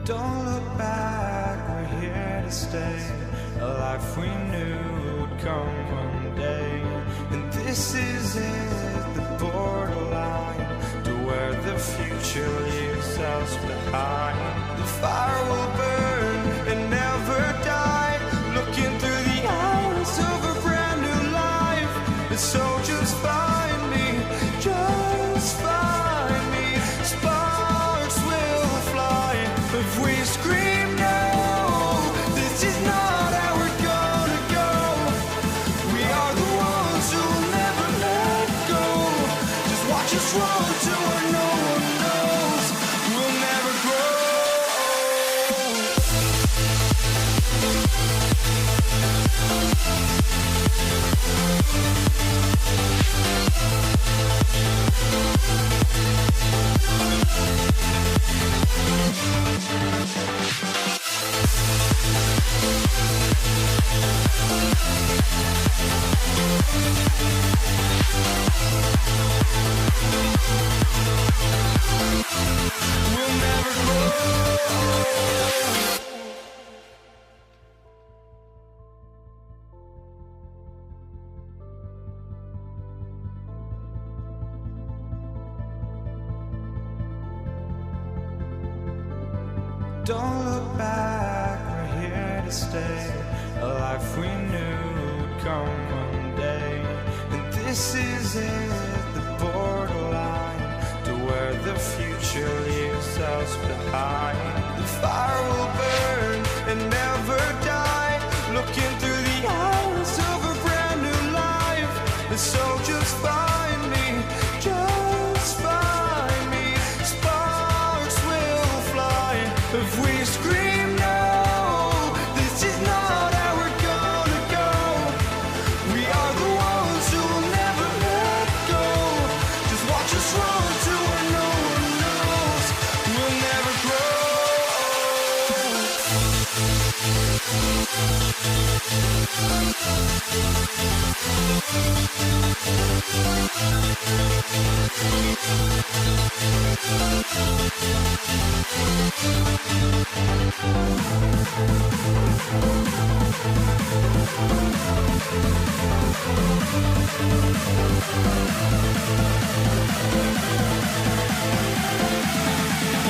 Don't look back, we're here to stay. A life we knew would come one day. And this is it, the borderline to where the future leaves us behind. The fire will burn and never die, looking through the eyes of a brand new life. And so just find me, just find me. Sparks will fly if we scream no. This is not how we're gonna go. We are the ones who will never let go. Just watch us run to where no one knows. We'll never grow. We'll never grow. Don't look back, we're here to stay. A life we knew would come one day. And this is it, the borderline to where the future leaves us behind. The fire will burn and never die, looking through the eyes of a brand new life. And so just find me, just find me. Sparks will fly if we scream no. This is not how we're gonna go. We are the ones who will never let go. Just watch us run to where no one knows. We'll never grow.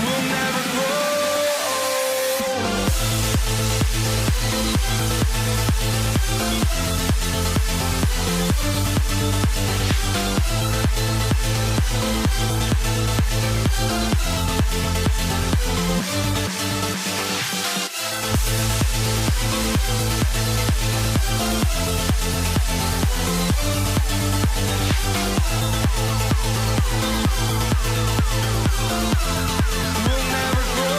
We'll never grow. We'll never grow.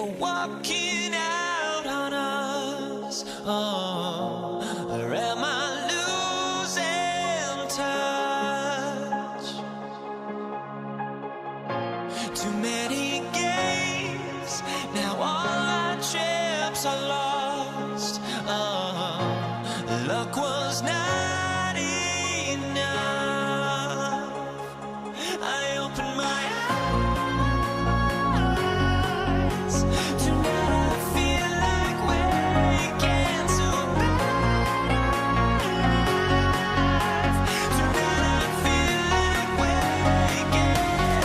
walking out on us. Oh, or am I losing touch? Too many games, now all our chips are lost. Oh, luck was not enough. I opened my eyes. Tonight I feel like waking to life. Tonight I feel like waking up.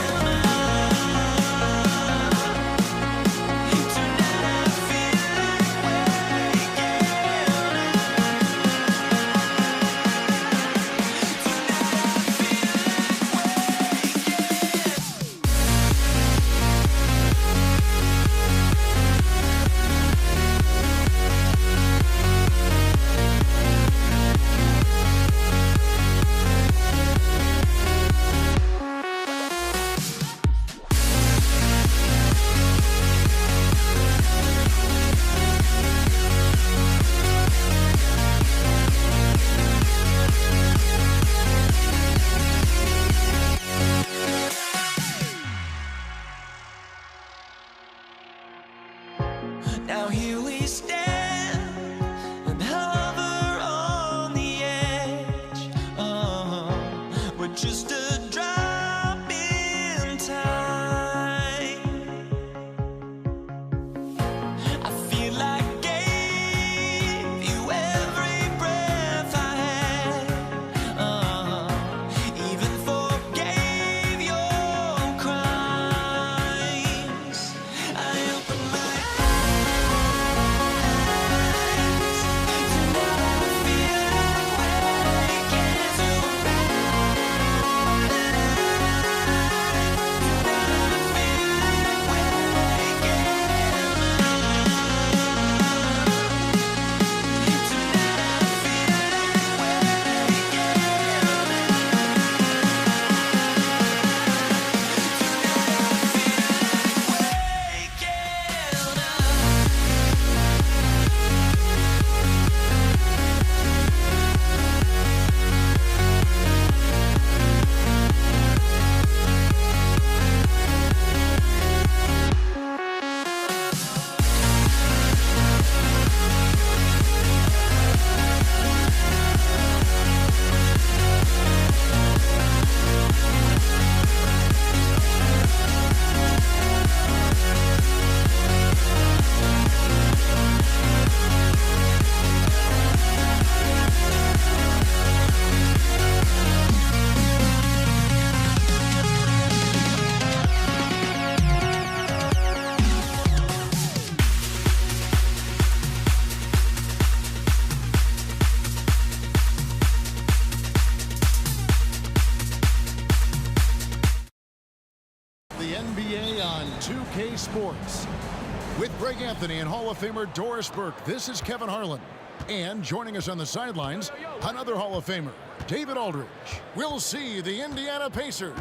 Tonight I feel like waking now here we stand and hover on the edge. Oh, we're just a drop in time. I feel like I gave you every breath I had. Even forgave your crimes. I opened my The NBA on 2K Sports. With Greg Anthony and Hall of Famer Doris Burke, this is Kevin Harlan. And joining us on the sidelines, another Hall of Famer, David Aldridge. We'll see the Indiana Pacers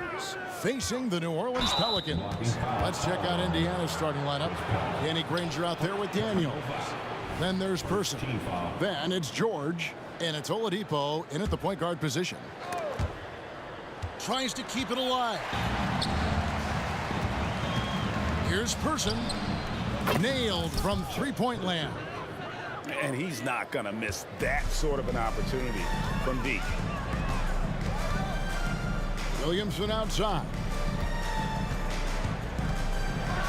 facing the New Orleans Pelicans. Let's check out Indiana's starting lineup. Danny Granger out there with Daniels. Then there's Person. Then it's George. And it's Oladipo in at the point guard position. Tries to keep it alive. Here's Person. Nailed from three-point land. And he's not going to miss that sort of an opportunity from deep. Williamson outside.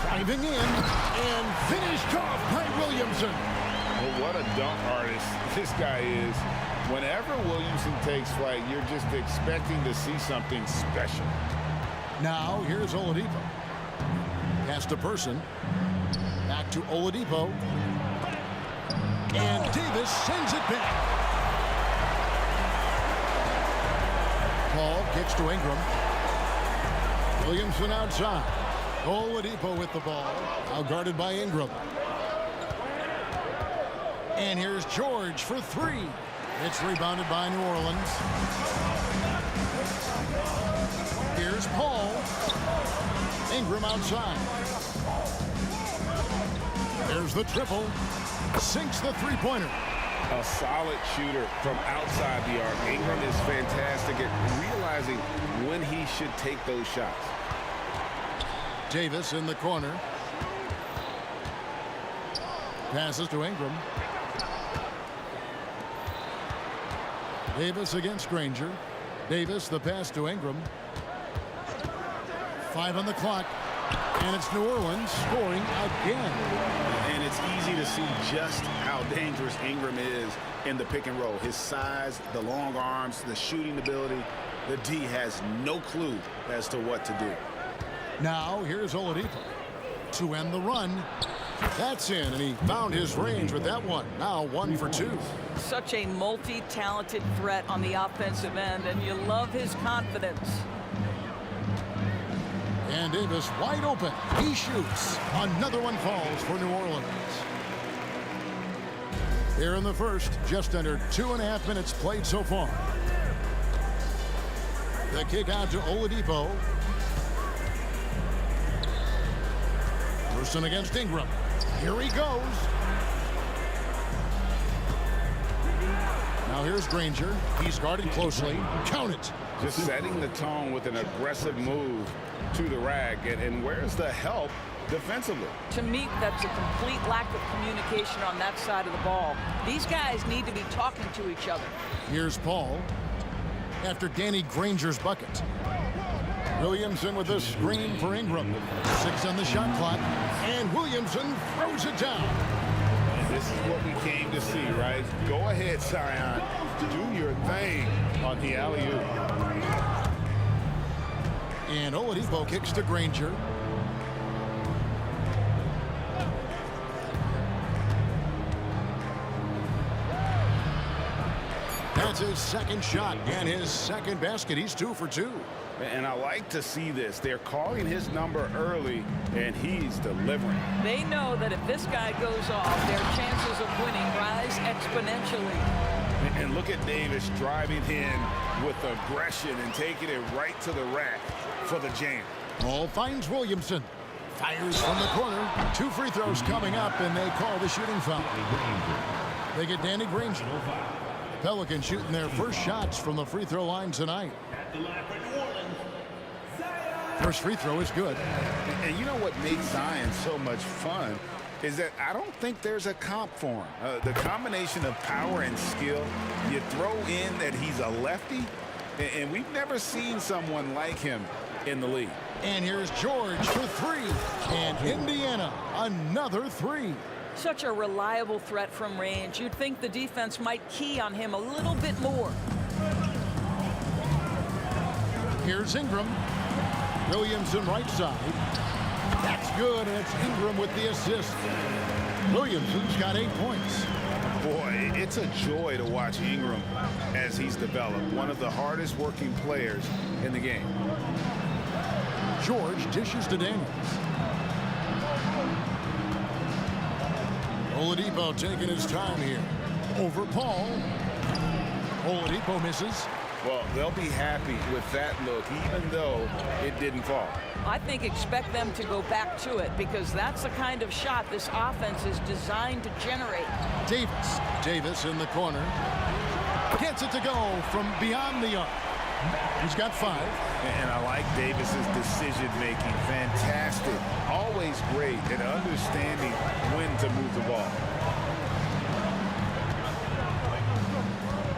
Driving in and finished off by Williamson. Well, what a dunk artist this guy is. Whenever Williamson takes flight, you're just expecting to see something special. Now here's Oladipo. Pass to Person. Back to Oladipo. And Davis sends it back. Paul kicks to Ingram. Williamson outside. Oladipo with the ball. Now guarded by Ingram. And here's George for three. It's rebounded by New Orleans. Here's Paul. Ingram outside. There's the triple. Sinks the three-pointer. A solid shooter from outside the arc. Ingram is fantastic at realizing when he should take those shots. Davis in the corner. Passes to Ingram. Davis against Granger. Davis, the pass to Ingram. 5 on the clock. And it's New Orleans scoring again. And it's easy to see just how dangerous Ingram is in the pick and roll. His size, the long arms, the shooting ability. The D has no clue as to what to do. Now here's Oladipo to end the run. That's in, and he found his range with that one. Now 1 for 2. Such a multi-talented threat on the offensive end, and you love his confidence. And Davis wide open. He shoots. Another one falls for New Orleans. Here in the first, just under 2.5 minutes played so far. The kick out to Oladipo. Person against Ingram. Here he goes. Now here's Granger. He's guarded closely. Count it. Just setting the tone with an aggressive move to the rack. And where's the help defensively? To me, that's a complete lack of communication on that side of the ball. These guys need to be talking to each other. Here's Paul after Danny Granger's bucket. Williamson with a screen for Ingram. 6 on the shot clock. And Williamson throws it down. And this is what we came to see, right? Go ahead, Zion. Do your thing on the alley-oop. And Oladipo kicks to Granger. That's his second shot and his second basket. He's 2 for 2. And I like to see this. They're calling his number early, and he's delivering. They know that if this guy goes off, their chances of winning rise exponentially. And look at Davis driving in with aggression and taking it right to the rack for the jam. Ball finds Williamson. Fires from the corner. 2 free throws coming up, and they call the shooting foul. They get Danny Granger. Pelicans shooting their first shots from the free throw line tonight. First free throw is good. And you know what makes Zion so much fun is that I don't think there's a comp for him. The combination of power and skill, you throw in that he's a lefty, and we've never seen someone like him in the league. And here's George for 3. And Indiana, another 3. Such a reliable threat from range. You'd think the defense might key on him a little bit more. Here's Ingram. Williamson right side. That's good, and it's Ingram with the assist. Williamson's got 8 points. Boy, it's a joy to watch Ingram as he's developed. One of the hardest working players in the game. George dishes to Daniels. Oladipo taking his time here. Over Paul. Oladipo misses. Well, they'll be happy with that look, even though it didn't fall. I think expect them to go back to it because that's the kind of shot this offense is designed to generate. Davis in the corner. Gets it to go from beyond the arc. He's got 5. And I like Davis's decision-making. Fantastic. Always great at understanding when to move the ball.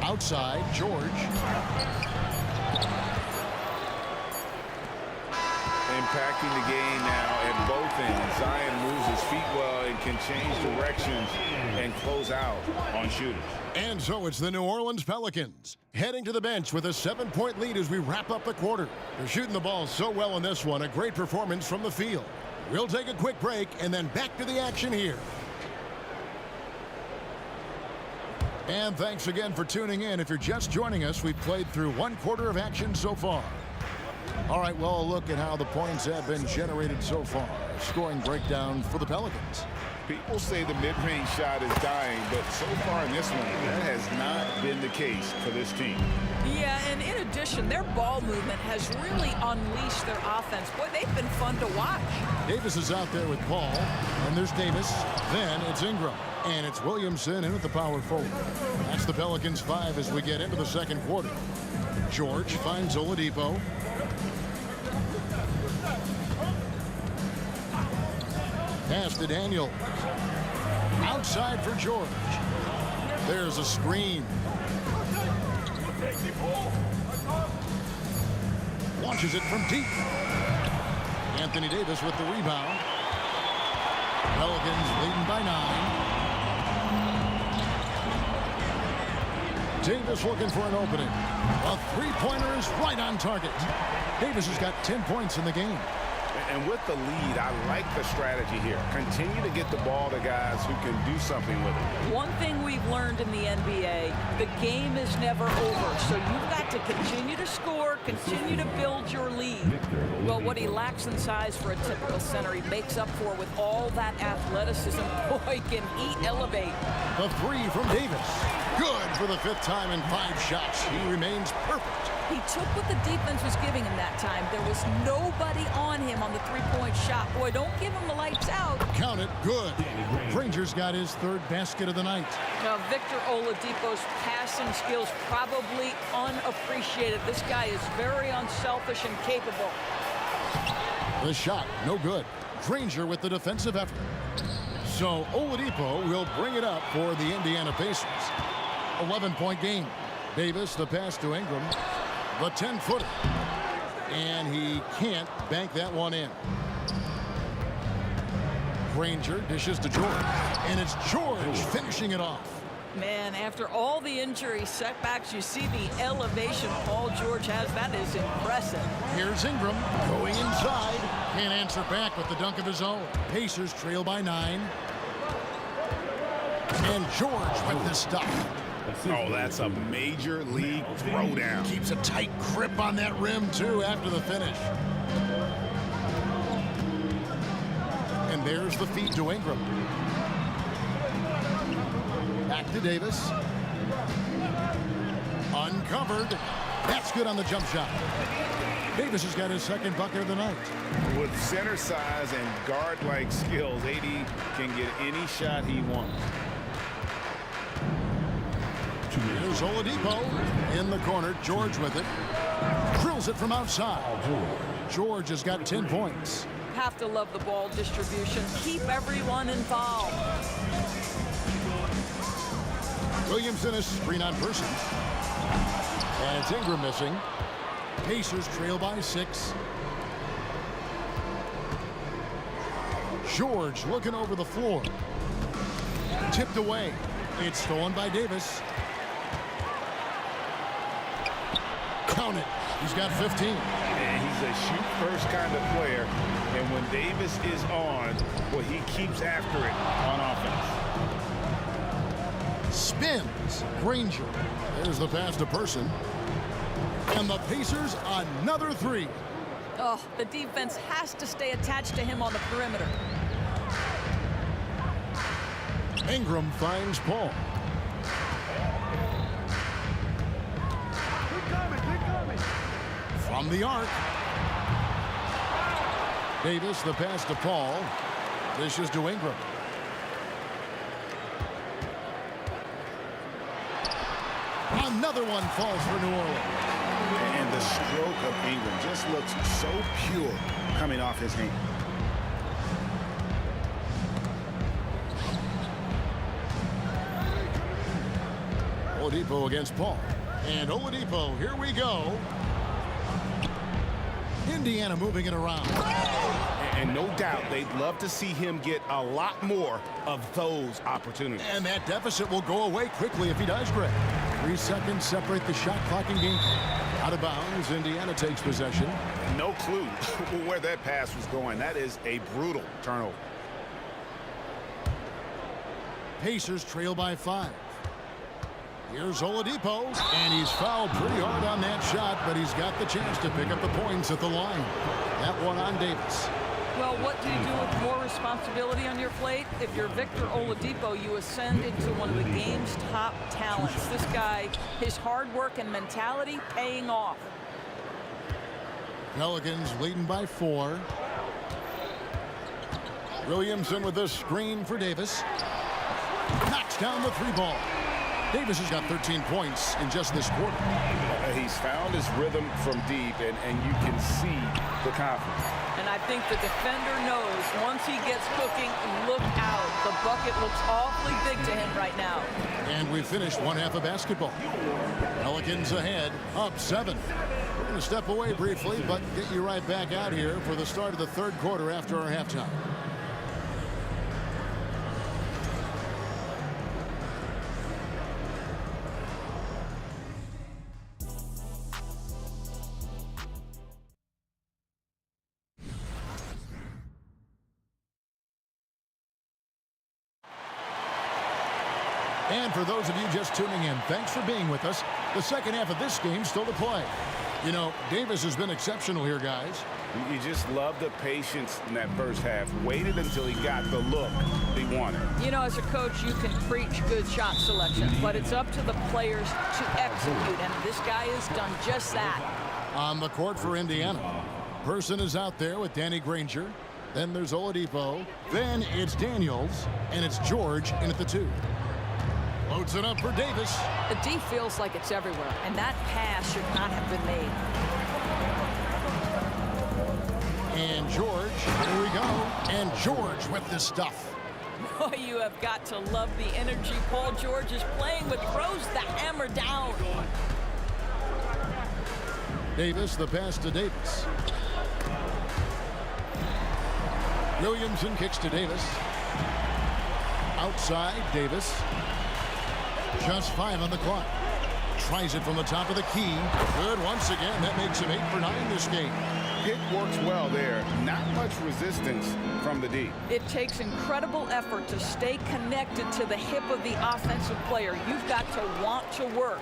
Outside, George. Impacting the game now at both ends. Zion moves his feet well and can change directions and close out on shooters. And so it's the New Orleans Pelicans heading to the bench with a 7-point lead as we wrap up the quarter. They're shooting the ball so well in this one. A great performance from the field. We'll take a quick break and then back to the action here. And thanks again for tuning in. If you're just joining us, we've played through 1 quarter of action so far. All right, well, a look at how the points have been generated so far. Scoring breakdown for the Pelicans. People say the mid-range shot is dying, but so far in this one, that has not been the case for this team. Yeah, and in addition, their ball movement has really unleashed their offense. Boy, they've been fun to watch. Davis is out there with Paul, and there's Davis. Then it's Ingram, and it's Williamson in at the power forward. That's the Pelicans 5 as we get into the second quarter. George finds Oladipo. Pass to Daniel. Outside for George. There's a screen. Launches it from deep. Anthony Davis with the rebound. Pelicans leading by 9. Davis looking for an opening. A three-pointer is right on target. Davis has got 10 points in the game. And with the lead, I like the strategy here. Continue to get the ball to guys who can do something with it. One thing we've learned in the NBA, the game is never over. So you've got to continue to score, continue to build your lead. Well, what he lacks in size for a typical center, he makes up for with all that athleticism. Boy, can he elevate. The three from Davis. Good for the 5th time in 5 shots. He remains perfect. He took what the defense was giving him that time. There was nobody on him on the three-point shot. Boy, don't give him the lights out. Count it. Good. Granger's got his 3rd basket of the night. Now, Victor Oladipo's passing skills probably unappreciated. This guy is very unselfish and capable. The shot, no good. Granger with the defensive effort. So Oladipo will bring it up for the Indiana Pacers. 11-point game. Davis, the pass to Ingram. The 10-footer. And he can't bank that one in. Granger dishes to George. And it's George finishing it off. Man, after all the injury setbacks, you see the elevation Paul George has. That is impressive. Here's Ingram going inside. Can't answer back with the dunk of his own. Pacers trail by 9. And George with the stuff. Oh, that's a major league throwdown. Keeps a tight grip on that rim, too, after the finish. And there's the feed to Ingram. Back to Davis. Uncovered. That's good on the jump shot. Davis has got his 2nd bucket of the night. With center size and guard-like skills, AD can get any shot he wants. Here's Oladipo in the corner. George with it. Drills it from outside. George has got 10 points. Have to love the ball distribution. Keep everyone involved. Williamson is screen on person. And it's Ingram missing. Pacers trail by 6. George looking over the floor. Tipped away. It's stolen by Davis. Count it. He's got 15. And he's a shoot-first kind of player. And when Davis is on, well, he keeps after it on offense. Spins. Granger. There's the pass to Person. And the Pacers, another 3. Oh, the defense has to stay attached to him on the perimeter. Ingram finds Paul. From the arc. Davis, the pass to Paul. This is to Ingram. Another one falls for New Orleans. And the stroke of Ingram just looks so pure coming off his hand. Oladipo against Paul. And Oladipo, here we go. Indiana moving it around. And no doubt they'd love to see him get a lot more of those opportunities. And that deficit will go away quickly if he does, Greg. 3 seconds separate the shot clock and game. Out of bounds, Indiana takes possession. No clue where that pass was going. That is a brutal turnover. Pacers trail by 5. Here's Oladipo, and he's fouled pretty hard on that shot, but he's got the chance to pick up the points at the line. That one on Davis. Well, what do you do with more responsibility on your plate? If you're Victor Oladipo, you ascend into one of the game's top talents. This guy, his hard work and mentality paying off. Pelicans leading by 4. Williamson with the screen for Davis. Knocks down the 3 ball. Davis has got 13 points in just this quarter. He's found his rhythm from deep, and you can see the confidence. And I think the defender knows once he gets cooking, look out. The bucket looks awfully big to him right now. And we finished one half of basketball. Pelicans ahead, up 7. We're going to step away briefly, but get you right back out here for the start of the third quarter after our halftime. And for those of you just tuning in, thanks for being with us. The second half of this game still to play. You know, Davis has been exceptional here, guys. You just love the patience in that first half. Waited until he got the look he wanted. You know, as a coach, you can preach good shot selection, but it's up to the players to execute, and this guy has done just that. On the court for Indiana, Person is out there with Danny Granger. Then there's Oladipo. Then it's Daniels, and it's George in at the 2. Loads it up for Davis. The D feels like it's everywhere, and that pass should not have been made. And George, here we go. And George with the stuff. Boy, you have got to love the energy Paul George is playing with. Throws the hammer down. Davis, the pass to Davis. Williamson kicks to Davis. Outside, Davis. Just 5 on the clock. Tries it from the top of the key. Good once again. That makes him 8 for 9 this game. Pick works well there. Not much resistance from the D. It takes incredible effort to stay connected to the hip of the offensive player. You've got to want to work.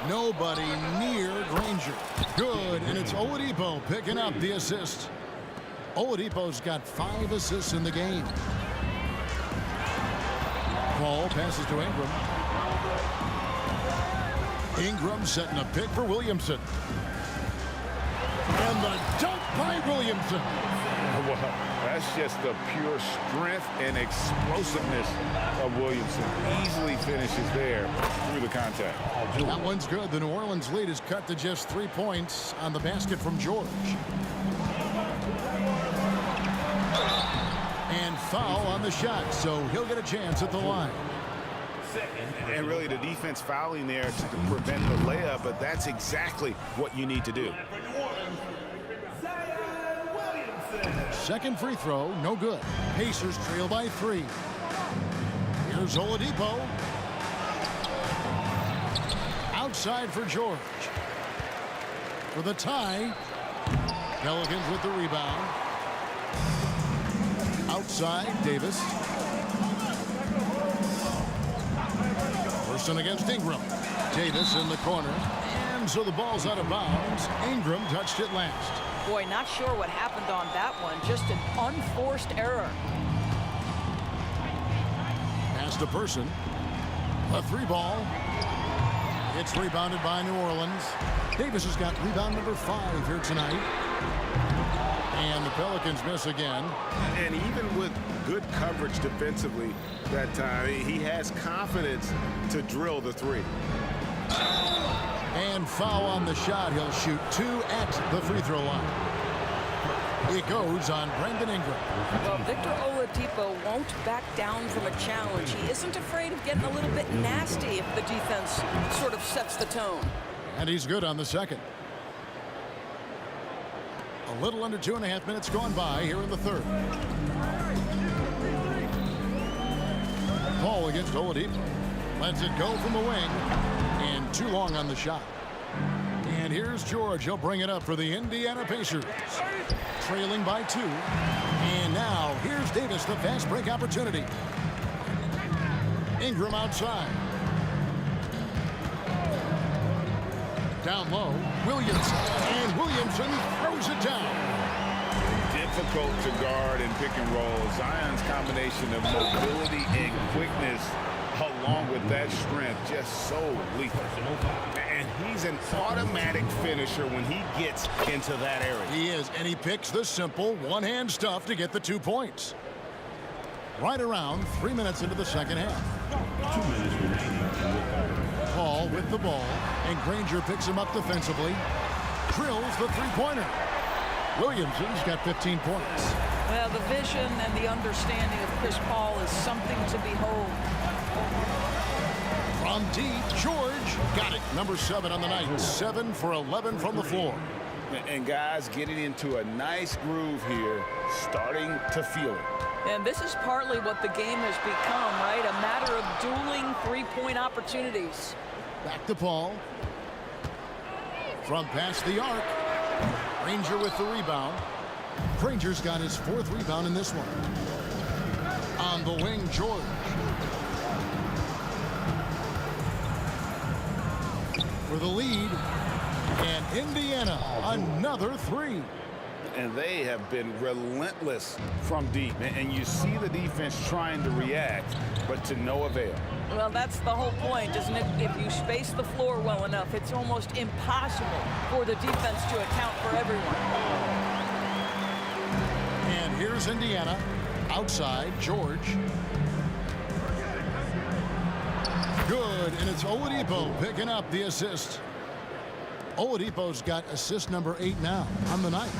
Nobody near Granger. Good, and it's Oladipo picking up the assist. Oladipo's got 5 assists in the game. Ball passes to Ingram. Ingram setting a pick for Williamson. And the dunk by Williamson. Well, that's just the pure strength and explosiveness of Williamson. Easily finishes there through the contact. That one's good. The New Orleans lead is cut to just 3 points on the basket from George. And foul on the shot, so he'll get a chance at the line. And really the defense fouling there to prevent the layup, but that's exactly what you need to do. Second free throw, no good. Pacers trail by 3. Here's Oladipo. Outside for George. For the tie. Pelicans with the rebound. Outside, Davis. Person against Ingram. Davis in the corner. And so the ball's out of bounds. Ingram touched it last. Boy, not sure what happened on that one. Just an unforced error. Pass to Person. A 3 ball. It's rebounded by New Orleans. Davis has got rebound number 5 here tonight. And the Pelicans miss again. And even with good coverage defensively that time, he has confidence to drill the 3. And foul on the shot. He'll shoot 2 at the free throw line. It goes on Brandon Ingram. Well, Victor Oladipo won't back down from a challenge. He isn't afraid of getting a little bit nasty if the defense sort of sets the tone. And he's good on the second. A little under 2.5 minutes gone by here in the third. Paul against Oladipo. Lets it go from the wing. And too long on the shot. And here's George. He'll bring it up for the Indiana Pacers. Trailing by 2. And now here's Davis, the fast break opportunity. Ingram outside. Down low, Williamson. And Williamson throws it down. Dip difficult to guard in pick and roll. Zion's combination of mobility and quickness along with that strength just so lethal. And he's an automatic finisher when he gets into that area. He is, and he picks the simple one-hand stuff to get the 2 points. Right around 3 minutes into the second half. 2 minutes remaining. Paul with the ball, and Granger picks him up defensively. Drills the three-pointer. Williamson's got 15 points. Well, the vision and the understanding of Chris Paul is something to behold. From deep, George got it. Number 7 on the night. 7 for 11 from the floor. And guys getting into a nice groove here, starting to feel it. And this is partly what the game has become, right? A matter of dueling three-point opportunities. Back to Paul. From past the arc. Granger with the rebound. Granger's got his 4th rebound in this one. On the wing, George. For the lead. And Indiana, another 3. And they have been relentless from deep. And you see the defense trying to react, but to no avail. Well, that's the whole point, isn't it? If you space the floor well enough, it's almost impossible for the defense to account for everyone. And here's Indiana. Outside, George. Good, and it's Oladipo picking up the assist. Oladipo's got assist number 8 now on the night.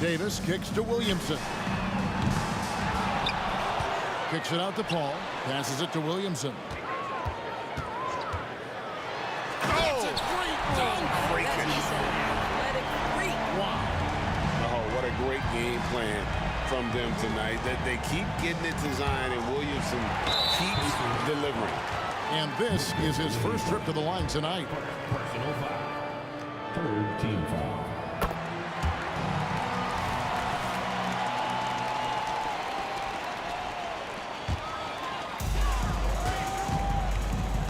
Davis kicks to Williamson. Kicks it out to Paul. Passes it to Williamson. That's a great dunk. Great finish. Wow. Oh, what a great game plan from them tonight. That they keep getting it to Zion, and Williamson keeps delivering. And this is his first trip to the line tonight. Personal foul. 3rd team foul.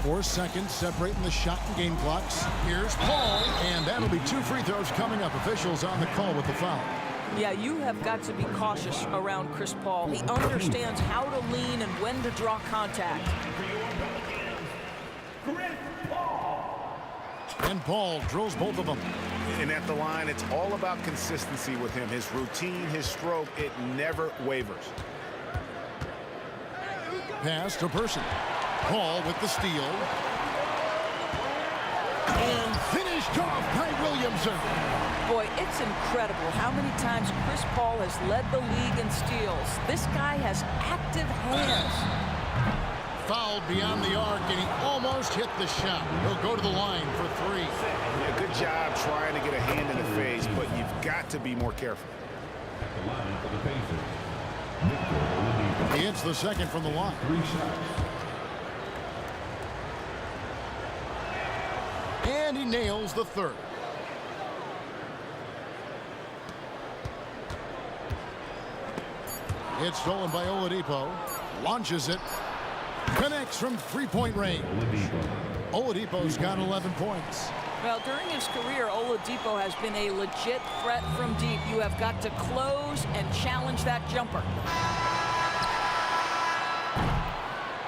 Four seconds separating the shot and game clocks. Here's Paul, and that'll be 2 free throws coming up. Officials on the call with the foul. Yeah, you have got to be cautious around Chris Paul. He understands how to lean and when to draw contact. And Paul drills both of them. And at the line, it's all about consistency with him. His routine, his stroke, it never wavers. Pass to Person. Paul with the steal. And finished off by Williamson. Boy, it's incredible how many times Chris Paul has led the league in steals. This guy has active hands. Fouled beyond the arc, and he almost hit the shot. He'll go to the line for 3. Yeah, good job trying to get a hand in the face, but you've got to be more careful. At the line for the Pacers. Victor Oladipo. He hits the second from the line. 3 shots. And he nails the 3rd. It's stolen by Oladipo. Launches it. Connects from 3-point range. Oladipo's got 11 points. Well, during his career, Oladipo has been a legit threat from deep. You have got to close and challenge that jumper.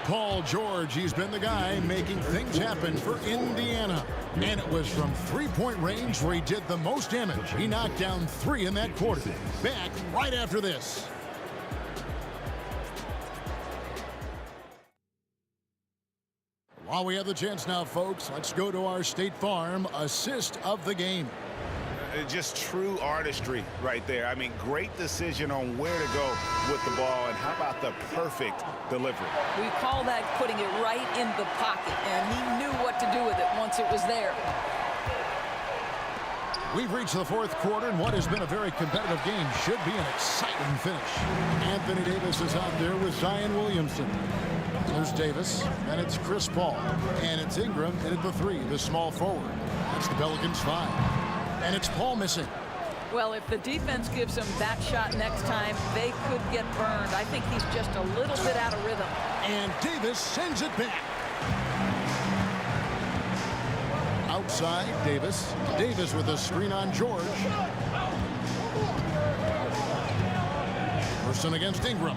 Paul George, he's been the guy making things happen for Indiana. And it was from 3-point range where he did the most damage. He knocked down 3 in that quarter. Back right after this. While we have the chance now, folks, let's go to our State Farm assist of the game. Just true artistry right there. I mean, great decision on where to go with the ball, and how about the perfect delivery? We call that putting it right in the pocket, and he knew what to do with it once it was there. We've reached the 4th quarter, and what has been a very competitive game should be an exciting finish. Anthony Davis is out there with Zion Williamson. There's Davis, and it's Chris Paul. And it's Ingram at the 3, the small forward. That's the Pelicans 5. And it's Paul missing. Well, if the defense gives him that shot next time, they could get burned. I think he's just a little bit out of rhythm. And Davis sends it back. Outside, Davis. Davis with a screen on George. Person against Ingram.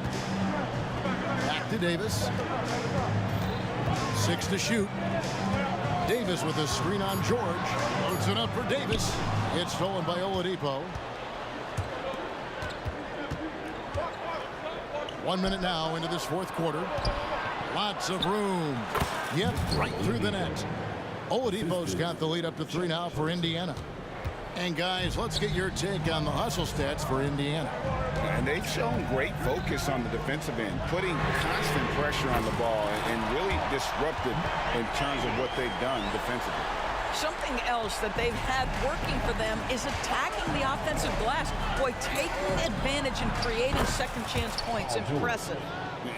Back to Davis. 6 to shoot. Davis with a screen on George. Loads it up for Davis. It's stolen by Oladipo. 1 minute now into this fourth quarter. Lots of room. Yep, right through the net. Oladipo's got the lead up to 3 now for Indiana. And guys, let's get your take on the hustle stats for Indiana. And they've shown great focus on the defensive end, putting constant pressure on the ball and really disrupted in terms of what they've done defensively. Something else that they've had working for them is attacking the offensive glass. Boy, taking advantage and creating second chance points. Impressive.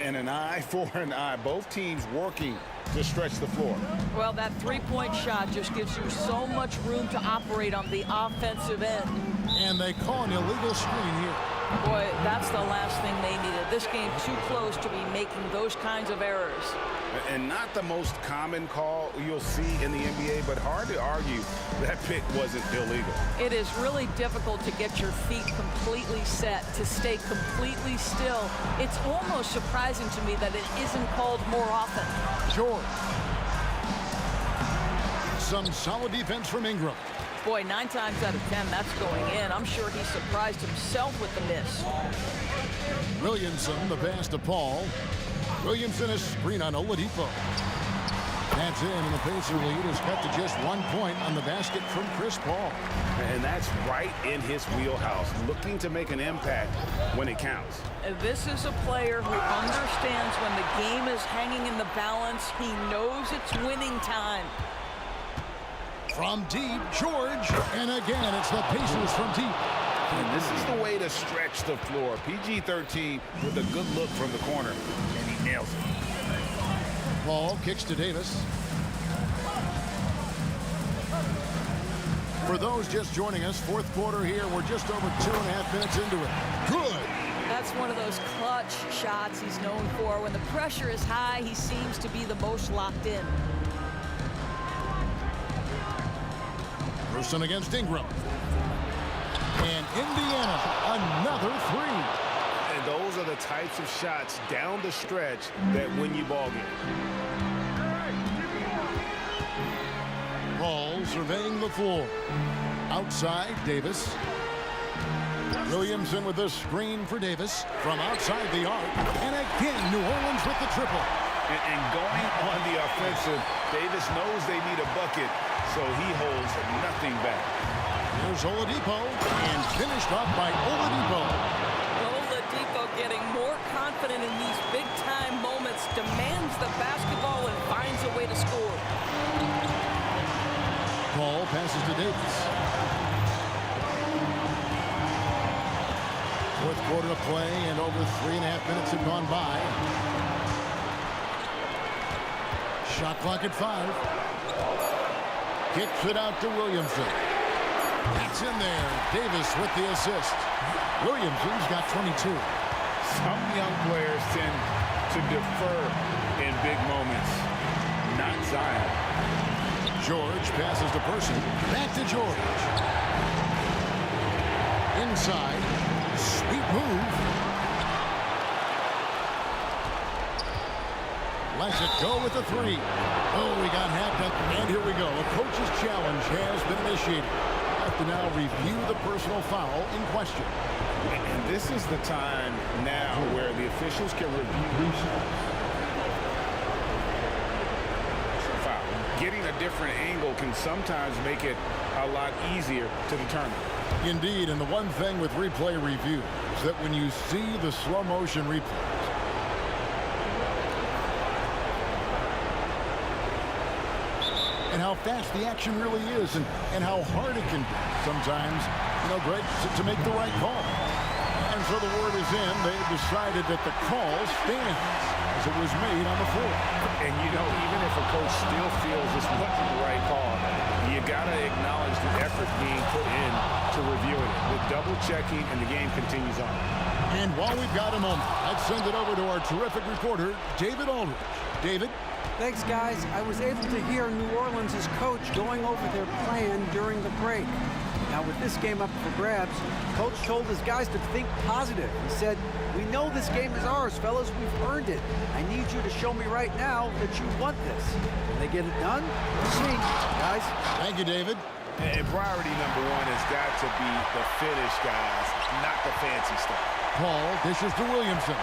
And an eye for an eye. Both teams working to stretch the floor. Well, that three-point shot just gives you so much room to operate on the offensive end. And they call an illegal screen here. Boy, that's the last thing they needed. This game too close to be making those kinds of errors. And not the most common call you'll see in the NBA, but hard to argue that pick wasn't illegal. It is really difficult to get your feet completely set, to stay completely still. It's almost surprising to me that it isn't called more often. George. Some solid defense from Ingram. Boy, 9 times out of 10, that's going in. I'm sure he surprised himself with the miss. Williamson, the pass to Paul. Williamson a screen on Oladipo. That's in, and the Pacer lead is cut to just 1 point on the basket from Chris Paul. And that's right in his wheelhouse, looking to make an impact when it counts. This is a player who understands when the game is hanging in the balance. He knows it's winning time. From deep, George. And again, it's the Pacers from deep. And this is the way to stretch the floor. PG-13 with a good look from the corner, and he nails it. Paul kicks to Davis. For those just joining us, fourth quarter here. We're just over 2.5 minutes into it. Good. That's one of those clutch shots he's known for. When the pressure is high, he seems to be the most locked in. Person against Ingram. And Indiana, another 3. And those are the types of shots down the stretch that win you ball games. Paul surveying the floor. Outside, Davis. Williamson with the screen for Davis from outside the arc. And again, New Orleans with the triple. And going on the offensive, Davis knows they need a bucket, so he holds nothing back. Here's Oladipo, and finished off by Oladipo. Oladipo getting more confident in these big-time moments, demands the basketball and finds a way to score. Paul passes to Davis. Fourth quarter of play, and over 3.5 minutes have gone by. Shot clock at 5. Kicks it out to Williamson. That's in there. Davis with the assist. Williamson's got 22. Some young players tend to defer in big moments. Not Zion. George passes to Person. Back to George. Inside. Sweet move. Lets it go with the 3. Oh, we got hacked up. And here we go. A coach's challenge has been initiated. Have to now review the personal foul in question. And this is the time now where the officials can review foul. Getting a different angle can sometimes make it a lot easier to determine. Indeed, and the one thing with replay review is that when you see the slow motion replays, and how fast the action really is, and how hard it can be sometimes, Greg, to make the right call. And so the word is in. They've decided that the call stands as it was made on the floor. And, even if a coach still feels this wasn't the right call, you got to acknowledge the effort being put in to reviewing it. The double checking, and the game continues on. And while we've got a moment, let's send it over to our terrific reporter, David Aldridge. David? Thanks, guys. I was able to hear New Orleans' coach going over their plan during the break. Now, with this game up for grabs, Coach told his guys to think positive. He said, "We know this game is ours, fellas. We've earned it. I need you to show me right now that you want this." Can they get it done? Let's see, guys. Thank you, David. And priority number one has got to be the finish, guys, not the fancy stuff. Paul dishes to Williamson.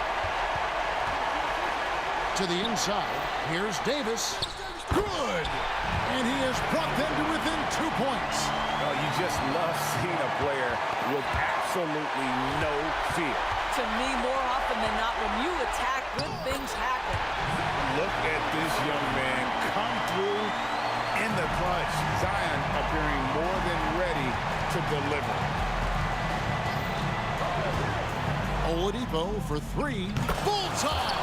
To the inside. Here's Davis. Good! And he has brought them to within 2 points. Well, you just love seeing a player with absolutely no fear. To me, more often than not, when you attack, good things happen. Look at this young man come through in the clutch. Zion appearing more than ready to deliver. Oladipo for three. Full time!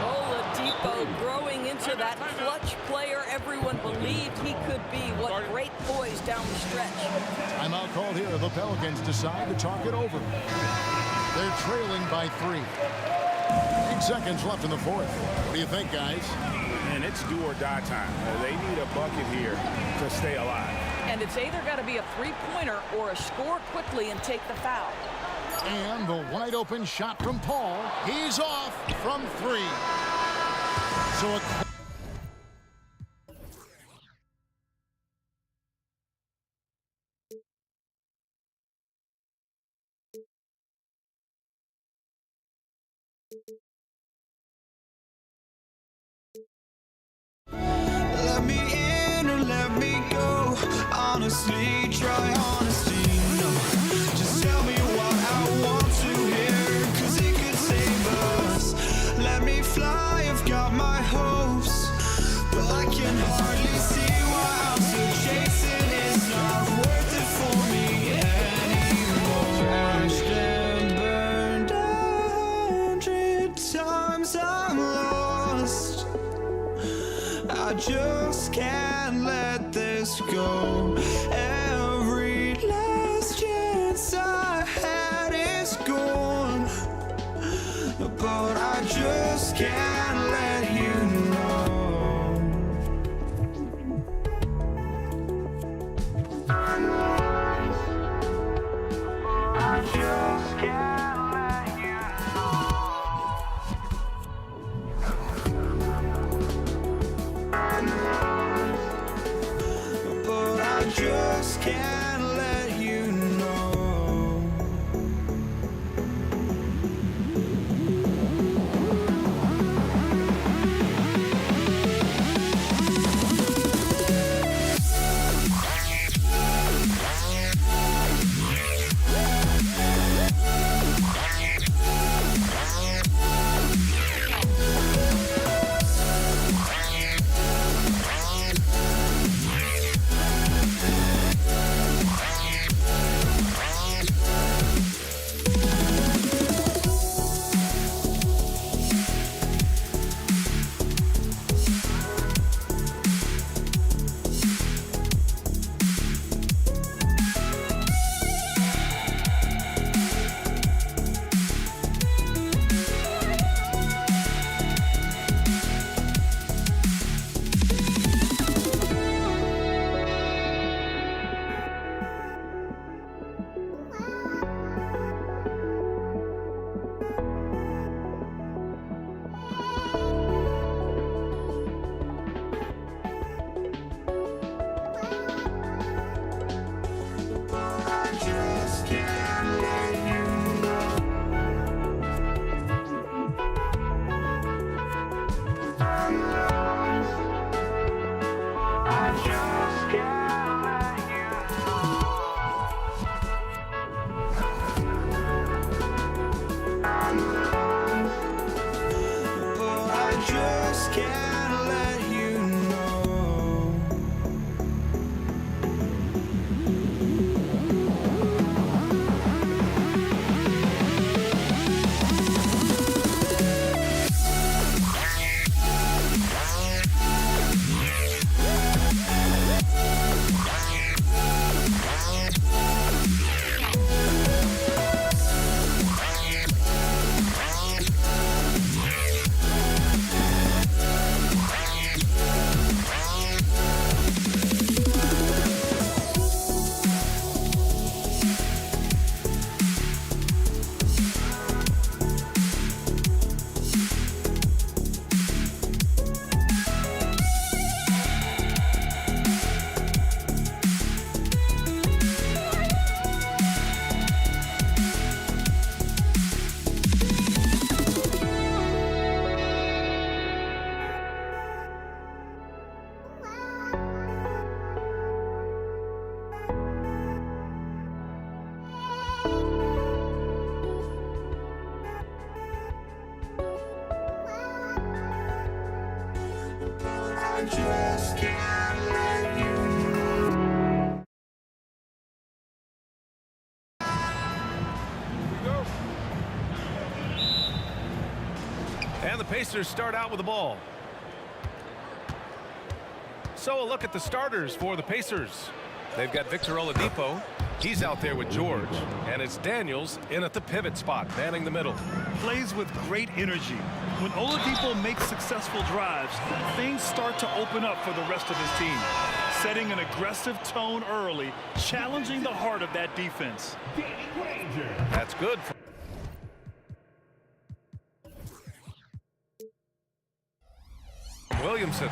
Oladipo growing into that clutch player everyone believed he could be. What great poise down the stretch. Timeout called here. The Pelicans decide to talk it over. They're trailing by 3. 8 seconds left in the fourth. What do you think, guys? And it's do or die time. They need a bucket here to stay alive. And it's either got to be a three-pointer or a score quickly and take the foul. And the wide open shot from Paul. He's off from 3. So a Let me in or let me go. Honestly, try honesty. No, just tell me what I want to hear, 'cause it could save us. Let me fly, I've got my hopes, but I can hardly see why I'm still chasing. It's not worth it for me anymore. Crashed and burned 100 times, I'm lost. I just can't let this go. Every last chance I had is gone, but I just can't let you know. I just can't let you know. But I just can't let you know. And the Pacers start out with the ball. So a look at the starters for the Pacers. They've got Victor Oladipo. He's out there with George. And it's Daniels in at the pivot spot, manning the middle. Plays with great energy. When Oladipo makes successful drives, things start to open up for the rest of his team. Setting an aggressive tone early, challenging the heart of that defense. That's good. Williamson.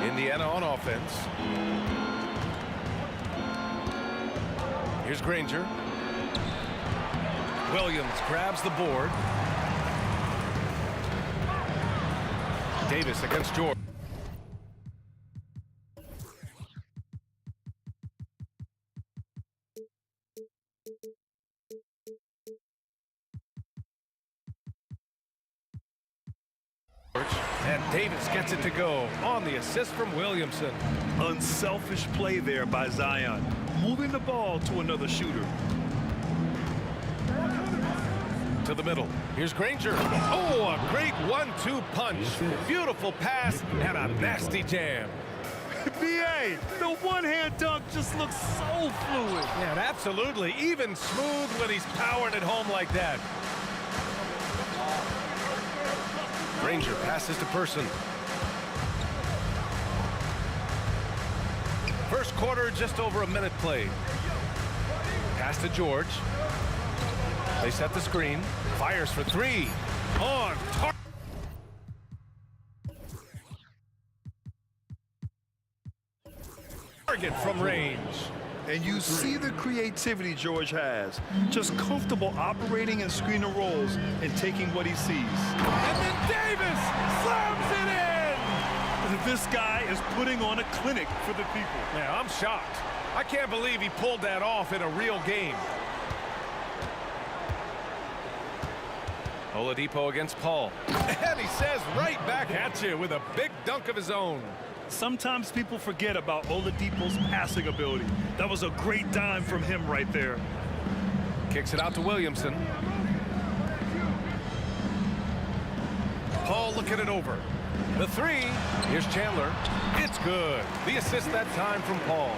Indiana on offense. Here's Granger. Williams grabs the board. Davis against George. And Davis gets it to go on the assist from Williamson. Unselfish play there by Zion, moving the ball to another shooter. To the middle. Here's Granger. Oh, a great 1-2 punch. Beautiful pass and a nasty jam. B.A., the one-hand dunk just looks so fluid. Yeah, absolutely. Even smooth when he's powering it home like that. Granger passes to Person. First quarter, just over a minute played. Pass to George. They set the screen. Fires for three. On target from range. And you see the creativity George has. Just comfortable operating in screen and rolls and taking what he sees. And then Davis slams it in! This guy is putting on a clinic for the people. Yeah, I'm shocked. I can't believe he pulled that off in a real game. Oladipo against Paul. And he says right back at you with a big dunk of his own. Sometimes people forget about Oladipo's passing ability. That was a great dime from him right there. Kicks it out to Williamson. Paul looking it over. The three. Here's Chandler. It's good. The assist that time from Paul.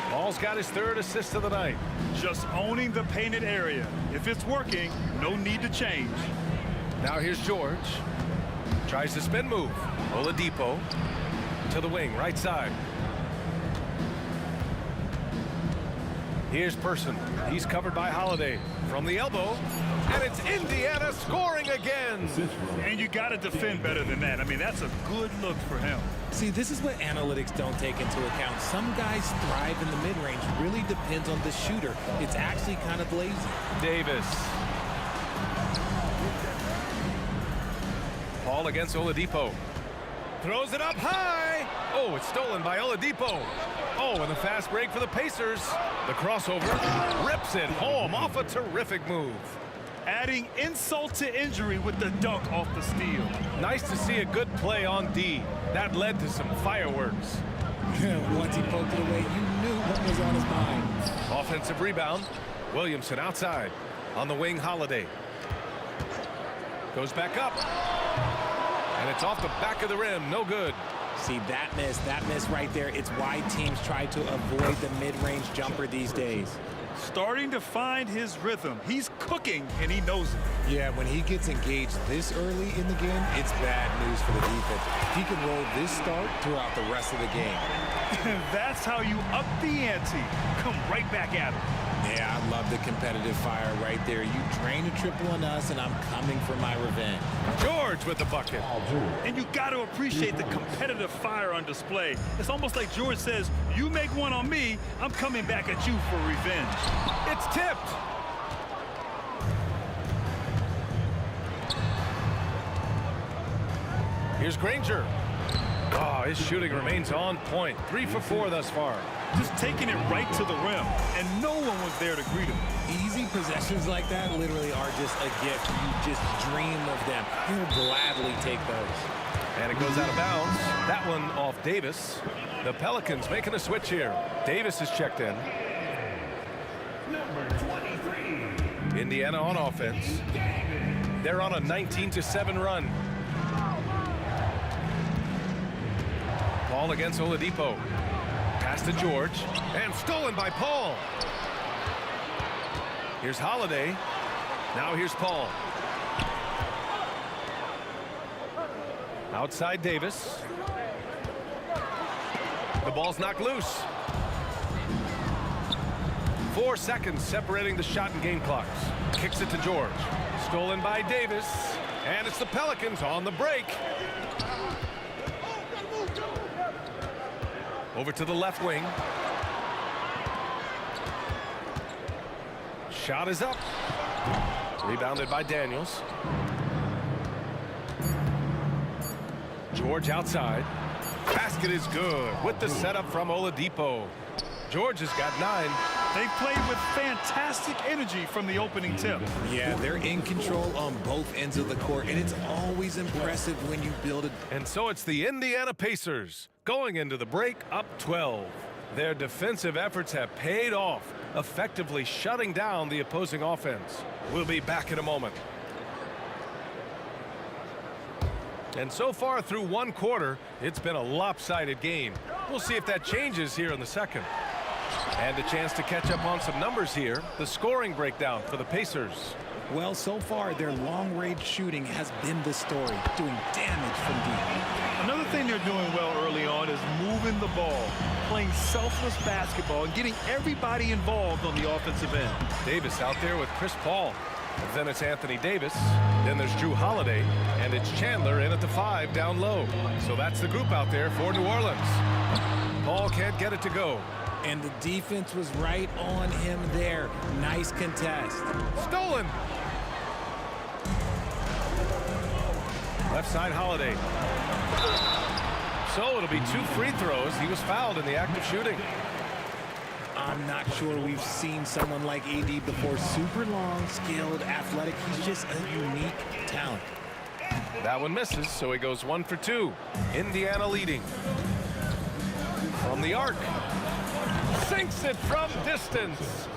Paul's got his third assist of the night. Just owning the painted area. If it's working, no need to change. Now here's George. Tries the spin move. Oladipo to the wing, right side. Here's Person. He's covered by Holiday. From the elbow. And it's Indiana scoring again. And you got to defend better than that. I mean, that's a good look for him. See, this is what analytics don't take into account. Some guys thrive in the mid-range. Really depends on the shooter. It's actually kind of lazy. Davis. Paul against Oladipo. Throws it up high. Oh, it's stolen by Oladipo. Oh, and the fast break for the Pacers. The crossover rips it home off a terrific move. Adding insult to injury with the dunk off the steal. Nice to see a good play on D. That led to some fireworks. Once he poked it away, you knew what was on his mind. Offensive rebound. Williamson outside. On the wing, Holiday. Goes back up. And it's off the back of the rim. No good. See, that miss right there. It's why teams try to avoid the mid-range jumper these days. Starting to find his rhythm. He's cooking, and he knows it. Yeah, when he gets engaged this early in the game, it's bad news for the defense. He can roll this start throughout the rest of the game. That's how you up the ante. Come right back at him. Yeah, I love the competitive fire right there. You drain a triple on us, and I'm coming for my revenge. George with the bucket. And you got to appreciate the competitive fire on display. It's almost like George says, you make one on me, I'm coming back at you for revenge. It's tipped. Here's Granger. Oh, his shooting remains on point. 3 for 4 thus far. Just taking it right to the rim, and no one was there to greet him. Easy possessions like that literally are just a gift. You just dream of them. He'll gladly take those. And it goes out of bounds. That one off Davis. The Pelicans making a switch here. Davis is checked in. Number 23. Indiana on offense. They're on a 19-7 run. Paul against Oladipo. Pass to George. And stolen by Paul. Here's Holiday. Now here's Paul. Outside Davis. The ball's knocked loose. 4 seconds separating the shot and game clocks. Kicks it to George. Stolen by Davis. And it's the Pelicans on the break. Over to the left wing. Shot is up. Rebounded by Daniels. George outside. Basket is good with the setup from Oladipo. George has got 9. They played with fantastic energy from the opening tip. Yeah, they're in control on both ends of the court, and it's always impressive when you build it. And so it's the Indiana Pacers going into the break up 12. Their defensive efforts have paid off, effectively shutting down the opposing offense. We'll be back in a moment. And so far through one quarter, it's been a lopsided game. We'll see if that changes here in the second. And a chance to catch up on some numbers here. The scoring breakdown for the Pacers. Well, so far, their long-range shooting has been the story, doing damage from deep. Another thing they're doing well early on is moving the ball, playing selfless basketball, and getting everybody involved on the offensive end. Davis out there with Chris Paul. Then it's Anthony Davis. Then there's Drew Holiday. And it's Chandler in at the 5 down low. So that's the group out there for New Orleans. Paul can't get it to go. And the defense was right on him there. Nice contest. Stolen. Left side Holiday. So it'll be 2 free throws. He was fouled in the act of shooting. I'm not sure we've seen someone like AD before. Super long, skilled, athletic. He's just a unique talent. That one misses, so he goes 1 for 2. Indiana leading. From the arc. Sinks it from distance.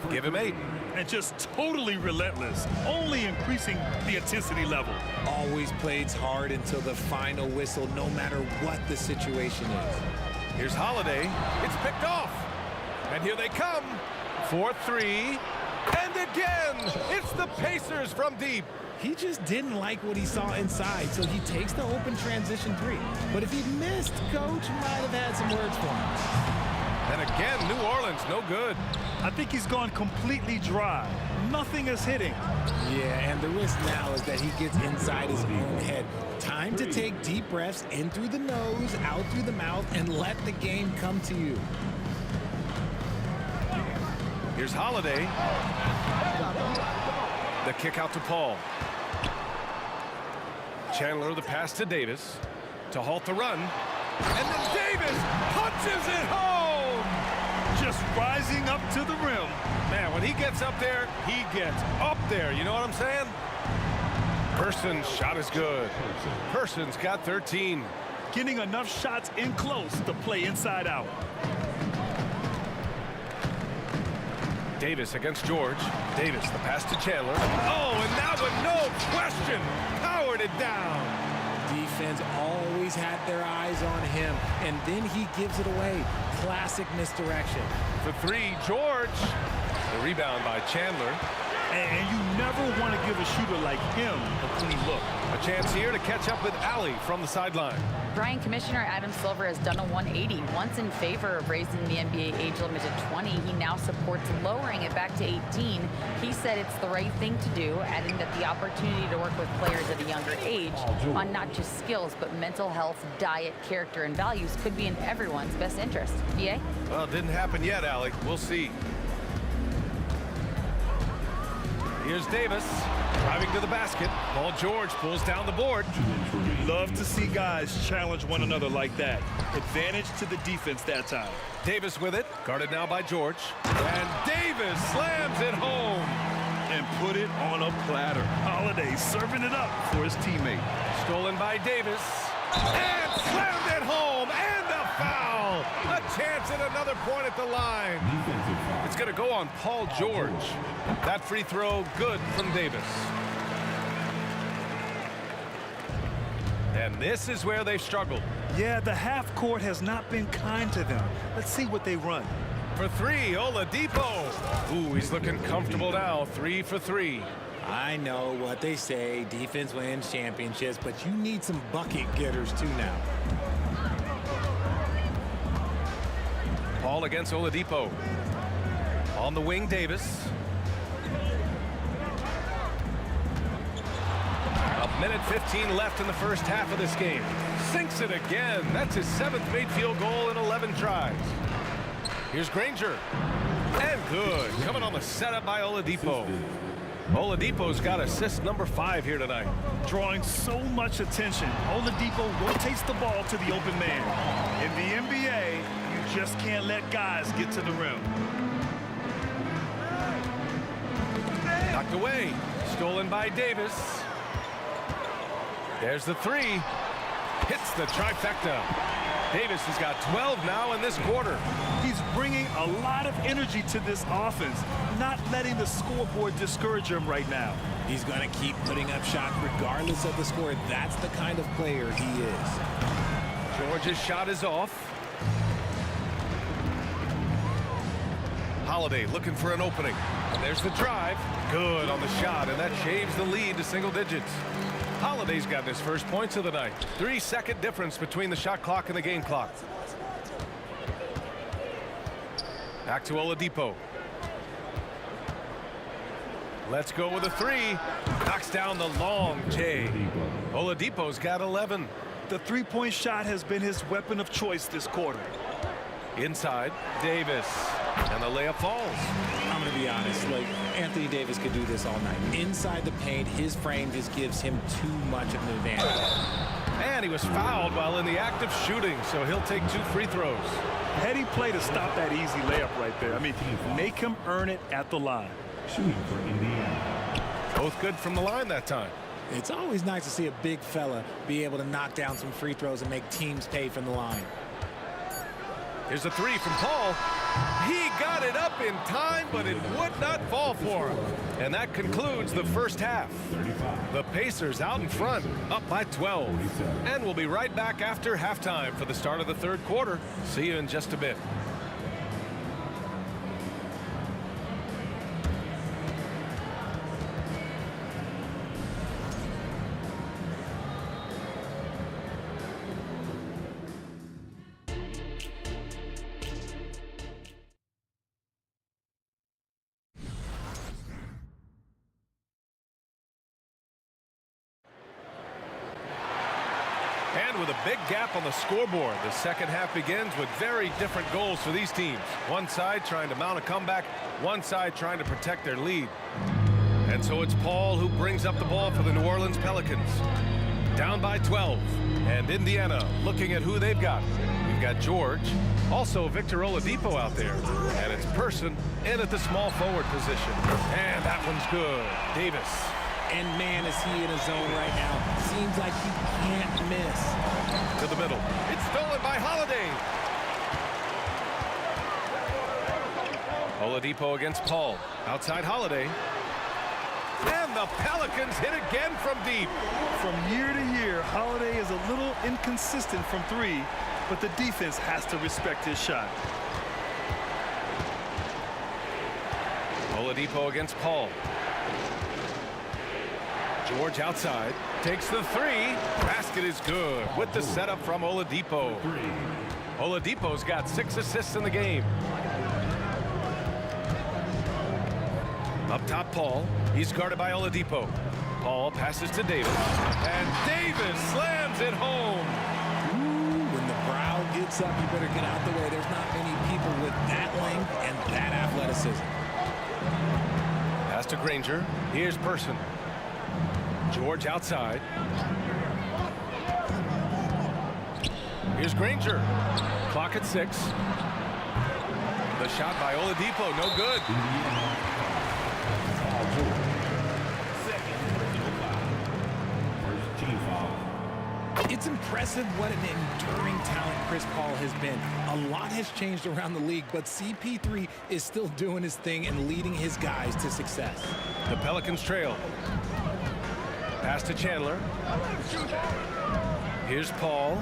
Give him 8. And just totally relentless, only increasing the intensity level. Always plays hard until the final whistle, no matter what the situation is. Here's Holiday. It's picked off. And here they come. 4-3. And again, it's the Pacers from deep. He just didn't like what he saw inside, so he takes the open transition 3. But if he missed, Coach might have had some words for him. And again, New Orleans, no good. I think he's gone completely dry. Nothing is hitting. Yeah, and the risk now is that he gets inside his own head. Time to take deep breaths in through the nose, out through the mouth, and let the game come to you. Here's Holiday. The kick out to Paul. Chandler the pass to Davis to halt the run. And then Davis punches it home. Just rising up to the rim. Man, when he gets up there, he gets up there. You know what I'm saying? Person's shot is good. Person's got 13. Getting enough shots in close to play inside out. Davis against George. Davis, the pass to Chandler. Oh, and that one, no question, powered it down. Defense always had their eyes on him, and then he gives it away. Classic misdirection. For 3, George. The rebound by Chandler. And you never want to give a shooter like him a clean look. A chance here to catch up with Allie from the sideline. Brian, Commissioner Adam Silver has done a 180. Once in favor of raising the NBA age limit to 20, he now supports lowering it back to 18. He said it's the right thing to do, adding that the opportunity to work with players at a younger age on not just skills, but mental health, diet, character, and values could be in everyone's best interest. BA? Well, it didn't happen yet, Allie. We'll see. Here's Davis driving to the basket. Paul George pulls down the board. Love to see guys challenge one another like that. Advantage to the defense that time. Davis with it, guarded now by George. And Davis slams it home. And put it on a platter. Holiday serving it up for his teammate. Stolen by Davis. And slammed it home. And a foul. A chance gives it another point at the line. It's going to go on Paul George. That free throw good from Davis. And this is where they've struggled. Yeah, the half court has not been kind to them. Let's see what they run. For three, Oladipo. Ooh, he's looking comfortable now. 3 for 3. I know what they say, defense wins championships, but you need some bucket getters too now. Paul against Oladipo. On the wing, Davis. A minute 15 left in the first half of this game. Sinks it again. That's his 7th made field goal in 11 tries. Here's Granger. And good. Coming on the setup by Oladipo. Oladipo's got assist number 5 here tonight. Drawing so much attention, Oladipo rotates the ball to the open man. In the NBA, you just can't let guys get to the rim. Knocked away. Stolen by Davis. There's the 3. Hits the trifecta. Davis has got 12 now in this quarter. He's bringing a lot of energy to this offense, not letting the scoreboard discourage him right now. He's going to keep putting up shots regardless of the score. That's the kind of player he is. George's shot is off. Holiday looking for an opening. And there's the drive. Good on the shot, and that shaves the lead to single digits. Holiday's got his first points of the night. 3-second difference between the shot clock and the game clock. Back to Oladipo. Let's go with a 3. Knocks down the long J. Oladipo's got 11. The three-point shot has been his weapon of choice this quarter. Inside, Davis. And the layup falls. I'm going to be honest, like, Anthony Davis could do this all night. Inside the paint, his frame just gives him too much of an advantage. And he was fouled while in the act of shooting, so he'll take 2 free throws. Heady play to stop that easy layup right there. I mean, make him earn it at the line. Shooting for Indiana. Both good from the line that time. It's always nice to see a big fella be able to knock down some free throws and make teams pay from the line. Here's a 3 from Paul. He got it up in time, but it would not fall for him. And that concludes the first half. The Pacers out in front, up by 12. And we'll be right back after halftime for the start of the third quarter. See you in just a bit. And with a big gap on the scoreboard, the second half begins with very different goals for these teams. One side trying to mount a comeback, one side trying to protect their lead. And so it's Paul who brings up the ball for the New Orleans Pelicans. Down by 12. And Indiana looking at who they've got. We've got George, also Victor Oladipo out there. And it's Person in at the small forward position. And that one's good. Davis. And man, is he in a zone right now. Seems like he can't miss. To the middle. It's stolen by Holiday. Oladipo against Paul. Outside Holiday. And the Pelicans hit again from deep. From year to year, Holiday is a little inconsistent from 3, but the defense has to respect his shot. Oladipo against Paul. George outside, takes the 3. Basket is good with the setup from Oladipo. Oladipo's got 6 assists in the game. Up top, Paul. He's guarded by Oladipo. Paul passes to Davis. And Davis slams it home. Ooh, when the brow gets up, you better get out the way. There's not many people with that length and that athleticism. Pass to Granger. Here's Person. George outside. Here's Granger. Clock at 6. The shot by Oladipo, no good. It's impressive what an enduring talent Chris Paul has been. A lot has changed around the league, but CP3 is still doing his thing and leading his guys to success. The Pelicans trail. Pass to Chandler. Here's Paul.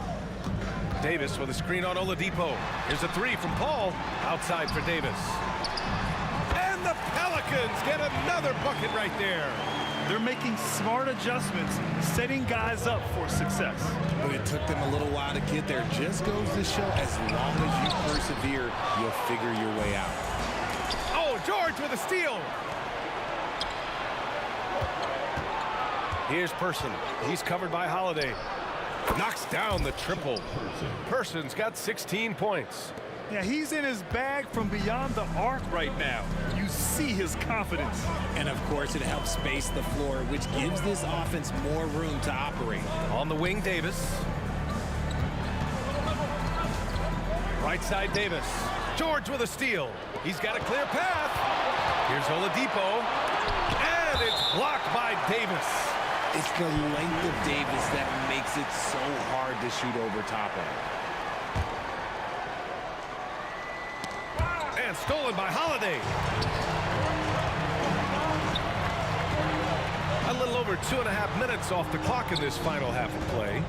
Davis with a screen on Oladipo. Here's a three from Paul. Outside for Davis. And the Pelicans get another bucket right there. They're making smart adjustments, setting guys up for success. But it took them a little while to get there. Just goes to show, as long as you persevere, you'll figure your way out. Oh, George with a steal. Here's Person. He's covered by Holiday. Knocks down the triple. Person's got 16 points. Yeah, he's in his bag from beyond the arc right now. You see his confidence. And of course, it helps space the floor, which gives this offense more room to operate. On the wing, Davis. Right side, Davis. George with a steal. He's got a clear path. Here's Oladipo. And it's blocked by Davis. It's the length of Davis that makes it so hard to shoot over top of. And stolen by Holiday. A little over 2.5 minutes off the clock in this final half of play.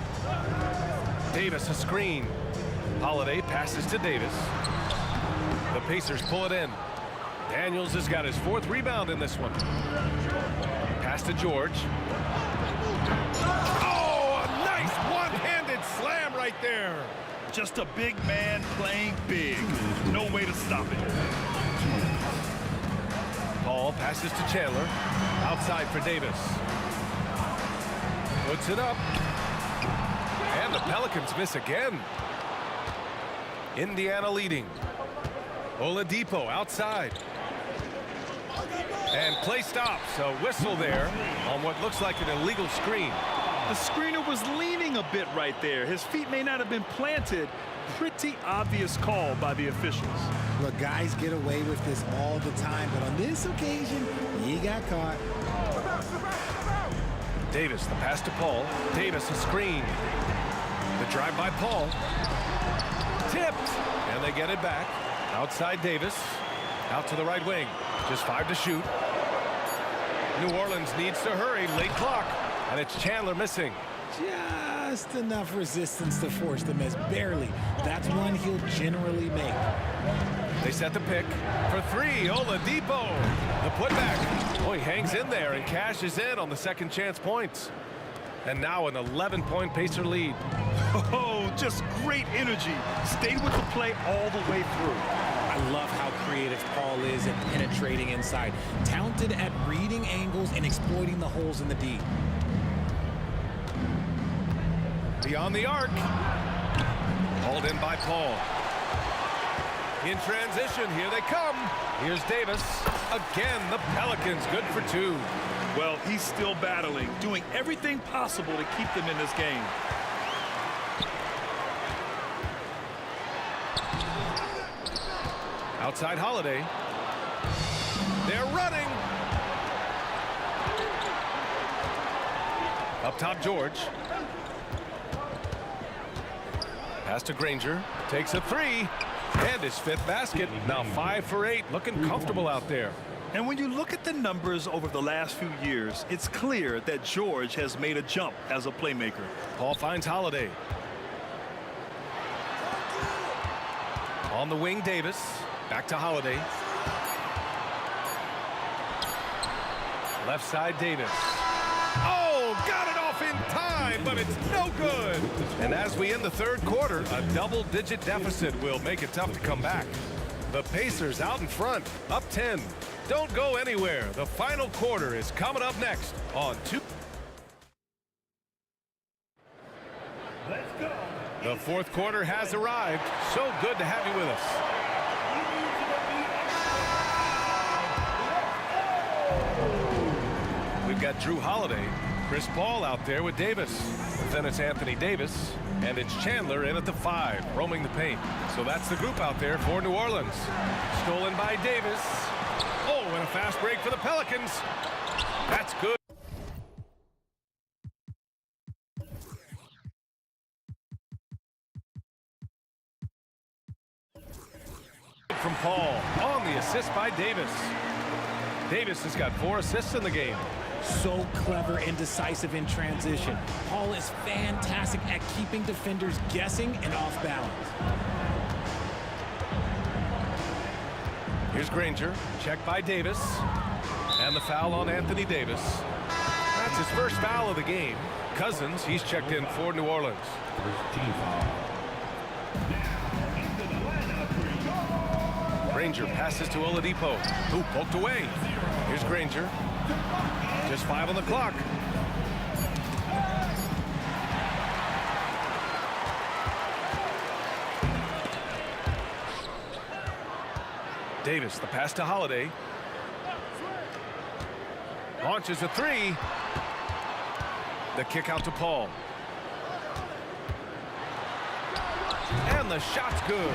Davis a screen. Holiday passes to Davis. The Pacers pull it in. Daniels has got his 4th rebound in this one. Pass to George. Oh, a nice one-handed slam right there. Just a big man playing big. No way to stop it. Paul passes to Chandler. Outside for Davis. Puts it up. And the Pelicans miss again. Indiana leading. Oladipo outside. And play stops. A whistle there on what looks like an illegal screen. The screener was leaning a bit right there. His feet may not have been planted. Pretty obvious call by the officials. Look, guys get away with this all the time, but on this occasion, he got caught. Davis, the pass to Paul. Davis, a screen. The drive by Paul. Tipped. And they get it back. Outside Davis. Out to the right wing. Just 5 to shoot. New Orleans needs to hurry. Late clock. And it's Chandler missing. Just enough resistance to force the miss. Barely. That's one he'll generally make. They set the pick for 3. Oladipo. The putback. Oh, he hangs in there and cashes in on the second chance points. And now an 11-point Pacer lead. Oh, just great energy. Stayed with the play all the way through. I love how creative Paul is at penetrating inside. Talented at reading angles and exploiting the holes in the D. Beyond the arc. Hauled in by Paul. In transition, here they come. Here's Davis. Again, the Pelicans good for 2. Well, he's still battling, doing everything possible to keep them in this game. Outside Holiday. They're running. Up top, George. Pass to Granger. Takes a 3. And his 5th basket. Now 5 for 8. Looking comfortable out there. And when you look at the numbers over the last few years, it's clear that George has made a jump as a playmaker. Paul finds Holiday. On the wing, Davis. Back to Holiday. Left side, Davis. Oh, got it off in time, but it's no good. And as we end the 3rd quarter, a double-digit deficit will make it tough to come back. The Pacers out in front, up 10. Don't go anywhere. The final quarter is coming up next on 2. Let's go. The 4th quarter has arrived. So good to have you with us. We've got Drew Holiday, Chris Paul out there with Davis. Then it's Anthony Davis, and it's Chandler in at the 5, roaming the paint. So that's the group out there for New Orleans. Stolen by Davis. Oh, and a fast break for the Pelicans. That's good. Paul on the assist by Davis. Davis has got 4 assists in the game. So clever and decisive in transition. Paul is fantastic at keeping defenders guessing and off balance. Here's Granger, checked by Davis. And the foul on Anthony Davis. That's his first foul of the game. Cousins, he's checked in for New Orleans. First team foul. Granger passes to Oladipo, who poked away. Here's Granger. Just 5 on the clock. Davis, the pass to Holiday. Launches a 3. The kick out to Paul. And the shot's good.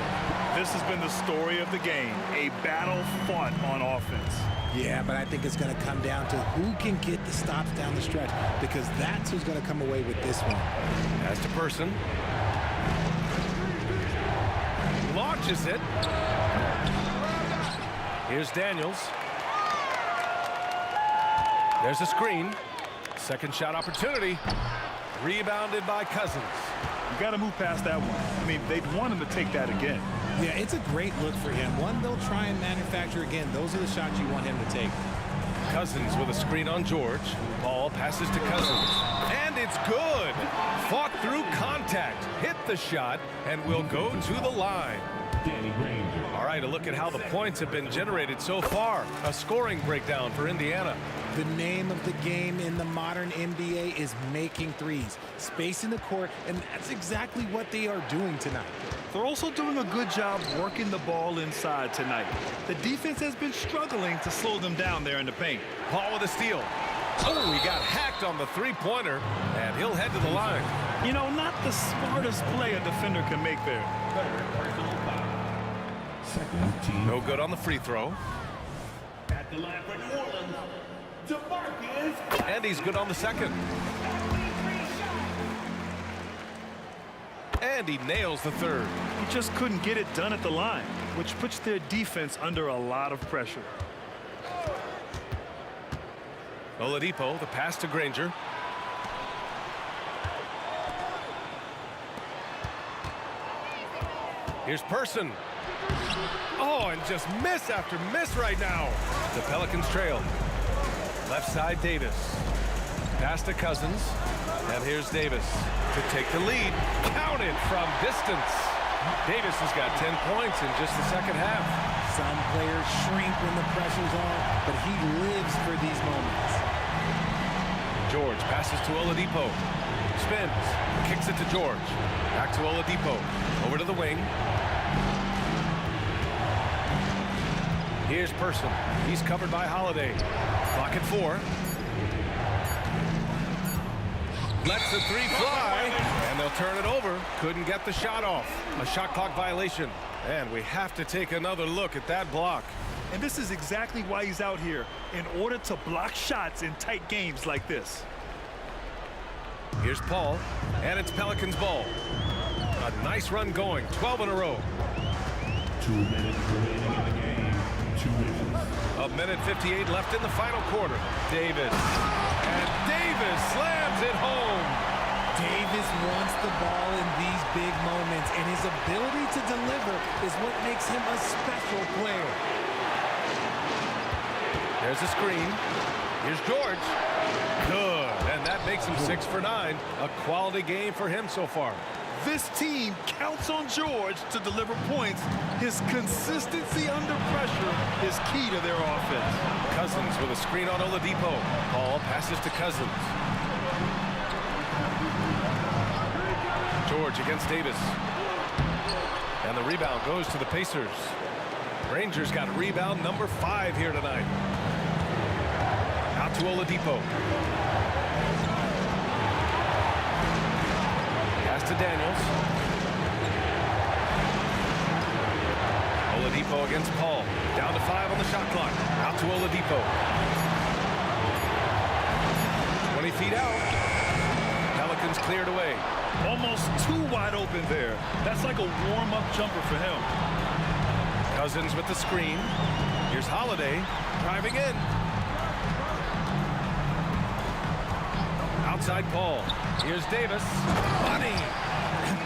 This has been the story of the game, a battle fought on offense. Yeah, but I think it's going to come down to who can get the stops down the stretch, because that's who's going to come away with this one. As to Person. Launches it. Here's Daniels. There's a screen. Second shot opportunity. Rebounded by Cousins. You got to move past that one. I mean, they'd want him to take that again. Yeah, it's a great look for him. One they'll try and manufacture again. Those are the shots you want him to take. Cousins with a screen on George. Ball passes to Cousins. And it's good. Fought through contact. Hit the shot and will go to the line. All right, a look at how the points have been generated so far. A scoring breakdown for Indiana. The name of the game in the modern NBA is making threes. Spacing the court, and that's exactly what they are doing tonight. They're also doing a good job working the ball inside tonight. The defense has been struggling to slow them down there in the paint. Paul with a steal. Oh, he got hacked on the three-pointer, and he'll head to the line. You know, not the smartest play a defender can make there. No good on the free throw. At the line for New Orleans, DeMarcus. And he's good on the second. And he nails the third. He just couldn't get it done at the line, which puts their defense under a lot of pressure. Oladipo, the pass to Granger. Here's Person. Oh, and just miss after miss right now. The Pelicans trail. Left side, Davis. Pass to Cousins. And here's Davis to take the lead. Count it from distance. Davis has got 10 points in just the second half. Some players shrink when the pressure's on, but he lives for these moments. George passes to Oladipo. Spins. Kicks it to George. Back to Oladipo. Over to the wing. Here's Person. He's covered by Holiday. Clock at 4. Lets the 3 fly, and they'll turn it over. Couldn't get the shot off. A shot clock violation. And we have to take another look at that block. And this is exactly why he's out here, in order to block shots in tight games like this. Here's Paul, and it's Pelicans ball. A nice run going, 12 in a row. 2 minutes remaining in the game. 2 minutes. A minute 58 left in the final quarter. Davis. And Davis slams it home. Davis wants the ball in these big moments, and his ability to deliver is what makes him a special player. There's a screen. Here's George. Good. And that makes him 6 for 9. A quality game for him so far. This team counts on George to deliver points. His consistency under pressure is key to their offense. Cousins with a screen on Oladipo. Paul passes to Cousins. George against Davis. And the rebound goes to the Pacers. Rangers got rebound number 5 here tonight. Out to Oladipo. Pass to Daniels. Oladipo against Paul. Down to 5 on the shot clock. Out to Oladipo. 20 feet out. Pelicans cleared away. Almost too wide open there. That's like a warm-up jumper for him. Cousins with the screen. Here's Holiday driving in. Outside Paul. Here's Davis. Money.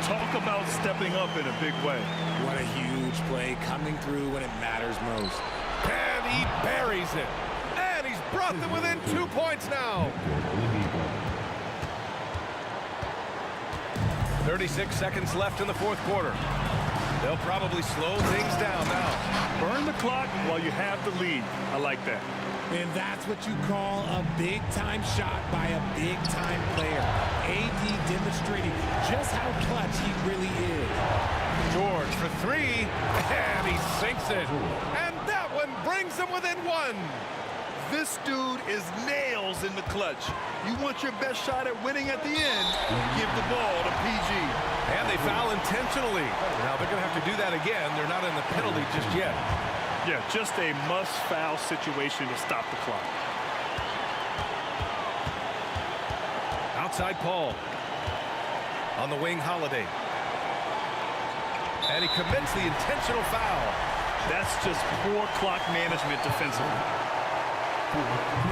Talk about stepping up in a big way. What a huge play, coming through when it matters most. And he buries it. And he's brought them within 2 points now. 36 seconds left in the fourth quarter. They'll probably slow things down now. Burn the clock while you have the lead. I like that. And that's what you call a big-time shot by a big-time player. AD demonstrating just how clutch he really is. George for three, and he sinks it. And that one brings them within one. This dude is nails in the clutch. You want your best shot at winning at the end, give the ball to PG. And they foul intentionally. Now they're going to have to do that again. They're not in the penalty just yet. Yeah, just a must-foul situation to stop the clock. Outside Paul. On the wing, Holiday. And he commits the intentional foul. That's just poor clock management defensively.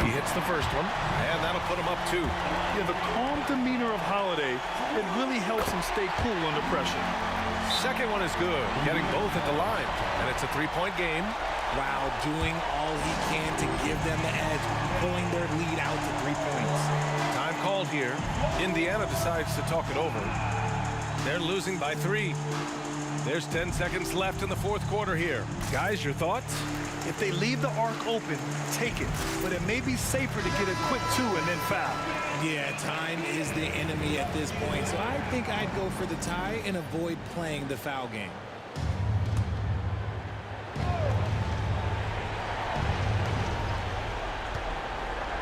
He hits the first one, and that'll put him up 2. Yeah, the calm demeanor of Holiday, it really helps him stay cool under pressure. Second one is good, getting both at the line. And it's a 3-point game. While doing all he can to give them the edge, pulling their lead out to 3 points. Time called here. Indiana decides to talk it over. They're losing by 3. There's 10 seconds left in the fourth quarter here. Guys, your thoughts? If they leave the arc open, take it. But it may be safer to get a quick 2 and then foul. Yeah, time is the enemy at this point, so I think I'd go for the tie and avoid playing the foul game.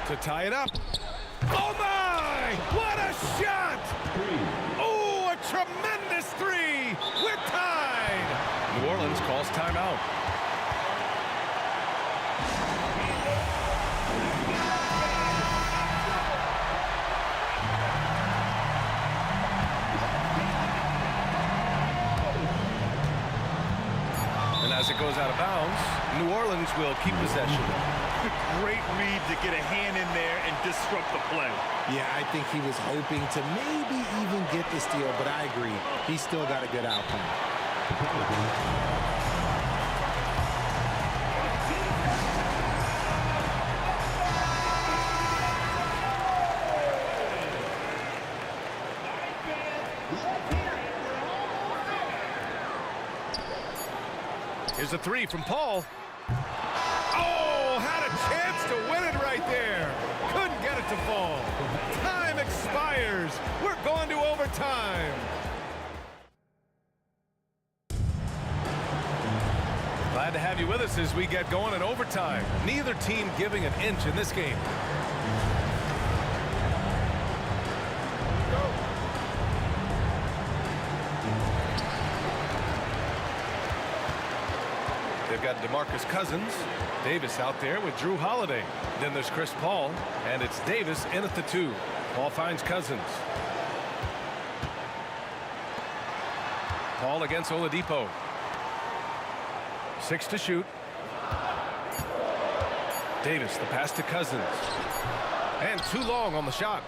To tie it up. Oh my! What a shot! Oh, a tremendous 3! We're tied! New Orleans calls timeout. And as it goes out of bounds, New Orleans will keep possession. Great read to get a hand in there and disrupt the play. Yeah, I think he was hoping to maybe even get the steal, but I agree. He still got a good outcome. Here's a 3 from Paul. Oh, had a chance to win it right there. Couldn't get it to fall. Time expires. We're going to overtime. Glad to have you with us as we get going in overtime. Neither team giving an inch in this game. They've got DeMarcus Cousins. Davis out there with Drew Holiday. Then there's Chris Paul, and it's Davis in at the 2. Paul finds Cousins. Paul against Oladipo. 6 to shoot. Davis, the pass to Cousins. And too long on the shot.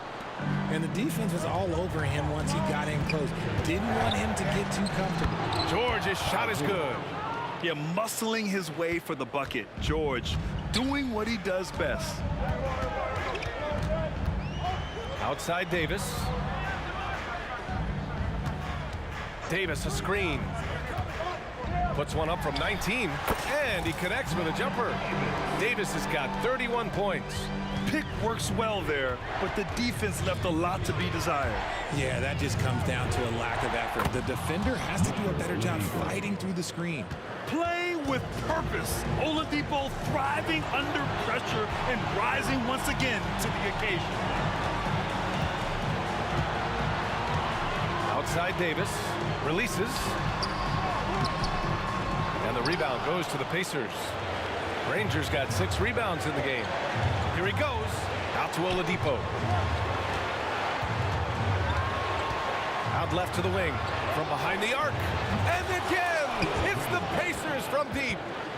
And the defense was all over him once he got in close. Didn't want him to get too comfortable. George's shot is good. Yeah, muscling his way for the bucket. George doing what he does best. Outside Davis. Davis a screen. Puts one up from 19. And he connects with a jumper. Davis has got 31 points. Pick works well there, but the defense left a lot to be desired. Yeah, that just comes down to a lack of effort. The defender has to do a better job fighting through the screen. Play with purpose. Oladipo thriving under pressure and rising once again to the occasion. Outside Davis. Releases. And the rebound goes to the Pacers. Rangers got 6 rebounds in the game. Here he goes. Out to Oladipo. Out left to the wing. From behind the arc. And again! It's the Pacers from deep.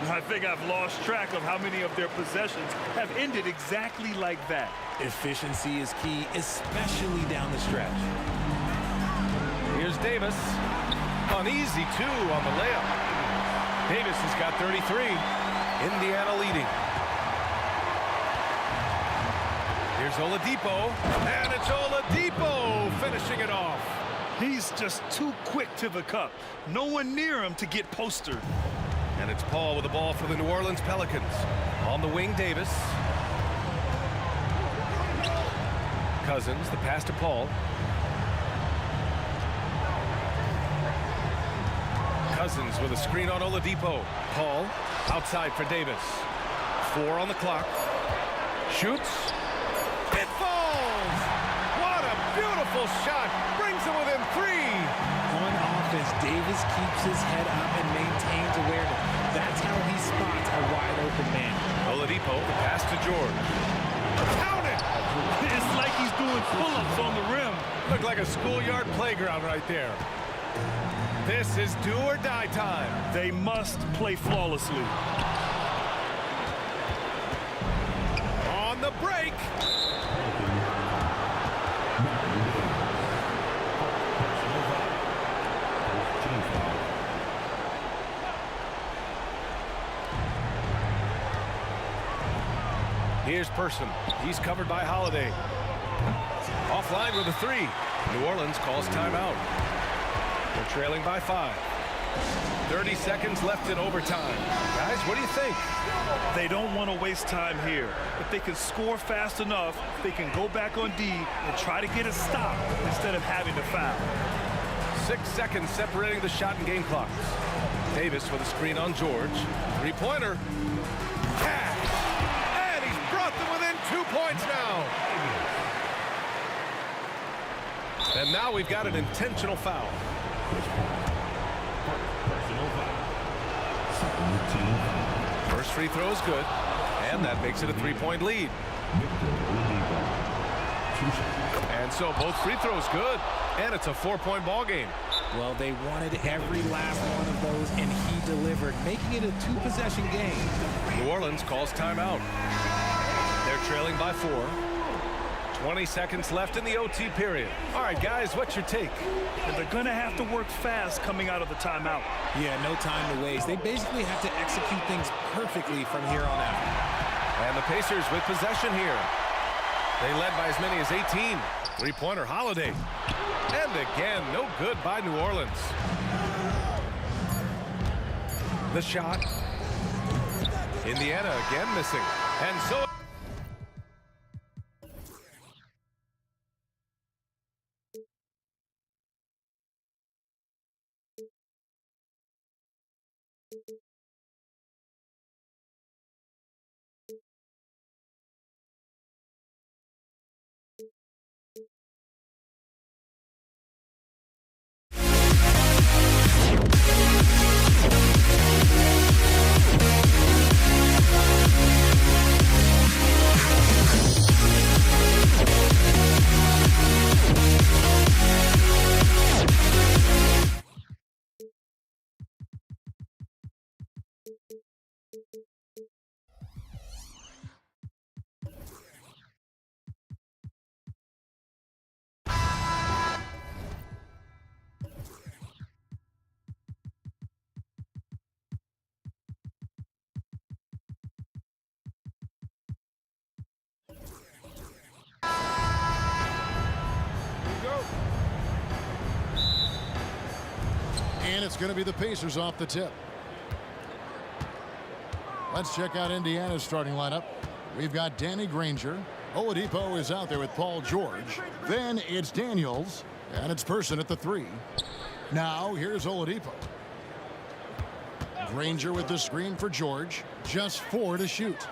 I think I've lost track of how many of their possessions have ended exactly like that. Efficiency is key, especially down the stretch. Here's Davis. An easy 2 on the layup. Davis has got 33. Indiana leading. Here's Oladipo. And it's Oladipo finishing it off. He's just too quick to the cup. No one near him to get postered. And it's Paul with the ball for the New Orleans Pelicans. On the wing, Davis. Cousins, the pass to Paul. Cousins with a screen on Oladipo. Paul outside for Davis. 4 on the clock. Shoots. It falls! What a beautiful shot! Brings him within 3. On offense, Davis keeps his head up and maintains awareness. That's how he spots a wide open man. Oladipo, the pass to George. Count it! It's like he's doing pull-ups on the rim. Looked like a schoolyard playground right there. This is do or die time. They must play flawlessly. On the break. Here's Person. He's covered by Holiday. Offline with a 3. New Orleans calls timeout. They're trailing by 5. 30 seconds left in overtime. Guys, what do you think? They don't want to waste time here. If they can score fast enough, they can go back on D and try to get a stop instead of having to foul. 6 seconds separating the shot and game clocks. Davis with a screen on George. 3-pointer. Cash! And he's brought them within 2 points now. And now we've got an intentional foul. First free throw is good, and that makes it a 3-point lead. And so both free throws good, and it's a 4-point ball game. Well, they wanted every last one of those, and he delivered, making it a 2-possession game. New Orleans calls timeout. They're trailing by 4. 20 seconds left in the OT period. All right, guys, what's your take? And they're going to have to work fast coming out of the timeout. Yeah, no time to waste. They basically have to execute things perfectly from here on out. And the Pacers with possession here. They led by as many as 18. 3-pointer Holiday. And again, no good by New Orleans. The shot. Indiana again missing. And so... And it's going to be the Pacers off the tip. Let's check out Indiana's starting lineup. We've got Danny Granger. Oladipo is out there with Paul George. Then it's Daniels. And it's Person at the 3. Now here's Oladipo. Granger with the screen for George. Just 4 to shoot.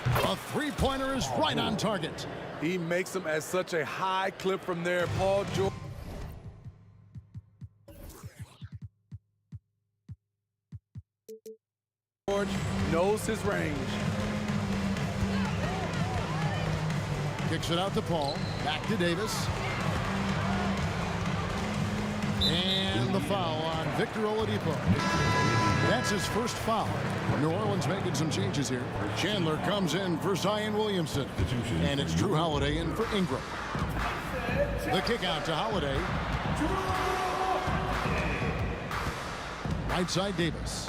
A 3-pointer is right on target. He makes them at such a high clip from there. Paul George knows his range. Kicks it out to Paul. Back to Davis. And the foul on Victor Oladipo. That's his first foul. New Orleans making some changes here. Chandler comes in for Zion Williamson. And it's Drew Holiday in for Ingram. The kick out to Holiday. Right side Davis.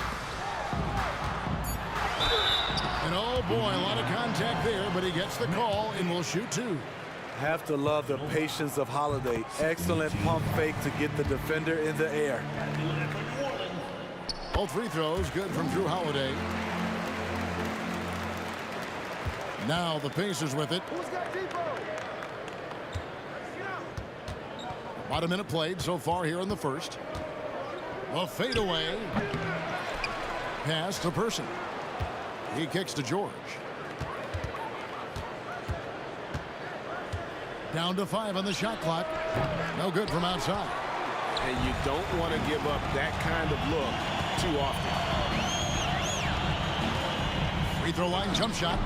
And oh boy, a lot of contact there, but he gets the call and will shoot two. Have to love the patience of Holiday. Excellent pump fake to get the defender in the air. All free throws good from Drew Holiday. Now the Pacers with it. About a minute played so far here in the first. A fadeaway. Pass to Person. He kicks to George. Down to 5 on the shot clock. No good from outside. And you don't want to give up that kind of look too often. Free throw line jump shot.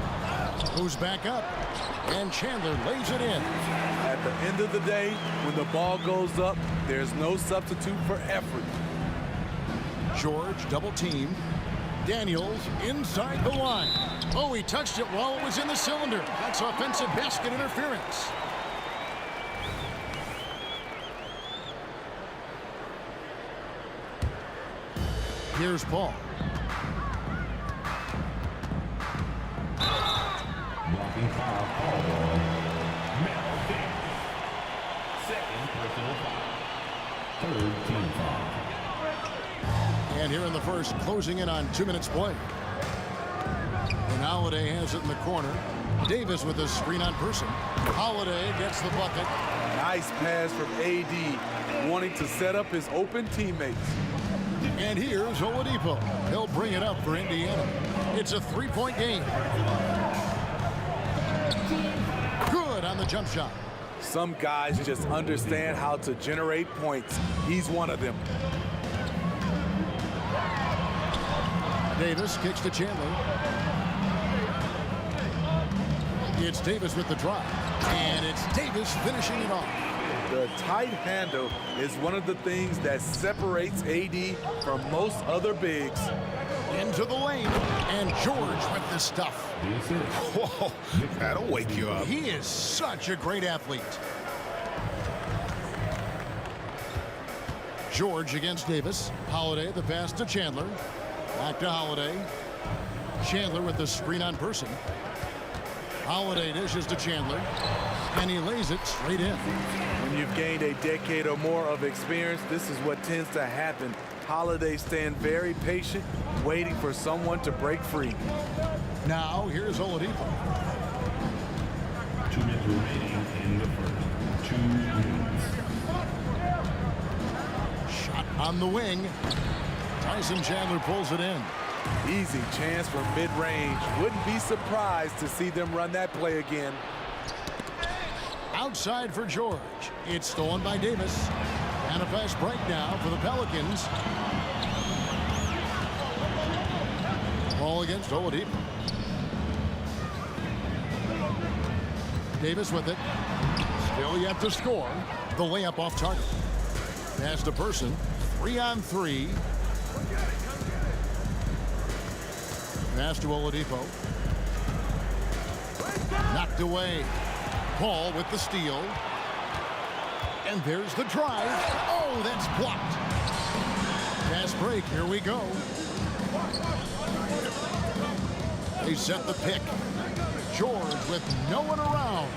Goes back up. And Chandler lays it in. At the end of the day, when the ball goes up, there's no substitute for effort. George double teamed. Daniels inside the line. Oh, he touched it while it was in the cylinder. That's offensive basket interference. Here's Paul. Blocking foul called on Mel Davis. Second personal foul. Third team foul. And here in the first, closing in on 2 minutes play. And Holiday has it in the corner. Davis with a screen on Person. Holiday gets the bucket. Nice pass from AD, wanting to set up his open teammates. And here's Oladipo. He'll bring it up for Indiana. It's a 3-point game. Good on the jump shot. Some guys just understand how to generate points. He's one of them. Davis kicks to Chandler. It's Davis with the drive. And it's Davis finishing it off. The tight handle is one of the things that separates AD from most other bigs. Into the lane. And George with the stuff. Whoa, that'll wake you up. He is such a great athlete. George against Davis. Holiday the pass to Chandler. Back to Holiday. Chandler with the screen on Person. Holiday dishes to Chandler. And he lays it straight in. When you've gained a decade or more of experience, this is what tends to happen. Holiday staying very patient, waiting for someone to break free. Now here's Oladipo. 2 minutes remaining in the first. 2 minutes. Shot on the wing. Tyson Chandler pulls it in. Easy chance for mid-range. Wouldn't be surprised to see them run that play again. Outside for George. It's stolen by Davis. And a fast break now for the Pelicans. Ball against Oladipo. Davis with it. Still yet to score. The layup off target. Pass to Person. 3-on-3. Pass to Oladipo. Knocked away. Paul with the steal. And there's the drive. Oh, that's blocked. Fast break. Here we go. They set the pick. George with no one around.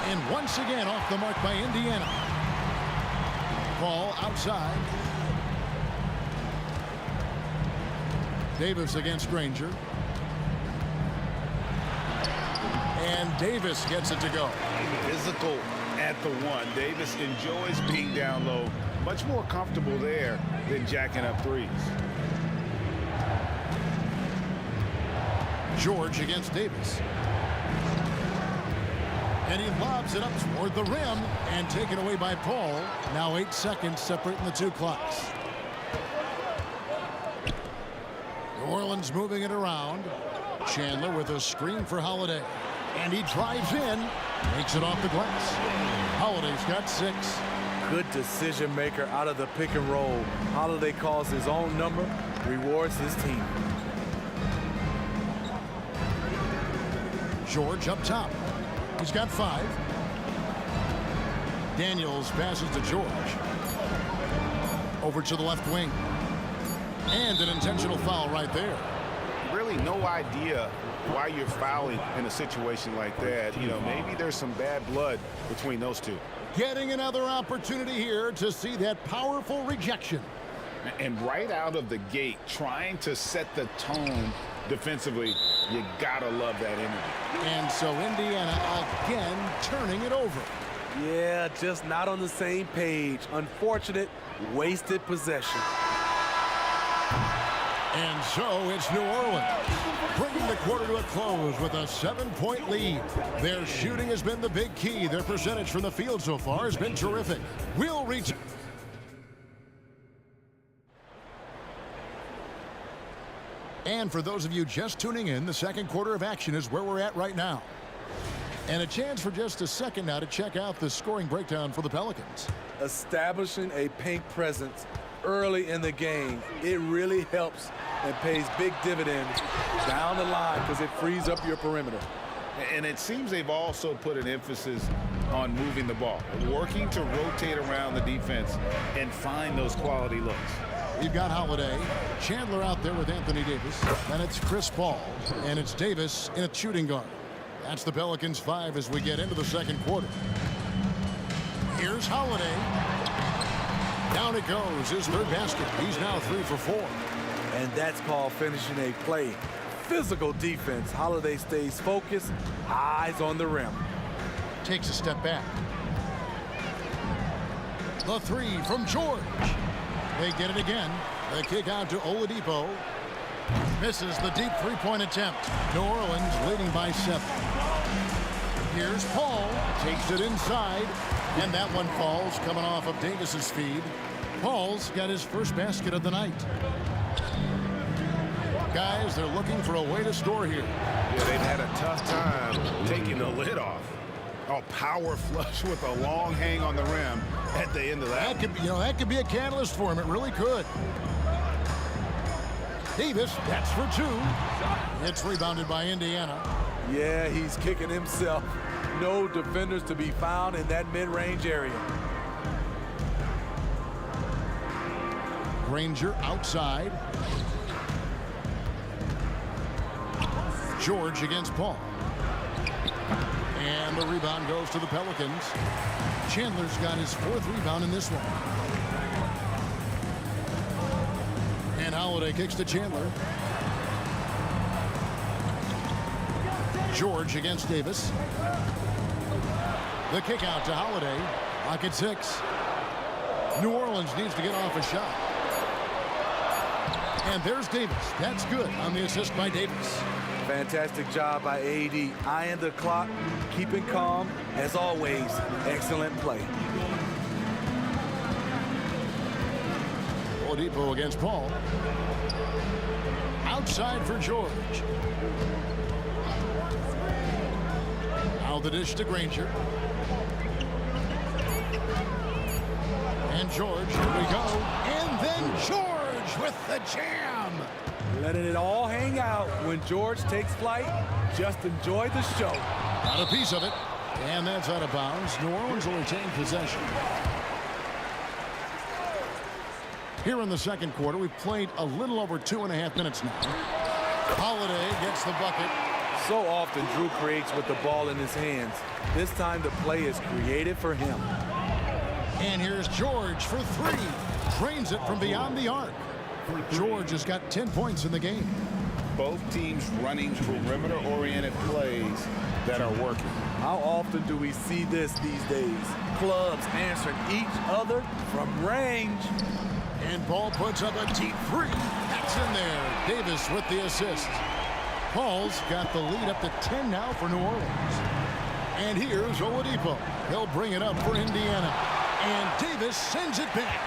And once again off the mark by Indiana. Paul outside. Davis against Granger. And Davis gets it to go. Physical at the one. Davis enjoys being down low. Much more comfortable there than jacking up threes. George against Davis. And he lobs it up toward the rim and taken away by Paul. Now 8 seconds separating the two clocks. New Orleans moving it around. Chandler with a screen for Holiday. And he drives in. Makes it off the glass. Holiday's got 6. good decision maker out of the pick and roll. Holiday calls his own number, rewards his team. George up top. He's got 5. Daniels passes to George. Over to the left wing. And an intentional foul right there. Really no idea why you're fouling in a situation like that. You know, maybe there's some bad blood between those two. Getting another opportunity here to see that powerful rejection. And right out of the gate, trying to set the tone defensively, you gotta love that energy. And so Indiana again turning it over. Yeah, just not on the same page. Unfortunate, wasted possession. And so it's New Orleans, bringing the quarter to a close with a 7-point lead. Their shooting has been the big key. Their percentage from the field so far has been terrific. We'll reach. And for those of you just tuning in, the second quarter of action is where we're at right now. And a chance for just a second now to check out the scoring breakdown for the Pelicans. Establishing a paint presence early in the game, it really helps and pays big dividends down the line because it frees up your perimeter. And it seems they've also put an emphasis on moving the ball, working to rotate around the defense and find those quality looks. You've got Holiday, Chandler out there with Anthony Davis, and it's Chris Paul, and it's Davis in a shooting guard. That's the Pelicans' 5 as we get into the second quarter. Here's Holiday. Down it goes, his third basket. He's now 3 for 4. And that's called finishing a play. Physical defense. Holiday stays focused, eyes on the rim. Takes a step back. The 3 from George. They get it again. The kick out to Oladipo. Misses the deep three-point attempt. New Orleans leading by 7. Here's Paul. Takes it inside. And that one falls coming off of Davis's feed. Paul's got his first basket of the night. Guys, they're looking for a way to score here. Yeah, they've had a tough time taking the lid off. Oh, power flush with a long hang on the rim at the end of that. That could be, that could be a catalyst for him. It really could. Davis, that's for 2. It's rebounded by Indiana. Yeah, he's kicking himself. No defenders to be found in that mid-range area. Granger outside. George against Paul. And the rebound goes to the Pelicans. Chandler's got his 4th rebound in this one. And Holiday kicks to Chandler. George against Davis. The kick out to Holiday. Lock at 6. New Orleans needs to get off a shot. And there's Davis. That's good on the assist by Davis. Fantastic job by AD. Eyeing the clock, keeping calm. As always, excellent play. Oladipo against Paul. Outside for George. Now the dish to Granger. And George, here we go. And then George with the jam. Letting it all hang out. When George takes flight, just enjoy the show. Got a piece of it. And that's out of bounds. New Orleans will retain possession. Here in the second quarter, we've played a little over 2.5 minutes now. Holiday gets the bucket. So often Drew creates with the ball in his hands. This time the play is created for him. And here's George for 3. Drains it from beyond the arc. George has got 10 points in the game. Both teams running perimeter-oriented plays that are working. How often do we see this these days? Clubs answering each other from range. And Paul puts up a deep 3. That's in there. Davis with the assist. Paul's got the lead up to 10 now for New Orleans. And here's Oladipo. He'll bring it up for Indiana. And Davis sends it back.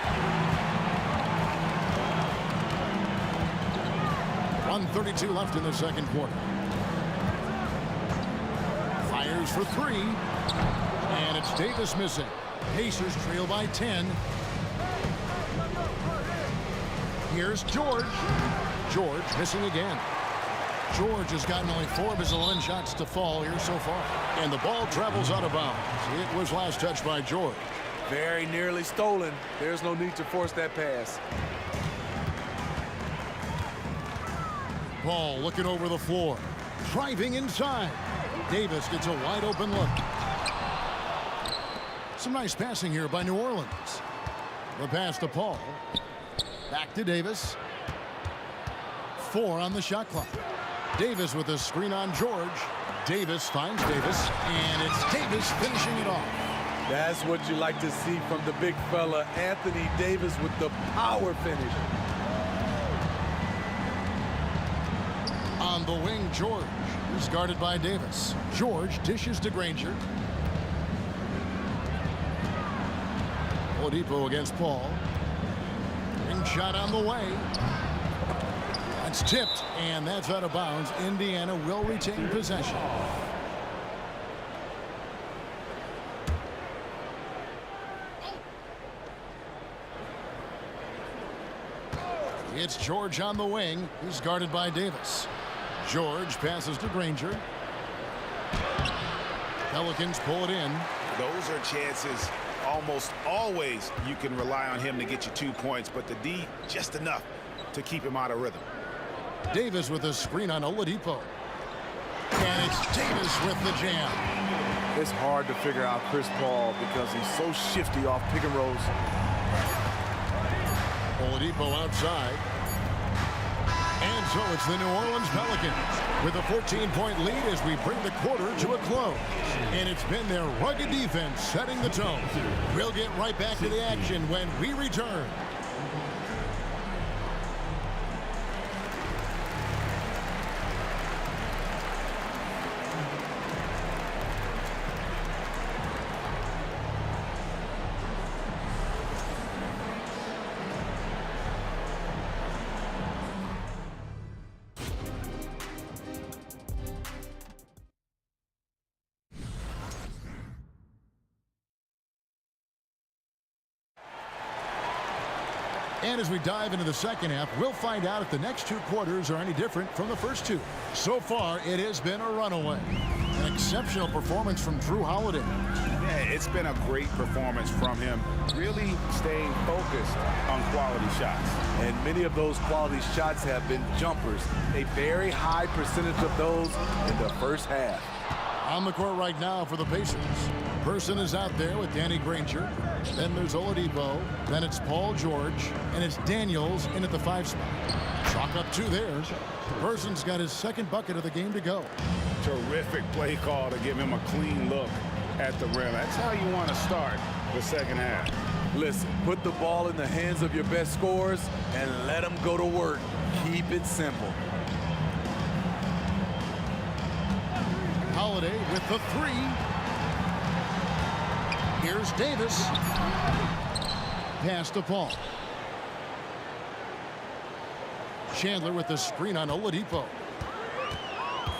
1:32 left in the second quarter. Fires for 3. And it's Davis missing. Pacers trail by 10. Here's George. George missing again. George has gotten only 4 of his 11 shots to fall here so far. And the ball travels out of bounds. It was last touched by George. Very nearly stolen. There's no need to force that pass. Ball looking over the floor. Driving inside. Davis gets a wide open look. Some nice passing here by New Orleans. The pass to Paul. Back to Davis. 4 on the shot clock. Davis with a screen on George. Davis finds Davis, and it's Davis finishing it off. That's what you like to see from the big fella, Anthony Davis, with the power finish. On the wing, George is guarded by Davis. George dishes to Granger. Oladipo against Paul. Ring shot on the way. That's tipped, and that's out of bounds. Indiana will retain possession. It's George on the wing. He's guarded by Davis. George passes to Granger. Pelicans pull it in. Those are chances almost always you can rely on him to get you 2 points, but the D just enough to keep him out of rhythm. Davis with a screen on Oladipo. And it's Davis with the jam. It's hard to figure out Chris Paul because he's so shifty off pick and rolls. Oladipo outside. And so it's the New Orleans Pelicans with a 14-point lead as we bring the quarter to a close. And it's been their rugged defense setting the tone. We'll get right back to the action when we return. And as we dive into the second half, we'll find out if the next 2 quarters are any different from the first 2. So far, it has been a runaway. An exceptional performance from Drew Holiday. Yeah, it's been a great performance from him, really staying focused on quality shots. And many of those quality shots have been jumpers. A very high percentage of those in the first half. On the court right now for the Pacers. Person is out there with Danny Granger. Then there's Oladipo. Then it's Paul George. And it's Daniels in at the 5 spot. Chalk up 2 there. Person's got his second bucket of the game to go. Terrific play call to give him a clean look at the rim. That's how you want to start the second half. Listen, put the ball in the hands of your best scorers and let them go to work. Keep it simple. Holiday with the 3. Here's Davis. Pass to Paul. Chandler with the screen on Oladipo.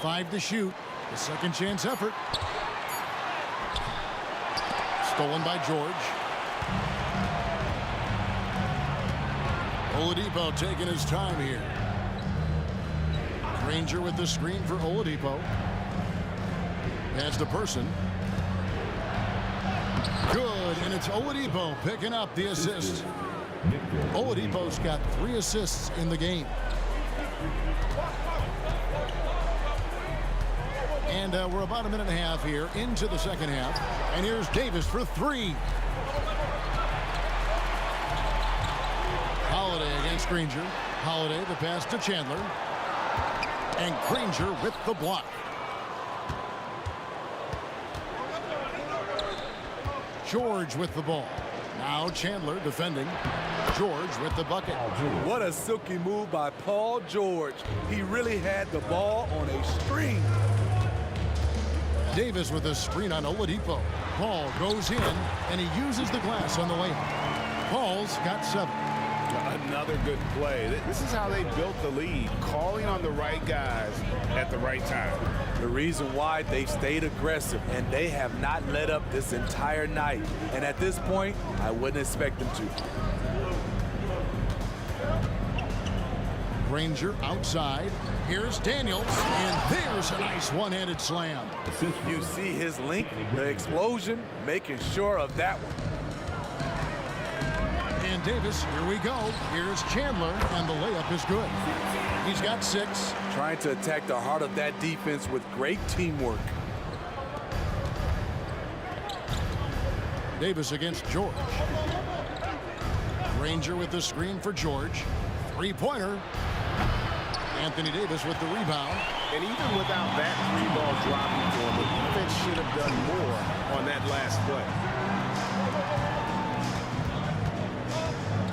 5 to shoot. The second chance effort. Stolen by George. Oladipo taking his time here. Granger with the screen for Oladipo. Pass to Person. Good, and it's Oladipo picking up the assist. Oladipo's got 3 assists in the game. And we're about a minute and a half here into the second half. And here's Davis for 3. Holiday against Granger. Holiday, the pass to Chandler. And Granger with the block. George with the ball. Now Chandler defending. George with the bucket. What a silky move by Paul George. He really had the ball on a string. Davis with a screen on Oladipo. Paul goes in, and he uses the glass on the layup. Paul's got 7. Another good play. This is how they built the lead, calling on the right guys at the right time. The reason why, they've stayed aggressive, and they have not let up this entire night. And at this point, I wouldn't expect them to. Granger outside. Here's Daniels, and there's a nice one-handed slam. You see his link, the explosion, making sure of that one. And Davis, here we go. Here's Chandler, and the layup is good. He's got 6. Trying to attack the heart of that defense with great teamwork. Davis against George. Granger with the screen for George. Three-pointer. Anthony Davis with the rebound. And even without that 3-ball dropping for him, the defense should have done more on that last play.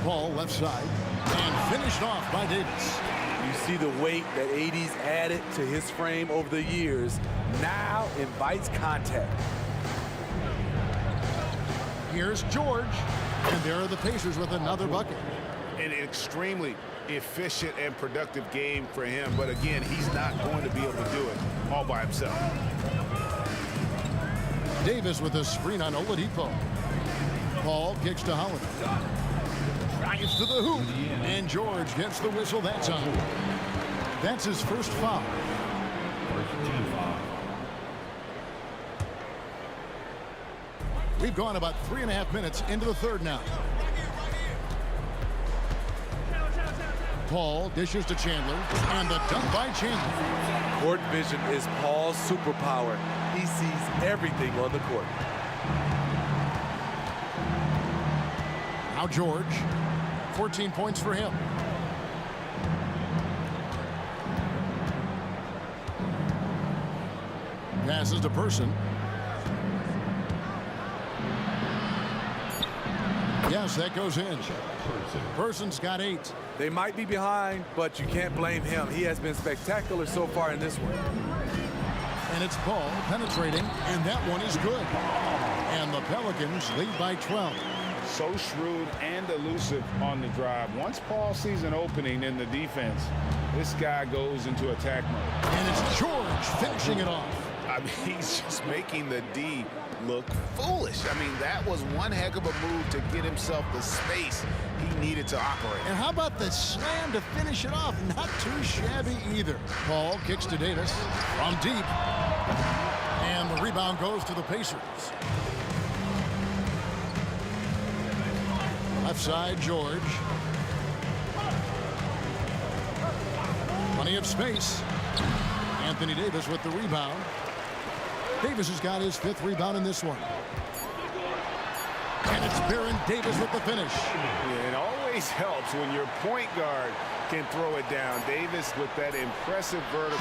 Ball left side, and finished off by Davis. You see the weight that AD's added to his frame over the years. Now invites contact. Here's George, and there are the Pacers with another bucket. An extremely efficient and productive game for him, but again, he's not going to be able to do it all by himself. Davis with a screen on Oladipo. Paul kicks to Holiday. Drives to the hoop, and George gets the whistle that time. That's his first foul. We've gone about 3.5 minutes into the third now. Paul dishes to Chandler, and the dunk by Chandler. Court vision is Paul's superpower. He sees everything on the court. Now George, 14 points for him. Passes to Person. Yes, that goes in. Person's got 8. They might be behind, but you can't blame him. He has been spectacular so far in this one. And it's Paul penetrating, and that one is good. And the Pelicans lead by 12. So shrewd and elusive on the drive. Once Paul sees an opening in the defense, this guy goes into attack mode. And it's George finishing it off. I mean, he's just making the D look foolish. I mean, that was one heck of a move to get himself the space he needed to operate. And how about the slam to finish it off? Not too shabby either. Paul kicks to Davis from deep. And the rebound goes to the Pacers. Left side, George. Plenty of space. Anthony Davis with the rebound. Davis has got his 5th rebound in this one. And it's Baron Davis with the finish. It always helps when your point guard can throw it down. Davis with that impressive vertical.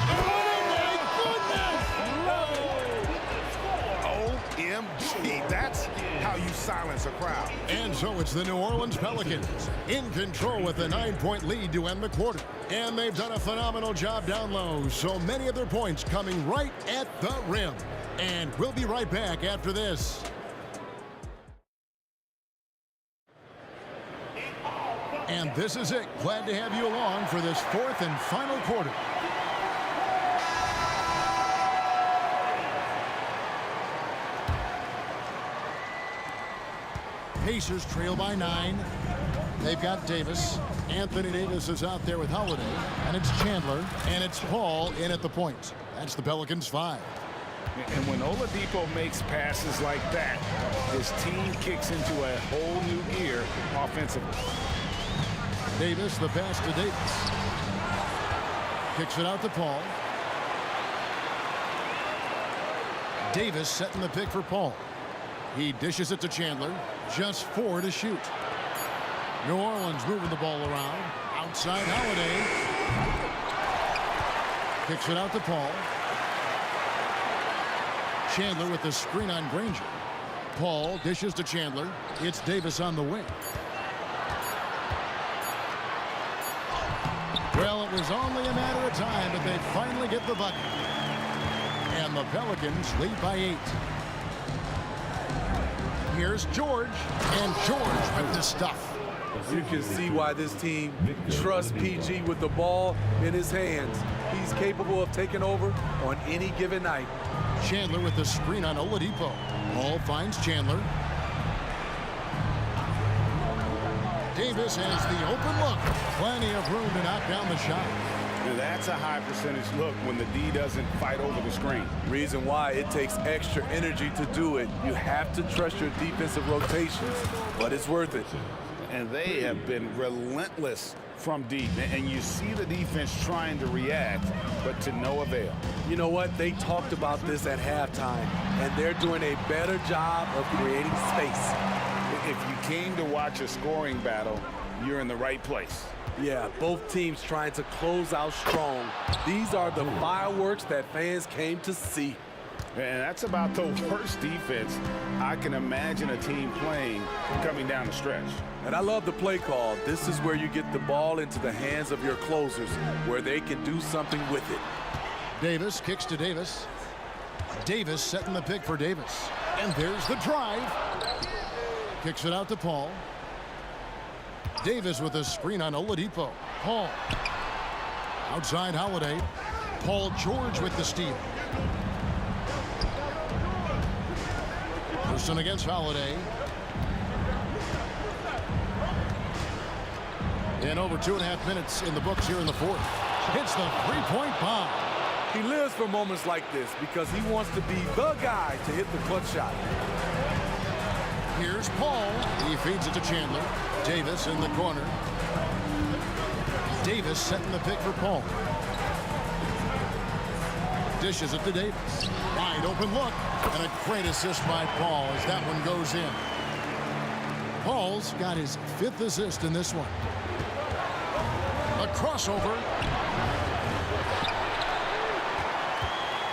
OMG, that's how you silence a crowd. And so it's the New Orleans Pelicans in control with a 9-point lead to end the quarter. And they've done a phenomenal job down low. So many of their points coming right at the rim. And we'll be right back after this. And this is it. Glad to have you along for this 4th and final quarter. Pacers trail by 9. They've got Davis. Anthony Davis is out there with Holiday. And it's Chandler. And it's Paul in at the point. That's the Pelicans 5. And when Oladipo makes passes like that, his team kicks into a whole new gear offensively. Davis, the pass to Davis. Kicks it out to Paul. Davis setting the pick for Paul. He dishes it to Chandler. Just 4 to shoot. New Orleans moving the ball around. Outside Holiday. Kicks it out to Paul. Chandler with the screen on Granger. Paul dishes to Chandler. It's Davis on the wing. Well, it was only a matter of time, but they finally get the bucket. And the Pelicans lead by 8. Here's George, and George with the stuff. You can see why this team trusts PG with the ball in his hands. He's capable of taking over on any given night. Chandler with the screen on Oladipo. Paul finds Chandler. Davis has the open look. Plenty of room to knock down the shot. That's a high percentage look when the D doesn't fight over the screen. Reason why it takes extra energy to do it. You have to trust your defensive rotations, but it's worth it. And they have been relentless from deep. And you see the defense trying to react, but to no avail. You know what? They talked about this at halftime, and they're doing a better job of creating space. If you came to watch a scoring battle, you're in the right place. Yeah, both teams trying to close out strong. These are the fireworks that fans came to see. And that's about the worst defense I can imagine a team playing coming down the stretch. And I love the play call. This is where you get the ball into the hands of your closers, where they can do something with it. Davis kicks to Davis. Davis setting the pick for Davis. And there's the drive. Kicks it out to Paul. Davis with a screen on Oladipo. Paul. Outside Holiday. Paul George with the steal. Person against Holiday. And over 2.5 minutes in the books here in the fourth. Hits the three-point bomb. He lives for moments like this because he wants to be the guy to hit the clutch shot. Here's Paul. He feeds it to Chandler. Davis in the corner. Davis setting the pick for Paul. Dishes it to Davis. Wide open look. And a great assist by Paul as that one goes in. Paul's got his 5th assist in this one. A crossover.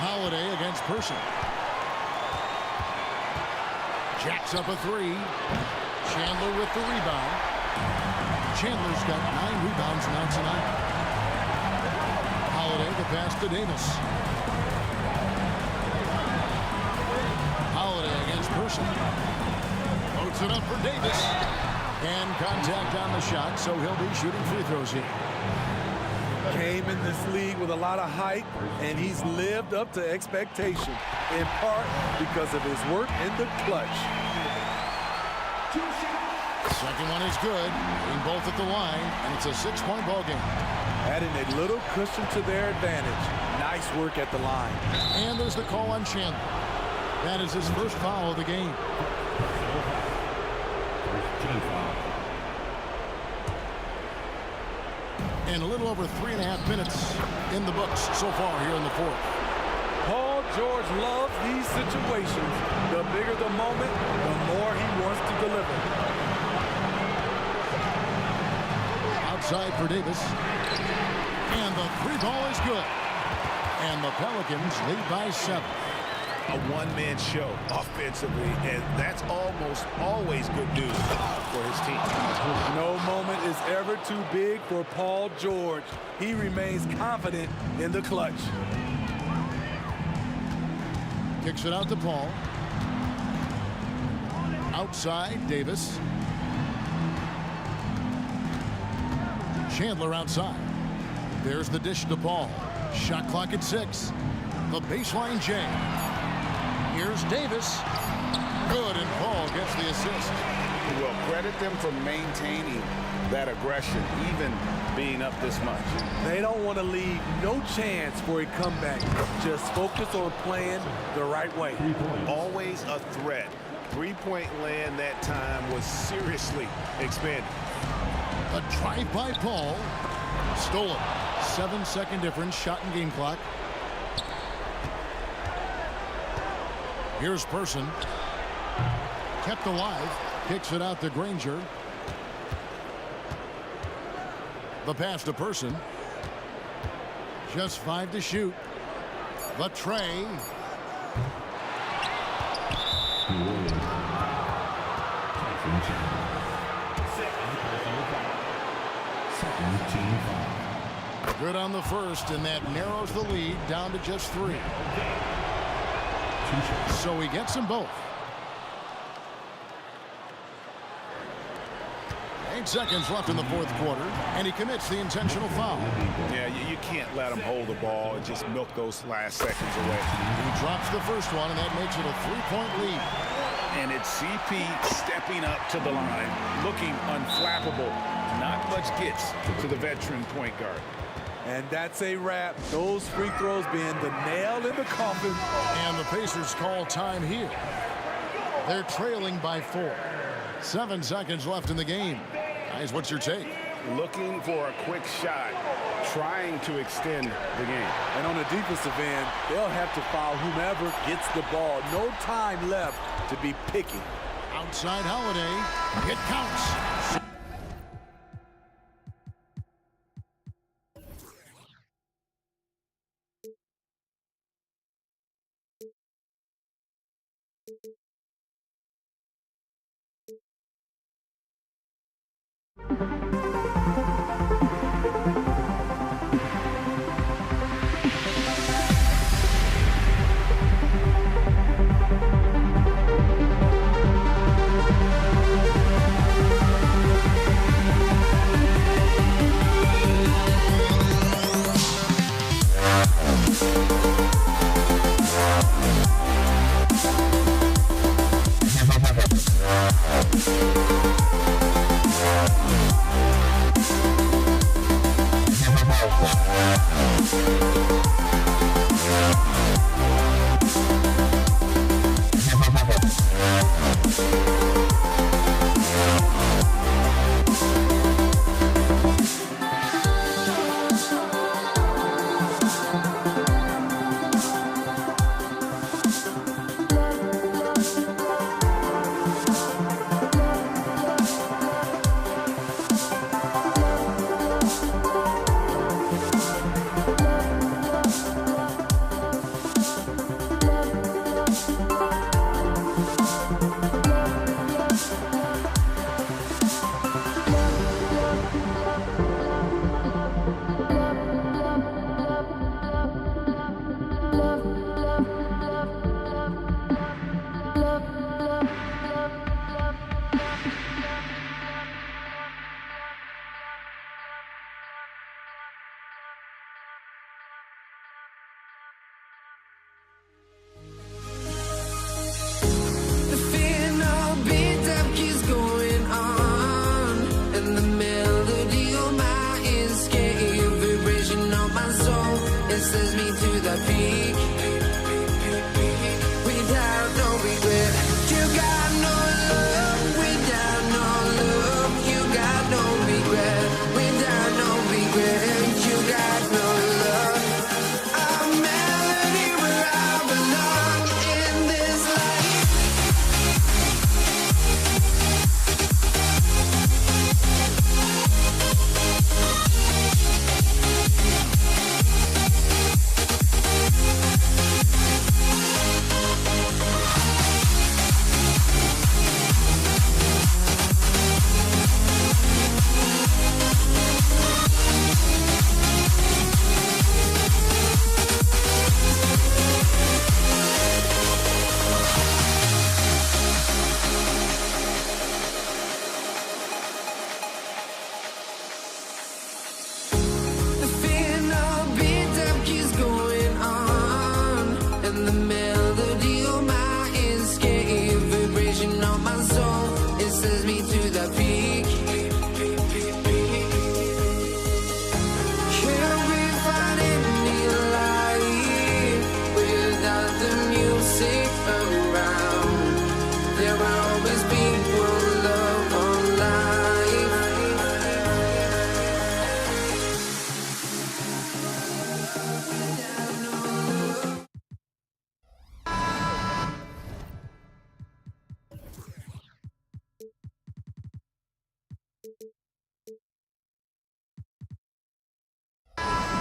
Holiday against Person. Jacks up a 3. Chandler with the rebound. Chandler's got 9 rebounds now tonight. Holiday the pass to Davis. Holiday against Person. Loads it up for Davis. And contact on the shot, so he'll be shooting free throws here. Came in this league with a lot of hype, and he's lived up to expectation, in part because of his work in the clutch. Second one is good. Being both at the line, and it's a 6-point ball game. Adding a little cushion to their advantage. Nice work at the line. And there's the call on Chandler. That is his first foul of the game. And a little over 3.5 minutes in the books so far here in the fourth. Paul George loves these situations. The bigger the moment, the more he wants to deliver. Outside for Davis. And the 3-ball is good. And the Pelicans lead by 7. A one-man show offensively, and that's almost always good news for his team. No moment is ever too big for Paul George. He remains confident in the clutch. Kicks it out to Paul. Outside, Davis. Chandler outside. There's the dish to Paul. Shot clock at 6. The baseline J. Here's Davis. Good, and Paul gets the assist. Well, credit them for maintaining that aggression, even being up this much. They don't want to leave no chance for a comeback. Just focus on playing the right way. Always a threat. 3-point land that time was seriously expanded. A drive by Paul. Stolen. 7-second difference, shot and game clock. Here's Person. Kept alive. Kicks it out to Granger. The pass to Person. Just 5 to shoot. The tray. Good on the first, and that narrows the lead down to just 3. So he gets them both. 8 seconds left in the fourth quarter, and he commits the intentional foul. Yeah, you can't let him hold the ball and just milk those last seconds away. He drops the first one, and that makes it a 3-point lead. And it's CP stepping up to the line, looking unflappable. Not much gets to the veteran point guard. And that's a wrap. Those free throws being the nail in the coffin. And the Pacers call time here. They're trailing by 4. 7 seconds left in the game. Guys, what's your take? Looking for a quick shot, trying to extend the game. And on the defensive end, they'll have to foul whomever gets the ball. No time left to be picky. Outside Holiday. It counts.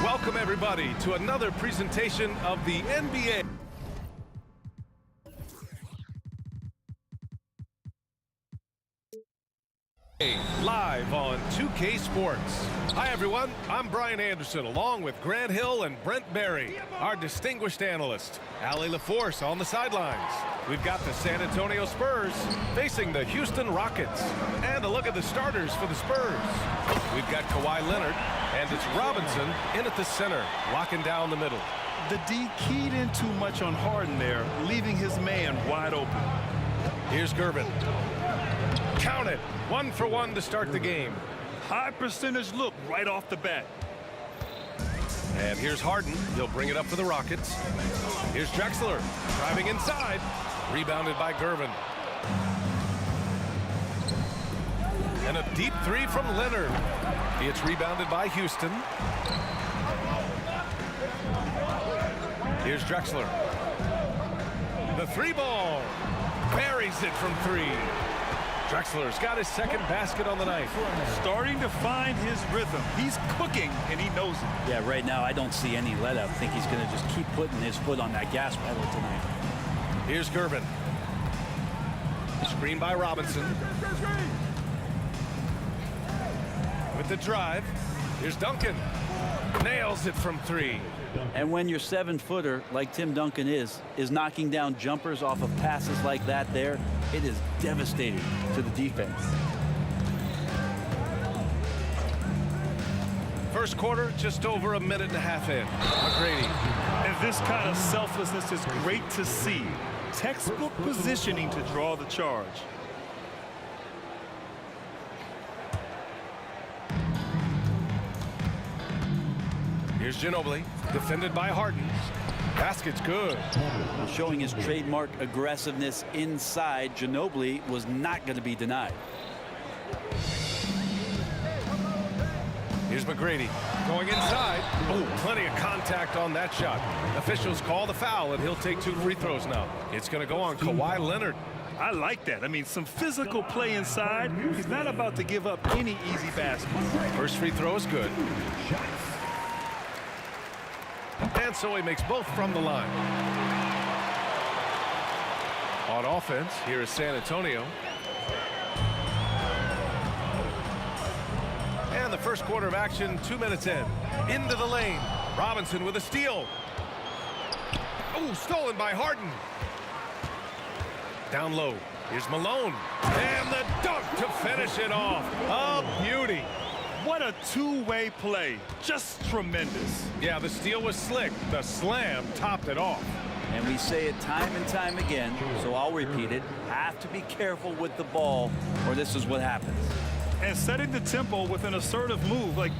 Welcome, everybody, to another presentation of the NBA. Live on 2K. 2K Sports. Hi, everyone. I'm Brian Anderson, along with Grant Hill and Brent Barry, our distinguished analyst. Allie LaForce on the sidelines. We've got the San Antonio Spurs facing the Houston Rockets. And a look at the starters for the Spurs. We've got Kawhi Leonard, and it's Robinson in at the center, locking down the middle. The D keyed in too much on Harden there, leaving his man wide open. Here's Gervin. Count it. 1 for 1 to start the game. High percentage look right off the bat. And here's Harden. He'll bring it up for the Rockets. Here's Drexler driving inside. Rebounded by Gervin. And a deep three from Leonard. It's rebounded by Houston. Here's Drexler. The three ball. Buries it from 3. Drexler's got his second basket on the night. Starting to find his rhythm. He's cooking, and he knows it. Yeah, right now I don't see any let up. I think he's going to just keep putting his foot on that gas pedal tonight. Here's Gervin. Screen by Robinson. With the drive. Here's Duncan. Nails it from 3. And when your 7-footer, like Tim Duncan is knocking down jumpers off of passes like that there, it is devastating to the defense. First quarter, just over a minute and a half in. McGrady. And this kind of selflessness is great to see. Textbook positioning to draw the charge. Here's Ginobili, defended by Harden. Basket's good. Showing his trademark aggressiveness inside, Ginobili was not going to be denied. Here's McGrady going inside. Oh, plenty of contact on that shot. Officials call the foul, and he'll take 2 free throws now. It's going to go on Kawhi Leonard. I like that. I mean, some physical play inside. He's not about to give up any easy baskets. First free throw is good. And so he makes both from the line. On offense, here is San Antonio. And the first quarter of action, 2 minutes in. Into the lane. Robinson with a steal. Oh, stolen by Harden. Down low. Here's Malone. And the dunk to finish it off. A beauty. What a two-way play. Just tremendous. Yeah, the steal was slick. The slam topped it off. And we say it time and time again, so I'll repeat it. Have to be careful with the ball, or this is what happens. And setting the tempo with an assertive move. Like,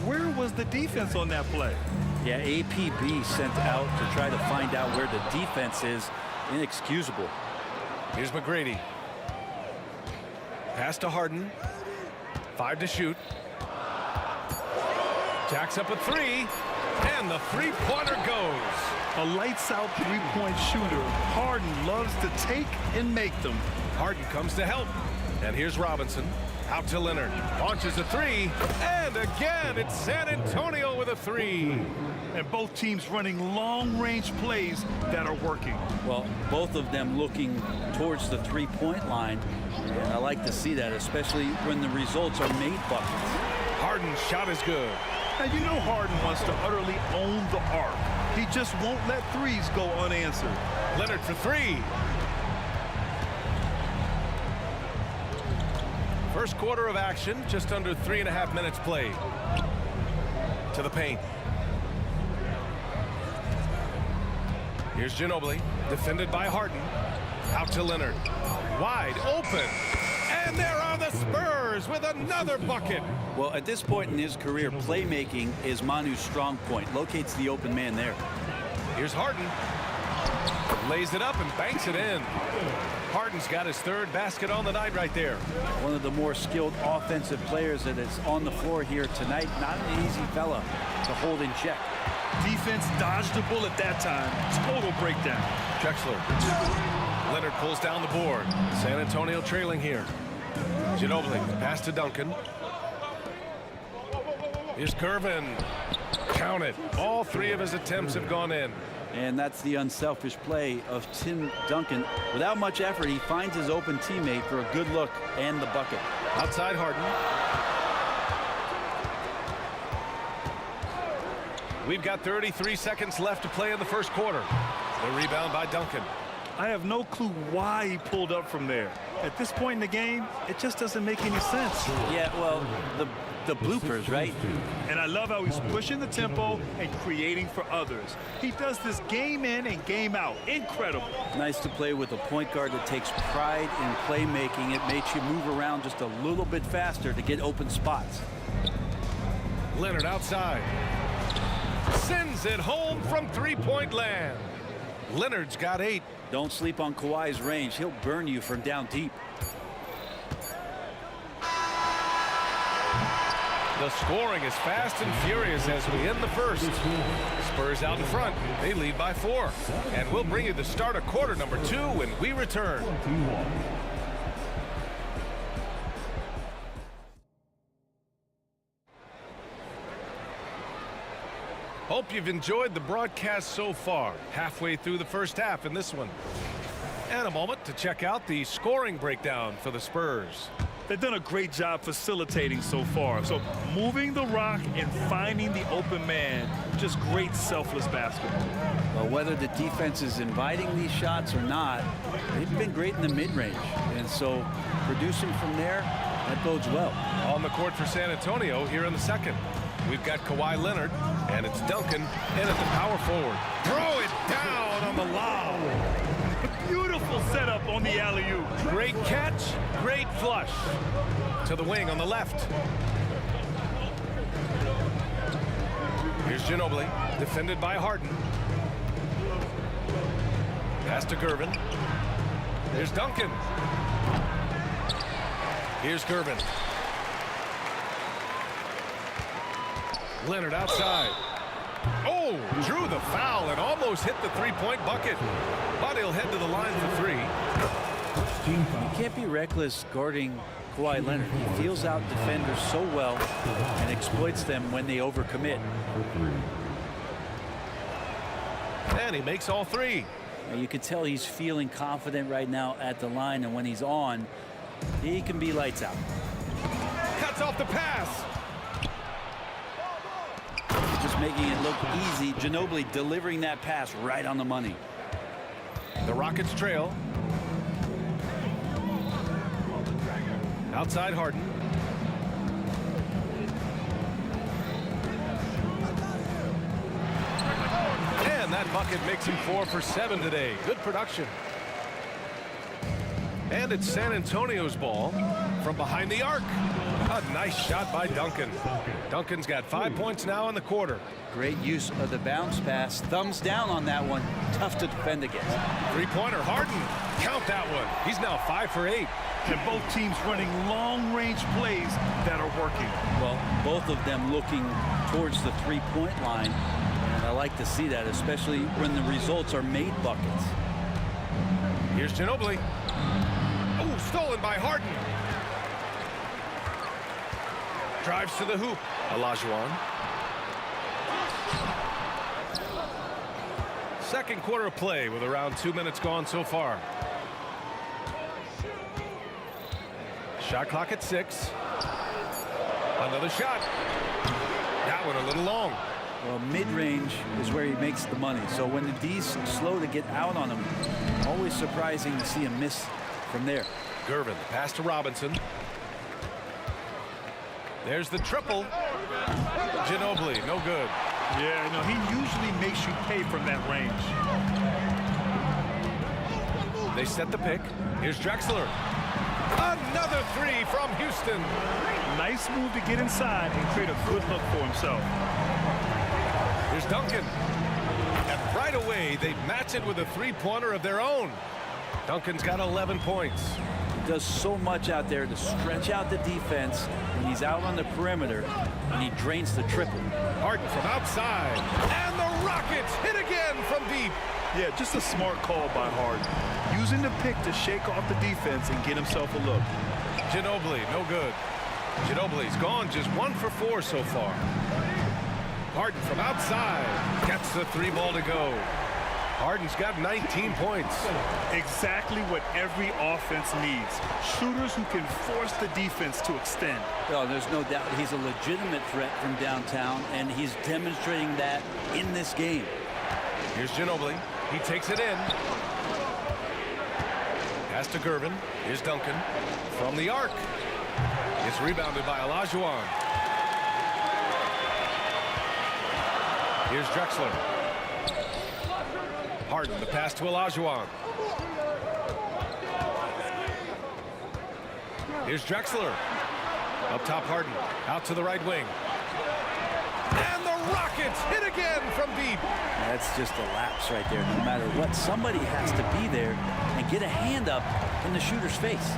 where was the defense on that play? Yeah, APB sent out to try to find out where the defense is. Inexcusable. Here's McGrady. Pass to Harden. 5 to shoot. Jacks up a 3, and the three-pointer goes. A lights-out three-point shooter. Harden loves to take and make them. Harden comes to help. And here's Robinson. Out to Leonard. Launches a 3, and again, it's San Antonio with a 3. And both teams running long-range plays that are working. Well, both of them looking towards the three-point line. And I like to see that, especially when the results are made buckets. Harden's shot is good. Now, you know Harden wants to utterly own the arc. He just won't let threes go unanswered. Leonard for 3. First quarter of action, just under 3.5 minutes played. To the paint. Here's Ginobili, defended by Harden. Out to Leonard. Wide open. And there are the Spurs with another bucket. Well, at this point in his career, playmaking is Manu's strong point. Locates the open man there. Here's Harden. Lays it up and banks it in. Harden's got his 3rd basket on the night right there. One of the more skilled offensive players that is on the floor here tonight. Not an easy fella to hold in check. Defense dodged a bullet that time. Total breakdown. Drexler. Leonard pulls down the board. San Antonio trailing here. Ginobili, pass to Duncan. Here's Gervin. Count it. All 3 of his attempts have gone in. And that's the unselfish play of Tim Duncan. Without much effort, he finds his open teammate for a good look and the bucket. Outside Harden. We've got 33 seconds left to play in the first quarter. The rebound by Duncan. I have no clue why he pulled up from there. At this point in the game, it just doesn't make any sense. Yeah, well, the bloopers, right? And I love how he's pushing the tempo and creating for others. He does this game in and game out. Incredible. Nice to play with a point guard that takes pride in playmaking. It makes you move around just a little bit faster to get open spots. Leonard outside. Sends it home from three-point land. Leonard's got 8. Don't sleep on Kawhi's range. He'll burn you from down deep. The scoring is fast and furious as we end the first. Spurs out in front. They lead by 4. And we'll bring you the start of quarter number 2 when we return. Hope you've enjoyed the broadcast so far. Halfway through the first half in this one. And a moment to check out the scoring breakdown for the Spurs. They've done a great job facilitating so far. So moving the rock and finding the open man. Just great selfless basketball. Well, whether the defense is inviting these shots or not, they've been great in the mid-range. And so producing from there, that bodes well. On the court for San Antonio here in the second. We've got Kawhi Leonard, and it's Duncan in at the power forward. Throw it down on the lob. Beautiful setup on the alley-oop. Great catch, great flush. To the wing on the left. Here's Ginobili, defended by Harden. Pass to Gervin. Here's Duncan. Here's Gervin. Leonard outside. Oh, drew the foul and almost hit the three-point bucket. But he'll head to the line for 3. You can't be reckless guarding Kawhi Leonard. He feels out defenders so well and exploits them when they overcommit. And he makes all 3. Now, you can tell he's feeling confident right now at the line, and when he's on, he can be lights out. Cuts off the pass. Just making it look easy. Ginobili delivering that pass right on the money. The Rockets trail. Outside Harden. And that bucket makes him 4 for 7 today. Good production. And it's San Antonio's ball from behind the arc. A nice shot by Duncan. Duncan's got 5 points now in the quarter. Great use of the bounce pass. Thumbs down on that one. Tough to defend against. Three-pointer, Harden. Count that one. He's now 5 for 8. And both teams running long-range plays that are working. Well, both of them looking towards the three-point line. And I like to see that, especially when the results are made buckets. Here's Ginobili. Oh, stolen by Harden. Drives to the hoop. Olajuwon. Second quarter of play with around 2 minutes gone so far. Shot clock at 6. Another shot. That one a little long. Well, mid-range is where he makes the money. So when the D's slow to get out on him, always surprising to see him miss from there. Gervin, the pass to Robinson. There's the triple. Ginobili, no good. Yeah, no, he usually makes you pay from that range. They set the pick. Here's Drexler. Another 3 from Houston. Nice move to get inside and create a good look for himself. Here's Duncan. And right away, they match it with a three-pointer of their own. Duncan's got 11 points. He does so much out there to stretch out the defense when he's out on the perimeter, and he drains the triple. Harden from outside. And the Rockets hit again from deep. Yeah, just a smart call by Harden. Using the pick to shake off the defense and get himself a look. Ginobili, no good. Ginobili's gone just 1 for 4 so far. Harden from outside. Gets the 3 ball to go. Harden's got 19 points. Exactly what every offense needs. Shooters who can force the defense to extend. Well, there's no doubt he's a legitimate threat from downtown, and he's demonstrating that in this game. Here's Ginobili. He takes it in. Pass to Gervin. Here's Duncan. From the arc. It's rebounded by Olajuwon. Here's Drexler. Harden, the pass to Olajuwon. Here's Drexler. Up top, Harden. Out to the right wing. And the Rockets hit again from deep. That's just a lapse right there. No matter what, somebody has to be there and get a hand up in the shooter's face.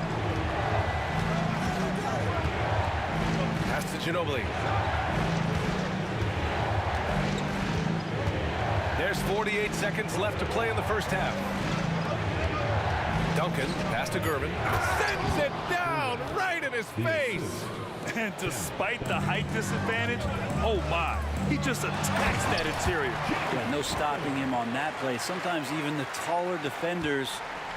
Pass to Ginobili. There's 48 seconds left to play in the first half. Duncan, pass to Gervin. Sends it down right in his face. And despite the height disadvantage, oh my, he just attacks that interior. Yeah, no stopping him on that play. Sometimes even the taller defenders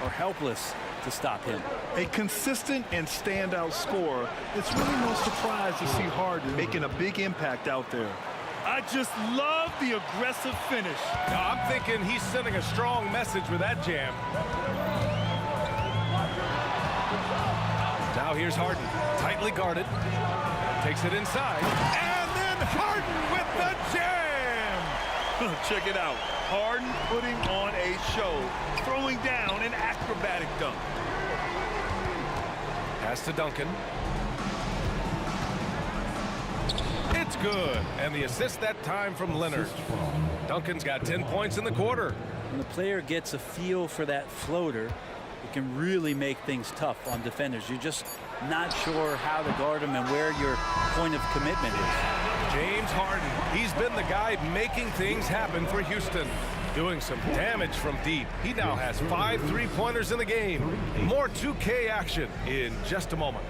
are helpless to stop him. A consistent and standout scorer. It's really no surprise to see Harden making a big impact out there. I just love the aggressive finish. Now, I'm thinking he's sending a strong message with that jam. Now here's Harden, tightly guarded. Takes it inside. And then Harden with the jam! Check it out. Harden putting on a show, throwing down an acrobatic dunk. Pass to Duncan. It's good. And the assist that time from Leonard. Duncan's got 10 points in the quarter. When the player gets a feel for that floater, it can really make things tough on defenders. You're just not sure how to guard them and where your point of commitment is. James Harden, he's been the guy making things happen for Houston. Doing some damage from deep. He now has 5 3-pointers in the game. More 2K action in just a moment.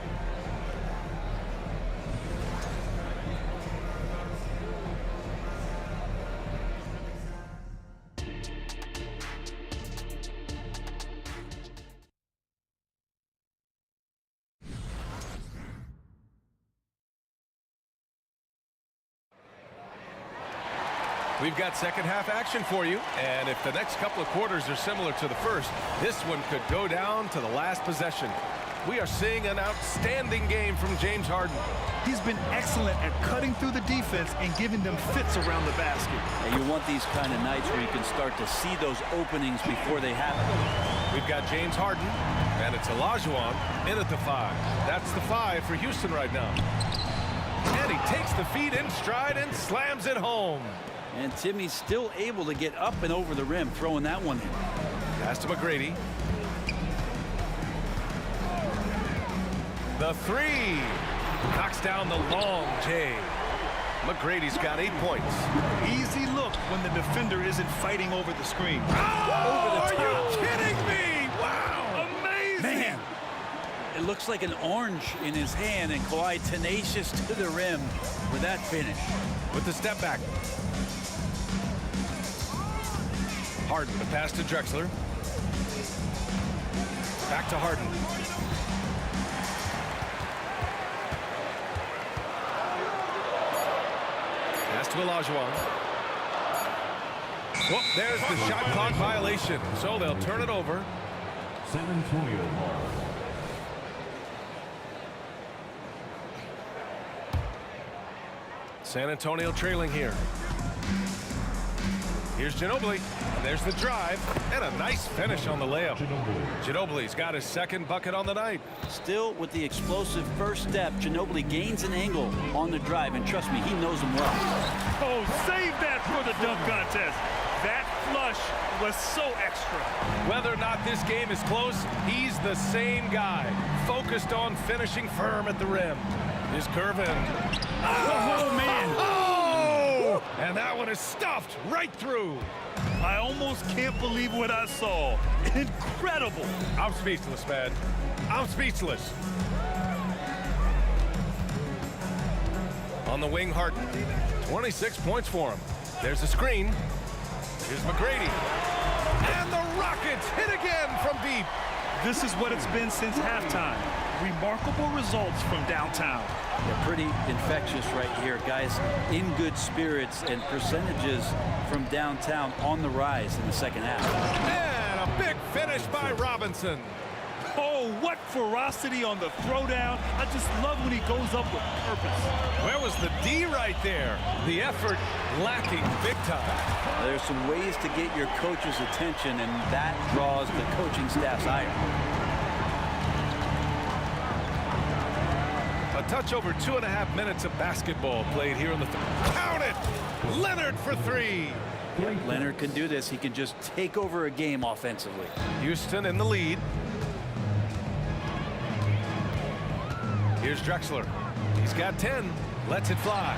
We've got second half action for you, and if the next couple of quarters are similar to the first, this one could go down to the last possession. We are seeing an outstanding game from James Harden. He's been excellent at cutting through the defense and giving them fits around the basket. And you want these kind of nights where you can start to see those openings before they happen. We've got James Harden, and it's Olajuwon in at the 5. That's the 5 for Houston right now. And he takes the feed in stride and slams it home. And Timmy's still able to get up and over the rim, throwing that one in. Pass to McGrady. The 3. Knocks down the long J. McGrady's got 8 points. Easy look when the defender isn't fighting over the screen. Oh, over the top. Are you kidding me? Wow. Amazing. Man, it looks like an orange in his hand, and Kawhi tenacious to the rim with that finish. With the step back. Harden, the pass to Drexler. Back to Harden. Pass to Olajuwon. Whoop, there's the shot clock violation. So they'll turn it over. San Antonio. San Antonio trailing here. Here's Ginobili. There's the drive, and a nice finish on the layup. Ginobili's got his second bucket on the night. Still with the explosive first step, Ginobili gains an angle on the drive, and trust me, he knows him well. Oh, save that for the dunk contest. That flush was so extra. Whether or not this game is close, he's the same guy, focused on finishing firm at the rim. Here's Gervin. Oh, man. Oh! And that one is stuffed right through. I almost can't believe what I saw. Incredible. I'm speechless, man. I'm speechless. On the wing, Harden. 26 points for him. There's a screen. Here's McGrady. And the Rockets hit again from deep. This is what it's been since halftime. Remarkable results from downtown. They're pretty infectious right here, guys. In good spirits, and percentages from downtown on the rise in the second half. And a big finish by Robinson. Oh, what ferocity on the throwdown. I just love when he goes up with purpose. Where was the D right there? The effort lacking big time. There's some ways to get your coach's attention, and that draws the coaching staff's ire. A touch over 2.5 minutes of basketball played here in the count it! Leonard for three. Leonard can do this. He can just take over a game offensively. Houston in the lead. Here's Drexler. He's got 10. Lets it fly.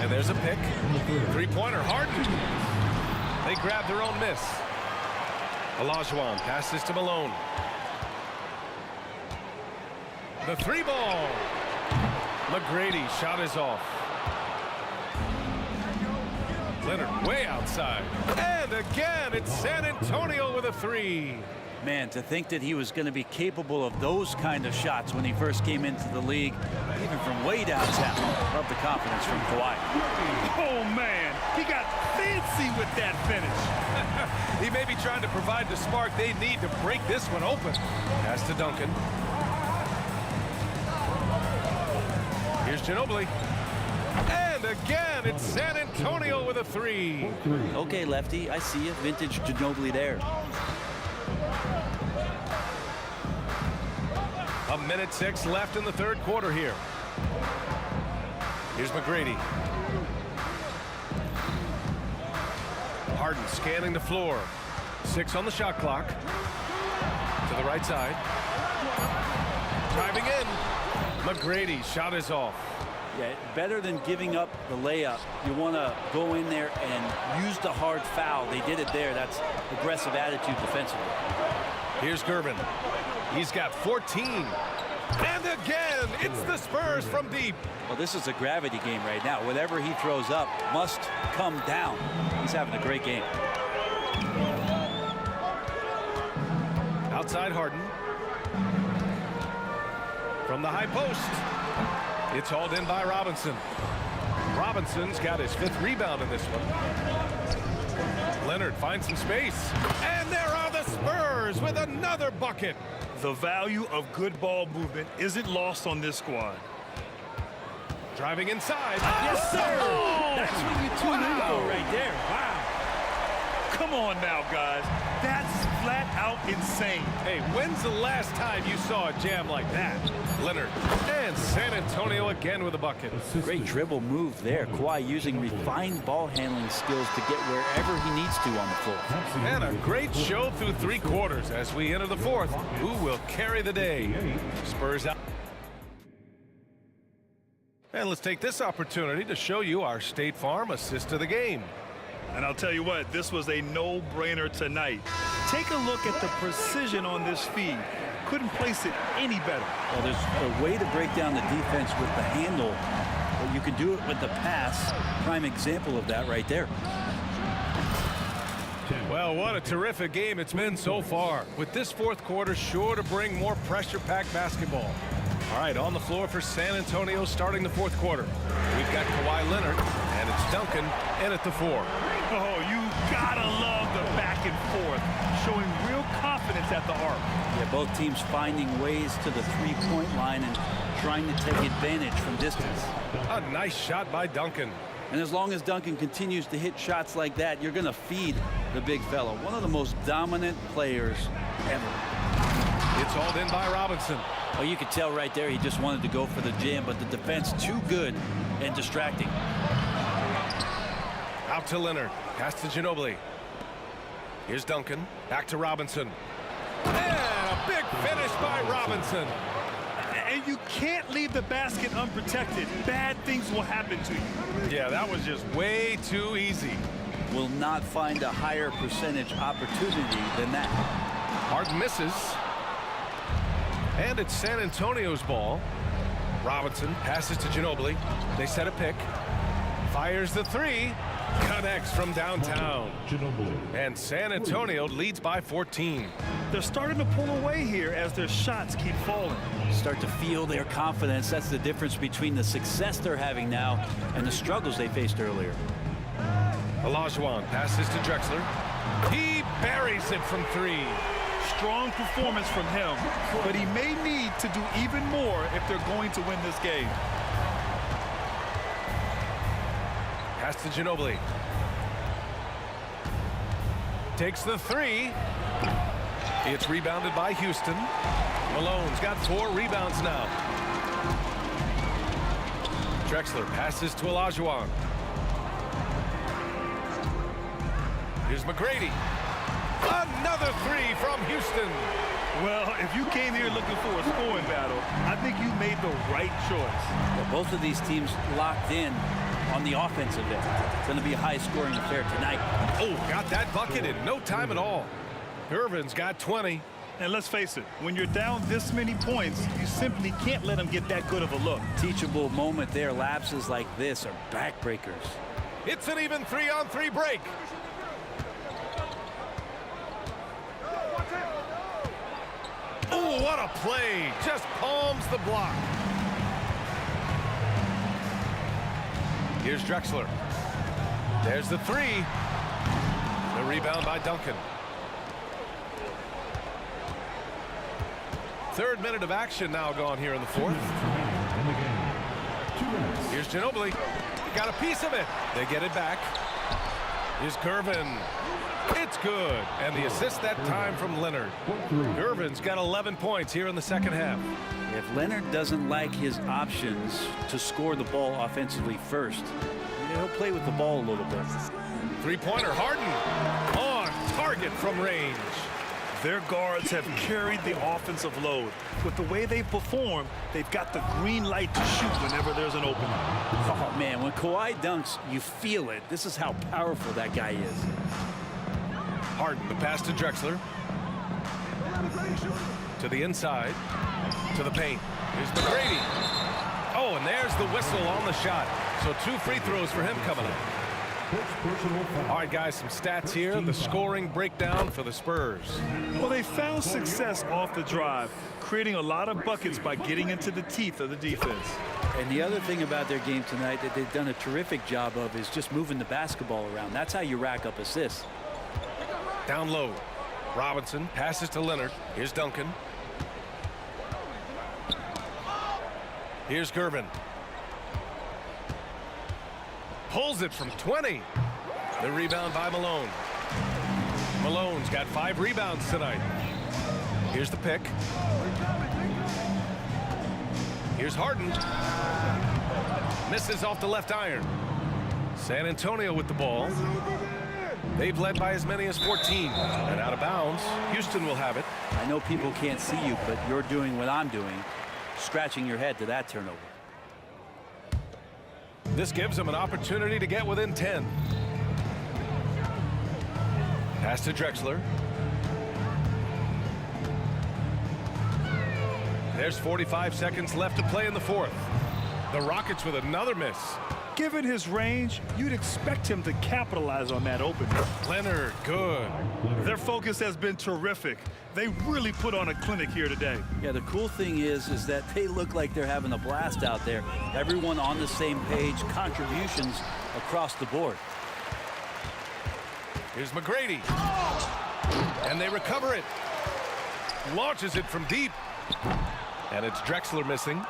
And there's a pick. Three-pointer, Harden. They grab their own miss. Olajuwon passes to Malone. The three ball. McGrady shot is off. Leonard way outside. And again, it's San Antonio with a three. Man, to think that he was going to be capable of those kind of shots when he first came into the league, even from way downtown. Love the confidence from Kawhi. Oh, man, he got fancy with that finish. He may be trying to provide the spark they need to break this one open. Pass to Duncan. Here's Ginobili. And again, it's San Antonio with a three. Okay, Lefty, I see you. Vintage Ginobili there. A minute 6 left in the third quarter here. Here's McGrady. Harden scanning the floor. 6 on the shot clock. To the right side. Driving in. McGrady, shot is off. Yeah, better than giving up the layup. You want to go in there and use the hard foul. They did it there. That's aggressive attitude defensively. Here's Gervin. He's got 14. And again, it's the Spurs from deep. Well, this is a gravity game right now. Whatever he throws up must come down. He's having a great game. Outside Harden. From the high post. It's hauled in by Robinson. Robinson's got his 5th rebound in this one. Leonard finds some space. And there are the Spurs with another bucket. The value of good ball movement isn't lost on this squad. Driving inside. Yes, sir! Oh! That's what you tune in for right there. Wow. Come on now, guys. That's flat out insane. Hey, when's the last time you saw a jam like that? Leonard and San Antonio again with a bucket. Great dribble move there. Kawhi using refined ball handling skills to get wherever he needs to on the floor. And a great show through 3 quarters as we enter the 4th. Who will carry the day? Spurs out. And let's take this opportunity to show you our State Farm assist of the game. And I'll tell you what, this was a no-brainer tonight. Take a look at the precision on this feed. Couldn't place it any better. Well, there's a way to break down the defense with the handle, but you can do it with the pass. Prime example of that right there. Well, what a terrific game it's been so far. With this 4th quarter sure to bring more pressure-packed basketball. All right, on the floor for San Antonio starting the 4th quarter. We've got Kawhi Leonard, and it's Duncan in at the 4. Oh, you gotta love the back and forth, showing real confidence at the arc. Yeah, both teams finding ways to the three-point line and trying to take advantage from distance. A nice shot by Duncan. And as long as Duncan continues to hit shots like that, you're going to feed the big fella. One of the most dominant players ever. It's hauled in by Robinson. Oh, you could tell right there he just wanted to go for the jam, but the defense too good and distracting. Out to Leonard. Pass to Ginobili. Here's Duncan. Back to Robinson. And a big finish by Robinson. And you can't leave the basket unprotected. Bad things will happen to you. Yeah, that was just way too easy. Will not find a higher percentage opportunity than that. Harden misses. And it's San Antonio's ball. Robinson passes to Ginobili. They set a pick. Fires the 3. Connects from downtown. And San Antonio leads by 14. They're starting to pull away here as their shots keep falling. Start to feel their confidence. That's the difference between the success they're having now and the struggles they faced earlier. Olajuwon passes to Drexler. He buries it from 3. Strong performance from him, but he may need to do even more if they're going to win this game. Pass to Ginobili. Takes the 3. It's rebounded by Houston. Malone's got 4 rebounds now. Drexler passes to Olajuwon. Here's McGrady. Another 3 from Houston. Well, if you came here looking for a scoring battle, I think you made the right choice. Well, both of these teams locked in on the offensive end. It's going to be a high-scoring affair tonight. Oh, got that bucket in no time at all. Irvin's got 20. And let's face it, when you're down this many points, you simply can't let them get that good of a look. Teachable moment there. Lapses like this are backbreakers. It's an even 3-on-3 break. Oh, what a play. Just palms the block. Here's Drexler. There's the 3. The rebound by Duncan. 3rd minute of action now gone here in the 4th. Here's Ginobili. Got a piece of it. They get it back. Here's Gervin. It's good. And the assist that time from Leonard. Gervin's got 11 points here in the 2nd half. If Leonard doesn't like his options to score the ball offensively first, he'll play with the ball a little bit. 3-pointer Harden on target from range. Their guards have carried the offensive load. With the way they perform, they've got the green light to shoot whenever there's an opening. Oh, man, when Kawhi dunks, you feel it. This is how powerful that guy is. Harden, the pass to Drexler. To the inside. To the paint. Here's McGrady. Oh, and there's the whistle on the shot. So 2 free throws for him coming up. All right, guys, some stats here. The scoring breakdown for the Spurs. Well, they found success off the drive, creating a lot of buckets by getting into the teeth of the defense. And the other thing about their game tonight that they've done a terrific job of is just moving the basketball around. That's how you rack up assists. Down low. Robinson passes to Leonard. Here's Duncan. Here's Gervin. Pulls it from 20. The rebound by Malone. Malone's got 5 rebounds tonight. Here's the pick. Here's Harden. Misses off the left iron. San Antonio with the ball. They've led by as many as 14. And out of bounds, Houston will have it. I know people can't see you, but you're doing what I'm doing, scratching your head to that turnover. This gives them an opportunity to get within 10. Pass to Drexler. There's 45 seconds left to play in the 4th. The Rockets with another miss. Given his range, you'd expect him to capitalize on that opening. Leonard, good. Their focus has been terrific. They really put on a clinic here today. Yeah, the cool thing is that they look like they're having a blast out there. Everyone on the same page, contributions across the board. Here's McGrady. And they recover it. Launches it from deep. And it's Drexler missing.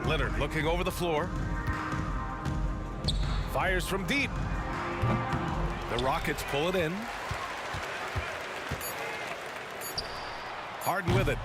Leonard looking over the floor. Fires from deep. The Rockets pull it in. Harden with it.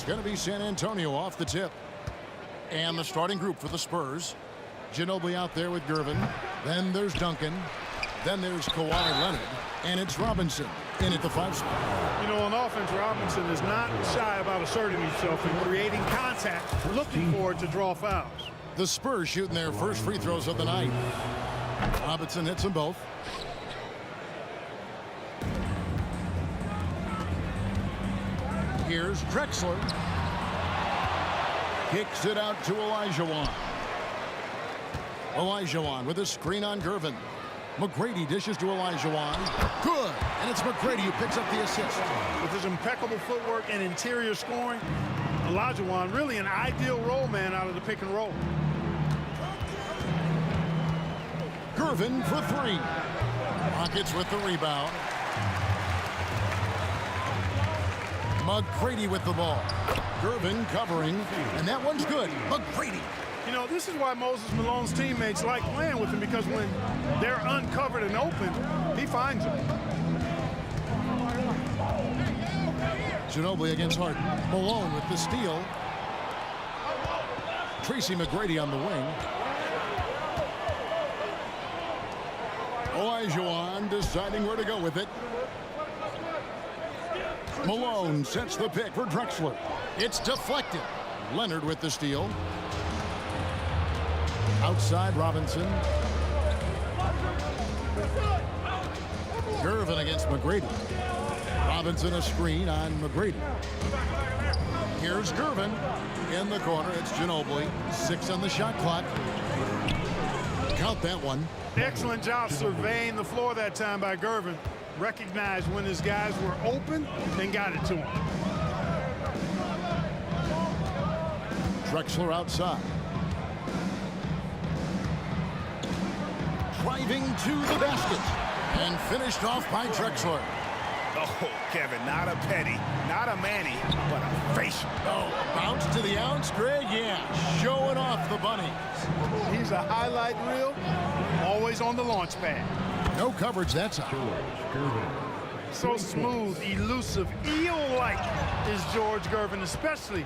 It's going to be San Antonio off the tip. And the starting group for the Spurs. Ginobili out there with Gervin. Then there's Duncan. Then there's Kawhi Leonard. And it's Robinson in at the 5 spot. You know, on offense, Robinson is not shy about asserting himself and creating contact, looking for it to draw fouls. The Spurs shooting their first free throws of the night. Robinson hits them both. Here's Drexler. Kicks it out to Olajuwon. Olajuwon with a screen on Gervin. McGrady dishes to Olajuwon. Good. And it's McGrady who picks up the assist. With his impeccable footwork and interior scoring, Olajuwon really an ideal role man out of the pick and roll. Gervin for 3. Rockets with the rebound. McGrady with the ball. Gervin covering, and that one's good. McGrady. You know, this is why Moses Malone's teammates like playing with him, because when they're uncovered and open, he finds them. Ginobili against Harden. Malone with the steal. Tracy McGrady on the wing. Olajuwon deciding where to go with it. Malone sets the pick for Drexler. It's deflected. Leonard with the steal. Outside Robinson. Gervin against McGrady. Robinson a screen on McGrady. Here's Gervin. In the corner, it's Ginobili. 6 on the shot clock. Count that one. Excellent job surveying the floor that time by Gervin. Recognized when his guys were open and got it to him. Drexler outside. Driving to the basket. And finished off by Drexler. Oh, Kevin, not a Petty, not a Manny, but a facial. Oh, bounce to the ounce, Greg? Yeah, showing off the bunny. He's a highlight reel, always on the launch pad. No coverage that time. So smooth, elusive, eel-like is George Gervin, especially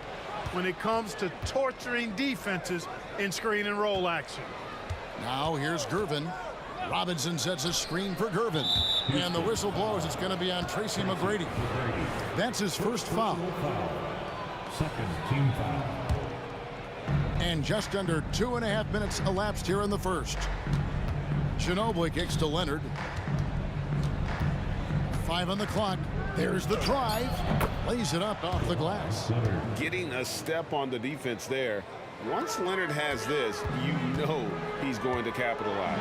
when it comes to torturing defenses in screen and roll action. Now here's Gervin. Robinson sets a screen for Gervin. And the whistle blows. It's going to be on Tracy McGrady. That's his first foul. Second team foul. And just under 2.5 minutes elapsed here in the first. Ginobili kicks to Leonard. 5 on the clock. There's the drive. Lays it up off the glass. Getting a step on the defense there. Once Leonard has this, you know he's going to capitalize.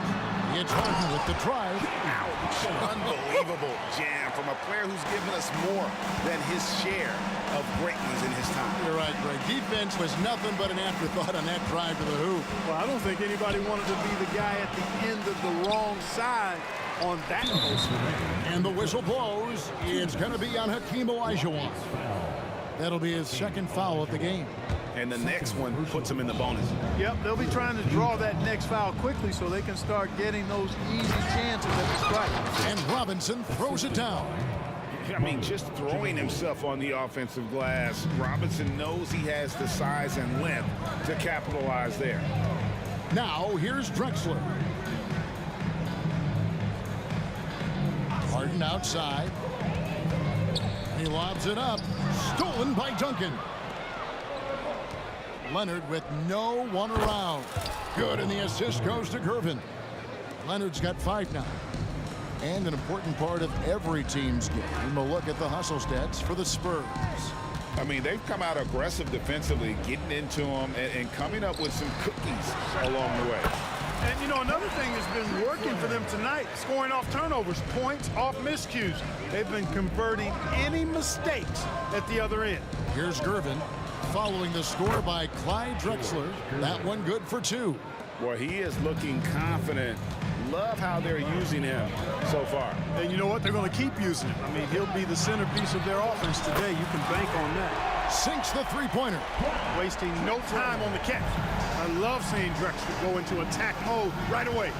It's Harden with the drive. Ouch. Unbelievable jam from a player who's given us more than his share of greatness in his time. You're right, Greg. Defense was nothing but an afterthought on that drive to the hoop. Well, I don't think anybody wanted to be the guy at the end of the wrong side on that post. And the whistle blows. It's going to be on Hakeem Olajuwon. That'll be his second foul of the game. And the next one puts him in the bonus. Yep, they'll be trying to draw that next foul quickly so they can start getting those easy chances at the strike. And Robinson throws it down. I mean, just throwing himself on the offensive glass. Robinson knows he has the size and length to capitalize there. Now, here's Drexler. Harden outside. He lobs it up. Stolen by Duncan. Leonard with no one around. Good, and the assist goes to Gervin. Leonard's got 5 now. And an important part of every team's game. We'll look at the hustle stats for the Spurs. I mean, they've come out aggressive defensively, getting into them and coming up with some cookies along the way. And, you know, another thing that's been working for them tonight, scoring off turnovers, points off miscues. They've been converting any mistakes at the other end. Here's Gervin following the score by Clyde Drexler. That one good for 2. Well, he is looking confident. Love how they're using him so far. And you know what? They're going to keep using him. I mean, he'll be the centerpiece of their offense today. You can bank on that. Sinks the three-pointer. Wasting no time on the catch. I love seeing Drexler go into attack mode right away.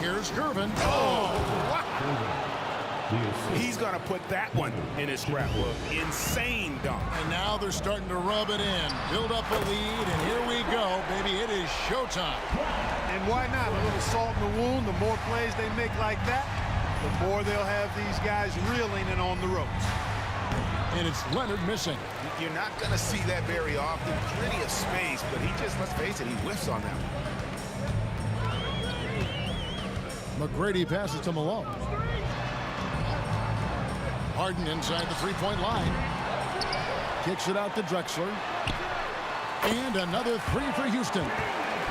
Here's Gervin. Oh, wow. He's going to put that one in his scrapbook. Insane dunk. And now they're starting to rub it in, build up a lead, and here we go, baby. It is showtime. And why not? A little salt in the wound. The more plays they make like that, the more they'll have these guys reeling and on the ropes. And it's Leonard missing. You're not going to see that very often. Plenty of space, but he just, let's face it, he whiffs on that one. McGrady passes to Malone. Harden inside the three-point line. Kicks it out to Drexler. And another three for Houston.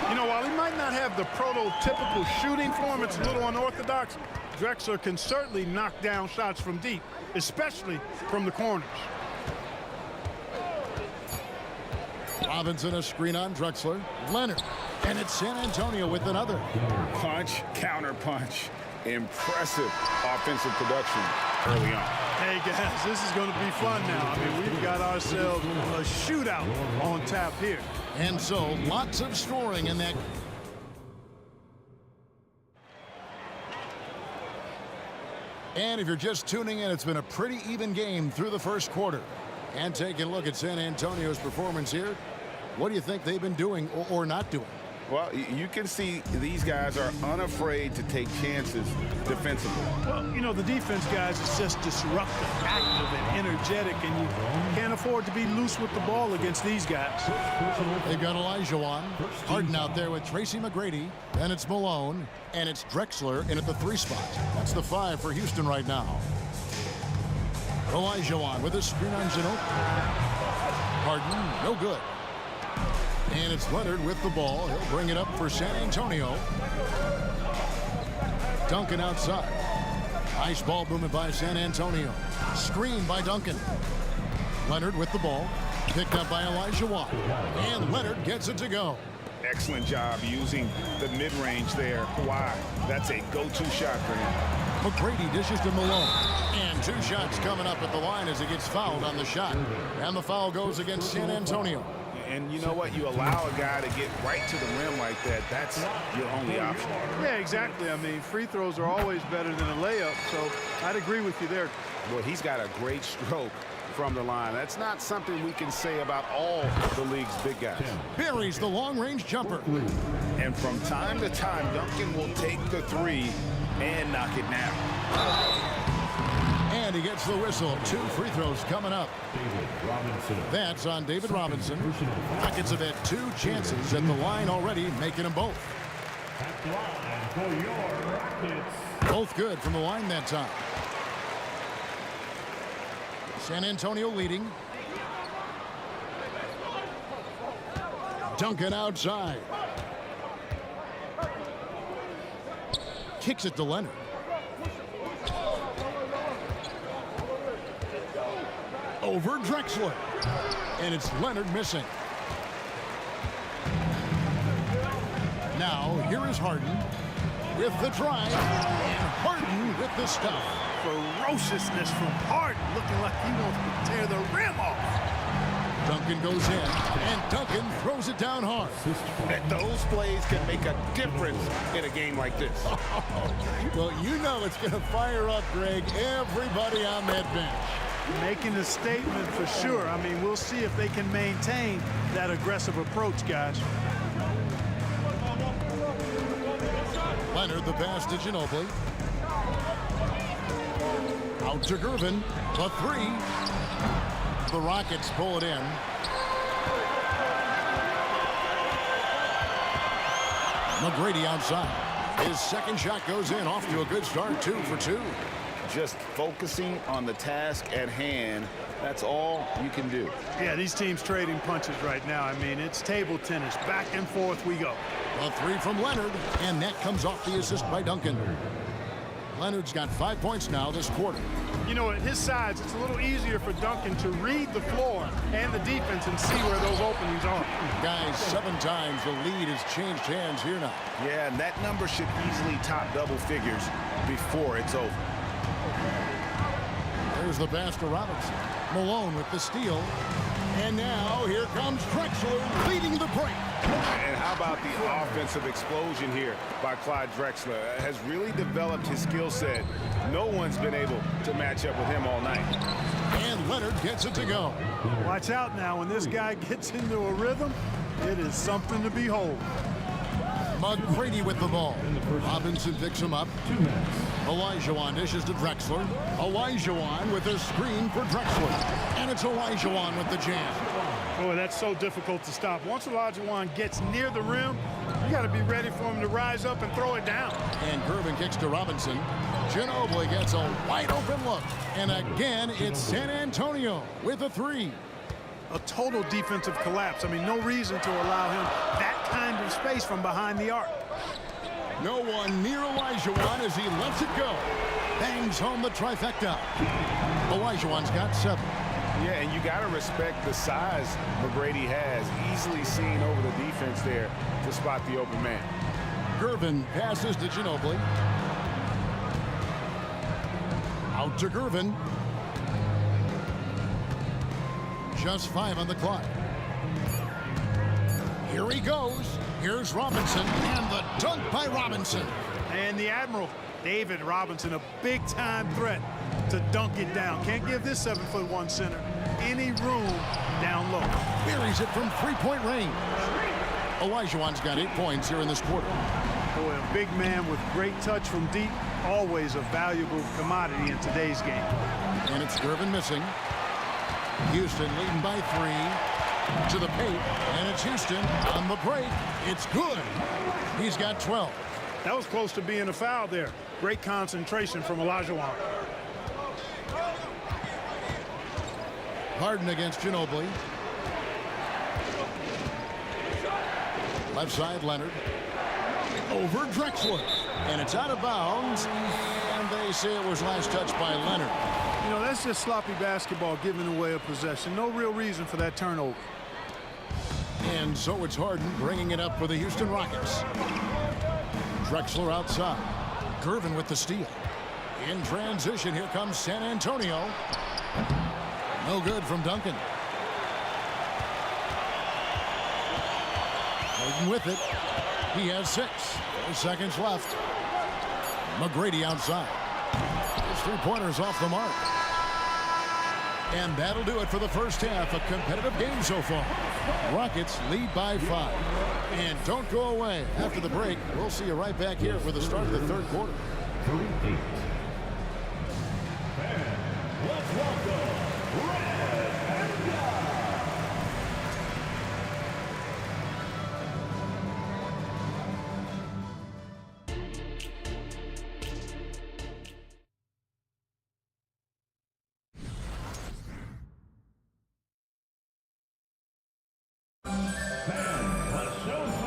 You know, while he might not have the prototypical shooting form, it's a little unorthodox. Drexler can certainly knock down shots from deep, especially from the corners. Robinson a screen on Drexler. Leonard. And it's San Antonio with another. Punch, counter punch. Impressive offensive production early on. Hey, guys, this is going to be fun now. I mean, we've got ourselves a shootout on tap here. And so, lots of scoring in that. And if you're just tuning in, it's been a pretty even game through the first quarter. And taking a look at San Antonio's performance here, what do you think they've been doing or not doing? Well, you can see these guys are unafraid to take chances defensively. Well, you know, the defense, guys, is just disruptive, active, and energetic, and you can't afford to be loose with the ball against these guys. They've got Olajuwon. Harden out there with Tracy McGrady. Then it's Malone. And it's Drexler in at the 3 spot. That's the 5 for Houston right now. Olajuwon with a screen on Ginobili. Harden, no good. And it's Leonard with the ball. He'll bring it up for San Antonio. Duncan outside. Nice ball movement by San Antonio. Screen by Duncan. Leonard with the ball. Picked up by Olajuwon. And Leonard gets it to go. Excellent job using the mid-range there. Why? That's a go-to shot for him. McGrady dishes to Malone. And 2 shots coming up at the line as he gets fouled on the shot. And the foul goes against San Antonio. And you know what? You allow a guy to get right to the rim like that. That's your only option. Yeah, exactly. I mean, free throws are always better than a layup, so I'd agree with you there. Well, he's got a great stroke from the line. That's not something we can say about all the league's big guys. Buries the long-range jumper. And from time to time, Duncan will take the 3 and knock it down. And he gets the whistle. 2 free throws coming up. That's on David Robinson. Rockets have had 2 chances at the line already, making them both. Both good from the line that time. San Antonio leading. Duncan outside. Kicks it to Leonard. Over Drexler. And it's Leonard missing. Now, here is Harden with the drive. And Harden with the stuff. Ferociousness from Harden, looking like he wants to tear the rim off. Duncan goes in, and Duncan throws it down hard. And those plays can make a difference in a game like this. Well, you know it's going to fire up, Greg, everybody on that bench. Making a statement for sure. I mean, we'll see if they can maintain that aggressive approach, guys. Leonard, the pass to Ginobili. Out to Gervin. The 3. The Rockets pull it in. McGrady outside. His second shot goes in. Off to a good start. 2 for 2. Just focusing on the task at hand. That's all you can do. Yeah, these teams trading punches right now. I mean, it's table tennis. Back and forth we go. A 3 from Leonard, and that comes off the assist by Duncan. Leonard's got 5 points now this quarter. You know, at his size, it's a little easier for Duncan to read the floor and the defense and see where those openings are. Guys, 7 times the lead has changed hands here now. Yeah, and that number should easily top double figures before it's over. There's the pass to Robinson. Malone with the steal. And now here comes Drexler leading the break. And how about the offensive explosion here by Clyde Drexler? Has really developed his skill set. No one's been able to match up with him all night. And Leonard gets it to go. Watch out now. When this guy gets into a rhythm, it is something to behold. McGrady with the ball. Robinson picks him up. Olajuwon dishes to Drexler. Olajuwon with a screen for Drexler. And it's Olajuwon with the jam. Boy, that's so difficult to stop. Once Olajuwon gets near the rim, you got to be ready for him to rise up and throw it down. And Gervin kicks to Robinson. Ginobili gets a wide open look. And again, it's San Antonio with a three. A total defensive collapse. I mean, no reason to allow him that kind of space from behind the arc. No one near Olajuwon as he lets it go. Bangs home the trifecta. Olajuwon's got 7. Yeah, and you got to respect the size McGrady has. Easily seen over the defense there to spot the open man. Gervin passes to Ginobili. Out to Gervin. Just 5 on the clock. Here he goes. Here's Robinson, and the dunk by Robinson. And the Admiral, David Robinson, a big-time threat to dunk it down. Can't give this 7'1" center any room down low. Buries it from three-point range. Olajuwon's got 8 points here in this quarter. Boy, a big man with great touch from deep, always a valuable commodity in today's game. And it's Gervin missing. Houston leading by 3 to the paint, and it's Houston on the break. It's good. He's got 12. That was close to being a foul there. Great concentration from Olajuwon. Harden against Ginobili. Left side, Leonard. Over Drexler. And it's out of bounds. And they say it was last touched by Leonard. You know, that's just sloppy basketball, giving away a possession. No real reason for that turnover. And so it's Harden bringing it up for the Houston Rockets. Drexler outside. Gervin with the steal. In transition, here comes San Antonio. No good from Duncan. Harden with it. He has 6. 4 seconds left. McGrady outside. His three-pointers off the mark. And that'll do it for the first half. A competitive game so far. Rockets lead by 5. And don't go away. After the break, we'll see you right back here for the start of the third quarter. Let's welcome Red and Black.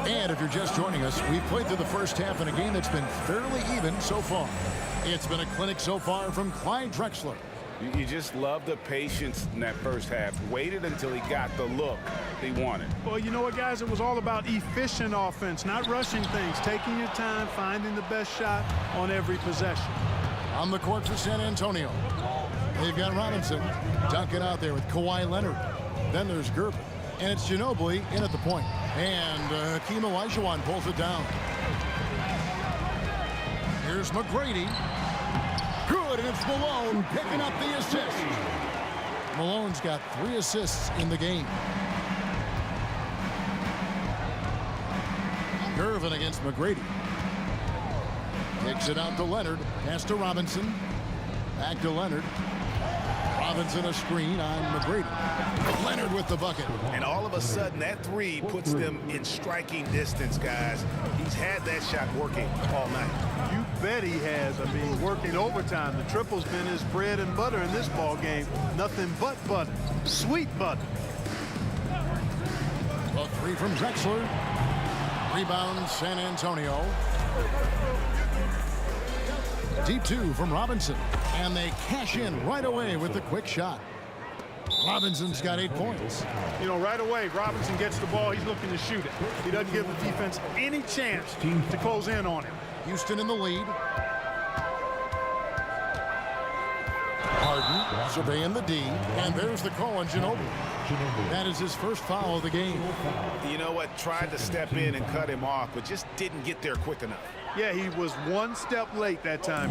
And if you're just joining us, we've played through the first half in a game that's been fairly even so far. It's been a clinic so far from Clyde Drexler. You just love the patience in that first half. Waited until he got the look he wanted. Well, you know what, guys? It was all about efficient offense, not rushing things, taking your time, finding the best shot on every possession. On the court for San Antonio. They've got Robinson dunking out there with Kawhi Leonard. Then there's Gervin. And it's Ginobili in at the point. And Hakeem Olajuwon pulls it down. Here's McGrady. Good, and it's Malone picking up the assist. Malone's got 3 assists in the game. Gervin against McGrady. Kicks it out to Leonard. Pass to Robinson. Back to Leonard. Robinson a screen on McGrady. Leonard with the bucket. And all of a sudden, that 3 puts them in striking distance, guys. He's had that shot working all night. You bet he has. I mean, working overtime. The triple's been his bread and butter in this ball game. Nothing but butter. Sweet butter. A 3 from Drexler. Rebound, San Antonio. Deep 2 from Robinson. And they cash in right away with the quick shot. Robinson's got 8 points. You know, right away, Robinson gets the ball. He's looking to shoot it. He doesn't give the defense any chance to close in on him. Houston in the lead. Harden Surveying the D, and there's the call on Ginobili. That is his first foul of the game. You know what? Tried to step in and cut him off, but just didn't get there quick enough. Yeah, he was one step late that time.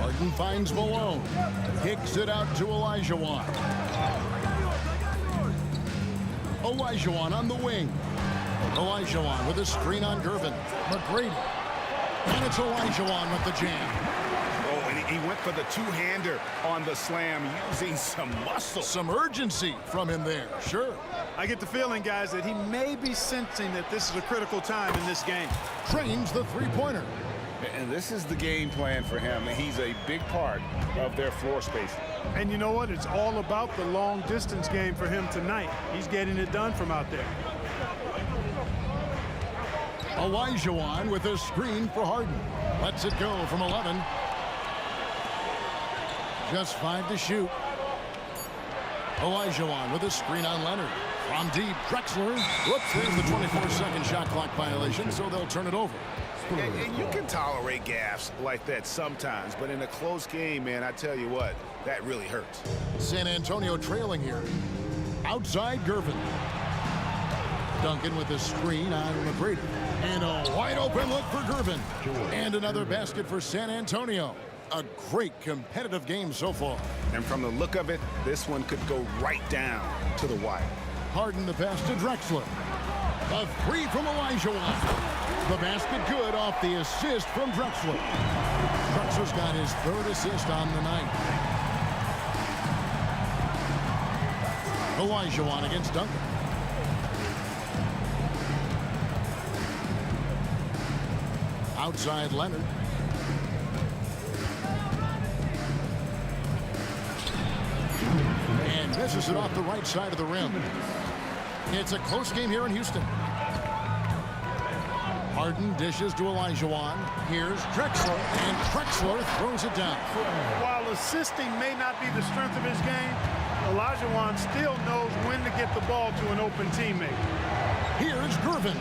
Harden finds Malone. Kicks it out to Olajuwon. Olajuwon on the wing. Olajuwon with a screen on Gervin. McGrady. And it's Olajuwon with the jam. Oh, and he went for the two-hander on the slam, using some muscle. Some urgency from him there, sure. I get the feeling, guys, that he may be sensing that this is a critical time in this game. Trains the three-pointer. And this is the game plan for him. He's a big part of their floor space. And you know what? It's all about the long-distance game for him tonight. He's getting it done from out there. Olajuwon with a screen for Harden. Lets it go from 11. Just 5 to shoot. Olajuwon with a screen on Leonard. From deep, Drexler. Whoops, there's the 24-second shot clock violation, so they'll turn it over. And you can tolerate gaffes like that sometimes, but in a close game, man, I tell you what, that really hurts. San Antonio trailing here. Outside Gervin. Duncan with a screen on McGrady. And a wide open look for Gervin. And another basket for San Antonio. A great competitive game so far. And from the look of it, this one could go right down to the wire. Harden the pass to Drexler. A three from Olajuwon. The basket good off the assist from Drexler. Drexler's got his third assist on the night. Olajuwon against Duncan. Outside Leonard. And misses it off the right side of the rim. It's a close game here in Houston. Harden dishes to Olajuwon. Here's Drexler, and Drexler throws it down. While assisting may not be the strength of his game, Olajuwon still knows when to get the ball to an open teammate. Here's Gervin.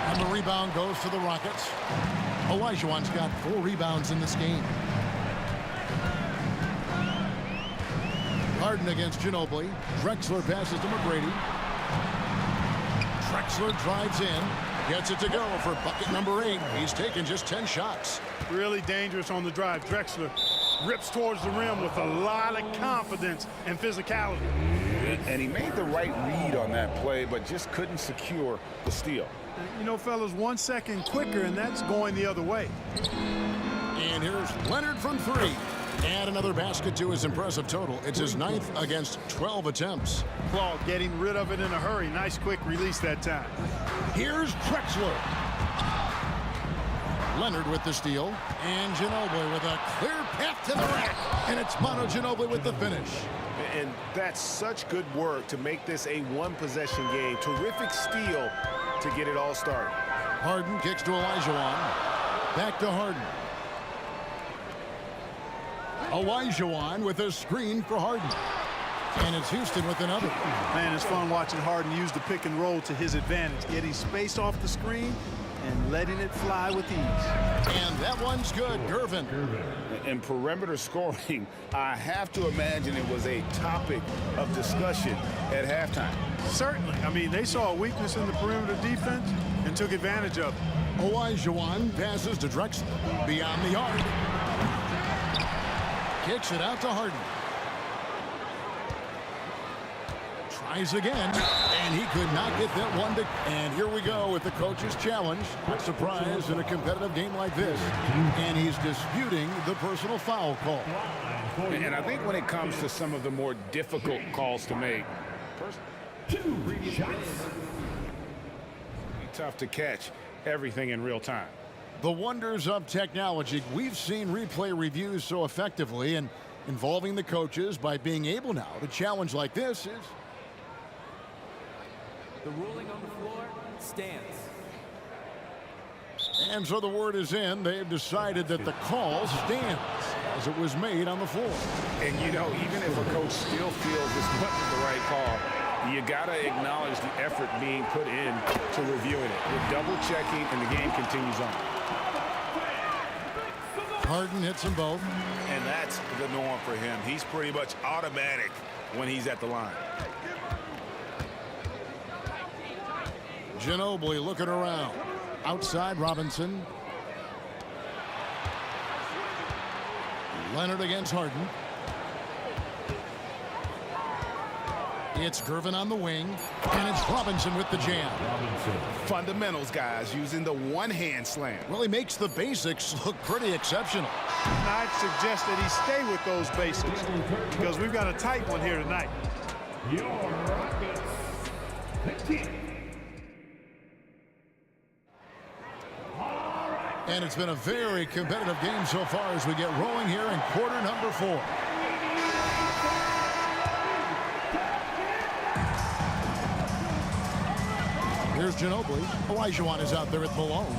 And the rebound goes to the Rockets. Olajuwon's got 4 rebounds in this game. Harden against Ginobili. Drexler passes to McGrady. Drexler drives in. Gets it to go for bucket number 8. He's taken just 10 shots. Really dangerous on the drive. Drexler rips towards the rim with a lot of confidence and physicality. And he made the right read on that play, but just couldn't secure the steal. You know, fellas, 1 second quicker, and that's going the other way. And here's Leonard from 3. And another basket to his impressive total. It's his 9th against 12 attempts. Claw getting rid of it in a hurry. Nice quick release that time. Here's Drexler. Leonard with the steal. And Ginobili with a clear path to the rack. And it's Manu Ginobili with the finish. And that's such good work to make this a one-possession game. Terrific steal to get it all started. Harden kicks to Olajuwon. Back to Harden. Olajuwon with a screen for Harden. And it's Houston with another. Man, it's fun watching Harden use the pick and roll to his advantage, getting space off the screen and letting it fly with ease. And that one's good. Gervin. In perimeter scoring, I have to imagine it was a topic of discussion at halftime. Certainly. I mean, they saw a weakness in the perimeter defense and took advantage of it. Olajuwon passes to Drexler. Beyond the arc. Kicks it out to Harden. Tries again, and he could not get that one to. And here we go with the coach's challenge. Not surprised in a competitive game like this. And he's disputing the personal foul call. And I think when it comes to some of the more difficult calls to make, tough to catch everything in real time. The wonders of technology. We've seen replay reviews so effectively, and involving the coaches by being able now to challenge like this is. The ruling on the floor stands. And so the word is in. They've decided that the call stands as it was made on the floor. And you know, even if a coach still feels this wasn't the right call, you got to acknowledge the effort being put in to reviewing it. We're double checking, and the game continues on. Harden hits them both. And that's the norm for him. He's pretty much automatic when he's at the line. Ginobili looking around. Outside Robinson. Leonard against Harden. It's Gervin on the wing, and it's Robinson with the jam. Fundamentals, guys, using the one-hand slam. Well, he makes the basics look pretty exceptional. I'd suggest that he stay with those basics because we've got a tight one here tonight. Your Rockets, 15. And it's been a very competitive game so far as we get rolling here in quarter number 4. Here's Ginobili. Olajuwon is out there at Malone.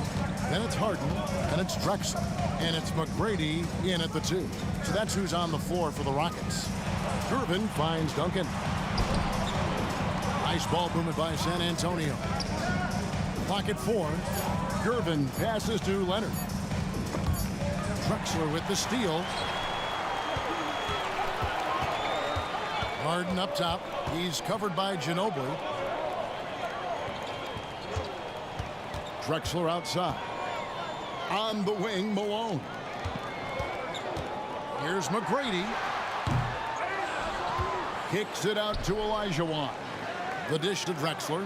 Then it's Harden, and it's Drexler, and it's McGrady in at the 2. So that's who's on the floor for the Rockets. Gervin finds Duncan. Nice ball movement by San Antonio. Pocket 4. Gervin passes to Leonard. Drexler with the steal. Harden up top. He's covered by Ginobili. Drexler outside. On the wing, Malone. Here's McGrady. Kicks it out to Olajuwon. The dish to Drexler.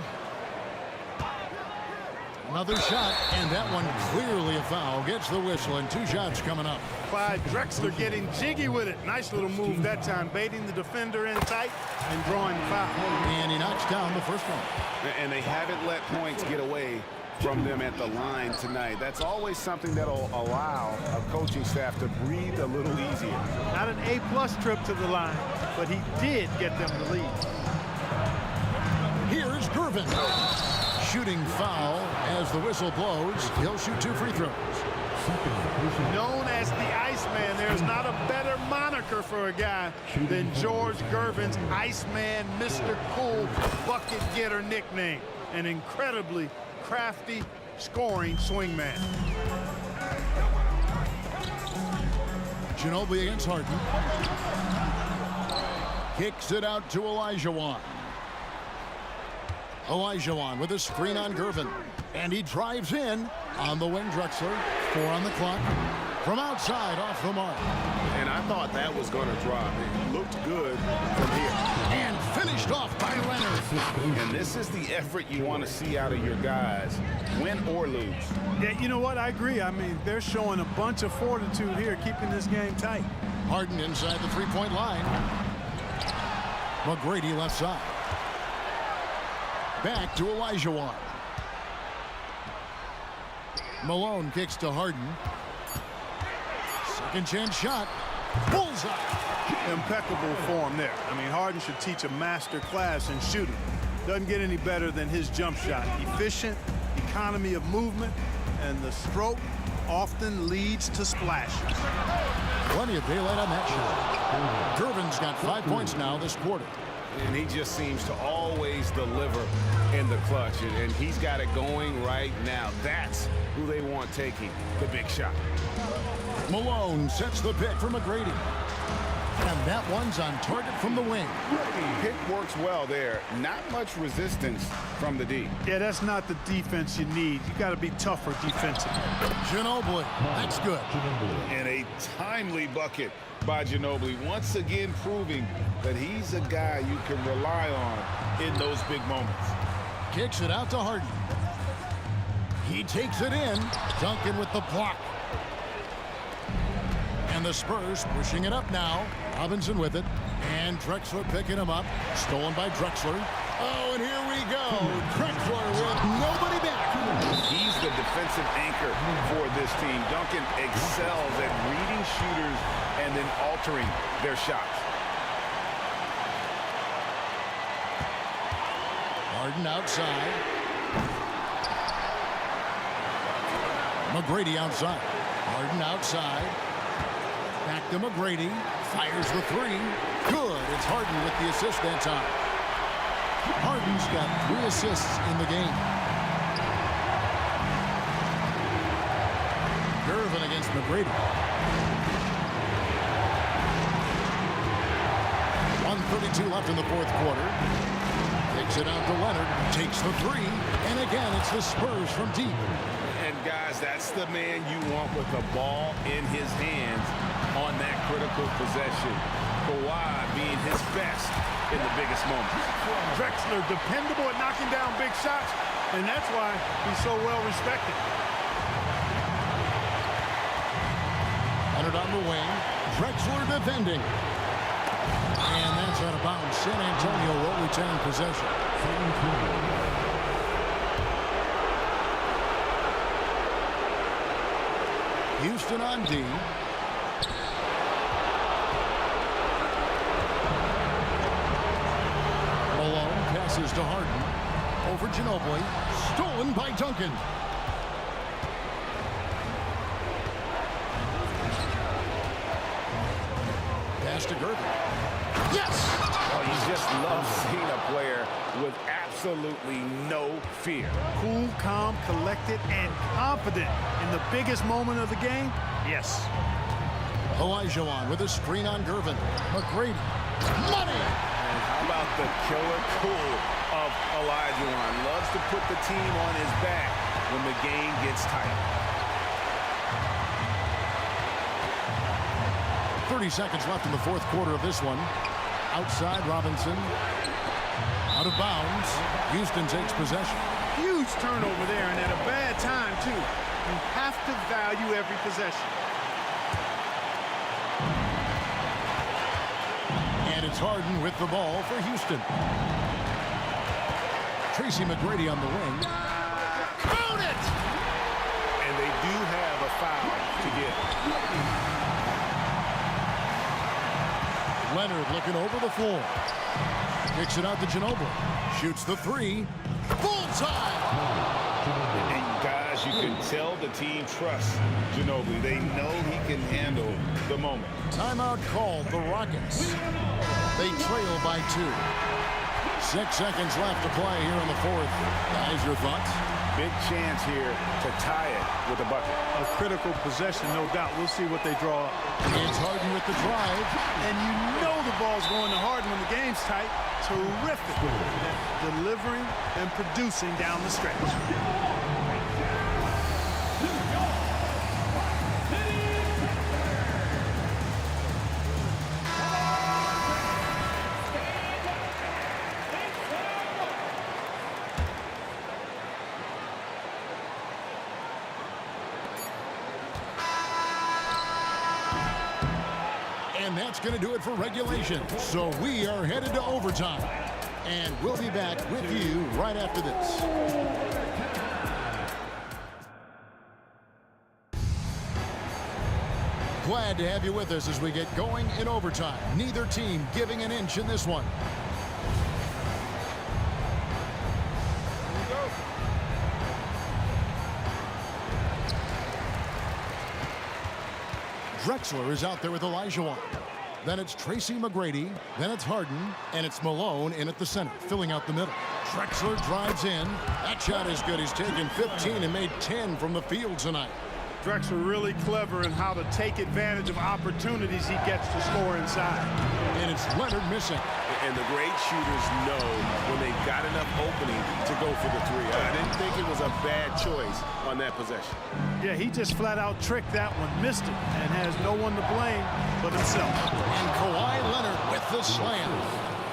Another shot, and that one clearly a foul. Gets the whistle, and 2 shots coming up. Clyde Drexler getting jiggy with it. Nice little move that time, baiting the defender in tight and drawing the foul. And he knocks down the first one. And they haven't let points get away from them at the line tonight. That's always something that'll allow a coaching staff to breathe a little easier. Not an A+ trip to the line, but he did get them the lead. Here's Gervin. Shooting foul as the whistle blows. He'll shoot 2 free throws. Known as the Iceman, there's not a better moniker for a guy than George Gervin's Iceman, Mr. Cool bucket getter nickname. An incredibly crafty scoring swingman. Ginobili against Harden. Kicks it out to Olajuwon. Olajuwon with a screen on Gervin. And he drives in on the wing. Drexler. 4 on the clock. From outside, off the mark. And I thought that was going to drop. It looked good from here. And finished off by Leonard. And this is the effort you want to see out of your guys, win or lose. Yeah, you know what? I agree. I mean, they're showing a bunch of fortitude here, keeping this game tight. Harden inside the 3-point line. McGrady left side. Back to Olajuwon. Malone kicks to Harden. Second chance shot. Bullseye. Impeccable form there. I mean, Harden should teach a master class in shooting. Doesn't get any better than his jump shot. Efficient, economy of movement, and the stroke often leads to splashes. Plenty of daylight on that shot. Gervin's got 5 points now this quarter. And he just seems to always deliver in the clutch. And he's got it going right now. That's who they want taking the big shot. Malone sets the pick for McGrady. And that one's on target from the wing. Pick works well there. Not much resistance from the D. Yeah, that's not the defense you need. You got to be tougher defensively. Ginobili, that's good. And a timely bucket by Ginobili, once again proving that he's a guy you can rely on in those big moments. Kicks it out to Harden. He takes it in. Duncan with the block. And the Spurs pushing it up now. Robinson with it. And Drexler picking him up. Stolen by Drexler. Oh, and here we go. Drexler with nobody back. He's the defensive anchor for this team. Duncan excels at reading shooters and then altering their shots. Harden outside. McGrady outside. Harden outside. Back to McGrady. Fires the 3. Good. It's Harden with the assist that time. Harden's got 3 assists in the game. Gervin against McGrady. 1:32 left in the fourth quarter. Takes it out to Leonard. Takes the three. And again, it's the Spurs from deep. And guys, that's the man you want with the ball in his hands on that critical possession. Kawhi being his best in the biggest moments. Drexler dependable at knocking down big shots, and that's why he's so well respected. Leonard on the wing. Drexler defending. And that's out of bounds. San Antonio will retain possession. Houston on D. Malone passes to Harden. Over Ginobili. Stolen by Duncan. Pass to Gervin. Yes! Oh, you just love seeing a player with absolutely no fear. Cool, calm, collected, and confident in the biggest moment of the game. Yes. Olajuwon with a screen on Gervin. McGrady. Money! And how about the killer cool of Olajuwon? Loves to put the team on his back when the game gets tight. 30 seconds left in the fourth quarter of this one. Outside Robinson. Out of bounds. Houston takes possession. Huge turnover there, and at a bad time, too. You have to value every possession. And it's Harden with the ball for Houston. Tracy McGrady on the wing. Count it! And they do have a foul to get. Leonard looking over the floor. Kicks it out to Ginobili. Shoots the three. Bullseye! And guys, you can tell the team trusts Ginobili. They know he can handle the moment. Timeout called the Rockets. They trail by 2. 6 seconds left to play here in the fourth. Guys, your thoughts? Big chance here to tie it with a bucket. A critical possession, no doubt. We'll see what they draw up. It's Harden with the drive. And you know the ball's going to Harden when the game's tight. Terrific at delivering and producing down the stretch. And that's going to do it for regulation. So we are headed to overtime. And we'll be back with you right after this. Glad to have you with us as we get going in overtime. Neither team giving an inch in this one. Drexler is out there with Olajuwon. Then it's Tracy McGrady. Then it's Harden. And it's Malone in at the center, filling out the middle. Drexler drives in. That shot is good. He's taken 15 and made 10 from the field tonight. Drexler really clever in how to take advantage of opportunities he gets to score inside. And it's Leonard missing. And the great shooters know when they've got enough opening to go for the three. I didn't think it was a bad choice on that possession. Yeah, he just flat out tricked that one, missed it, and has no one to blame but himself. And Kawhi Leonard with the slam.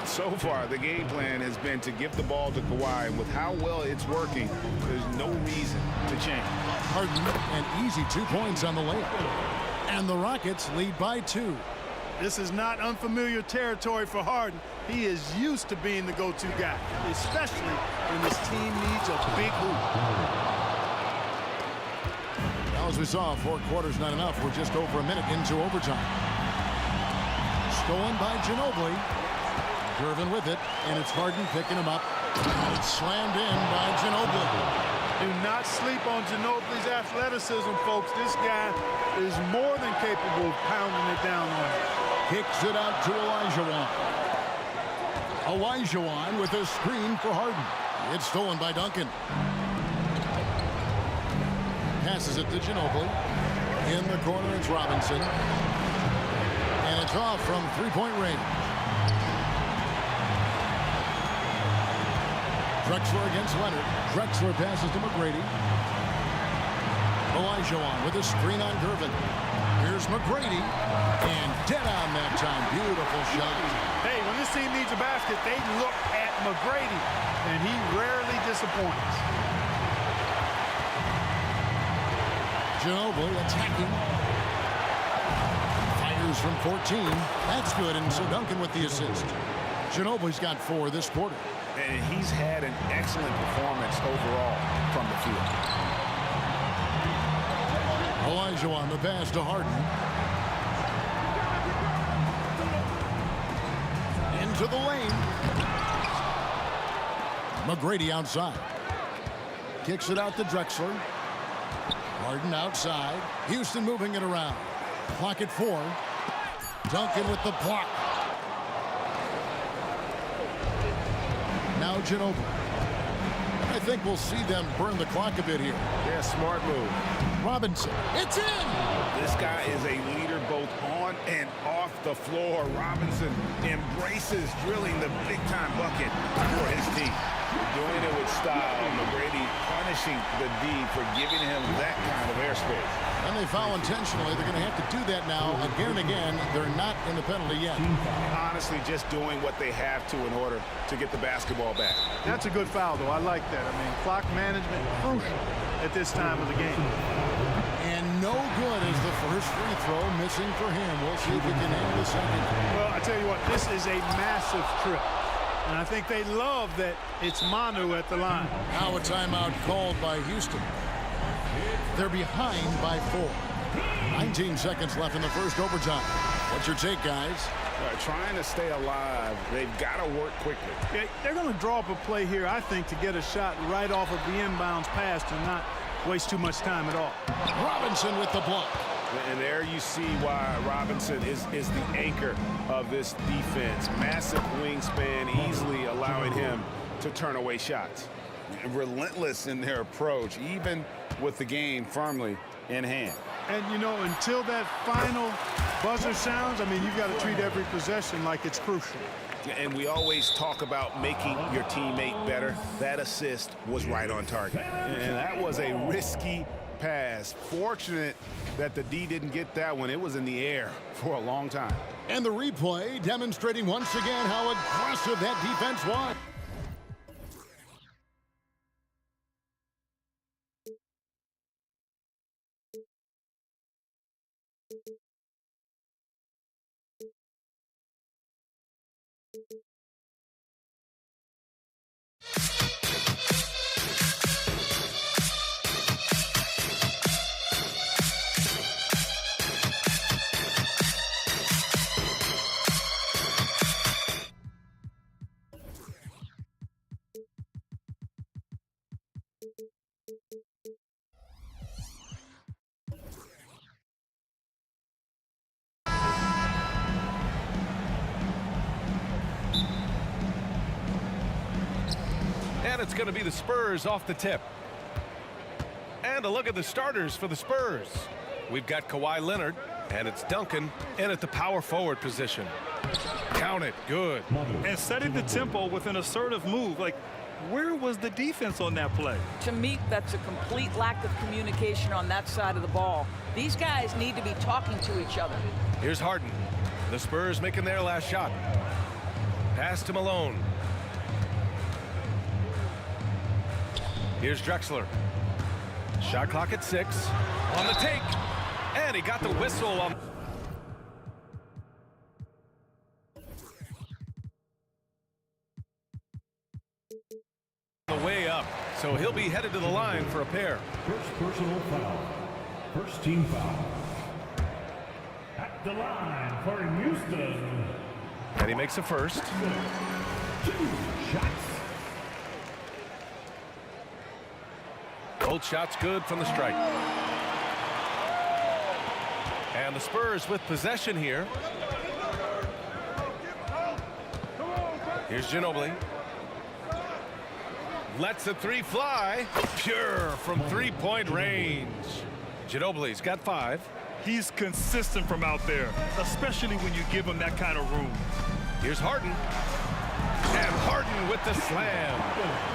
So far, the game plan has been to give the ball to Kawhi, and with how well it's working, there's no reason to change. Harden, an easy 2 points on the layup. And the Rockets lead by 2. This is not unfamiliar territory for Harden. He is used to being the go-to guy, especially when this team needs a big hoop. Now, as we saw, 4 quarters not enough. We're just over a minute into overtime. Stolen by Ginobili. Gervin with it, and it's Harden picking him up. And it's slammed in by Ginobili. Do not sleep on Ginobili's athleticism, folks. This guy is more than capable of pounding it down on him. Kicks it out to Olajuwon. Olajuwon with a screen for Harden. It's stolen by Duncan. Passes it to Ginobili. In the corner, it's Robinson. And it's off from three-point range. Drexler against Leonard. Drexler passes to McGrady. Olajuwon with a screen on Gervin. Here's McGrady. And dead on that time. Beautiful shot. Hey, when this team needs a basket, they look at McGrady, and he rarely disappoints. Ginobili attacking. Fires from 14. That's good, and so Duncan with the assist. Ginobili's got 4 this quarter. And he's had an excellent performance overall from the field. Olajuwon the pass to Harden. Into the lane. McGrady outside. Kicks it out to Drexler. Harden outside. Houston moving it around. Clock at 4. Duncan with the block. Now Ginobili. I think we'll see them burn the clock a bit here. Yeah, smart move. Robinson. It's in! This guy is a leader both on and off the floor. Robinson embraces drilling the big-time bucket for his team. Doing it with style. McGrady punishing the D for giving him that kind of airspace. And they foul intentionally. They're going to have to do that now again and again. They're not in the penalty yet. Honestly, just doing what they have to in order to get the basketball back. That's a good foul, though. I like that. I mean, clock management crucial at this time of the game. And no good is the first free throw missing for him. We'll see if he can handle the second. Well, I tell you what, this is a massive trip. And I think they love that it's Manu at the line. Now a timeout called by Houston. They're behind by 4. 19 seconds left in the first overtime. What's your take, guys? Trying to stay alive. They've got to work quickly. Yeah, they're going to draw up a play here, I think, to get a shot right off of the inbounds pass and not waste too much time at all. Robinson with the block. And there you see why Robinson is the anchor of this defense. Massive wingspan, easily allowing him to turn away shots. Relentless in their approach, even with the game firmly in hand. And, you know, until that final buzzer sounds, I mean, you've got to treat every possession like it's crucial. And we always talk about making your teammate better. That assist was right on target. And that was a risky pass. Fortunate that the D didn't get that one. It was in the air for a long time. And the replay demonstrating once again how aggressive that defense was. And it's going to be the Spurs off the tip. And a look at the starters for the Spurs. We've got Kawhi Leonard, and it's Duncan in at the power forward position. Count it. Good. And setting the tempo with an assertive move. Like, where was the defense on that play? To me, that's a complete lack of communication on that side of the ball. These guys need to be talking to each other. Here's Harden. The Spurs making their last shot. Pass to Malone. Here's Drexler. Shot clock at 6. On the take. And he got the whistle on. The way up. So he'll be headed to the line for a pair. First personal foul. First team foul. At the line for Houston. And he makes a first. 2 shots. Both shots good from the strike. And the Spurs with possession here. Here's Ginobili. Lets the 3 fly. Pure from 3-point range. Ginobili's got 5. He's consistent from out there, especially when you give him that kind of room. Here's Harden. And Harden with the slam.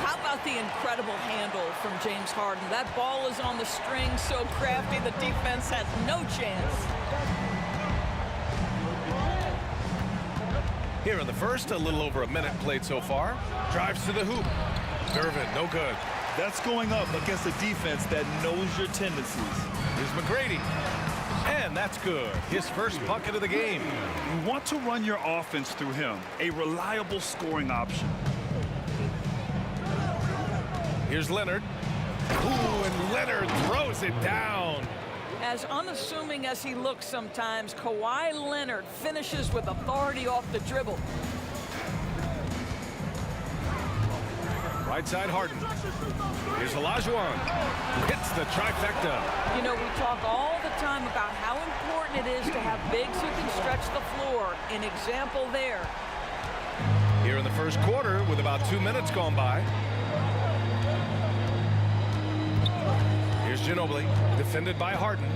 How about the incredible handle from James Harden? That ball is on the string, so crafty, the defense has no chance. Here in the first, a little over a minute played so far. Drives to the hoop. Gervin, no good. That's going up against a defense that knows your tendencies. Here's McGrady. And that's good. His first bucket of the game. You want to run your offense through him, a reliable scoring option. Here's Leonard. Ooh, and Leonard throws it down. As unassuming as he looks sometimes, Kawhi Leonard finishes with authority off the dribble. Right side Harden. Here's Olajuwon. Hits the trifecta. You know, we talk all the time about how important it is to have bigs who can stretch the floor. An example there. Here in the first quarter with about 2 minutes gone by. Here's Ginobili, defended by Harden.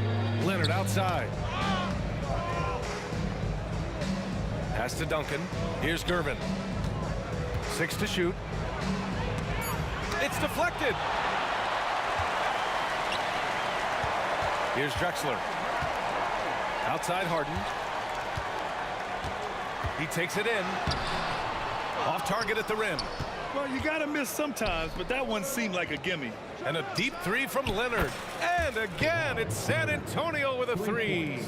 Leonard outside. Pass to Duncan. Here's Gervin. 6 to shoot. It's deflected. Here's Drexler. Outside Harden. He takes it in. Off target at the rim. Well, you got to miss sometimes, but that one seemed like a gimme. And a deep 3 from Leonard. And again, it's San Antonio with a 3.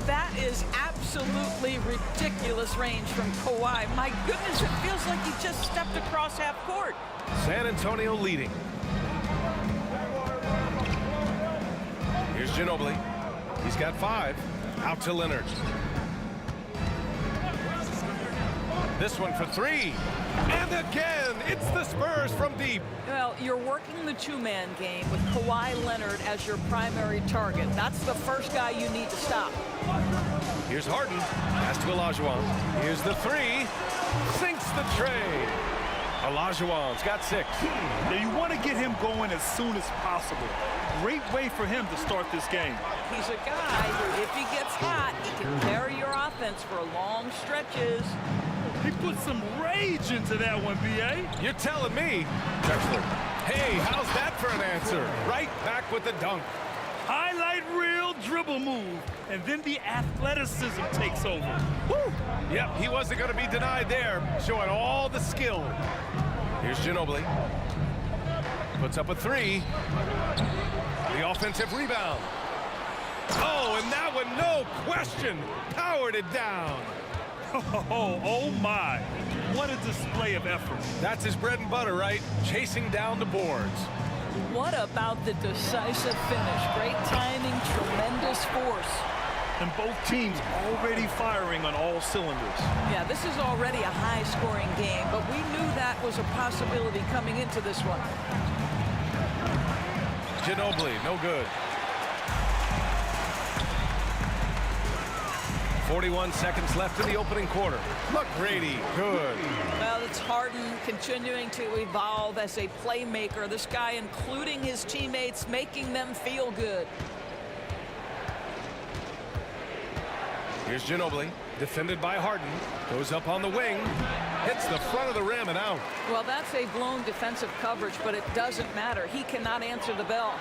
That is absolutely ridiculous range from Kawhi. My goodness, it feels like he just stepped across half court. San Antonio leading. Here's Ginobili. He's got 5. Out to Leonard. This one for 3. And again, it's the Spurs from deep. Well, you're working the two-man game with Kawhi Leonard as your primary target. That's the first guy you need to stop. Here's Harden. Pass to Olajuwon. Here's the 3. Sinks the tray. Olajuwon's got 6. Now you want to get him going as soon as possible. Great way for him to start this game. He's a guy who, if he gets hot, he can carry your offense for long stretches. He put some rage into that one, B.A. You're telling me. Drexler. Hey, how's that for an answer? Right back with the dunk. Highlight reel dribble move, and then the athleticism takes over. Woo! Yep, he wasn't going to be denied there, showing all the skill. Here's Ginobili. Puts up a 3. The offensive rebound. Oh, and that one, no question, powered it down. Oh my, what a display of effort. That's his bread and butter, right? Chasing down the boards. What about the decisive finish? Great timing, tremendous force. And both teams already firing on all cylinders. Yeah, this is already a high-scoring game, but we knew that was a possibility coming into this one. Ginobili, no good. 41 seconds left in the opening quarter. McGrady, good. Well, it's Harden continuing to evolve as a playmaker. This guy, including his teammates, making them feel good. Here's Ginobili, defended by Harden. Goes up on the wing. Hits the front of the rim and out. Well, that's a blown defensive coverage, but it doesn't matter. He cannot answer the bell.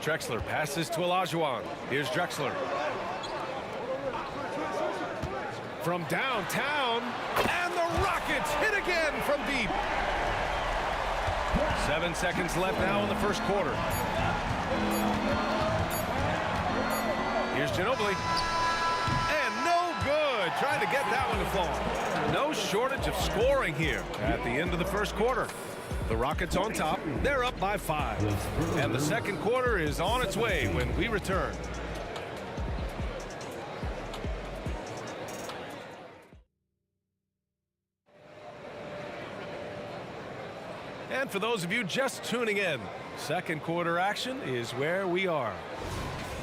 Drexler passes to Olajuwon. Here's Drexler. From downtown, and the Rockets hit again from deep. 7 seconds left now in the first quarter. Here's Ginobili. And no good. Trying to get that one to fall. No shortage of scoring here at the end of the first quarter. The Rockets on top. They're up by 5. And the second quarter is on its way when we return. And for those of you just tuning in, second quarter action is where we are.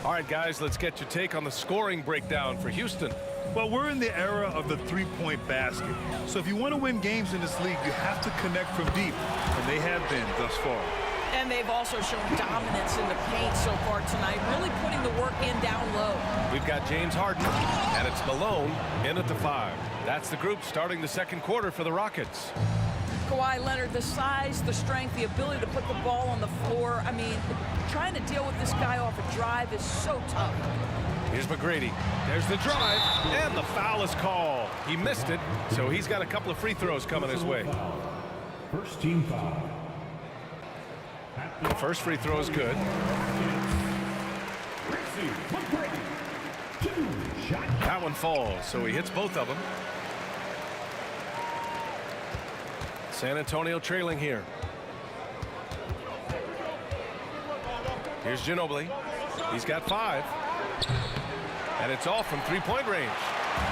All right, guys, let's get your take on the scoring breakdown for Houston. Well, we're in the era of the three-point basket. So if you want to win games in this league, you have to connect from deep, and they have been thus far. And they've also shown dominance in the paint so far tonight, really putting the work in down low. We've got James Harden, and it's Malone in at the 5. That's the group starting the second quarter for the Rockets. Kawhi Leonard, the size, the strength, the ability to put the ball on the floor. I mean, trying to deal with this guy off a drive is so tough. Here's McGrady. There's the drive, and the foul is called. He missed it, so he's got a couple of free throws coming his way. First team foul. The first free throw is good. That one falls, so he hits both of them. San Antonio trailing here. Here's Ginobili. He's got 5. And it's all from three-point range.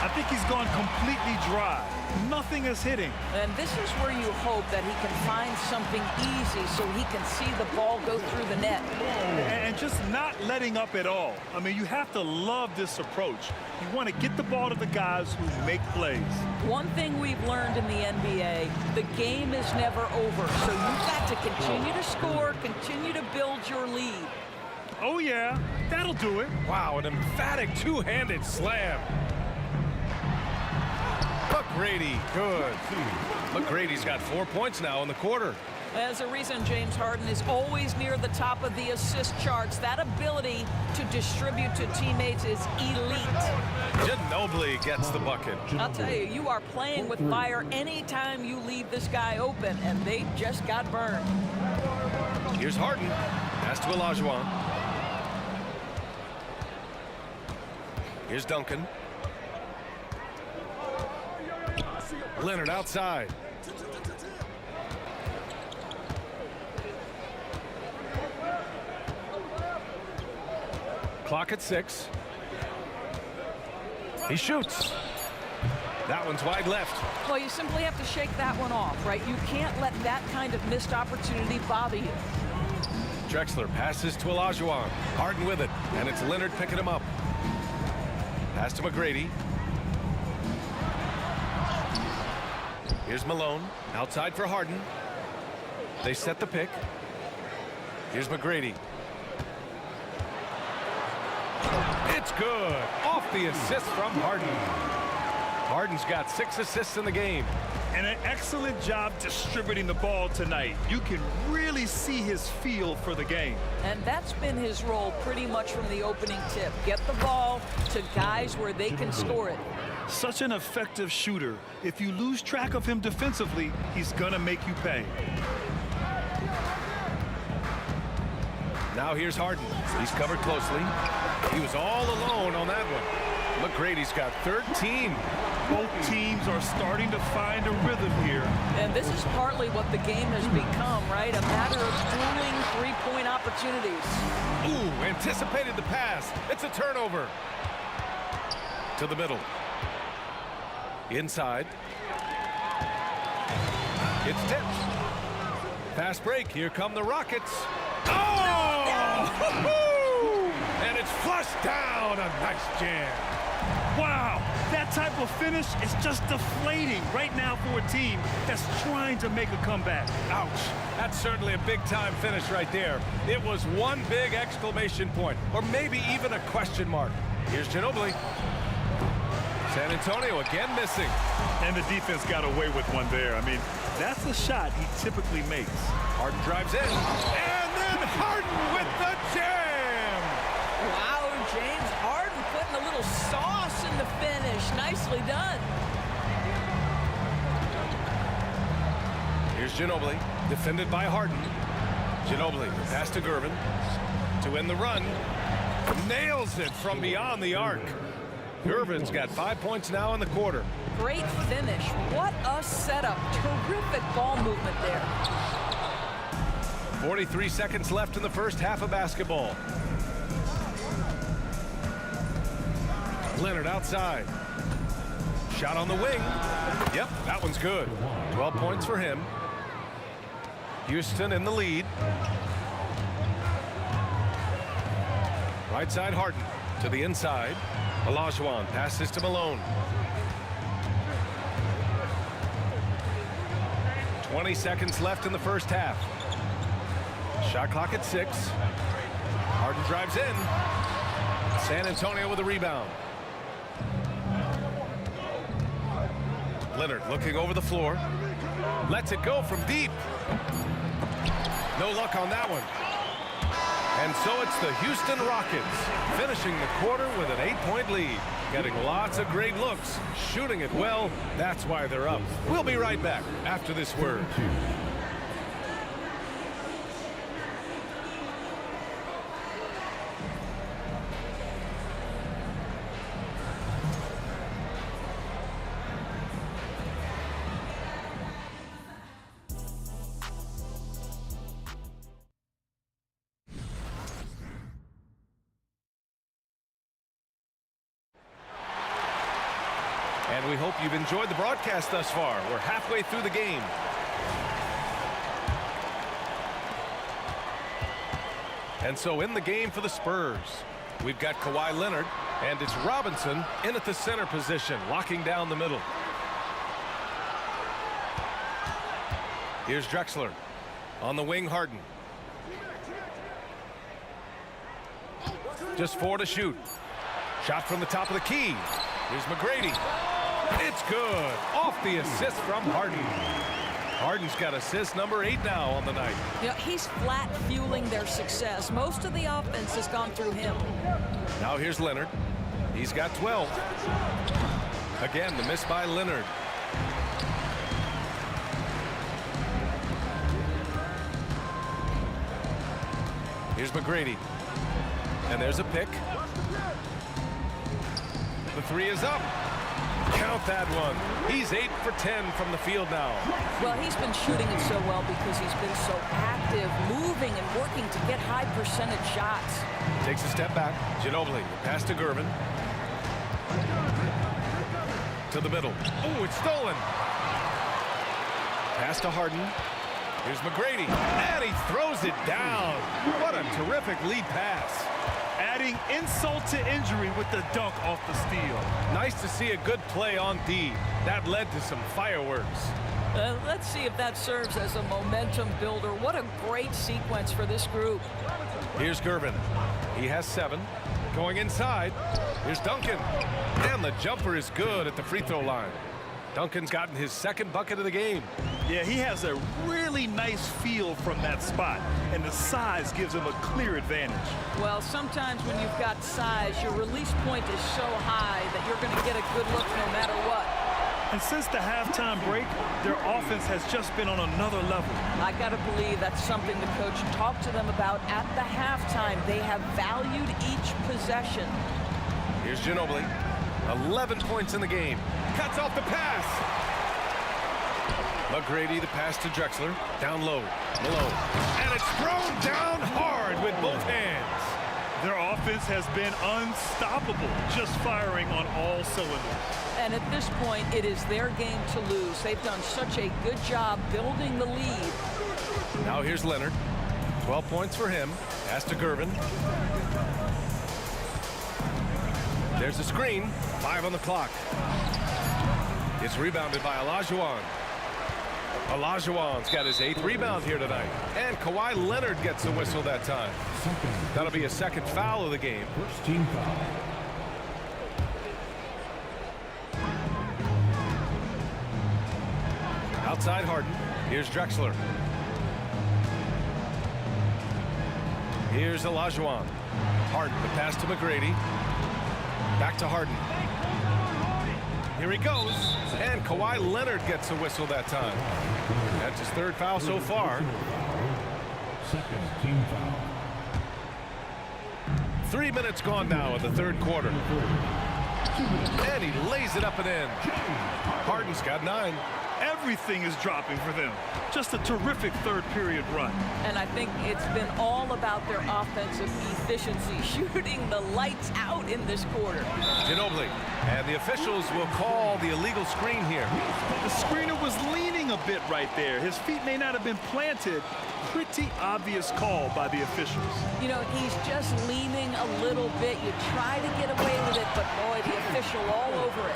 I think he's gone completely dry. Nothing is hitting. And this is where you hope that he can find something easy so he can see the ball go through the net. And just not letting up at all. I mean, you have to love this approach. You want to get the ball to the guys who make plays. One thing we've learned in the NBA, the game is never over. So you've got to continue to score, continue to build your lead. Oh, yeah, that'll do it. Wow, an emphatic two-handed slam. McGrady, good. McGrady's got 4 points now in the quarter. There's a reason James Harden is always near the top of the assist charts. That ability to distribute to teammates is elite. Ginobili gets the bucket. I'll tell you, you are playing with fire anytime you leave this guy open, and they just got burned. Here's Harden. Pass to Olajuwon. Here's Duncan. Leonard outside. Clock at 6. He shoots. That one's wide left. Well, you simply have to shake that one off, right? You can't let that kind of missed opportunity bother you. Drexler passes to Olajuwon. Harden with it, and it's Leonard picking him up. Pass to McGrady. Here's Malone, outside for Harden. They set the pick. Here's McGrady. It's good. Off the assist from Harden. Harden's got 6 assists in the game. And an excellent job distributing the ball tonight. You can really see his feel for the game. And that's been his role pretty much from the opening tip. Get the ball to guys where they can score it. Such an effective shooter. If you lose track of him defensively, he's gonna make you pay. Now here's Harden. He's covered closely. He was all alone on that one. McGrady's got 13. Both teams are starting to find a rhythm here. And this is partly what the game has become, right? A matter of dueling three-point opportunities. Ooh, anticipated the pass. It's a turnover. To the middle. Inside. It's tipped. Fast break. Here come the Rockets. Oh! And it's flushed down. A nice jam. Wow, that type of finish is just deflating right now for a team that's trying to make a comeback. Ouch. That's certainly a big-time finish right there. It was one big exclamation point, or maybe even a question mark. Here's Ginobili. San Antonio again missing. And the defense got away with one there. I mean, that's a shot he typically makes. Harden drives in, and then Harden with the jam. Wow, James Harden putting a little sauce in the finish. Nicely done. Here's Ginobili, defended by Harden. Ginobili, pass to Gervin to end the run. Nails it from beyond the arc. Gervin's got 5 points now in the quarter. Great finish. What a setup. Terrific ball movement there. 43 seconds left in the first half of basketball. Leonard outside. Shot on the wing. Yep, that one's good. 12 points for him. Houston in the lead. Right side Harden to the inside. Olajuwon passes to Malone. 20 seconds left in the first half. Shot clock at 6. Harden drives in. San Antonio with a rebound. Leonard looking over the floor. Lets it go from deep. No luck on that one. And so it's the Houston Rockets finishing the quarter with an 8-point lead. Getting lots of great looks, shooting it well. That's why they're up. We'll be right back after this word. And we hope you've enjoyed the broadcast thus far. We're halfway through the game. And so in the game for the Spurs, we've got Kawhi Leonard, and it's Robinson in at the center position, locking down the middle. Here's Drexler. On the wing, Harden. Just 4 to shoot. Shot from the top of the key. Here's McGrady. It's good. Off the assist from Harden. Harden's got assist number 8 now on the night. You know, he's flat fueling their success. Most of the offense has gone through him. Now here's Leonard. He's got 12. Again, the miss by Leonard. Here's McGrady. And there's a pick. The 3 is up. Count that one. He's 8 for 10 from the field now. Well, he's been shooting it so well because he's been so active, moving and working to get high percentage shots. Takes a step back. Ginobili. Pass to Gervin. To the middle. Oh, it's stolen. Pass to Harden. Here's McGrady. And he throws it down. What a terrific lead pass. Adding insult to injury with the dunk off the steal. Nice to see a good play on D. That led to some fireworks. Let's see if that serves as a momentum builder. What a great sequence for this group. Here's Gervin. He has 7. Going inside. Here's Duncan. And the jumper is good at the free throw line. Duncan's gotten his 2nd bucket of the game. Yeah, he has a really nice feel from that spot, and the size gives him a clear advantage. Well, sometimes when you've got size, your release point is so high that you're going to get a good look no matter what. And since the halftime break, their offense has just been on another level. I got to believe that's something the coach talked to them about at the halftime. They have valued each possession. Here's Ginobili. 11 points in the game. Cuts off the pass. McGrady, the pass to Drexler. Down low. Malone. And it's thrown down hard with both hands. Their offense has been unstoppable, just firing on all cylinders. And at this point, it is their game to lose. They've done such a good job building the lead. Now here's Leonard. 12 points for him. Pass to Gervin. There's a screen. 5 on the clock. It's rebounded by Olajuwon. Olajuwon's got his 8th rebound here tonight. And Kawhi Leonard gets the whistle that time. That'll be a 2nd foul of the game. First team foul. Outside Harden. Here's Drexler. Here's Olajuwon. Harden, the pass to McGrady. Back to Harden. Here he goes. And Kawhi Leonard gets a whistle that time. That's his 3rd foul so far. 2nd team foul. 3 minutes gone now in the 3rd quarter. And he lays it up and in. Harden's got 9. Everything is dropping for them. Just a terrific third period run. And I think it's been all about their offensive efficiency, shooting the lights out in this quarter. Ginobili, and the officials will call the illegal screen here. The screener was leaning a bit right there. His feet may not have been planted. Pretty obvious call by the officials. You know, he's just leaning a little bit. You try to get away with it, but boy, the official all over it.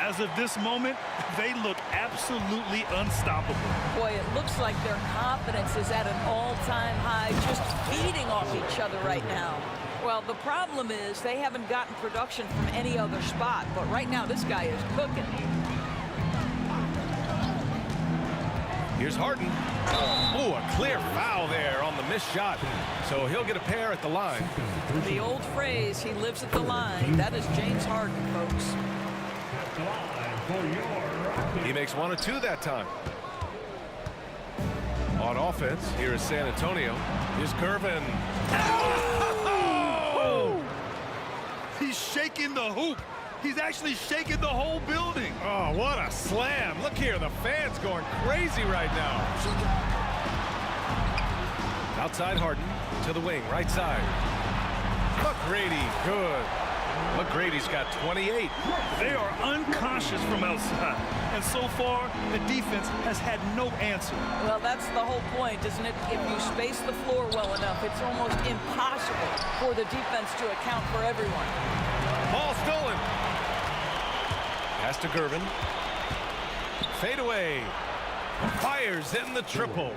As of this moment, they look absolutely unstoppable. Boy, it looks like their confidence is at an all-time high, just feeding off each other right now. Well, the problem is they haven't gotten production from any other spot, but right now this guy is cooking. Here's Harden. Oh, a clear foul there on the missed shot. So he'll get a pair at the line. The old phrase, he lives at the line. That is James Harden, folks. He makes 1 or 2 that time. On offense, here is San Antonio. Here's Gervin. Oh! He's shaking the hoop. He's actually shaking the whole building. Oh, what a slam. Look here, the fans going crazy right now. Outside Harden to the wing, right side. McGrady, good. McGrady's got 28. They are unconscious from outside. And so far, the defense has had no answer. Well, that's the whole point, isn't it? If you space the floor well enough, it's almost impossible for the defense to account for everyone. Ball stolen. Pass to Gervin. Fade away. Fires in the triple.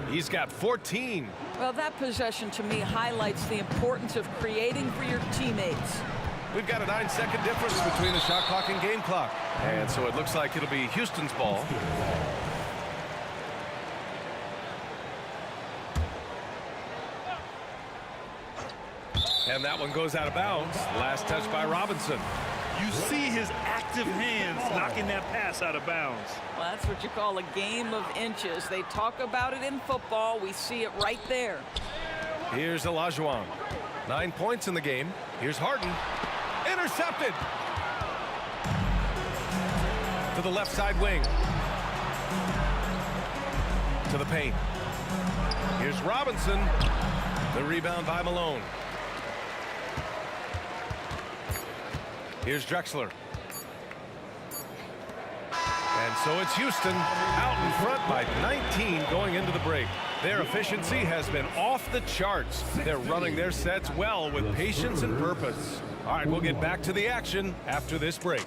He's got 14. Well, that possession to me highlights the importance of creating for your teammates. We've got a 9-second difference between the shot clock and game clock. And so it looks like it'll be Houston's ball. And that one goes out of bounds. Last touch by Robinson. You see his active hands knocking that pass out of bounds. Well, that's what you call a game of inches. They talk about it in football. We see it right there. Here's Olajuwon. 9 points in the game. Here's Harden. Intercepted. To the left side wing. To the paint. Here's Robinson. The rebound by Malone. Here's Drexler. And so it's Houston out in front by 19 going into the break. Their efficiency has been off the charts. They're running their sets well with patience and purpose. All right, we'll get back to the action after this break.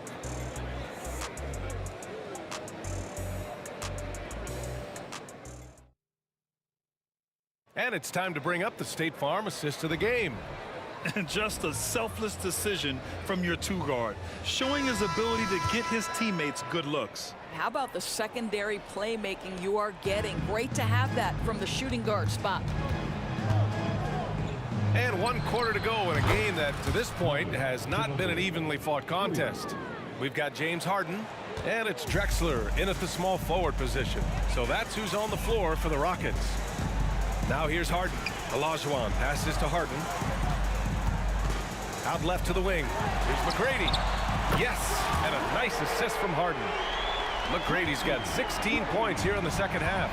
And it's time to bring up the State Farm assist of the game. And just a selfless decision from your two-guard, showing his ability to get his teammates good looks. How about the secondary playmaking you are getting? Great to have that from the shooting guard spot. And 1 quarter to go in a game that, to this point, has not been an evenly fought contest. We've got James Harden, and it's Drexler in at the small forward position. So that's who's on the floor for the Rockets. Now here's Harden. Olajuwon passes to Harden. Out left to the wing. Here's McGrady. Yes, and a nice assist from Harden. McGrady's got 16 points here in the second half.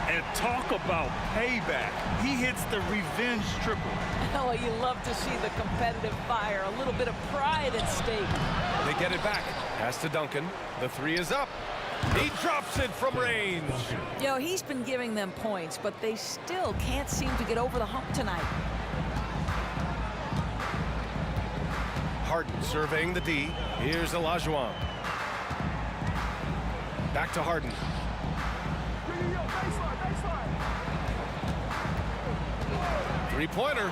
And talk about payback. He hits the revenge triple. Oh, you love to see the competitive fire. A little bit of pride at stake. They get it back. Pass to Duncan. The 3 is up. He drops it from range. You know, he's been giving them points, but they still can't seem to get over the hump tonight. Harden surveying the D. Here's Olajuwon. Back to Harden. Three-pointer.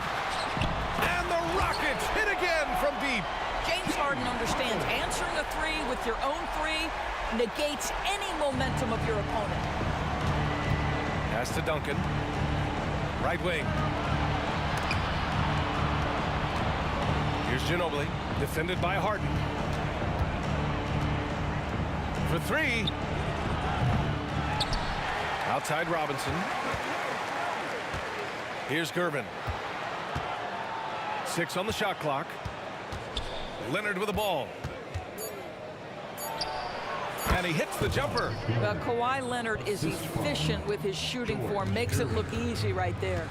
And the Rockets hit again from deep. James Harden understands answering a 3 with your own 3 negates any momentum of your opponent. Pass to Duncan. Right wing. Here's Ginobili, defended by Harden. For 3. Outside Robinson. Here's Gervin. 6 on the shot clock. Leonard with the ball. And he hits the jumper. Kawhi Leonard is efficient with his shooting form. Makes it look easy right there.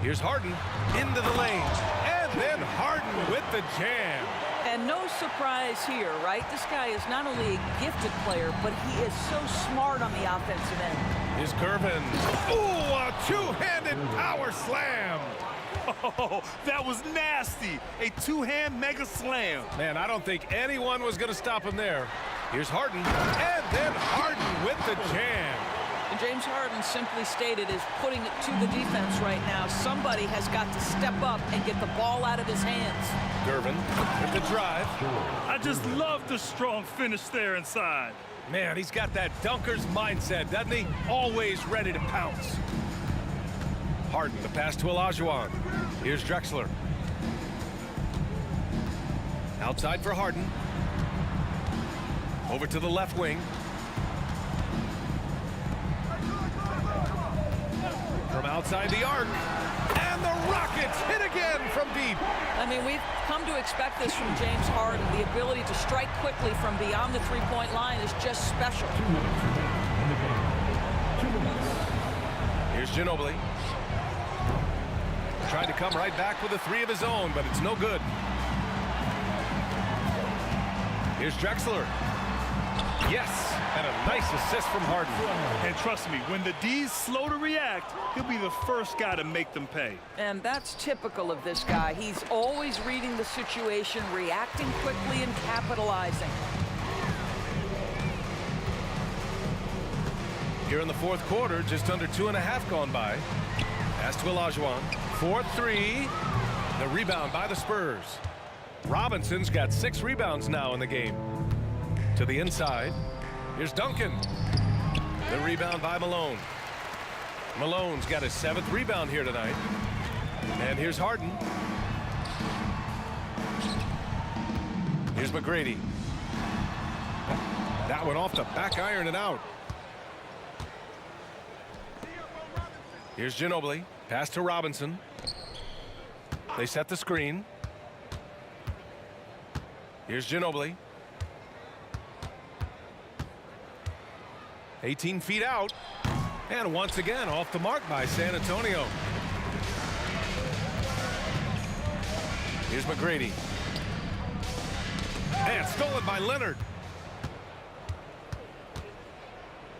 Here's Harden into the lane. And then Harden with the jam. And no surprise here, right? This guy is not only a gifted player, but he is so smart on the offensive end. Here's Gervin. Ooh, a two-handed power slam. Oh, that was nasty. A two-hand mega slam. Man, I don't think anyone was going to stop him there. Here's Harden. And then Harden with the jam. And James Harden simply stated is putting it to the defense right now. Somebody has got to step up and get the ball out of his hands. Gervin with the drive. I just love the strong finish there inside. Man, he's got that dunker's mindset, doesn't he? Always ready to pounce. Harden, the pass to Olajuwon. Here's Drexler. Outside for Harden. Over to the left wing. From outside the arc. And the Rockets hit again from deep. I mean, we've come to expect this from James Harden. The ability to strike quickly from beyond the three-point line is just special. Here's Ginobili. Trying to come right back with a three of his own, but it's no good. Here's Drexler. Yes, and a nice assist from Harden. And trust me, when the D's slow to react, he'll be the first guy to make them pay. And that's typical of this guy. He's always reading the situation, reacting quickly, and capitalizing. Here in the fourth quarter, just under 2.5 gone by. Pass to Olajuwon. 4-3. The rebound by the Spurs. Robinson's got 6 rebounds now in the game. To the inside. Here's Duncan. The rebound by Malone. Malone's got his 7th rebound here tonight. And here's Harden. Here's McGrady. That one off the back iron and out. Here's Ginobili. Pass to Robinson. They set the screen. Here's Ginobili. 18 feet out. And once again off the mark by San Antonio. Here's McGrady. And stolen by Leonard.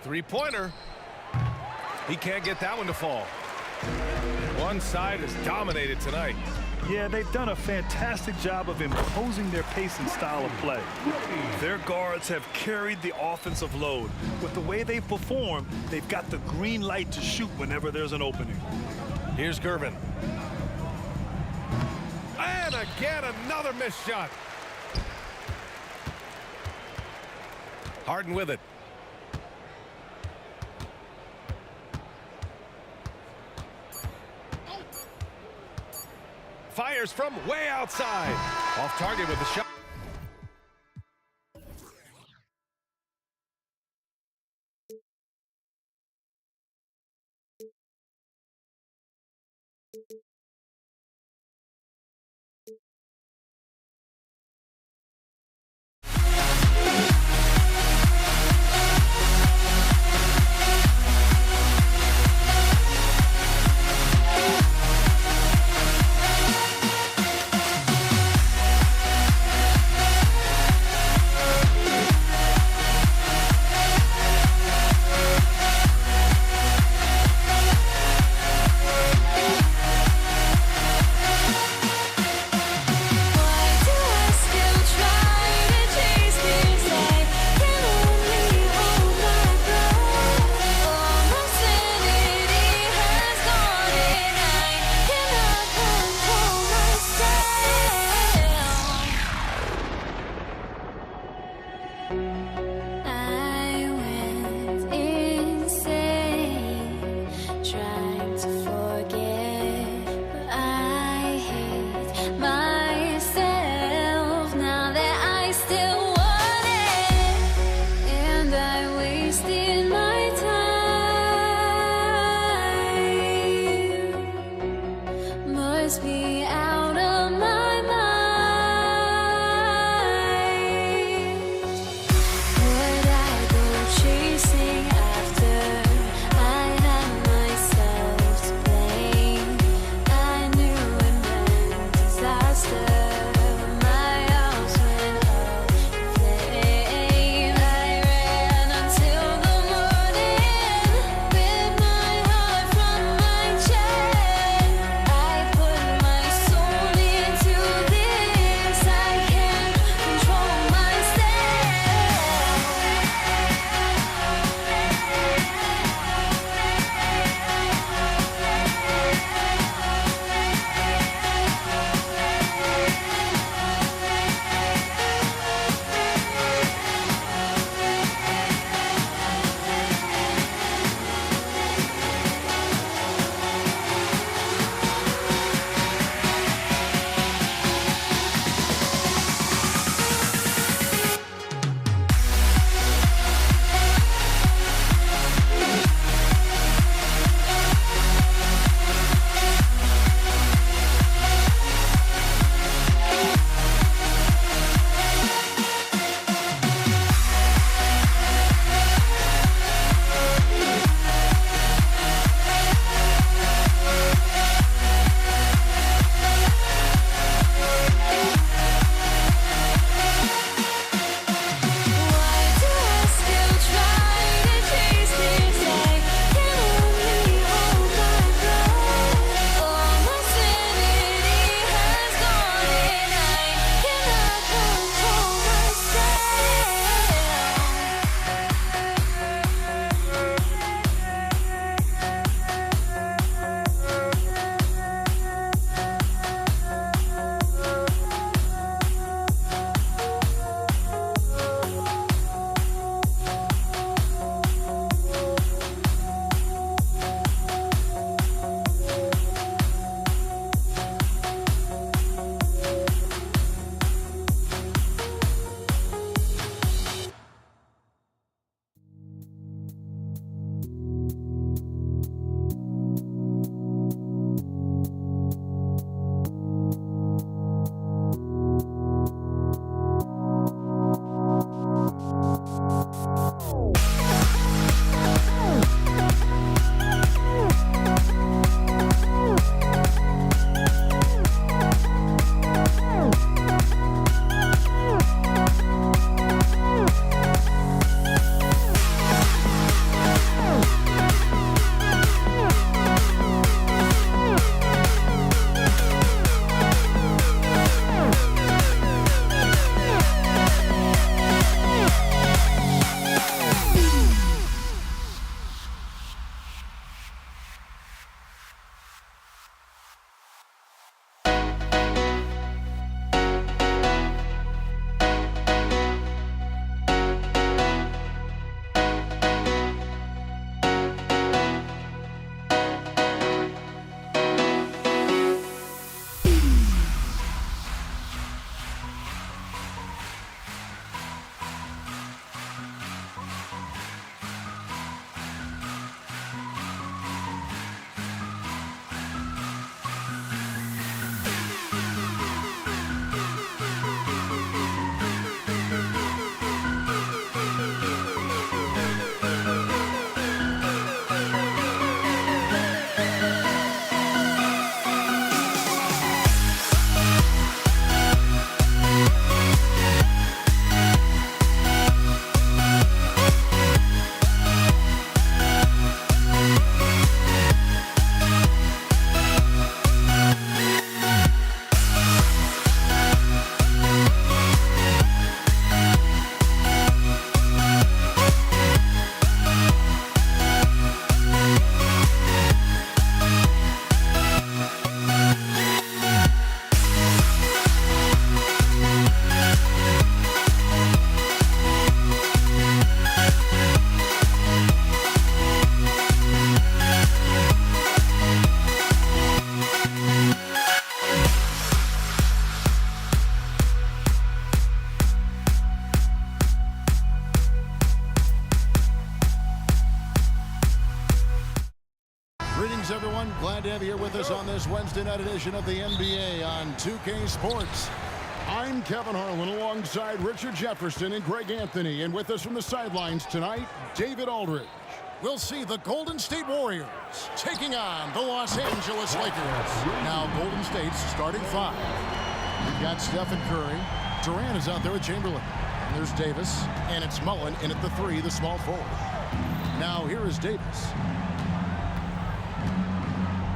Three-pointer. He can't get that one to fall. One side is dominated tonight. Yeah, they've done a fantastic job of imposing their pace and style of play. Their guards have carried the offensive load. With the way they've performed, they've got the green light to shoot whenever there's an opening. Here's Gervin. And again, another missed shot. Harden with it. Fires from way outside. Off target with the shot. here with us on this Wednesday night edition of the NBA on 2K Sports. I'm Kevin Harlan alongside Richard Jefferson and Greg Anthony. And with us from the sidelines tonight, David Aldridge. We'll see the Golden State Warriors taking on the Los Angeles Lakers. Now, Golden State's starting five. We've got Stephen Curry. Durant is out there with Chamberlain. And there's Davis. And it's Mullen in at the three, the small forward. Now, here is Davis.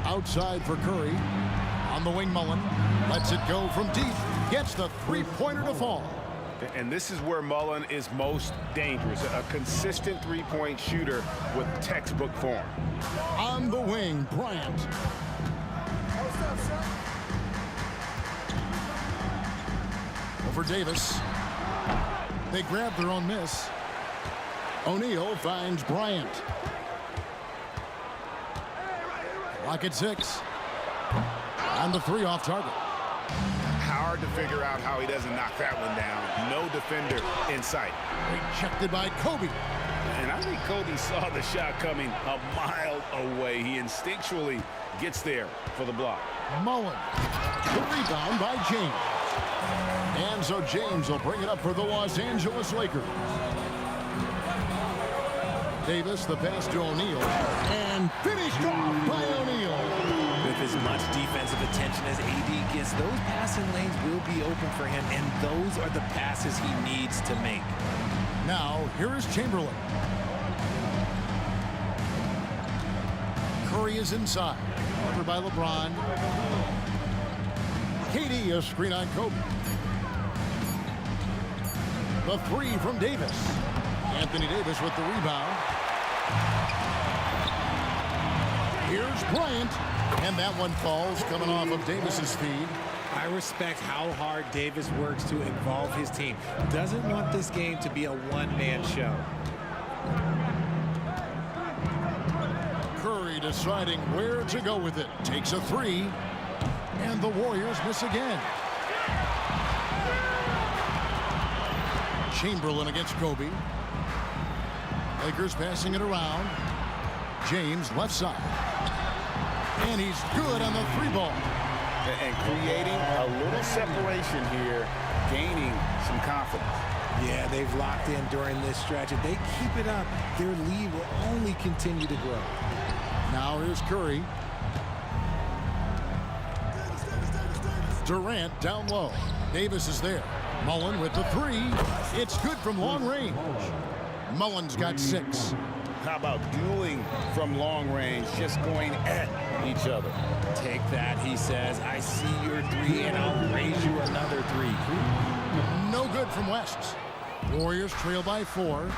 Outside for Curry. On the wing, Mullen. Lets it go from deep. Gets the three-pointer to fall. And this is where Mullen is most dangerous. A consistent three-point shooter with textbook form. On the wing, Bryant. Over Davis. They grab their own miss. O'Neal finds Bryant. Lock at 6. And the three off target. Hard to figure out how he doesn't knock that one down. No defender in sight. Rejected by Kobe. And I think Kobe saw the shot coming a mile away. He instinctually gets there for the block. Mullen. The rebound by James. And so James will bring it up for the Los Angeles Lakers. Davis, the pass to O'Neal. And finished off by O'Neal. With as much defensive attention as AD gets, those passing lanes will be open for him, and those are the passes he needs to make. Now, here is Chamberlain. Curry is inside. Covered by LeBron. KD, a screen on Kobe. The three from Davis. Anthony Davis with the rebound. Here's Bryant. And that one falls, coming off of Davis's feed. I respect how hard Davis works to involve his team. Doesn't want this game to be a one-man show. Curry deciding where to go with it. Takes a three. And the Warriors miss again. Chamberlain against Kobe. Lakers passing it around. James left side. And he's good on the three ball. And creating a little separation here, gaining some confidence. Yeah, they've locked in during this stretch. If they keep it up, their lead will only continue to grow. Now here's Curry. Durant down low. Davis is there. Mullen with the three. It's good from long range. Mullen's got 6. How about dueling from long range, just going at each other? Take that, he says. I see your three, and I'll raise you another 3. No good from West. Warriors trail by 4.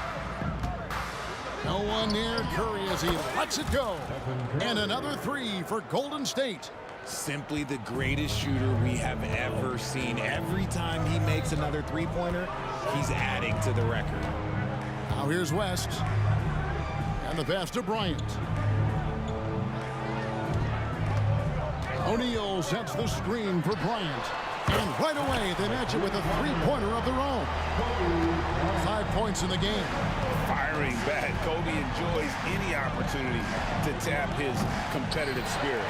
No one near Curry as he lets it go. And another 3 for Golden State. Simply the greatest shooter we have ever seen. Every time he makes another three-pointer, he's adding to the record. Now here's West. And the pass to Bryant. O'Neal sets the screen for Bryant. And right away, they match it with a three-pointer of their own. 5 points in the game. Firing back. Kobe enjoys any opportunity to tap his competitive spirit.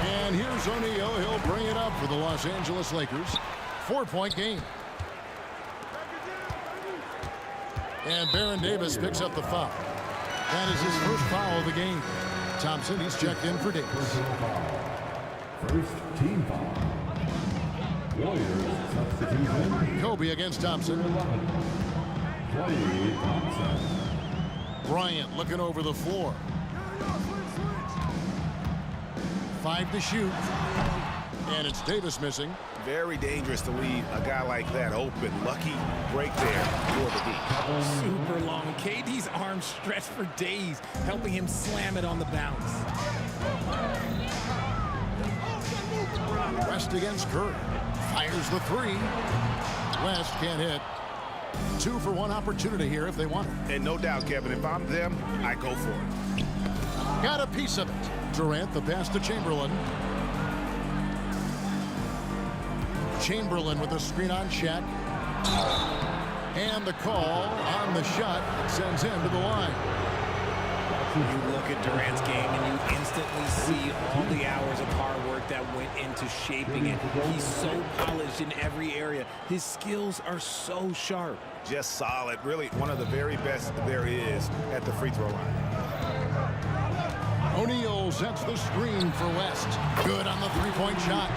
And here's O'Neal. He'll bring it up for the Los Angeles Lakers. 4-point game. And Baron Davis picks up the foul. That is his first foul of the game. Thompson, he's checked in for Davis. First team foul. Warriors substitution. Kobe against Thompson. Clay Thompson. Bryant looking over the floor. 5 to shoot. And it's Davis missing. Very dangerous to leave a guy like that open. Lucky break there for the deep. Super long. KD's arms stretched for days, helping him slam it on the bounce. West against Curry. Fires the 3. West can't hit. 2 for 1 opportunity here if they want it. And no doubt, Kevin, if I'm them, I go for it. Got a piece of it. Durant, the pass to Chamberlain. Chamberlain with a screen on Shaq. And the call on the shot sends him to the line. You look at Durant's game and you instantly see all the hours of hard work that went into shaping it. He's so polished in every area. His skills are so sharp. Just solid. Really one of the very best there is at the free throw line. O'Neal sets the screen for West. Good on the three-point shot.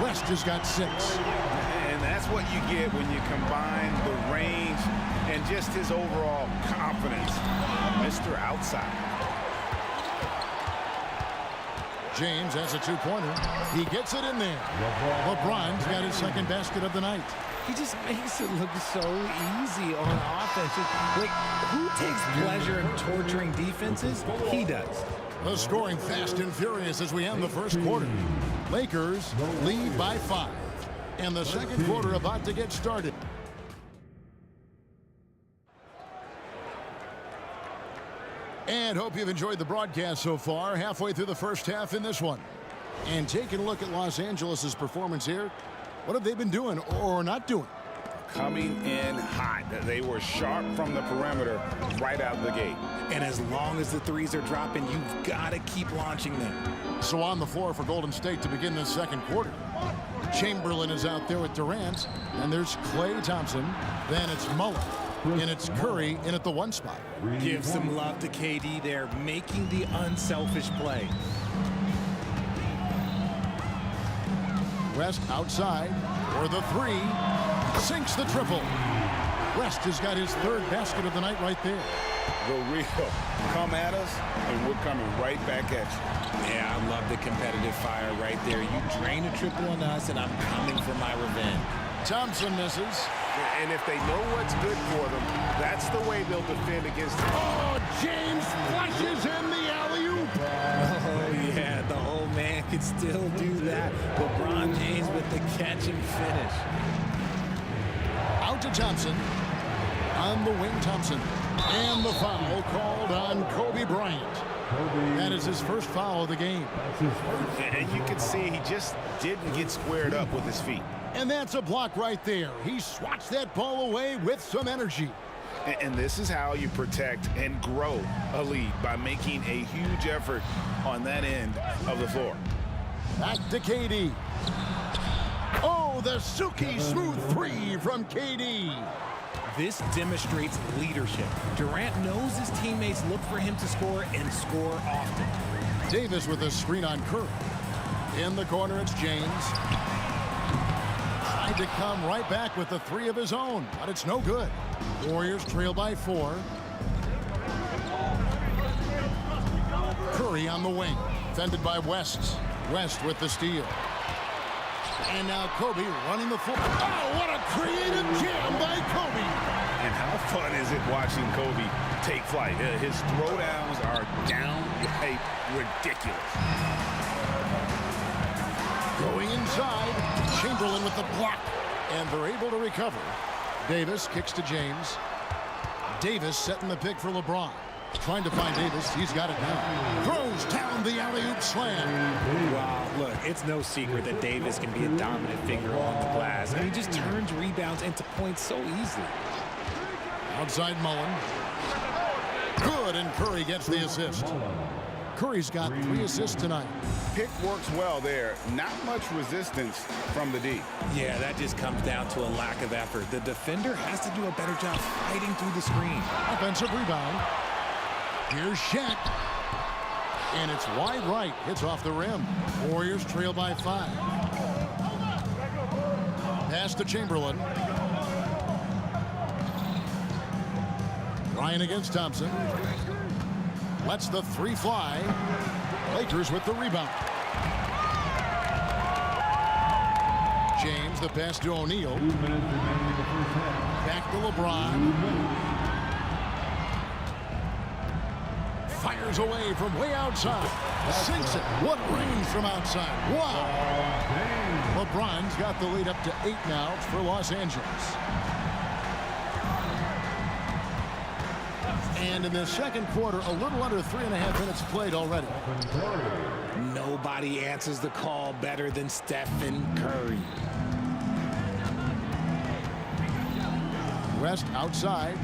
West has got 6. And that's what you get when you combine the range and just his overall confidence. Mr. Outside. James has a 2-pointer. He gets it in there. LeBron's got his second basket of the night. He just makes it look so easy on offense. Like, who takes pleasure in torturing defenses? He does. The scoring fast and furious as we end the first quarter. Lakers lead by 5. And the second quarter about to get started. And hope you've enjoyed the broadcast so far. Halfway through the first half in this one. And taking a look at Los Angeles' performance here. What have they been doing or not doing? Coming in hot. They were sharp from the perimeter right out of the gate. And as long as the threes are dropping, you've got to keep launching them. So on the floor for Golden State to begin this second quarter. Chamberlain is out there with Durant. And there's Klay Thompson. Then it's Mullen. And it's Curry in at the 1 spot. Give some love to KD there, making the unselfish play. West outside for the 3. Sinks the triple. West has got his 3rd basket of the night right there. The real come at us, and we're coming right back at you. Yeah, I love the competitive fire right there. You drain a triple on us, and I'm coming for my revenge. Thompson misses. And if they know what's good for them, that's the way they'll defend against them. Oh, James flushes in the alley-oop. Oh, yeah, the old man can still do that. LeBron James with the catch and finish. Out to Thompson. On the wing, Thompson. And the foul called on Kobe Bryant. That is his first foul of the game. And you can see he just didn't get squared up with his feet. And that's a block right there. He swats that ball away with some energy. And this is how you protect and grow a lead, by making a huge effort on that end of the floor. Back to KD. Oh, the silky smooth 3 from KD. This demonstrates leadership. Durant knows his teammates look for him to score and score often. Davis with a screen on Curry. In the corner, it's James. Tried to come right back with the 3 of his own, but it's no good. Warriors trail by 4. Curry on the wing, defended by West. West with the steal. And now Kobe running the floor. Oh, what a creative jam by Kobe. And how fun is it watching Kobe take flight? His throwdowns are downright ridiculous. Going inside, Chamberlain with the block. And they're able to recover. Davis kicks to James. Davis setting the pick for LeBron. Trying to find Davis. He's got it now. Throws down the alley-oop slam. Wow, look, it's no secret that Davis can be a dominant figure on the glass. And he just turns rebounds into points so easily. Outside Mullen. Good, and Curry gets the assist. Curry's got 3 assists tonight. Pick works well there. Not much resistance from the D. Yeah, that just comes down to a lack of effort. The defender has to do a better job fighting through the screen. Offensive rebound. Here's Shaq. And it's wide right. Hits off the rim. Warriors trail by 5. Pass to Chamberlain. Ryan against Thompson. Lets the 3 fly. Lakers with the rebound. James, the pass to O'Neal. Back to LeBron. Fires away from way outside. Sinks it. What range from outside. Wow. LeBron's got the lead up to 8 now for Los Angeles. And in the second quarter, a little under 3.5 minutes played already. Nobody answers the call better than Stephen Curry. West outside.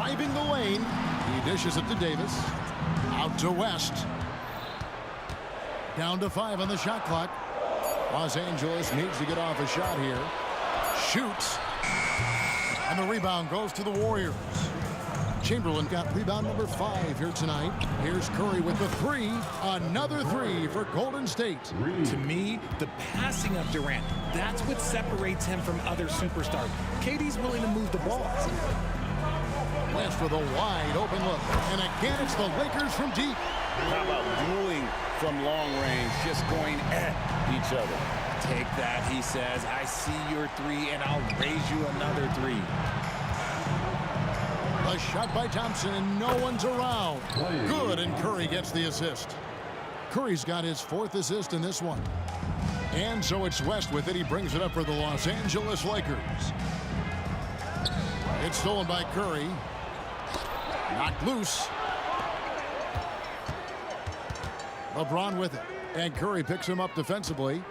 driving the lane. He dishes it to Davis. Out to West. Down to 5 on the shot clock. Los Angeles needs to get off a shot here. Shoots. And the rebound goes to the Warriors. Chamberlain got rebound number 5 here tonight. Here's Curry with the 3. Another 3 for Golden State. To me, the passing of Durant, that's what separates him from other superstars. KD's willing to move the ball. West with a wide open look. And again, it's the Lakers from deep. How about dueling from long range, just going at each other? Take that, he says. I see your 3, and I'll raise you another 3. A shot by Thompson, and no one's around. Good, and Curry gets the assist. Curry's got his 4th assist in this one. And so it's West with it. He brings it up for the Los Angeles Lakers. It's stolen by Curry. Knocked loose. LeBron with it. And Curry picks him up defensively.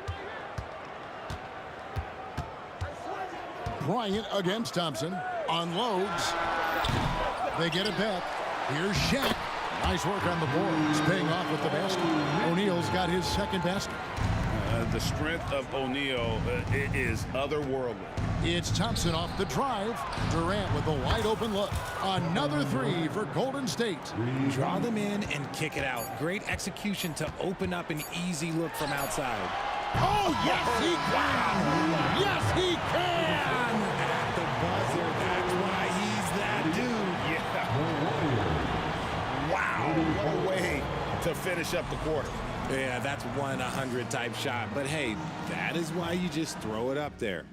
Bryant against Thompson. Unloads. They get it back. Here's Shaq. Nice work on the boards. Paying off with the basket. O'Neal's got his 2nd basket. The strength of O'Neal is otherworldly. It's Thompson off the drive. Durant with a wide open look. Another 3 for Golden State. Draw them in and kick it out. Great execution to open up an easy look from outside. Oh, yes, he can! Yes, he can! At the buzzer, that's why he's that dude. Yeah. Wow, what a way to finish up the quarter. Yeah, that's 1-100 type shot. But hey, that is why you just throw it up there.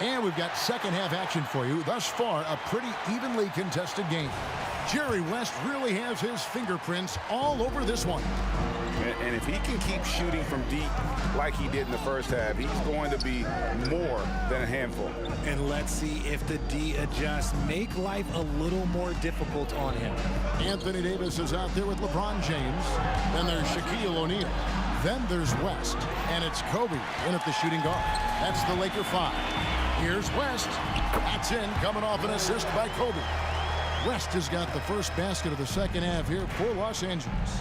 And we've got second half action for you. Thus far, a pretty evenly contested game. Jerry West really has his fingerprints all over this one. And if he can keep shooting from deep like he did in the first half, he's going to be more than a handful. And let's see if the D adjusts, make life a little more difficult on him. Anthony Davis is out there with LeBron James. Then there's Shaquille O'Neal. Then there's West. And it's Kobe in at the shooting guard. That's the Laker 5. Here's West. That's in, coming off an assist by Kobe. West has got the first basket of the second half here for Los Angeles.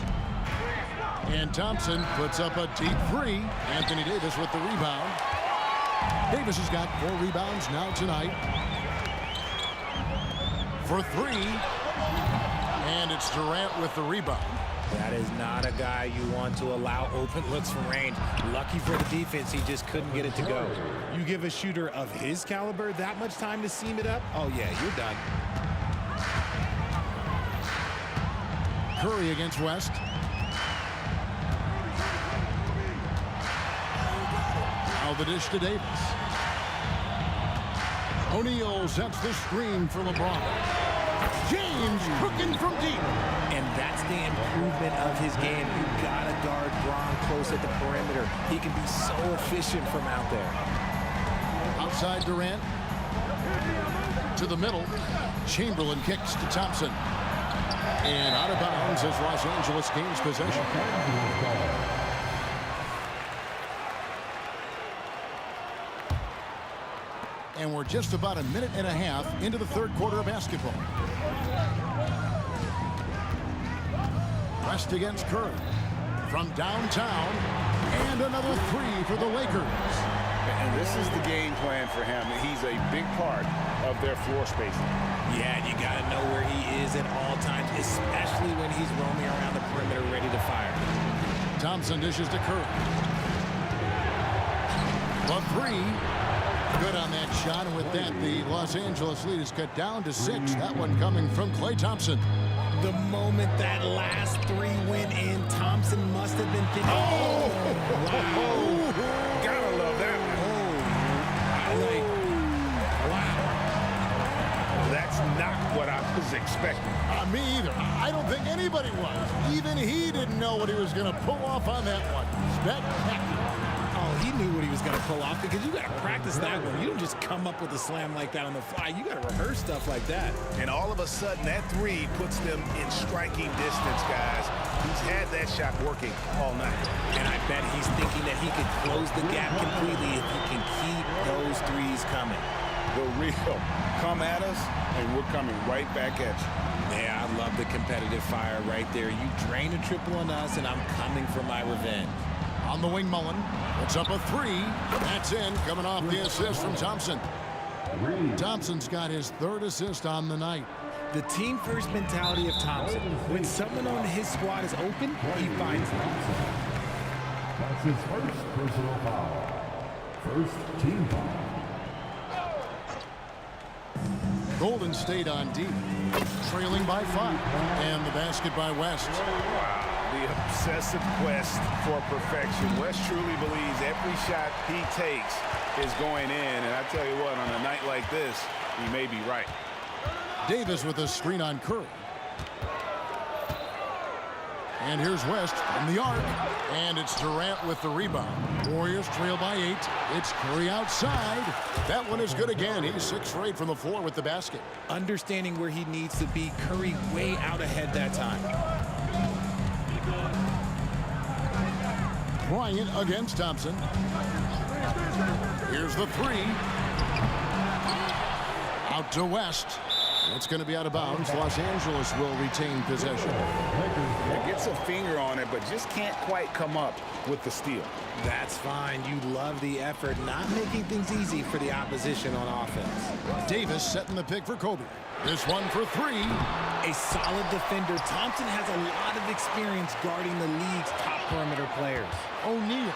And Thompson puts up a deep 3. Anthony Davis with the rebound. Davis has got 4 rebounds now tonight. For 3. And it's Durant with the rebound. That is not a guy you want to allow open looks from range. Lucky for the defense, he just couldn't get it to go. You give a shooter of his caliber that much time to seam it up, oh yeah, you're done. Curry against West. Now the dish to Davis. O'Neal sets the screen for LeBron. James cooking from deep. And that's the improvement of his game. You gotta guard Bron close at the perimeter. He can be so efficient from out there. Outside Durant. To the middle. Chamberlain kicks to Thompson. And out of bounds as Los Angeles gains possession. And we're just about a minute and a half into the third quarter of basketball. West against Curry. From downtown. And another 3 for the Lakers. And this is the game plan for him. He's a big part of their floor spacing. Yeah, and you got to know where he is at all times, especially when he's roaming around the perimeter ready to fire. Thompson dishes to Curry. The 3. Good on that shot, and with that, the Los Angeles lead is cut down to 6. That one coming from Klay Thompson. The moment that last 3 went in, Thompson must have been thinking, oh, wow. Gotta love that one. Wow. That's not what I was expecting. Me either. I don't think anybody was. Even he didn't know what he was going to pull off on that one. Spectacular. Oh, he knew what he was going to pull off because you got to practice that one. You don't just come up with a slam like that on the fly. You got to rehearse stuff like that. And all of a sudden, that 3 puts them in striking distance, guys. He's had that shot working all night. And I bet he's thinking that he could close the gap completely if he can keep those threes coming. The real come at us, and we're coming right back at you. Yeah, I love the competitive fire right there. You drain a triple on us, and I'm coming for my revenge. On the wing, Mullen. Puts up a three. That's in, coming off the assist from Thompson. Thompson's got his third assist on the night. The team-first mentality of Thompson. When someone on his squad is open, he finds them. That's his first personal foul. First team foul. Golden State on deep, trailing by 5, and the basket by West. Wow, the obsessive quest for perfection. West truly believes every shot he takes is going in, and I tell you what, on a night like this, he may be right. Davis with a screen on Curry. And here's West from the arc. And it's Durant with the rebound. Warriors trail by 8. It's Curry outside. That one is good again. He's 6 for 8 from the floor with the basket. Understanding where he needs to be, Curry way out ahead that time. Bryant against Thompson. Here's the 3. Out to West. It's going to be out of bounds. Los Angeles will retain possession. Gets a finger on it, but just can't quite come up with the steal. That's fine. You love the effort, not making things easy for the opposition on offense. Davis setting the pick for Kobe. This one for 3. A solid defender. Thompson has a lot of experience guarding the league's top perimeter players. O'Neal.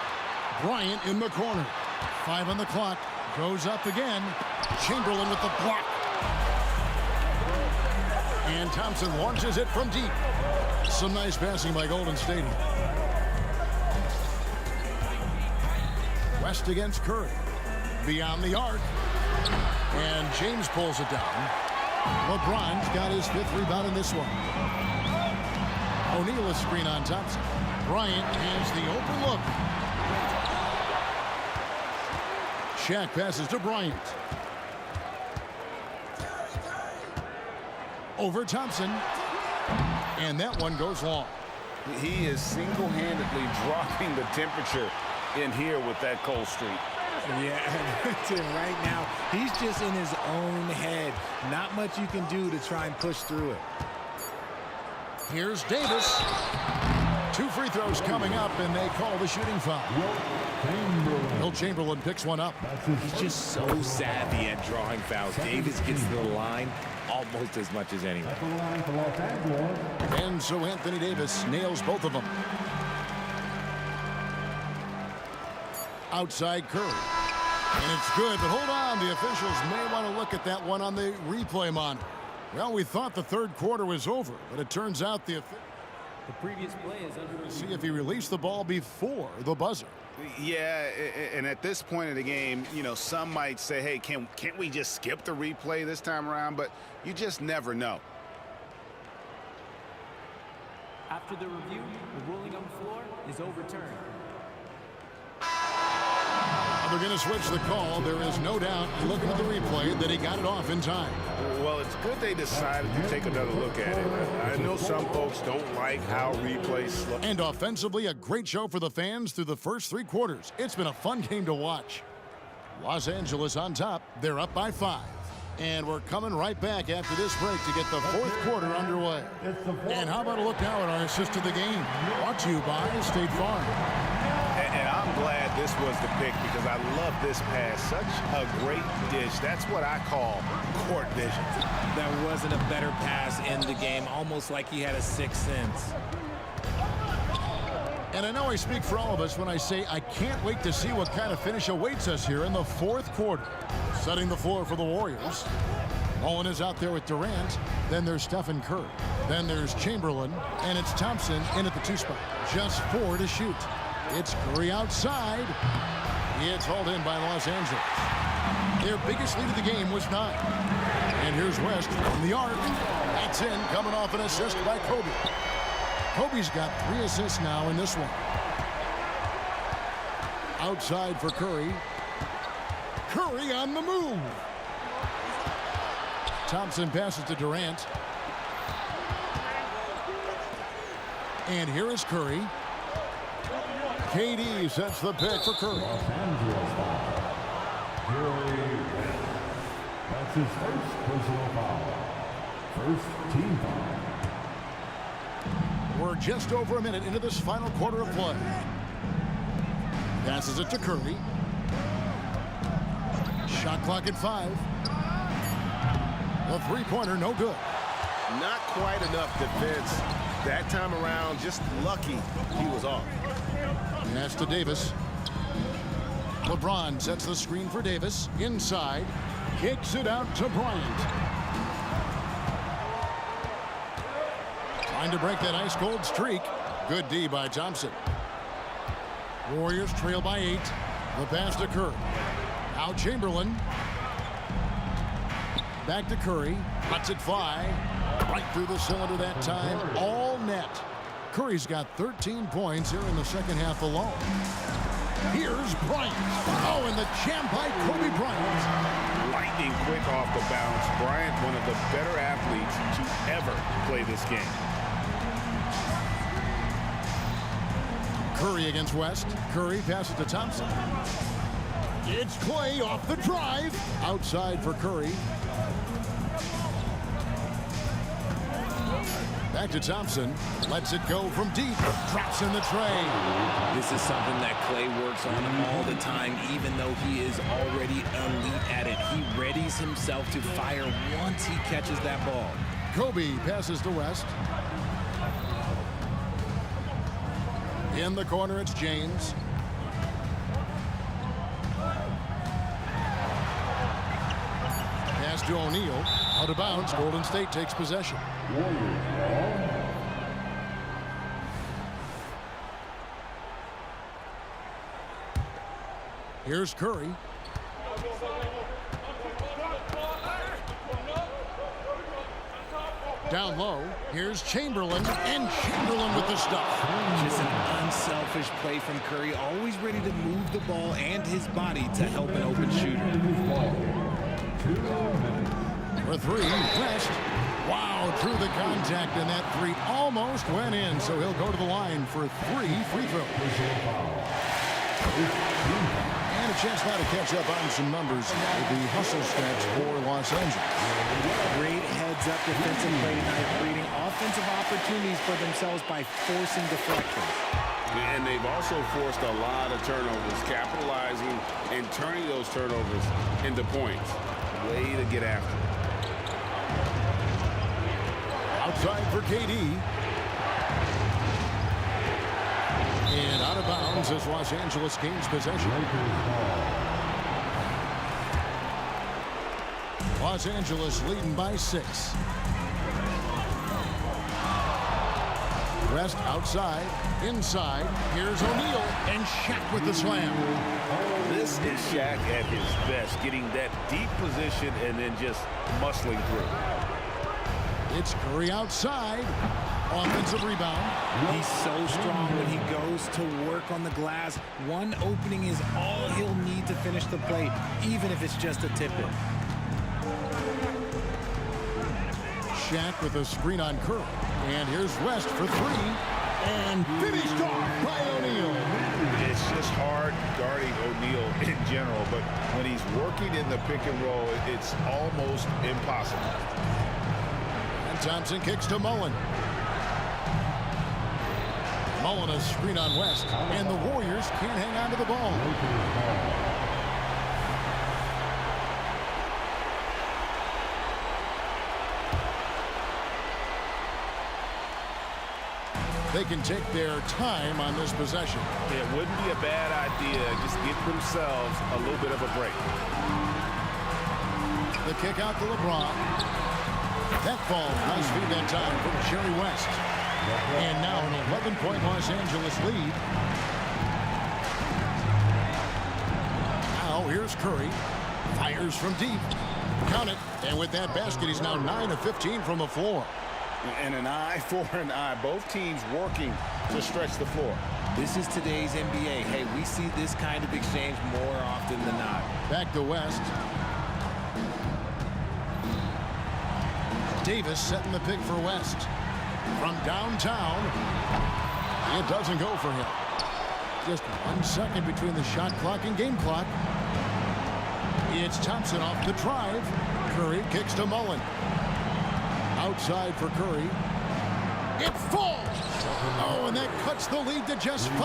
Bryant in the corner. 5 on the clock. Goes up again. Chamberlain with the block. And Thompson launches it from deep. Some nice passing by Golden State. West against Curry. Beyond the arc. And James pulls it down. LeBron's got his 5th rebound in this one. O'Neal a screen on Thompson. Bryant has the open look. Shaq passes to Bryant. Over Thompson. And that one goes long. He is single-handedly dropping the temperature in here with that cold streak. Yeah, right now, he's just in his own head. Not much you can do to try and push through it. Here's Davis. 2 free throws coming up, and they call the shooting foul. Will Chamberlain picks one up. He's just so savvy at drawing fouls. Davis gets to the line almost as much as anyone. And so Anthony Davis nails both of them. Outside Curry. And it's good, but hold on. The officials may want to look at that one on the replay monitor. Well, we thought the third quarter was over, but it turns out the previous play is under. See if he released the ball before the buzzer. Yeah, and at this point of the game, you know, some might say, hey, can't we just skip the replay this time around? But you just never know. After the review, the ruling on the floor is overturned. They're going to switch the call. There is no doubt, looking at the replay, that he got it off in time. Well, it's good they decided to take another look at it. I know some folks don't like how replays look. And offensively, a great show for the fans through the first 3 quarters. It's been a fun game to watch. Los Angeles on top. They're up by 5. And we're coming right back after this break to get the 4th quarter underway. And how about a look now at our assist of the game? Brought to you by State Farm. And I'm glad this was the pick because I love this pass. Such a great dish. That's what I call court vision. There wasn't a better pass in the game, almost like he had a 6th sense. And I know I speak for all of us when I say I can't wait to see what kind of finish awaits us here in the 4th quarter. Setting the floor for the Warriors. Mullen is out there with Durant. Then there's Stephen Curry. Then there's Chamberlain. And it's Thompson in at the 2 spot. Just 4 to shoot. It's Curry outside. It's hauled in by Los Angeles. Their biggest lead of the game was 9. And here's West from the arc. That's in, coming off an assist by Kobe. Kobe's got 3 assists now in this one. Outside for Curry. Curry on the move. Thompson passes to Durant. And here is Curry. KD sets the pick for Curry. Los Angeles foul. Curry. That's his first personal foul. First team foul. We're just over a minute into this final quarter of play. Passes it to Curry. Shot clock at 5. The three-pointer, no good. Not quite enough defense that time around. Just lucky he was off. Pass to Davis. LeBron sets the screen for Davis. Inside. Kicks it out to Bryant. Trying to break that ice-cold streak. Good D by Thompson. Warriors trail by 8. The pass to Curry. Now Chamberlain. Back to Curry. Lets it fly. Right through the cylinder that time. All net. Curry's got 13 points here in the second half alone. Here's Bryant. Oh, and the jam by Kobe Bryant. Lightning quick off the bounce. Bryant, one of the better athletes to ever play this game. Curry against West. Curry passes to Thompson. It's Clay off the drive. Outside for Curry. Back to Thompson. Lets it go from deep. Drops in the tray. This is something that Clay works on all the time, even though he is already elite at it. He readies himself to fire once he catches that ball. Kobe passes to West. In the corner, it's James. Pass to O'Neal. Out of bounds. Golden State takes possession. Here's Curry. Down low. Here's Chamberlain. And Chamberlain with the stuff. Just an unselfish play from Curry. Always ready to move the ball and his body to help an open shooter. For 3, West. Wow, through the contact, and that 3 almost went in, so he'll go to the line for 3 free throws. And a chance now to catch up on some numbers with the hustle stats for Los Angeles. Great heads-up defensive play tonight, creating offensive opportunities for themselves by forcing deflections. And they've also forced a lot of turnovers, capitalizing and turning those turnovers into points. Way to get after it. Outside for KD. And out of bounds as Los Angeles gains possession. Los Angeles leading by 6. West outside, inside. Here's O'Neal and Shaq with the slam. This is Shaq at his best, getting that deep position and then just muscling through. It's Curry outside. Offensive rebound. He's so strong when he goes to work on the glass. One opening is all he'll need to finish the play, even if it's just a tip-in. Shaq with a screen on Curry. And here's West for 3. And finished off by O'Neal. It's just hard guarding O'Neal in general, but when he's working in the pick and roll, it's almost impossible. And Thompson kicks to Mullen. Mullen a screen on West, and the Warriors can't hang on to the ball. They can take their time on this possession. It wouldn't be a bad idea. Just give themselves a little bit of a break. The kick out to LeBron. That ball, nice feed that time from Jerry West. And now an 11-point Los Angeles lead. Now here's Curry. Fires from deep. Count it. And with that basket, he's now 9 of 15 from the floor. And an eye for an eye. Both teams working to stretch the floor. This is today's NBA. Hey, we see this kind of exchange more often than not. Back to West. Davis setting the pick for West. From downtown, It doesn't go for him. Just 1 second between the shot clock and game clock. It's Thompson off the drive. Curry kicks to Mullen. Outside for Curry. It falls. Oh, and that cuts the lead to just 5.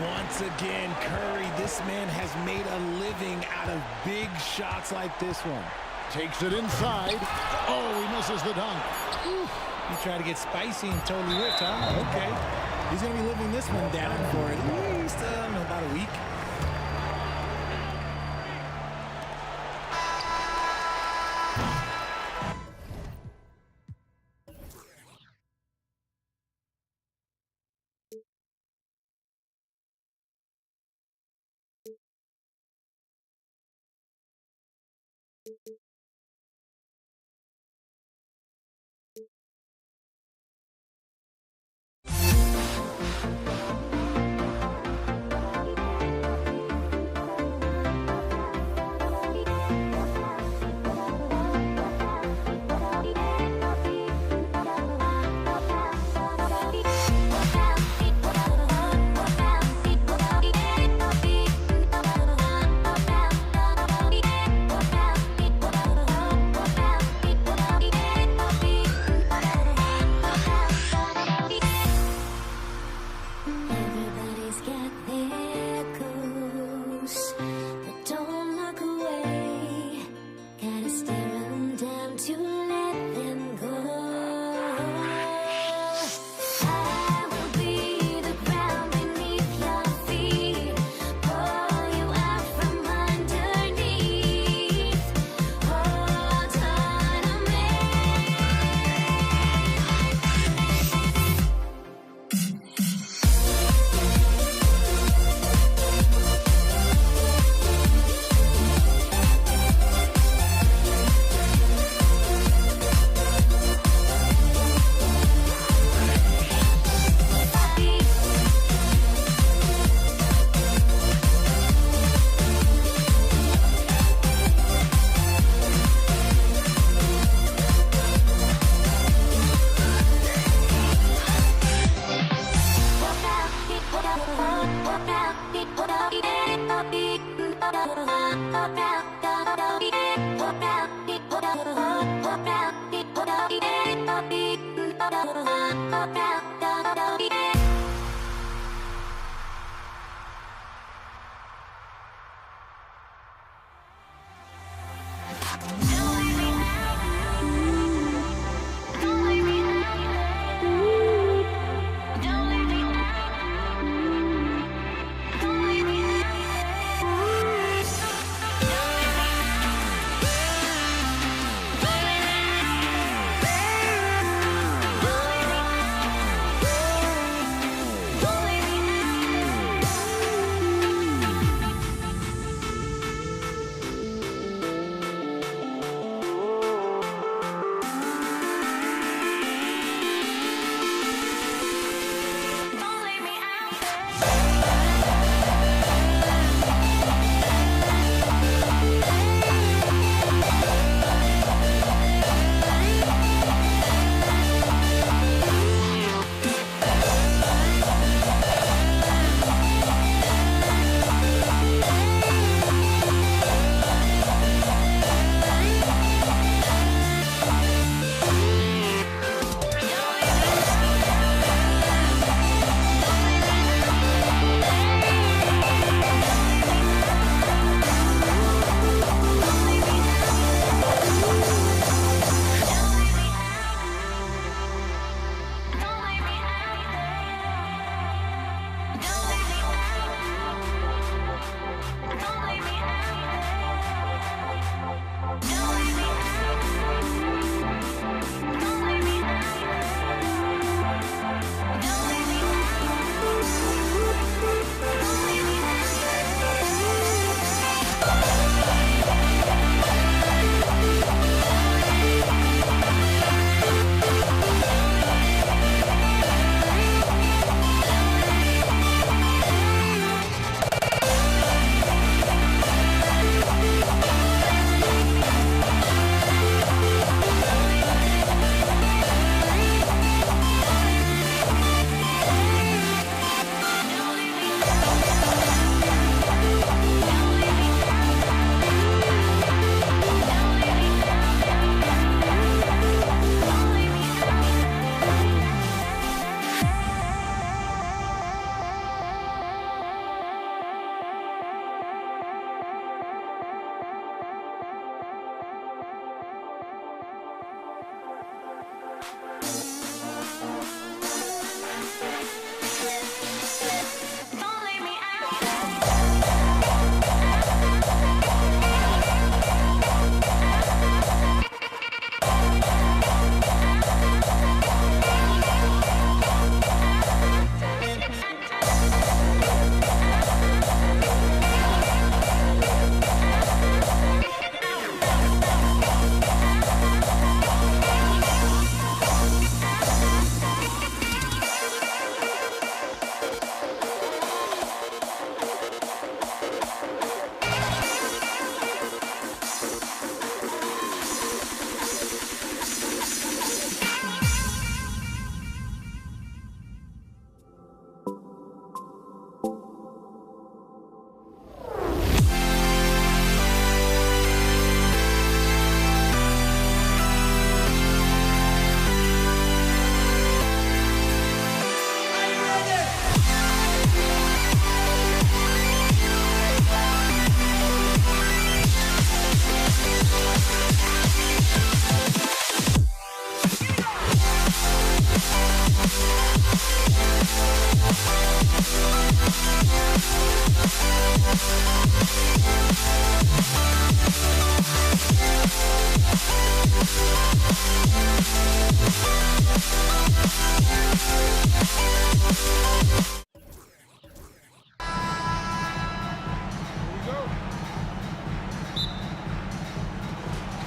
Once again, Curry, this man has made a living out of big shots like this one. Takes it inside. Oh, he misses the dunk. You try to get spicy and totally whipped, huh? Okay. He's going to be living this one down for at least about a week.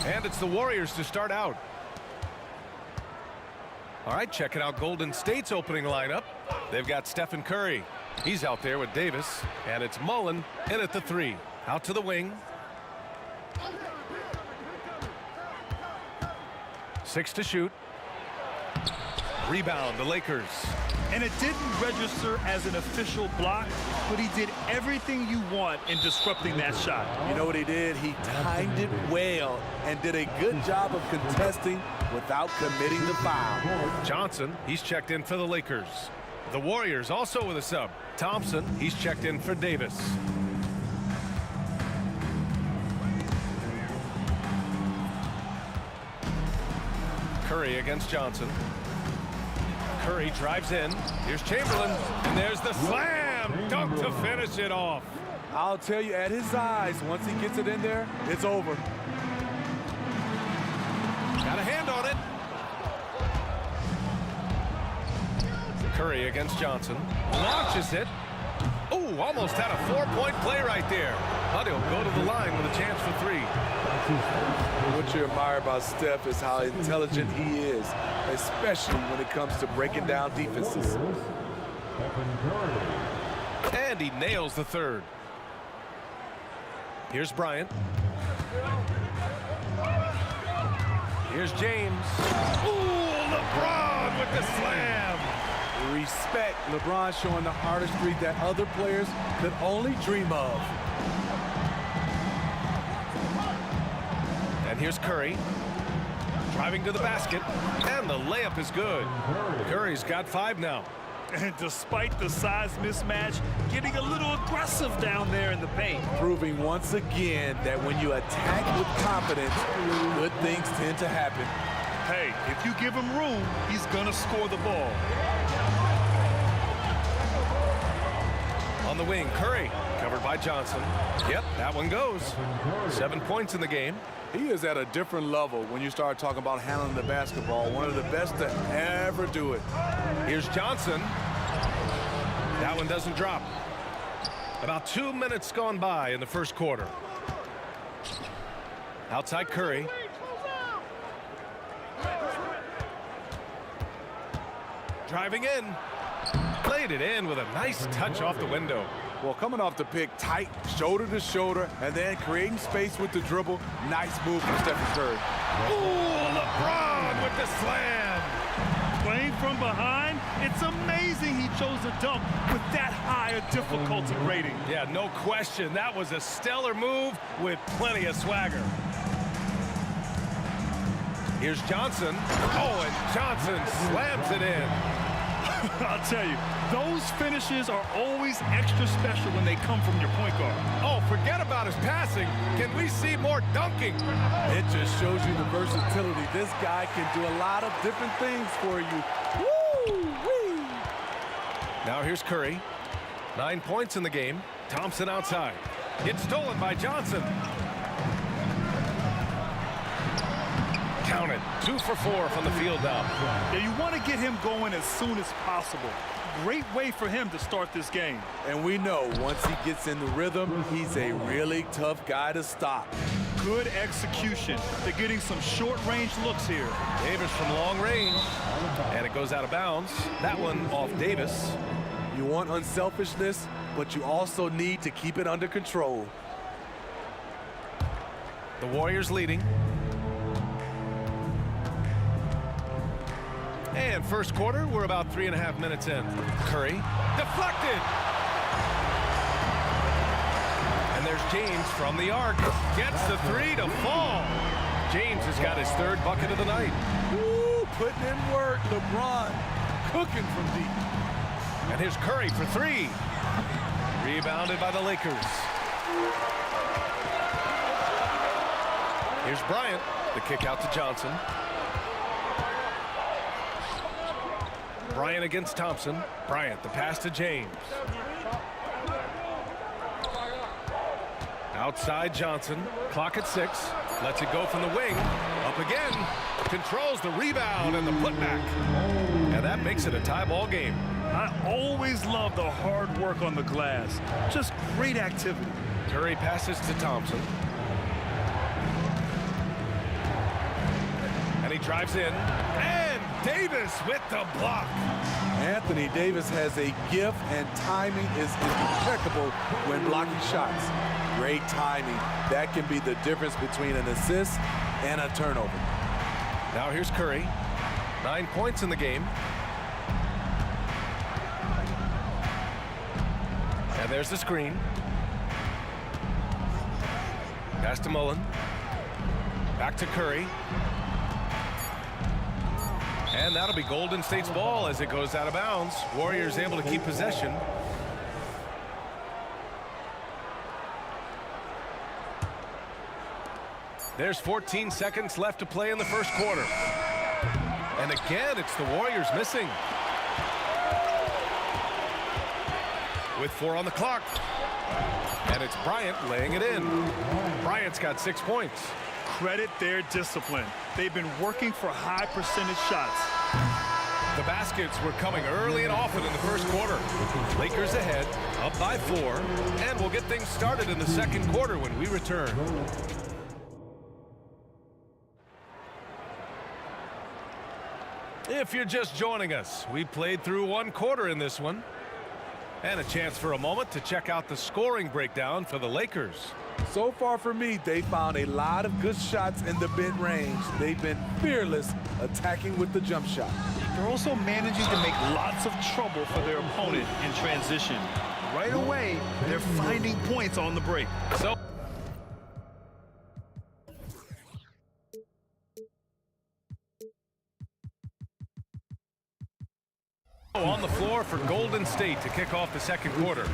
And it's the Warriors to start out. All right, checking out Golden State's opening lineup. They've got Stephen Curry. He's out there with Davis. And it's Mullen in at the 3. Out to the wing. 6 to shoot. Rebound, the Lakers. And it didn't register as an official block, but he did everything you want in disrupting that shot. You know what he did? He timed it well and did a good job of contesting without committing the foul. Johnson, he's checked in for the Lakers. The Warriors also with a sub. Thompson, he's checked in for Davis. Curry against Johnson. Curry drives in. Here's Chamberlain. And there's the slam dunk to finish it off. I'll tell you, at his size, once he gets it in there, it's over. Got a hand on it. Curry against Johnson. Launches it. Oh, almost had a 4-point play right there. But he'll go to the line with a chance for 3. What you admire about Steph is how intelligent he is, especially when it comes to breaking down defenses. And he nails the 3rd. Here's Bryant. Here's James. Ooh, LeBron with the slam. Respect. LeBron showing the artistry that other players could only dream of. And here's Curry. Driving to the basket. And the layup is good. Curry's got 5 now. And despite the size mismatch, getting a little aggressive down there in the paint. Proving once again that when you attack with confidence, good things tend to happen. Hey, if you give him room, he's gonna score the ball. On the wing, Curry, covered by Johnson. Yep, that one goes. 7 points in the game. He is at a different level when you start talking about handling the basketball. One of the best to ever do it. Here's Johnson. That one doesn't drop. About 2 minutes gone by in the first quarter. Outside Curry. Driving in. Played it in with a nice touch off the window. Well, coming off the pick tight, shoulder to shoulder, and then creating space with the dribble. Nice move from Stephen Curry. Ooh, LeBron with the slam. Playing from behind, it's amazing he chose a dunk with that high a difficulty rating. Yeah, no question. That was a stellar move with plenty of swagger. Here's Johnson. Oh, and Johnson slams it in. I'll tell you, those finishes are always extra special when they come from your point guard. Oh, forget about his passing. Can we see more dunking? It just shows you the versatility. This guy can do a lot of different things for you. Woo-wee! Now here's Curry. 9 points in the game. Thompson outside. It's stolen by Johnson. Count it. 2 for 4 from the field now. Yeah, you want to get him going as soon as possible. Great way for him to start this game. And we know once he gets in the rhythm, he's a really tough guy to stop. Good execution. They're getting some short-range looks here. Davis from long range. And it goes out of bounds. That one off Davis. You want unselfishness, but you also need to keep it under control. The Warriors leading. And first quarter, we're about 3.5 minutes in. Curry, deflected. And there's James from the arc. Gets the 3 to fall. James has got his 3rd bucket of the night. Woo, putting in work. LeBron cooking from deep. And here's Curry for 3. Rebounded by the Lakers. Here's Bryant. The kick out to Johnson. Bryant against Thompson. Bryant, the pass to James. Outside Johnson. Clock at 6. Lets it go from the wing. Up again. Controls the rebound and the putback. And that makes it a tie ball game. I always love the hard work on the glass. Just great activity. Curry passes to Thompson. And he drives in. And Davis with the block. Anthony Davis has a gift, and timing is impeccable when blocking shots. Great timing. That can be the difference between an assist and a turnover. Now here's Curry. 9 points in the game. And there's the screen. Pass to Mullen. Back to Curry. And that'll be Golden State's ball as it goes out of bounds. Warriors able to keep possession. There's 14 seconds left to play in the first quarter. And again, it's the Warriors missing. With 4 on the clock. And it's Bryant laying it in. Bryant's got 6 points. Credit their discipline. They've been working for high percentage shots. The baskets were coming early and often in the first quarter. Lakers ahead, up by 4, and we'll get things started in the second quarter when we return. If you're just joining us, we played through 1 quarter in this one. And a chance for a moment to check out the scoring breakdown for the Lakers. So far for me, they found a lot of good shots in the mid-range. They've been fearless attacking with the jump shot. They're also managing to make lots of trouble for their opponent in transition. Right away, they're finding points on the break. So on the floor for Golden State to kick off the second quarter.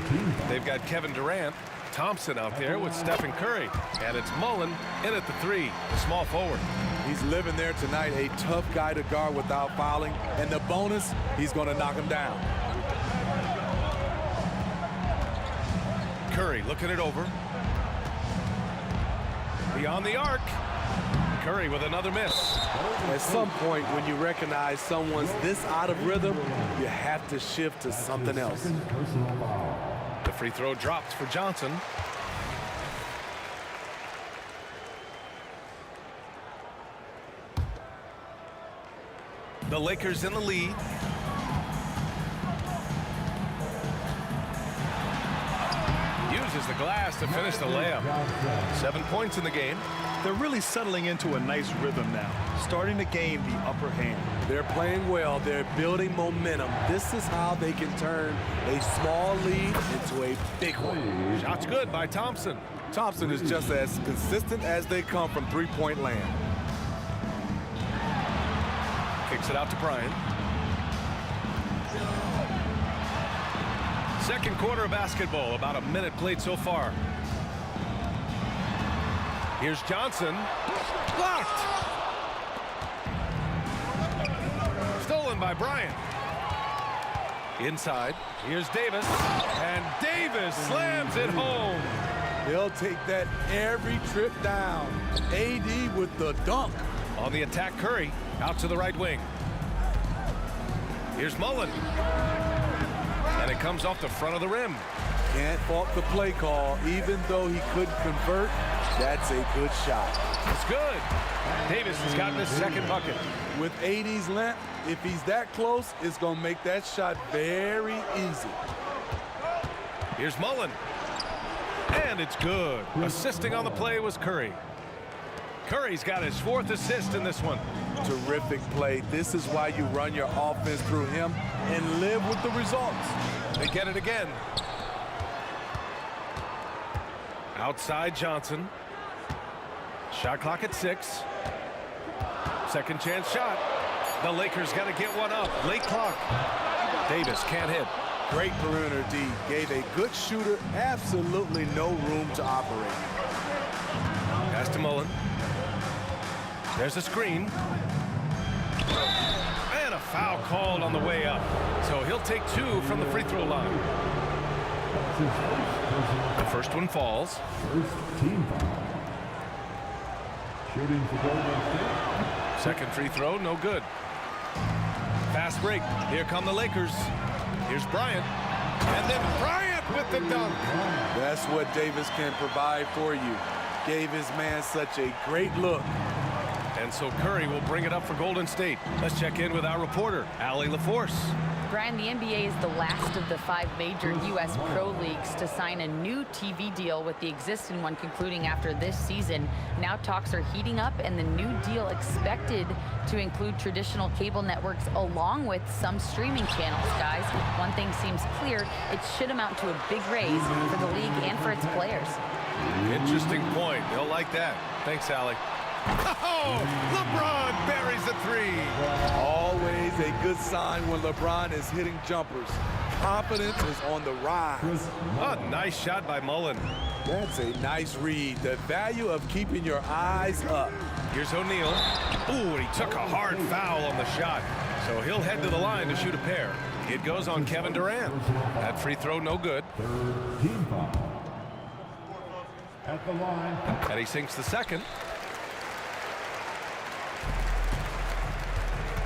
They've got Kevin Durant, Thompson out there with Stephen Curry, and it's Mullen in at the 3, the small forward. He's living there tonight, a tough guy to guard without fouling, and the bonus, he's going to knock him down. Curry looking it over. Beyond the arc. Curry with another miss. At some point, when you recognize someone's this out of rhythm, you have to shift to something else. The free throw dropped for Johnson. The Lakers in the lead. Uses the glass to finish the layup. 7 points in the game. They're really settling into a nice rhythm now, starting to gain the upper hand. They're playing well. They're building momentum. This is how they can turn a small lead into a big one. Shot's good by Thompson. Thompson is just as consistent as they come from three-point land. Kicks it out to Bryant. Second quarter of basketball, about a minute played so far. Here's Johnson. Blocked. Stolen by Bryant. Inside. Here's Davis. And Davis slams it home. He'll take that every trip down. AD with the dunk. On the attack, Curry. Out to the right wing. Here's Mullen. And it comes off the front of the rim. Can't fault the play call. Even though he couldn't convert, that's a good shot. It's good. Davis has gotten his second bucket. With AD's length, if he's that close, it's going to make that shot very easy. Here's Mullen. And it's good. Assisting on the play was Curry. Curry's got his 4th assist in this one. Terrific play. This is why you run your offense through him and live with the results. They get it again. Outside Johnson. Shot clock at 6. Second chance shot. The Lakers got to get one up. Late clock. Davis can't hit. Great perimeter D. Gave a good shooter absolutely no room to operate. Pass to Mullen. There's a screen. And a foul called on the way up. So he'll take 2 from the free throw line. The first one falls. First team foul. Shooting for Golden State. Second free throw, no good. Fast break. Here come the Lakers. Here's Bryant. And then Bryant with the dunk. That's what Davis can provide for you. Gave his man such a great look. And so Curry will bring it up for Golden State. Let's check in with our reporter, Allie LaForce. Brian, the NBA is the last of the 5 major U.S. pro leagues to sign a new TV deal, with the existing one concluding after this season. Now talks are heating up, and the new deal expected to include traditional cable networks along with some streaming channels, guys. One thing seems clear: it should amount to a big raise for the league and for its players. Interesting point. They'll like that. Thanks, Allie. Oh, LeBron buries a 3. Always a good sign when LeBron is hitting jumpers. Confidence is on the rise. Oh, nice shot by Mullen. That's a nice read. The value of keeping your eyes up. Here's O'Neal. Ooh, and he took a hard foul on the shot. So he'll head to the line to shoot a pair. It goes on Kevin Durant. That free throw, no good. Third team foul. At the line. And he sinks the second.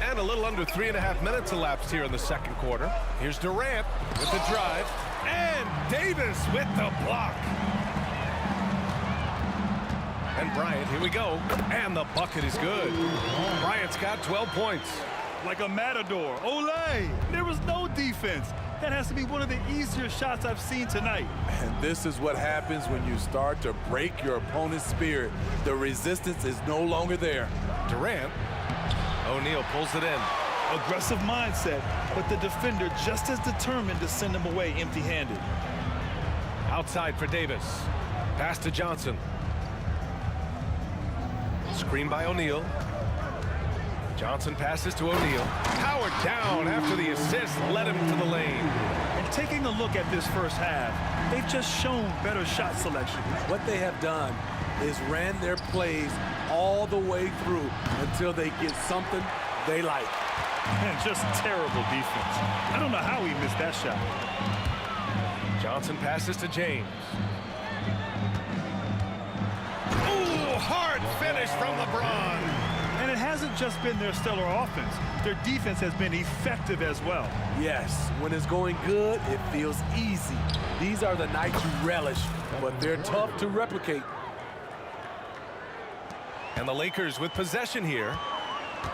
And a little under 3.5 minutes elapsed here in the second quarter. Here's Durant with the drive. And Davis with the block. And Bryant, here we go. And the bucket is good. Bryant's got 12 points. Like a matador. Olay! There was no defense. That has to be one of the easier shots I've seen tonight. And this is what happens when you start to break your opponent's spirit. The resistance is no longer there. Durant. O'Neal pulls it in. Aggressive mindset, but the defender just as determined to send him away empty-handed. Outside for Davis. Pass to Johnson. Screen by O'Neal. Johnson passes to O'Neal. Howard down after the assist led him to the lane. And taking a look at this first half, they've just shown better shot selection. What they have done is ran their plays all the way through until they get something they like. And just terrible defense. I don't know how he missed that shot. Johnson passes to James. Ooh, hard finish from LeBron. And it hasn't just been their stellar offense. Their defense has been effective as well. Yes, when it's going good, it feels easy. These are the nights you relish, but they're tough to replicate. And the Lakers with possession here,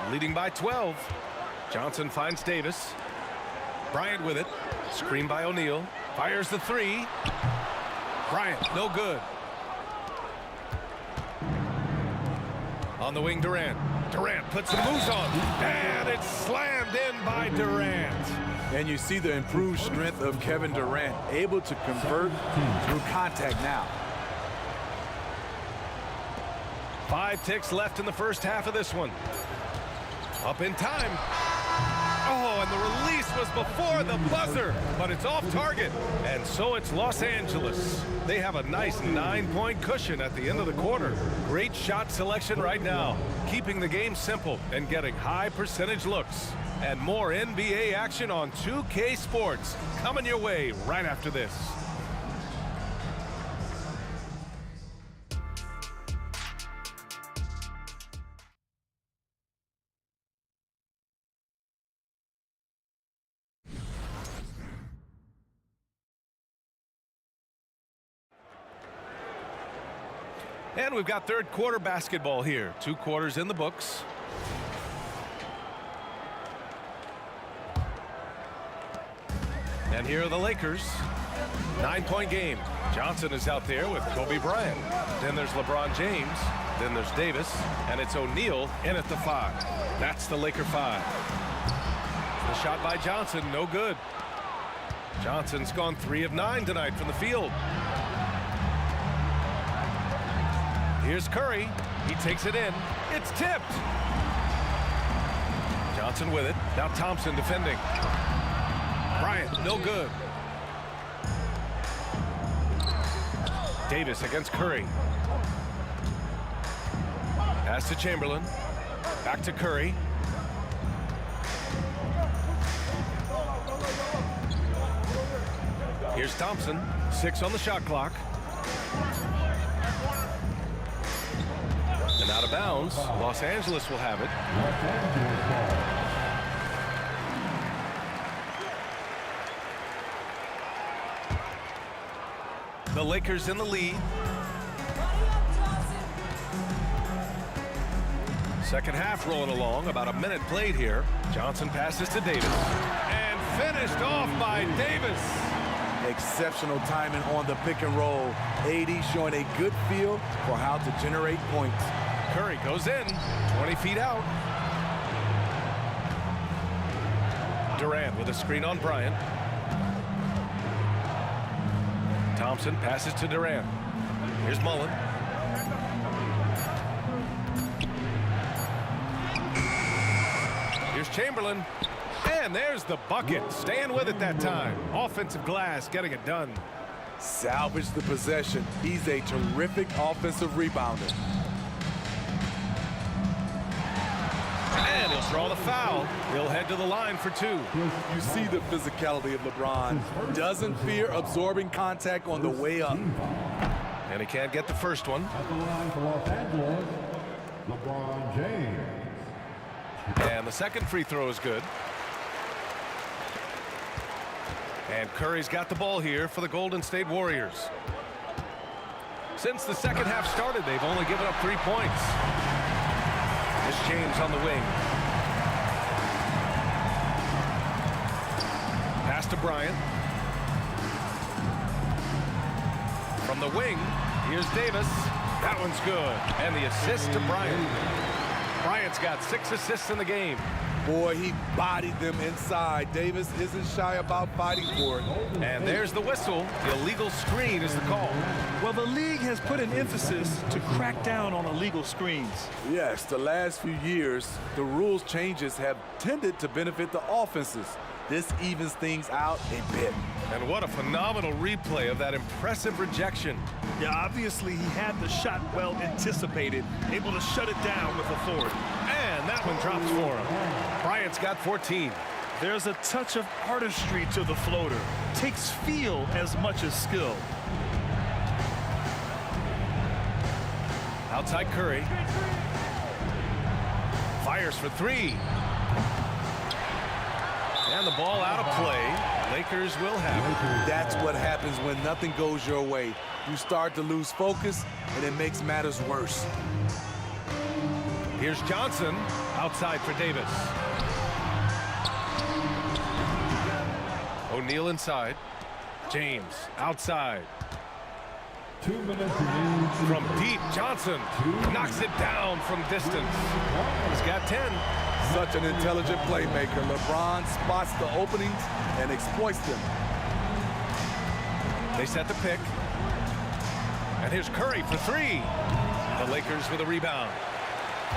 leading by 12. Johnson finds Davis. Bryant with it. Screen by O'Neal. Fires the 3. Bryant, no good. On the wing, Durant. Durant puts some moves on. And it's slammed in by Durant. And you see the improved strength of Kevin Durant, able to convert through contact now. 5 ticks left in the first half of this one. Up in time. Oh, and the release was before the buzzer, but it's off target. And so it's Los Angeles. They have a nice 9-point cushion at the end of the quarter. Great shot selection right now, keeping the game simple and getting high percentage looks. And more NBA action on 2K Sports coming your way right after this. And we've got third quarter basketball here. 2 quarters in the books. And here are the Lakers. 9-point game. Johnson is out there with Kobe Bryant. Then there's LeBron James. Then there's Davis. And it's O'Neal in at the 5. That's the Laker 5. The shot by Johnson, no good. Johnson's gone 3 of 9 tonight from the field. Here's Curry. He takes it in. It's tipped. Johnson with it. Now Thompson defending. Bryant, no good. Davis against Curry. Pass to Chamberlain. Back to Curry. Here's Thompson. 6 on the shot clock. And out of bounds. Los Angeles will have it. The Lakers in the lead. Second half rolling along. About a minute played here. Johnson passes to Davis. And finished off by Davis. Exceptional timing on the pick and roll. AD showing a good feel for how to generate points. Curry goes in. 20 feet out. Durant with a screen on Bryant. Thompson passes to Durant. Here's Mullen. Here's Chamberlain. And there's the bucket. Staying with it that time. Offensive glass getting it done. Salvage the possession. He's a terrific offensive rebounder. And he'll draw the foul. He'll head to the line for 2. You see the physicality of LeBron. Doesn't fear absorbing contact on the way up. And he can't get the first one. At the line for Los Angeles, LeBron James. And the second free throw is good. And Curry's got the ball here for the Golden State Warriors. Since the second half started, they've only given up 3 points. Here's James on the wing. Pass to Bryant. From the wing, here's Davis. That one's good. And the assist to Bryant. Bryant's got 6 assists in the game. Boy, he bodied them inside. Davis isn't shy about fighting for it. And there's the whistle. The illegal screen is the call. Well, the league has put an emphasis to crack down on illegal screens. Yes, the last few years, the rules changes have tended to benefit the offenses. This evens things out a bit. And what a phenomenal replay of that impressive rejection. Yeah, obviously he had the shot well anticipated, able to shut it down with authority. And that one drops for him. Bryant's got 14. There's a touch of artistry to the floater. Takes feel as much as skill. Outside Curry. Fires for 3. And the ball out of play. Lakers will have it. That's what happens when nothing goes your way. You start to lose focus, and it makes matters worse. Here's Johnson outside for Davis. O'Neal inside. James outside. 2 minutes remaining. From deep, Johnson knocks it down from distance. He's got 10. Such an intelligent playmaker. LeBron spots the openings and exploits them. They set the pick. And here's Curry for 3. The Lakers with a rebound.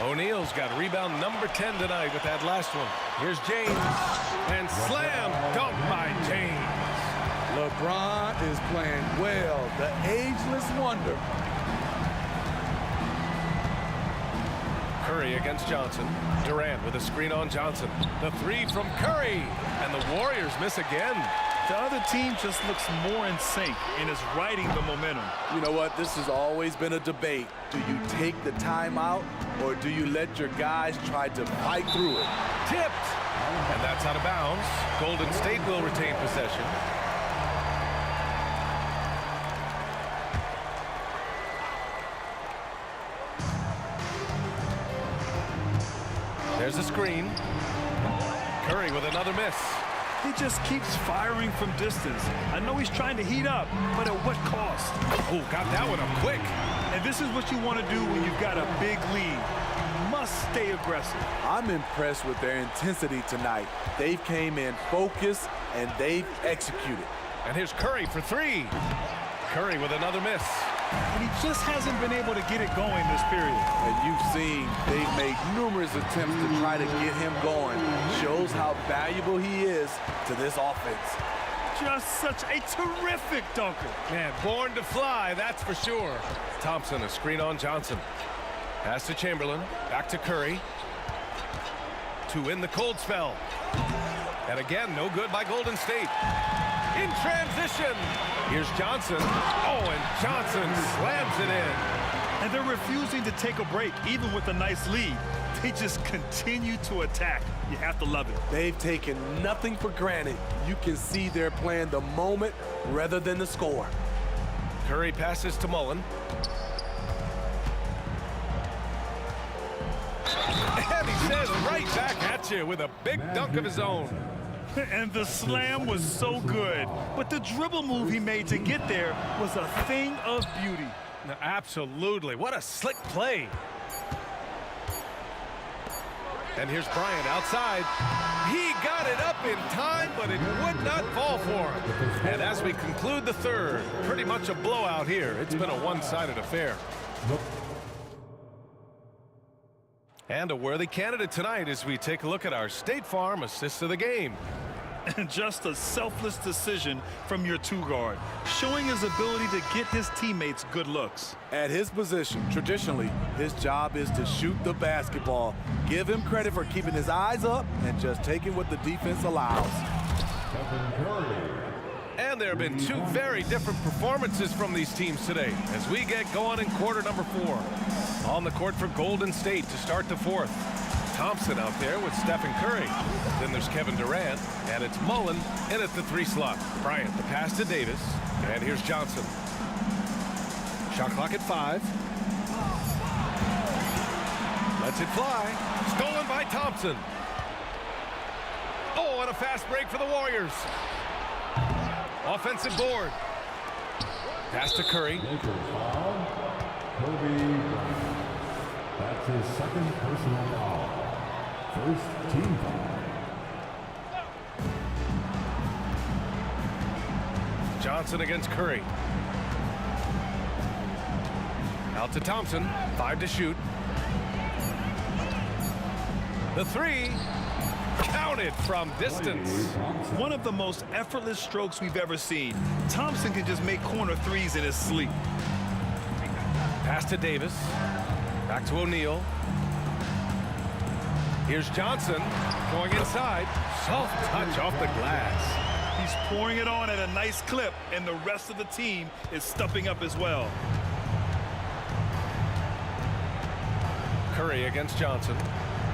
O'Neal's got rebound number 10 tonight with that last one. Here's James. And slam dunk by James. LeBron is playing well. The ageless wonder. Curry against Johnson. Durant with a screen on Johnson. The 3 from Curry. And the Warriors miss again. The other team just looks more in sync and is riding the momentum. You know what? This has always been a debate. Do you take the timeout or do you let your guys try to fight through it? Tipped. And that's out of bounds. Golden State will retain possession. There's a screen. Curry with another miss. He just keeps firing from distance. I know he's trying to heat up, but at what cost? Oh, got that one up quick. And this is what you want to do when you've got a big lead. You must stay aggressive. I'm impressed with their intensity tonight. They've came in focused and they've executed. And here's Curry for 3. Curry with another miss. And he just hasn't been able to get it going this period. And you've seen they've made numerous attempts to try to get him going. Shows how valuable he is to this offense. Just such a terrific dunker. Man, born to fly, that's for sure. Thompson, a screen on Johnson. Pass to Chamberlain, back to Curry. To win the cold spell. And again, no good by Golden State. In transition. Here's Johnson. Oh, and Johnson slams it in. And they're refusing to take a break, even with a nice lead. They just continue to attack. You have to love it. They've taken nothing for granted. You can see they're playing the moment rather than the score. Curry passes to Mullen. And he says right back at you with a big dunk of his own. And the slam was so good. But the dribble move he made to get there was a thing of beauty. Now, absolutely. What a slick play. And here's Bryant outside. He got it up in time, but it would not fall for him. And as we conclude the third, pretty much a blowout here. It's been a one-sided affair. And a worthy candidate tonight as we take a look at our State Farm assist of the game. And just a selfless decision from your two-guard, showing his ability to get his teammates good looks. At his position, traditionally, his job is to shoot the basketball. Give him credit for keeping his eyes up and just taking what the defense allows. And there have been two very different performances from these teams today as we get going in quarter number 4. On the court for Golden State to start the fourth. Thompson out there with Stephen Curry. Then there's Kevin Durant, and it's Mullen in at the 3 slot. Bryant, the pass to Davis, and here's Johnson. Shot clock at 5. Lets it fly. Stolen by Thompson. Oh, and a fast break for the Warriors. Offensive board. Pass to Curry. That's his second personal foul. First team foul. Johnson against Curry. Out to Thompson. 5 to shoot. The 3. Counted from distance. One of the most effortless strokes we've ever seen. Thompson can just make corner threes in his sleep. Pass to Davis. Back to O'Neal. Here's Johnson going inside. Soft touch off the glass. He's pouring it on at a nice clip, and the rest of the team is stepping up as well. Curry against Johnson.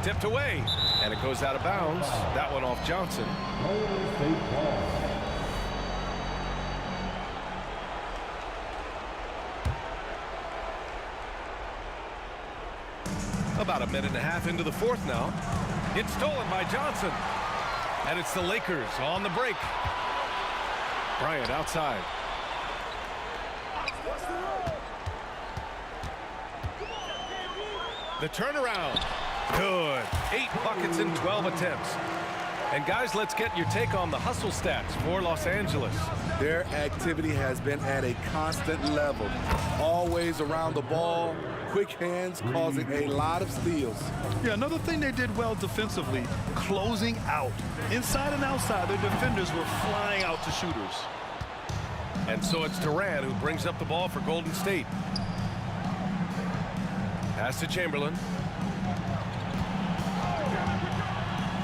Tipped away, and it goes out of bounds. That one off Johnson. About a minute and a half into the fourth now. It's stolen by Johnson. And it's the Lakers on the break. Bryant outside. The turnaround. Good. 8 buckets in 12 attempts. And guys, let's get your take on the hustle stats for Los Angeles. Their activity has been at a constant level. Always around the ball. Quick hands causing a lot of steals. Yeah, another thing they did well defensively, closing out. Inside and outside, their defenders were flying out to shooters. And so it's Durant who brings up the ball for Golden State. Pass to Chamberlain.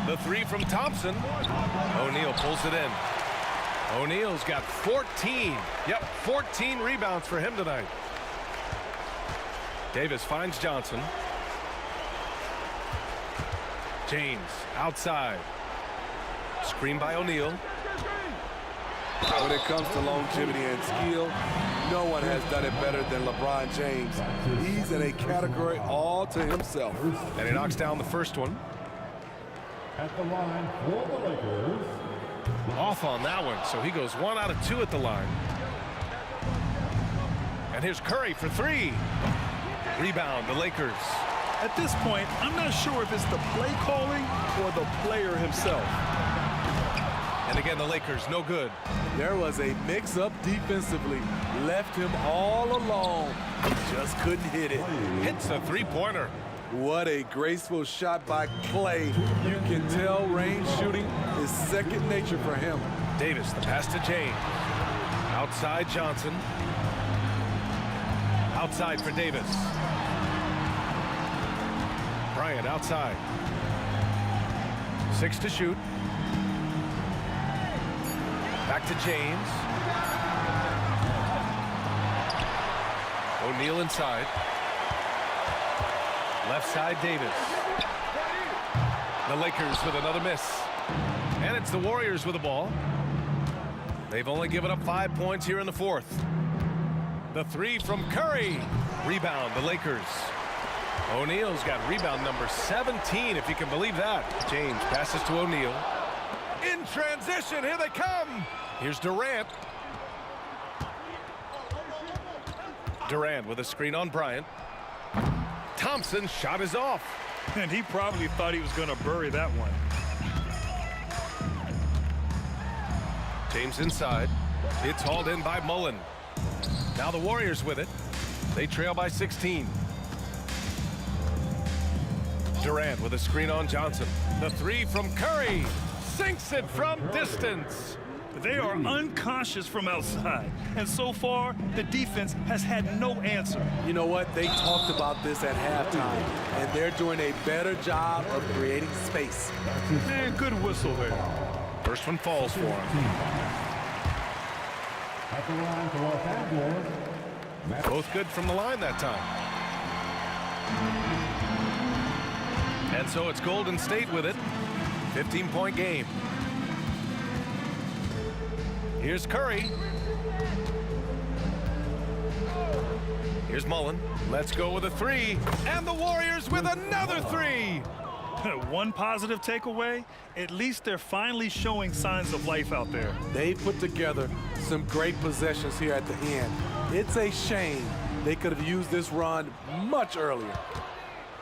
The 3 from Thompson. O'Neal pulls it in. O'Neal's got 14. Yep, 14 rebounds for him tonight. Davis finds Johnson. James outside. Screen by O'Neal. When it comes to longevity and skill, no one has done it better than LeBron James. He's in a category all to himself. And he knocks down the first one. At the line for the Lakers. Off on that one, so he goes 1 out of 2 at the line. And here's Curry for 3. Rebound, the Lakers. At this point, I'm not sure if it's the play calling or the player himself. And again, the Lakers, no good. There was a mix-up defensively. Left him all alone. He just couldn't hit it. Hits a 3-pointer. What a graceful shot by Clay. You can tell range shooting is second nature for him. Davis, the pass to James. Outside Johnson. Outside for Davis. Bryant outside. 6 to shoot. Back to James. O'Neal inside. Left side, Davis. The Lakers with another miss. And it's the Warriors with the ball. They've only given up 5 points here in the fourth. The three from Curry. Rebound, the Lakers. O'Neal's got rebound number 17, if you can believe that. James passes to O'Neal. In transition, here they come. Here's Durant. Durant with a screen on Bryant. Thompson's shot is off. And he probably thought he was going to bury that one. James inside. It's hauled in by Mullen. Now the Warriors with it. They trail by 16. Durant with a screen on Johnson. The three from Curry. Sinks it from distance. They are unconscious from outside. And so far, the defense has had no answer. You know what? They talked about this at halftime, and they're doing a better job of creating space. Man, good whistle there. First one falls for him. At the line for Los Angeles. Both good from the line that time. And so it's Golden State with it. 15-point game. Here's Curry. Here's Mullen. Let's go with a three. And the Warriors with another three. One positive takeaway, at least they're finally showing signs of life out there. They put together some great possessions here at the end. It's a shame they could have used this run much earlier.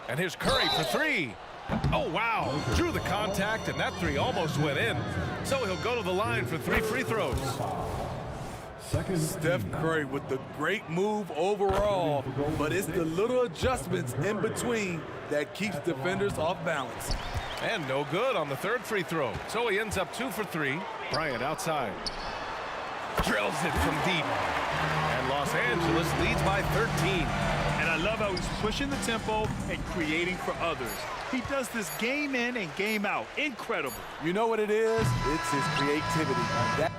And here's Curry for three. Oh, wow. Drew the contact, and that three almost went in. So he'll go to the line for 3 free throws. Steph Curry with the great move overall, but it's the little adjustments in between that keeps defenders off balance. And no good on the third free throw. So he ends up 2 for 3. Bryant outside. Drills it from deep. And Los Angeles leads by 13. And I love how he's pushing the tempo and creating for others. He does this game in and game out. Incredible. You know what it is? It's his creativity.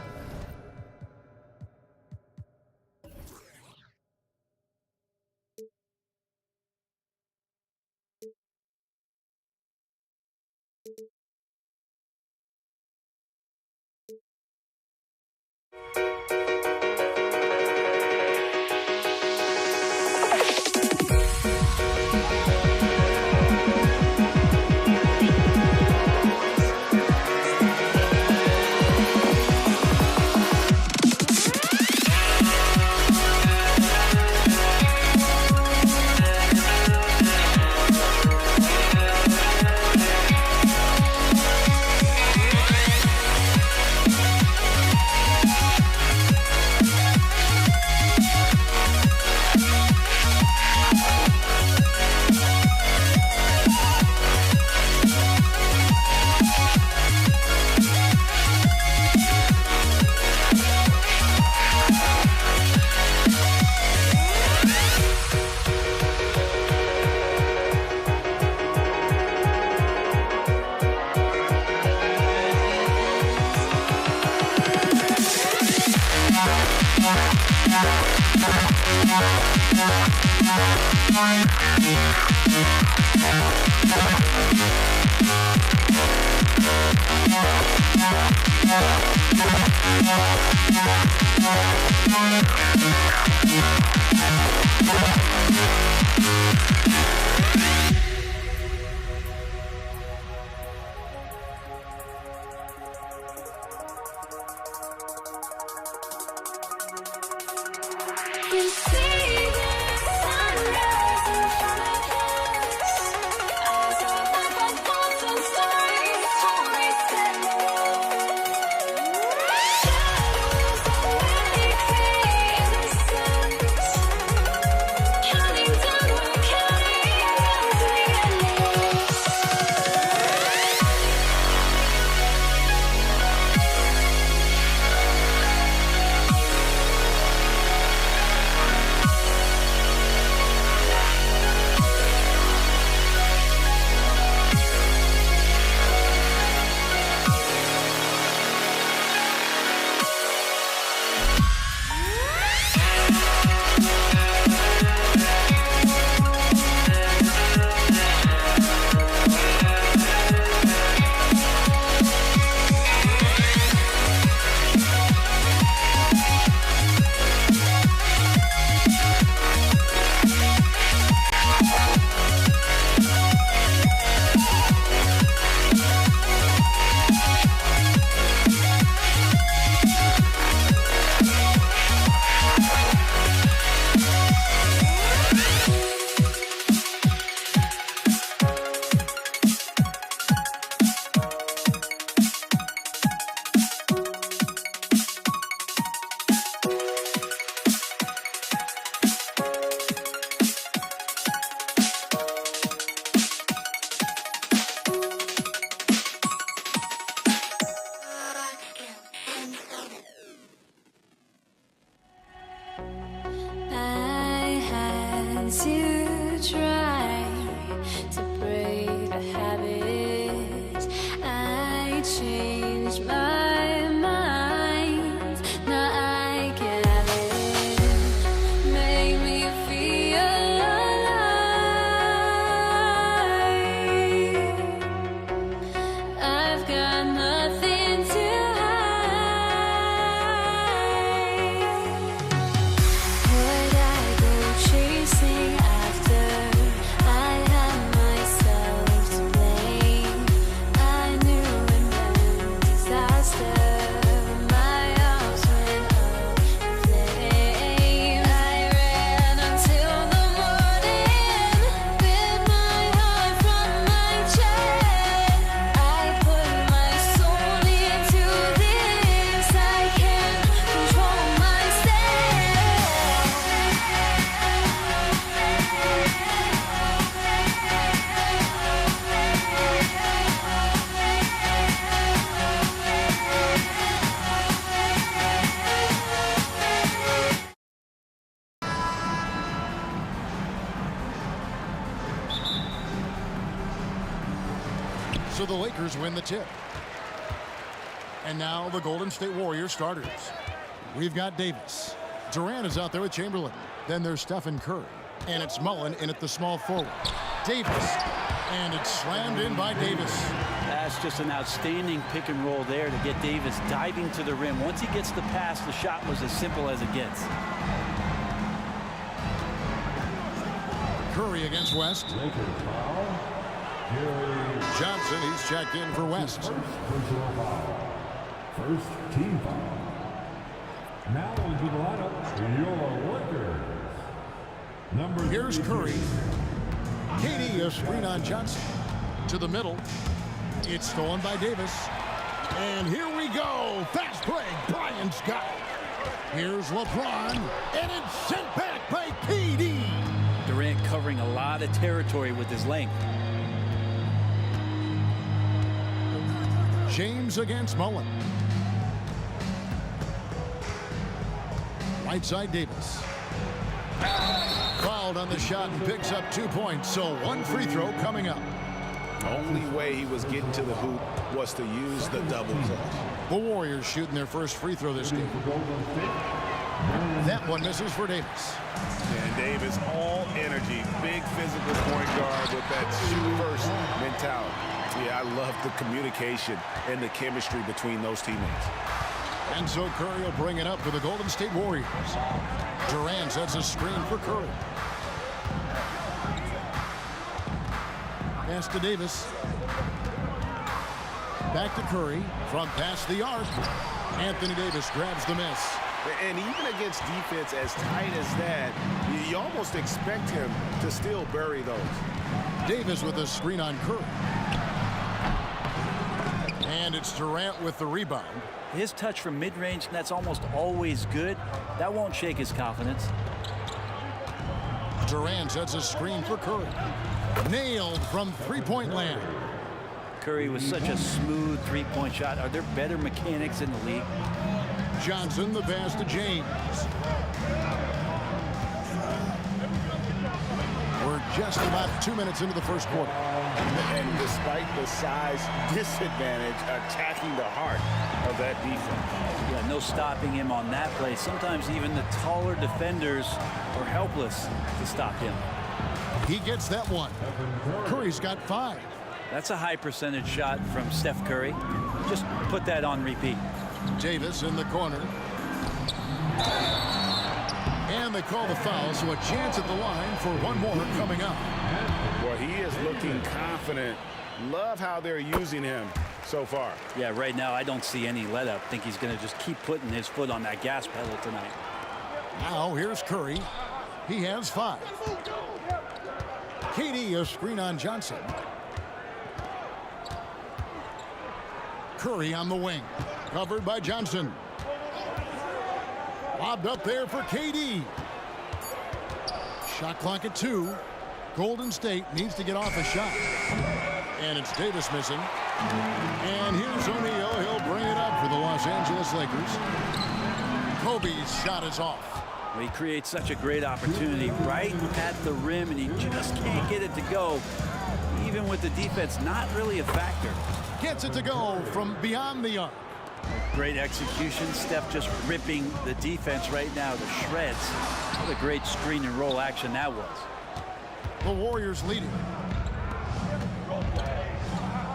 to try to break the habits. I changed my mind. Now I can have it. Make me feel alive. I've got nothing to chasing after. I had myself to blame. I knew it meant disaster. My arms went up in flames. I ran until the morning with my heart from my chest. I put my soul into this. I can't control So the Lakers win the tip. And now the Golden State Warriors starters. We've got Davis. Durant is out there with Chamberlain. Then there's Stephen Curry. And it's Mullen in at the small forward. Davis. And it's slammed in by Davis. That's just an outstanding pick and roll there to get Davis diving to the rim. Once he gets the pass, the shot was as simple as it gets. Curry against West. Johnson, he's checked in for West. First team foul. Now into the lineup, your Lakers. Here's Curry. KD, a screen on Johnson. To the middle. It's stolen by Davis. And here we go. Fast break, Brian Scott. Here's LeBron. And it's sent back by KD. Durant covering a lot of territory with his length. James against Mullen. Right side Davis. Fouled on the shot and picks up 2 points. So one free throw coming up. The only way he was getting to the hoop was to use the double clutch. The Warriors shooting their first free throw this game. That one misses for Davis. And Davis, all energy, big physical point guard with that shoot first mentality. Yeah, I love the communication and the chemistry between those teammates. And so Curry will bring it up for the Golden State Warriors. Durant sets a screen for Curry. Pass to Davis. Back to Curry from past the arc. Anthony Davis grabs the miss. And even against defense as tight as that, you almost expect him to still bury those. Davis with a screen on Curry. And it's Durant with the rebound. His touch from mid-range, that's almost always good. That won't shake his confidence. Durant sets a screen for Curry. Nailed from three-point land. Curry was such a smooth three-point shot. Are there better mechanics in the league? Johnson, the pass to James. We're just about 2 minutes into the first quarter. And despite the size disadvantage, attacking the heart of that defense. Yeah, no stopping him on that play. Sometimes even the taller defenders are helpless to stop him. He gets that one. Curry's got 5. That's a high percentage shot from Steph Curry. Just put that on repeat. Davis in the corner. And they call the foul, so a chance at the line for one more coming up. Well, he is looking confident. Love how they're using him so far. Yeah, right now I don't see any let up. Think he's going to just keep putting his foot on that gas pedal tonight. Now here's Curry. He has 5. KD, a screen on Johnson. Curry on the wing. Covered by Johnson. Lobbed up there for KD. Shot clock at 2. Golden State needs to get off a shot. And it's Davis missing. And here's O'Neal. He'll bring it up for the Los Angeles Lakers. Kobe's shot is off. Well, he creates such a great opportunity right at the rim, and he just can't get it to go. Even with the defense not really a factor. Gets it to go from beyond the arc. Great execution. Steph just ripping the defense right now to shreds. What a great screen and roll action that was. The Warriors leading.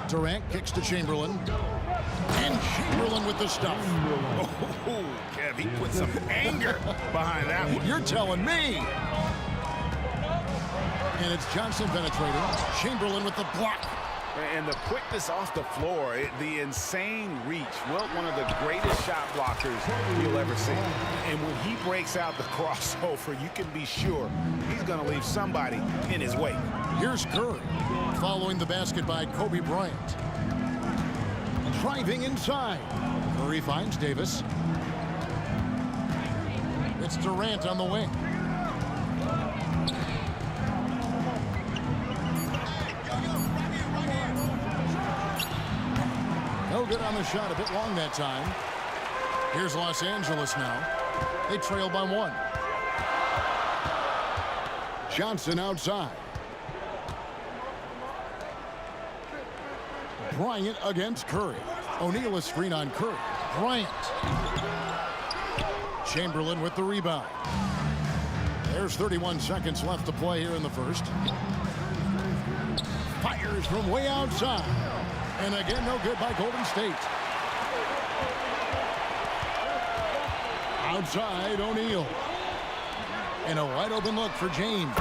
Durant kicks to Chamberlain. And Chamberlain with the stuff. Oh, Kev, he put some anger behind that one. You're telling me. And it's Johnson penetrating. Chamberlain with the block. And the quickness off the floor, the insane reach. Wilt, one of the greatest shot blockers you'll ever see. And when he breaks out the crossover, you can be sure he's going to leave somebody in his wake. Here's Curry, following the basket by Kobe Bryant. Driving inside. Curry finds Davis. It's Durant on the wing. No good on the shot, a bit long that time. Here's Los Angeles now. They trail by 1. Johnson outside. Bryant against Curry. O'Neal a screen on Curry. Bryant. Chamberlain with the rebound. There's 31 seconds left to play here in the first. Fires from way outside. And again, no good by Golden State. Outside, O'Neal. And a wide open look for James.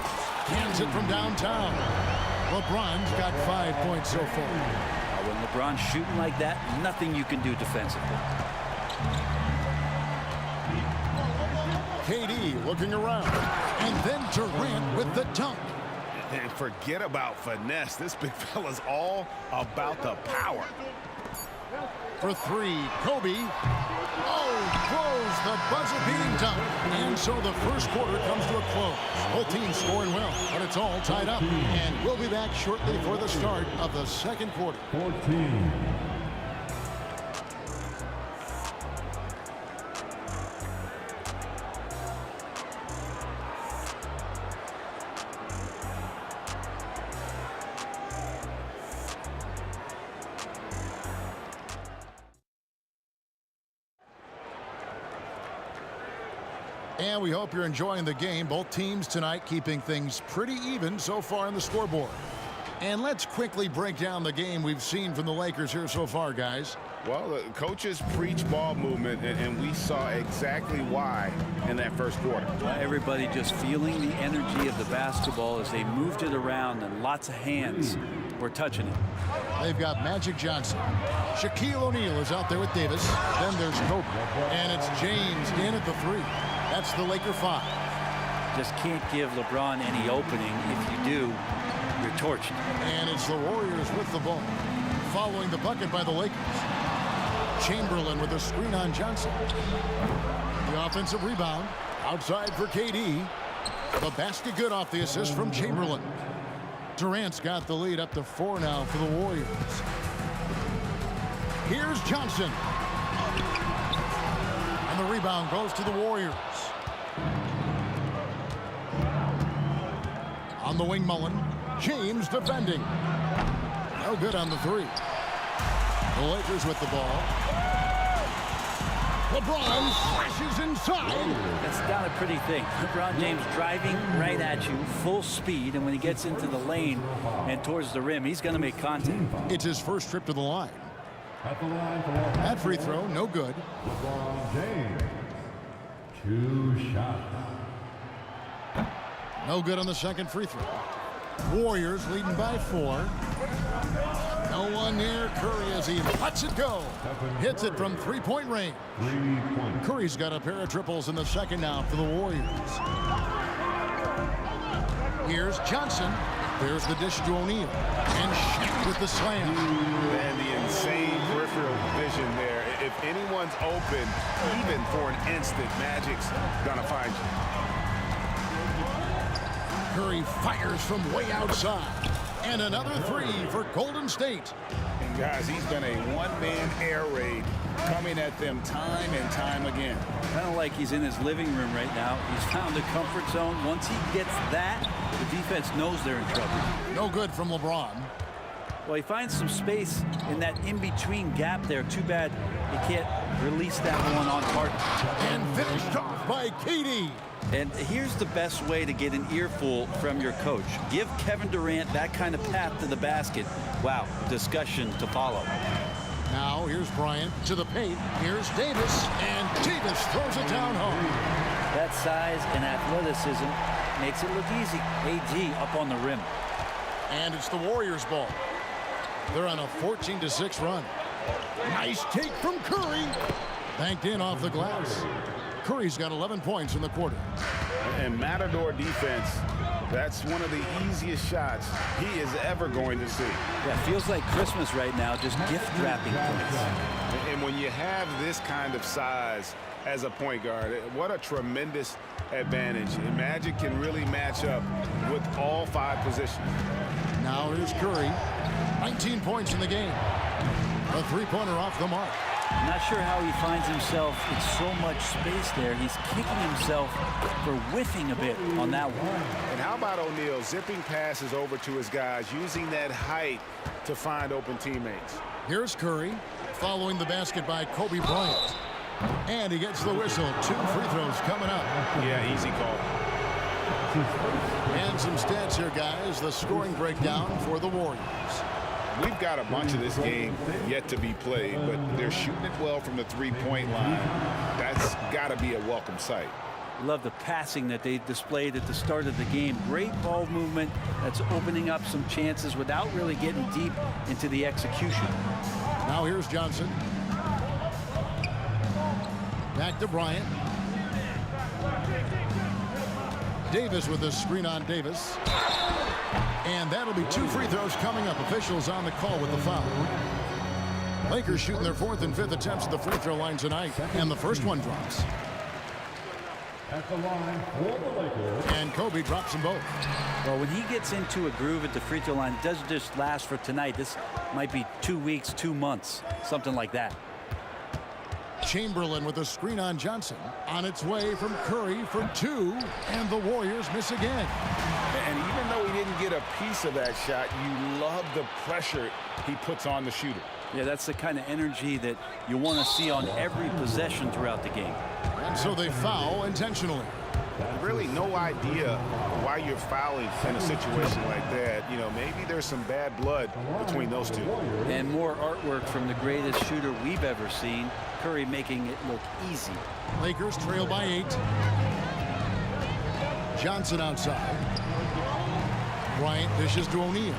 Cans it from downtown. LeBron's got 5 points so far. When LeBron's shooting like that, nothing you can do defensively. KD looking around. And then Durant with the dunk. And forget about finesse. This big fella's all about the power. For 3, Kobe. Oh, throws the buzzer-beating dunk. And so the first quarter comes to a close. Both teams scoring well, but it's all tied up. And we'll be back shortly for the start of the second quarter. 14. And we hope you're enjoying the game. Both teams tonight keeping things pretty even so far on the scoreboard. And let's quickly break down the game we've seen from the Lakers here so far, guys. Well, the coaches preach ball movement, and we saw exactly why in that first quarter. Everybody just feeling the energy of the basketball as they moved it around, and lots of hands were touching it. They've got Magic Johnson. Shaquille O'Neal is out there with Davis. Then there's Kobe. And it's James in at the 3. That's the Laker 5. Just can't give LeBron any opening. If you do, you're torched. And it's the Warriors with the ball. Following the bucket by the Lakers. Chamberlain with a screen on Johnson. The offensive rebound. Outside for KD. The basket good off the assist from Chamberlain. Durant's got the lead up to 4 now for the Warriors. Here's Johnson. And the rebound goes to the Warriors. On the wing, Mullen. James defending. No good on the 3. The Lakers with the ball. LeBron flashes inside. That's not a pretty thing. LeBron James driving right at you, full speed, and when he gets into the lane and towards the rim, he's going to make contact. It's his first trip to the line. That free throw, no good. LeBron James. 2 shots. No good on the second free throw. Warriors leading by 4. No one near Curry as he lets it go. Hits it from 3-point range. Curry's got a pair of triples in the second now for the Warriors. Here's Johnson. There's the dish to O'Neal. And Shaq with the slam. And the insane peripheral vision there. If anyone's open, even for an instant, Magic's gonna find you. Curry fires from way outside. And another 3 for Golden State. And Guys, he's been a one-man air raid coming at them time and time again. Kind of like he's in his living room right now. He's found a comfort zone. Once he gets that, the defense knows they're in trouble. No good from LeBron. Well, he finds some space in that in-between gap there. Too bad he can't release that one on target. And finished off by KD. And here's the best way to get an earful from your coach. Give Kevin Durant that kind of path to the basket. Wow, discussion to follow. Now here's Bryant to the paint. Here's Davis, and Davis throws it down home. That size and athleticism makes it look easy. AD up on the rim. And it's the Warriors' ball. They're on a 14-6 run. Nice take from Curry. Banked in off the glass. Curry's got 11 points in the quarter. And Matador defense, that's one of the easiest shots he is ever going to see. Yeah, feels like Christmas right now, just gift wrapping points. And when you have this kind of size as a point guard, what a tremendous advantage. And Magic can really match up with all 5 positions. Now here's Curry. 19 points in the game. A three-pointer off the mark. I'm not sure how he finds himself in so much space there. He's kicking himself for whiffing a bit on that one. And how about O'Neal zipping passes over to his guys, using that height to find open teammates. Here's Curry following the basket by Kobe Bryant. And he gets the whistle. 2 free throws coming up. Yeah, easy call. And some stats here, guys. The scoring breakdown for the Warriors. We've got a bunch of this game yet to be played, but they're shooting it well from the three-point line. That's got to be a welcome sight. Love the passing that they displayed at the start of the game. Great ball movement that's opening up some chances without really getting deep into the execution. Now here's Johnson. Back to Bryant. Davis with a screen on Davis. And that'll be 2 free throws coming up. Officials on the call with the foul. Lakers shooting their 4th and 5th attempts at the free throw line tonight. And the first one drops. At the line for the Lakers. And Kobe drops them both. Well, when he gets into a groove at the free throw line, it doesn't just last for tonight. This might be 2 weeks, 2 months, something like that. Chamberlain with a screen on Johnson. On its way from Curry for 2. And the Warriors miss again. And even though he didn't get a piece of that shot, you love the pressure he puts on the shooter. Yeah, that's the kind of energy that you want to see on every possession throughout the game. And so they foul intentionally. Really no idea why you're fouling in a situation like that. You know, maybe there's some bad blood between those two. And more artwork from the greatest shooter we've ever seen. Curry making it look easy. Lakers trail by 8. Johnson outside. Bryant dishes to O'Neal.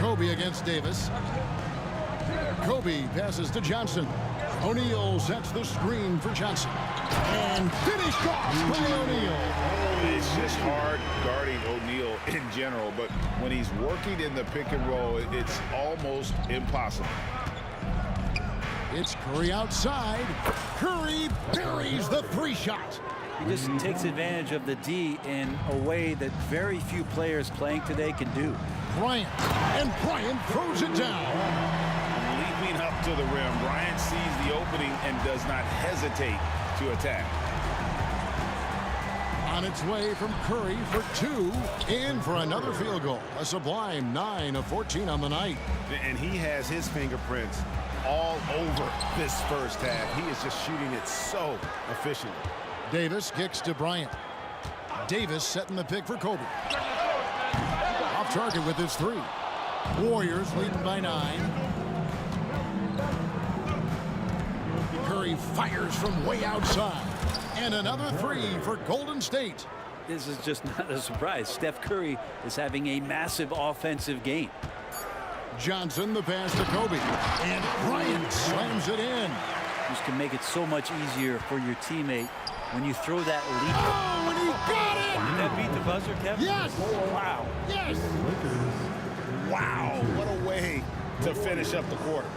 Kobe against Davis. Kobe passes to Johnson. O'Neal sets the screen for Johnson. And finished off by O'Neal. It's just hard guarding O'Neal in general, but when he's working in the pick and roll, it's almost impossible. It's Curry outside. Curry buries the 3-shot. He just takes advantage of the D in a way that very few players playing today can do. Bryant, and Bryant throws it down. Leaping up to the rim, Bryant sees the opening and does not hesitate to attack. On its way from Curry for 2. In for another field goal. A sublime 9 of 14 on the night. And he has his fingerprints all over this first half. He is just shooting it so efficiently. Davis kicks to Bryant. Davis setting the pick for Kobe. Off target with his 3. Warriors leading by 9. Curry fires from way outside. And another 3 for Golden State. This is just not a surprise. Steph Curry is having a massive offensive game. Johnson the pass to Kobe. And Bryant slams it in. This can make it so much easier for your teammate when you throw that leap. Oh, and he got it! Did that beat the buzzer, Kevin? Yes! Wow. Yes! Wow, what a way to finish up the quarter.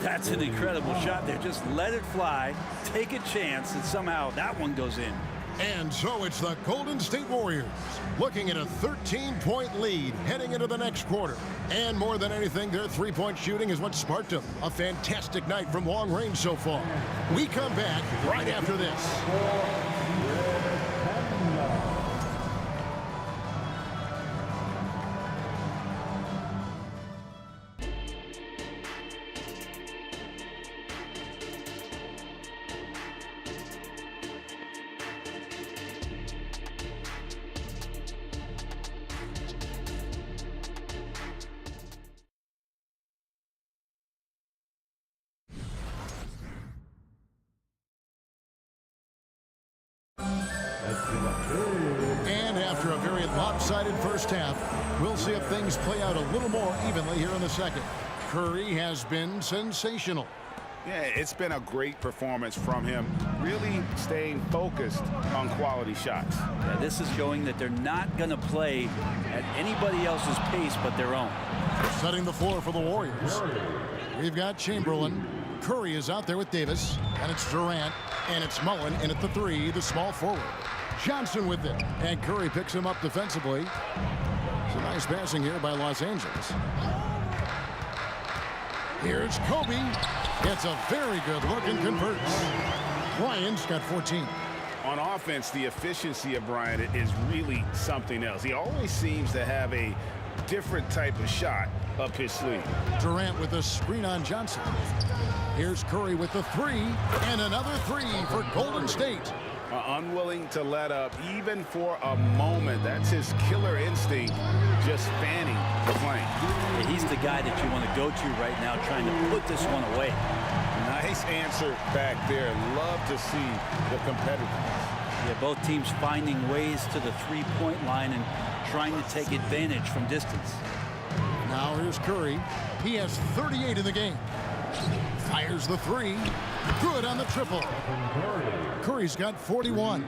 That's an incredible shot there. Just let it fly, take a chance, and somehow that one goes in. And so it's the Golden State Warriors looking at a 13-point lead heading into the next quarter. And more than anything, their three-point shooting is what sparked them. A fantastic night from long range so far. We come back right after this. And after a very lopsided first half, we'll see if things play out a little more evenly here in the second. Curry has been sensational. Yeah, it's been a great performance from him, really staying focused on quality shots. Yeah, this is showing that they're not going to play at anybody else's pace but their own. Setting the floor for the Warriors. We've got Chamberlain. Curry is out there with Davis, and it's Durant, and it's Mullen in at the three, the small forward. Johnson with it, and Curry picks him up defensively. It's a nice passing here by Los Angeles. Here's Kobe. Gets a very good look and converts. Bryant's got 14. On offense, the efficiency of Bryant is really something else. He always seems to have a different type of shot up his sleeve. Durant with a screen on Johnson. Here's Curry with the three, and another three for Golden State. Unwilling to let up even for a moment. That's his killer instinct, just fanning the flame. Yeah, he's the guy that you want to go to right now, trying to put this one away. Nice answer back there. Love to see the competitiveness. Yeah, both teams finding ways to the three-point line and trying to take advantage from distance. Now here's Curry. He has 38 in the game. Fires the three. Good on the triple. Curry's got 41.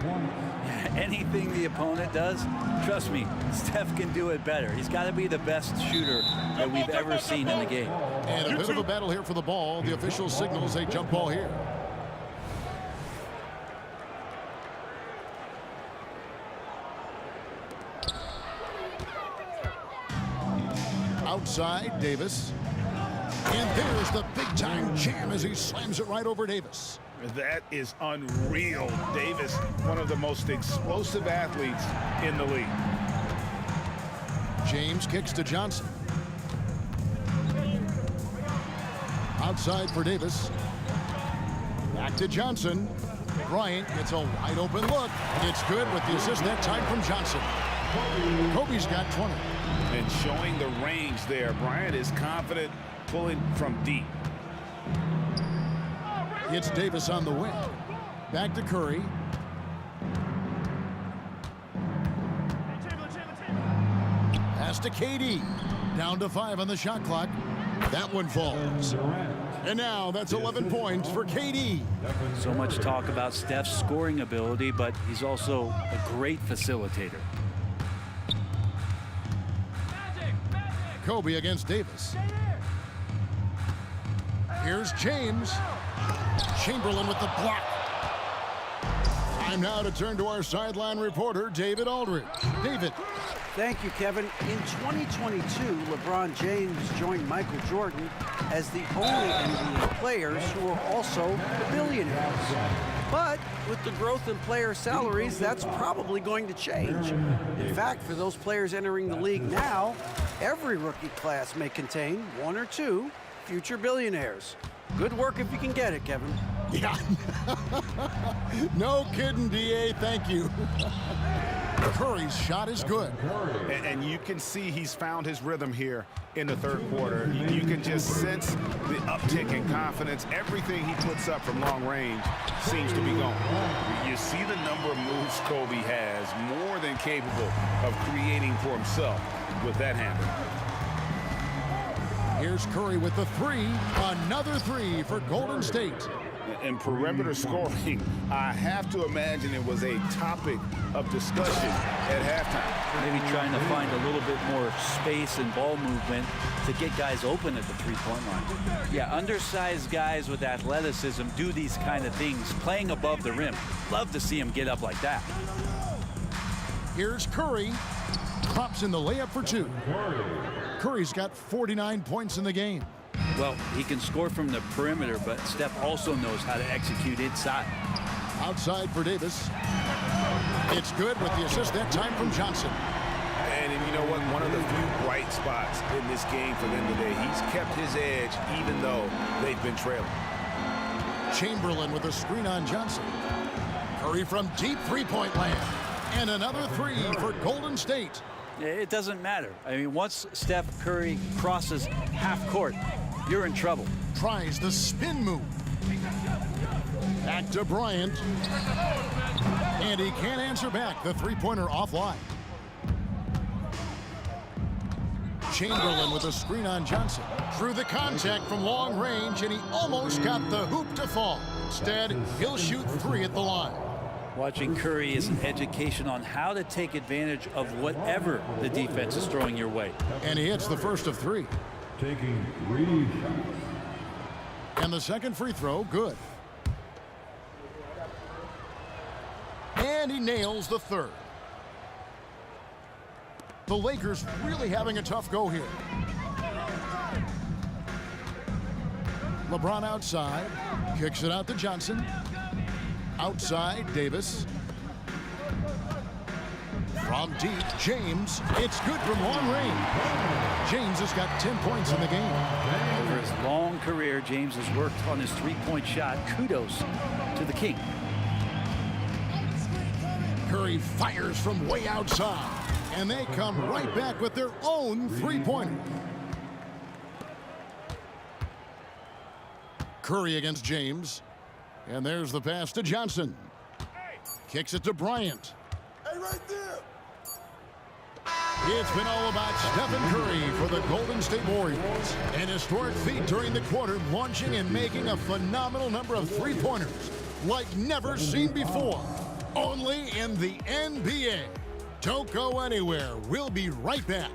Anything the opponent does, trust me, Steph can do it better. He's got to be the best shooter that we've ever seen in the game. And a bit of a battle here for the ball. The official signals a jump ball here. Outside, Davis. And there's the big-time jam as he slams it right over Davis. That is unreal. Davis, one of the most explosive athletes in the league. James kicks to Johnson. Outside for Davis. Back to Johnson. Bryant gets a wide-open look. It's good with the assist that time from Johnson. Kobe's got 20. And showing the range there. Bryant is confident pulling from deep. It's Davis on the wing. Back to Curry. Pass to KD. Down to 5 on the shot clock. That one falls. And now that's 11 points for KD. So much talk about Steph's scoring ability, but he's also a great facilitator. Kobe against Davis. Here's James. Chamberlain with the block. Time now to turn to our sideline reporter, David Aldridge. David. Thank you, Kevin. In 2022, LeBron James joined Michael Jordan as the only NBA players who are also billionaires. But with the growth in player salaries, that's probably going to change. In fact, for those players entering the league now, every rookie class may contain 1 or 2 future billionaires. Good work if you can get it, Kevin. Yeah. No kidding, D.A. Thank you. Curry's shot is good. And you can see he's found his rhythm here in the third quarter. You can just sense the uptick in confidence. Everything he puts up from long range seems to be going. You see the number of moves Kobe has, more than capable of creating for himself with that handle. Here's Curry with the three. Another three for Golden State. And perimeter scoring, I have to imagine it was a topic of discussion at halftime. Maybe trying to find a little bit more space and ball movement to get guys open at the three-point line. Yeah, undersized guys with athleticism do these kind of things, playing above the rim. Love to see him get up like that. Here's Curry. Pops in the layup for two. Curry's got 49 points in the game. Well, he can score from the perimeter, but Steph also knows how to execute inside. Outside for Davis. It's good with the assist that time from Johnson. And you know what? One of the few bright spots in this game for them today. He's kept his edge even though they've been trailing. Chamberlain with a screen on Johnson. Curry from deep three-point land. And another three for Golden State. It doesn't matter. I mean, once Steph Curry crosses half court, you're in trouble. Tries the spin move. Back to Bryant. And he can't answer back. The three-pointer offline. Chamberlain with a screen on Johnson. Through the contact from long range, and he almost got the hoop to fall. Instead, he'll shoot three at the line. Watching Curry is an education on how to take advantage of whatever the defense is throwing your way. And he hits the first of three. Taking 3 shots. And the second free throw, good. And he nails the third. The Lakers really having a tough go here. LeBron outside, kicks it out to Johnson. Outside, Davis. From deep, James. It's good from long range. James has got 10 points in the game. Over his long career, James has worked on his three-point shot. Kudos to the King. Curry fires from way outside. And they come right back with their own three-pointer. Curry against James. And there's the pass to Johnson. Kicks it to Bryant. Hey, right there. It's been all about Stephen Curry for the Golden State Warriors. An historic feat during the quarter, launching and making a phenomenal number of three-pointers like never seen before. Only in the NBA. Don't go anywhere. We'll be right back.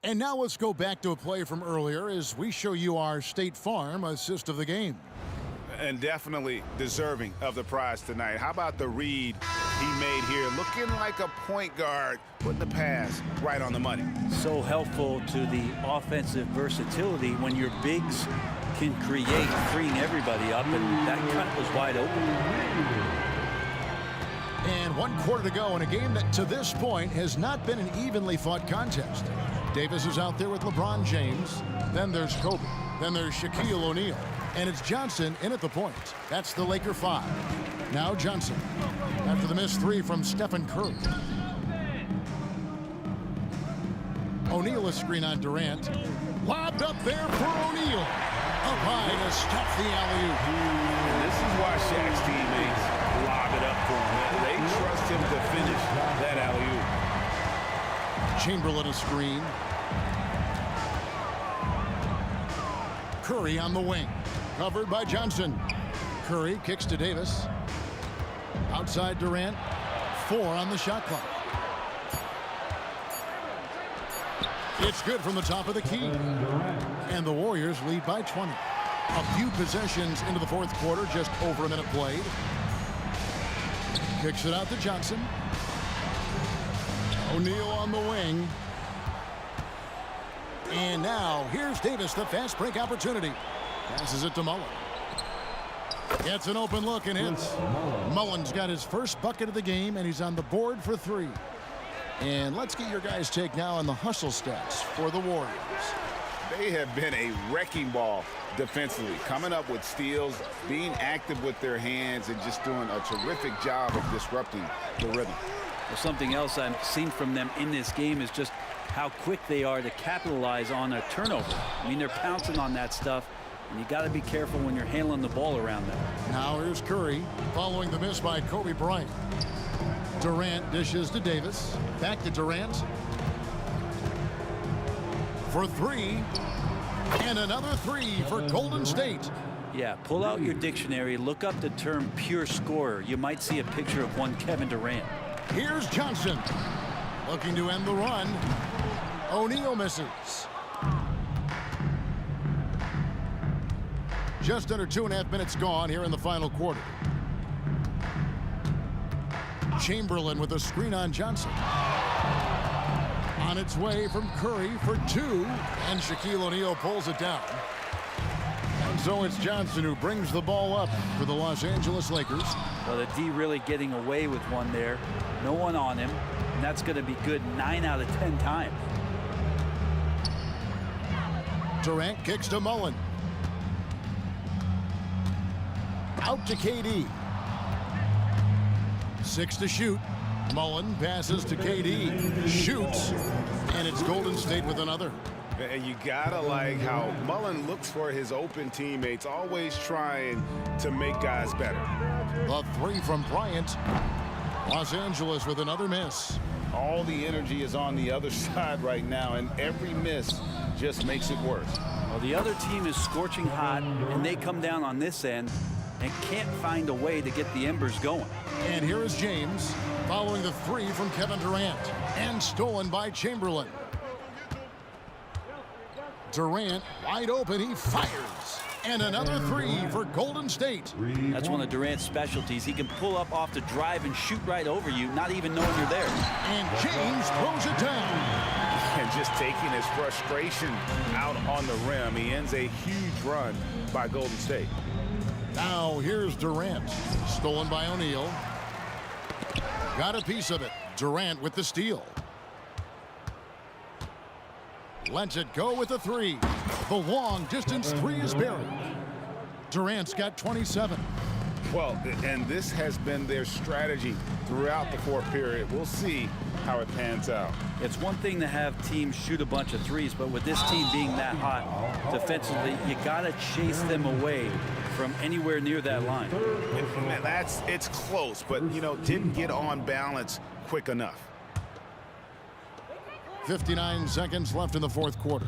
And now let's go back to a play from earlier as we show you our State Farm assist of the game. And definitely deserving of the prize tonight. How about the read he made here? Looking like a point guard, putting the pass right on the money. So helpful to the offensive versatility when your bigs can create, freeing everybody up, and that cut was wide open. And 1 quarter to go in a game that to this point has not been an evenly fought contest. Davis is out there with LeBron James. Then there's Kobe. Then there's Shaquille O'Neal. And it's Johnson in at the point. That's the Laker 5. Now Johnson. After the missed three from Stephen Curry. O'Neal a screen on Durant. Lobbed up there for O'Neal. Up high to Steph the alley-oop. And this is why Shaq's teammates lob it up for him. They trust him to finish that alley-oop. Chamberlain a screen. Curry on the wing. Covered by Johnson. Curry kicks to Davis. Outside Durant. 4 on the shot clock. It's good from the top of the key. And the Warriors lead by 20. A few possessions into the fourth quarter, just over a minute played. Kicks it out to Johnson. O'Neal on the wing. And now, here's Davis, the fast break opportunity. Passes it to Mullen. Gets an open look and hits. Mullen's got his first bucket of the game, and he's on the board for 3. And let's get your guys' take now on the hustle stats for the Warriors. They have been a wrecking ball defensively, coming up with steals, being active with their hands, and just doing a terrific job of disrupting the rhythm. Well, something else I've seen from them in this game is just how quick they are to capitalize on a turnover. I mean, they're pouncing on that stuff, and you got to be careful when you're handling the ball around them. Now here's Curry following the miss by Kobe Bryant. Durant dishes to Davis. Back to Durant. For three. And another three for Golden State. Yeah, pull out your dictionary, look up the term pure scorer. You might see a picture of one Kevin Durant. Here's Johnson looking to end the run. O'Neal misses. Just under 2.5 minutes gone here in the final quarter. Chamberlain with a screen on Johnson. On its way from Curry for two, and Shaquille O'Neal pulls it down. And so it's Johnson who brings the ball up for the Los Angeles Lakers. Well, the D really getting away with one there. No one on him, and that's going to be good 9 out of 10 times. Durant kicks to Mullen. Out to KD. 6 to shoot. Mullen passes to KD. Shoots. And it's Golden State with another. And you gotta like how Mullen looks for his open teammates, always trying to make guys better. The three from Bryant. Los Angeles with another miss. All the energy is on the other side right now, and every miss just makes it worse. Well, the other team is scorching hot, and they come down on this end and can't find a way to get the embers going. And here is James following the three from Kevin Durant, and stolen by Chamberlain. Durant wide open, he fires. And another three for Golden State. That's one of Durant's specialties. He can pull up off the drive and shoot right over you, not even knowing you're there. And James throws it down. And just taking his frustration out on the rim. He ends a huge run by Golden State. Now here's Durant. Stolen by O'Neal. Got a piece of it. Durant with the steal. Lets it go with the three. The long distance three is buried. Durant's got 27. Well, and this has been their strategy throughout the fourth period. We'll see how it pans out. It's one thing to have teams shoot a bunch of threes, but with this team being that hot defensively, you got to chase them away from anywhere near that line. And it's close, but, you know, didn't get on balance quick enough. 59 seconds left in the fourth quarter.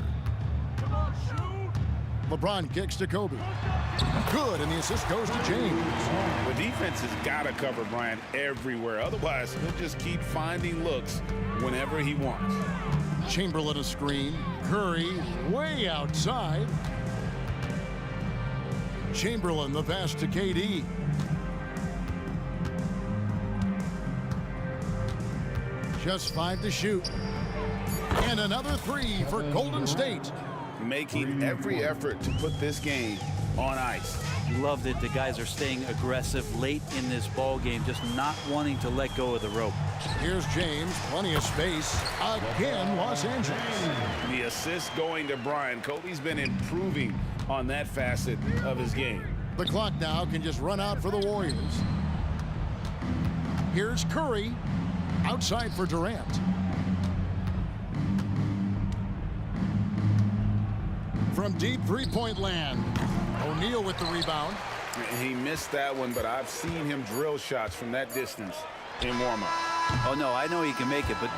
LeBron kicks to Kobe. Good, and the assist goes to James. The defense has got to cover Bryant everywhere. Otherwise, he'll just keep finding looks whenever he wants. Chamberlain a screen. Curry way outside. Chamberlain the pass to KD. Just 5 to shoot. And another three for Golden State. Making every effort to put this game on ice. Loved it. The guys are staying aggressive late in this ball game, just not wanting to let go of the rope. Here's James, plenty of space. Again, Los Angeles. The assist going to Bryant. Kobe's been improving on that facet of his game. The clock now can just run out for the Warriors. Here's Curry, outside for Durant. From deep three-point land, O'Neal with the rebound. He missed that one, but I've seen him drill shots from that distance in warm-up. Oh, no, I know he can make it, but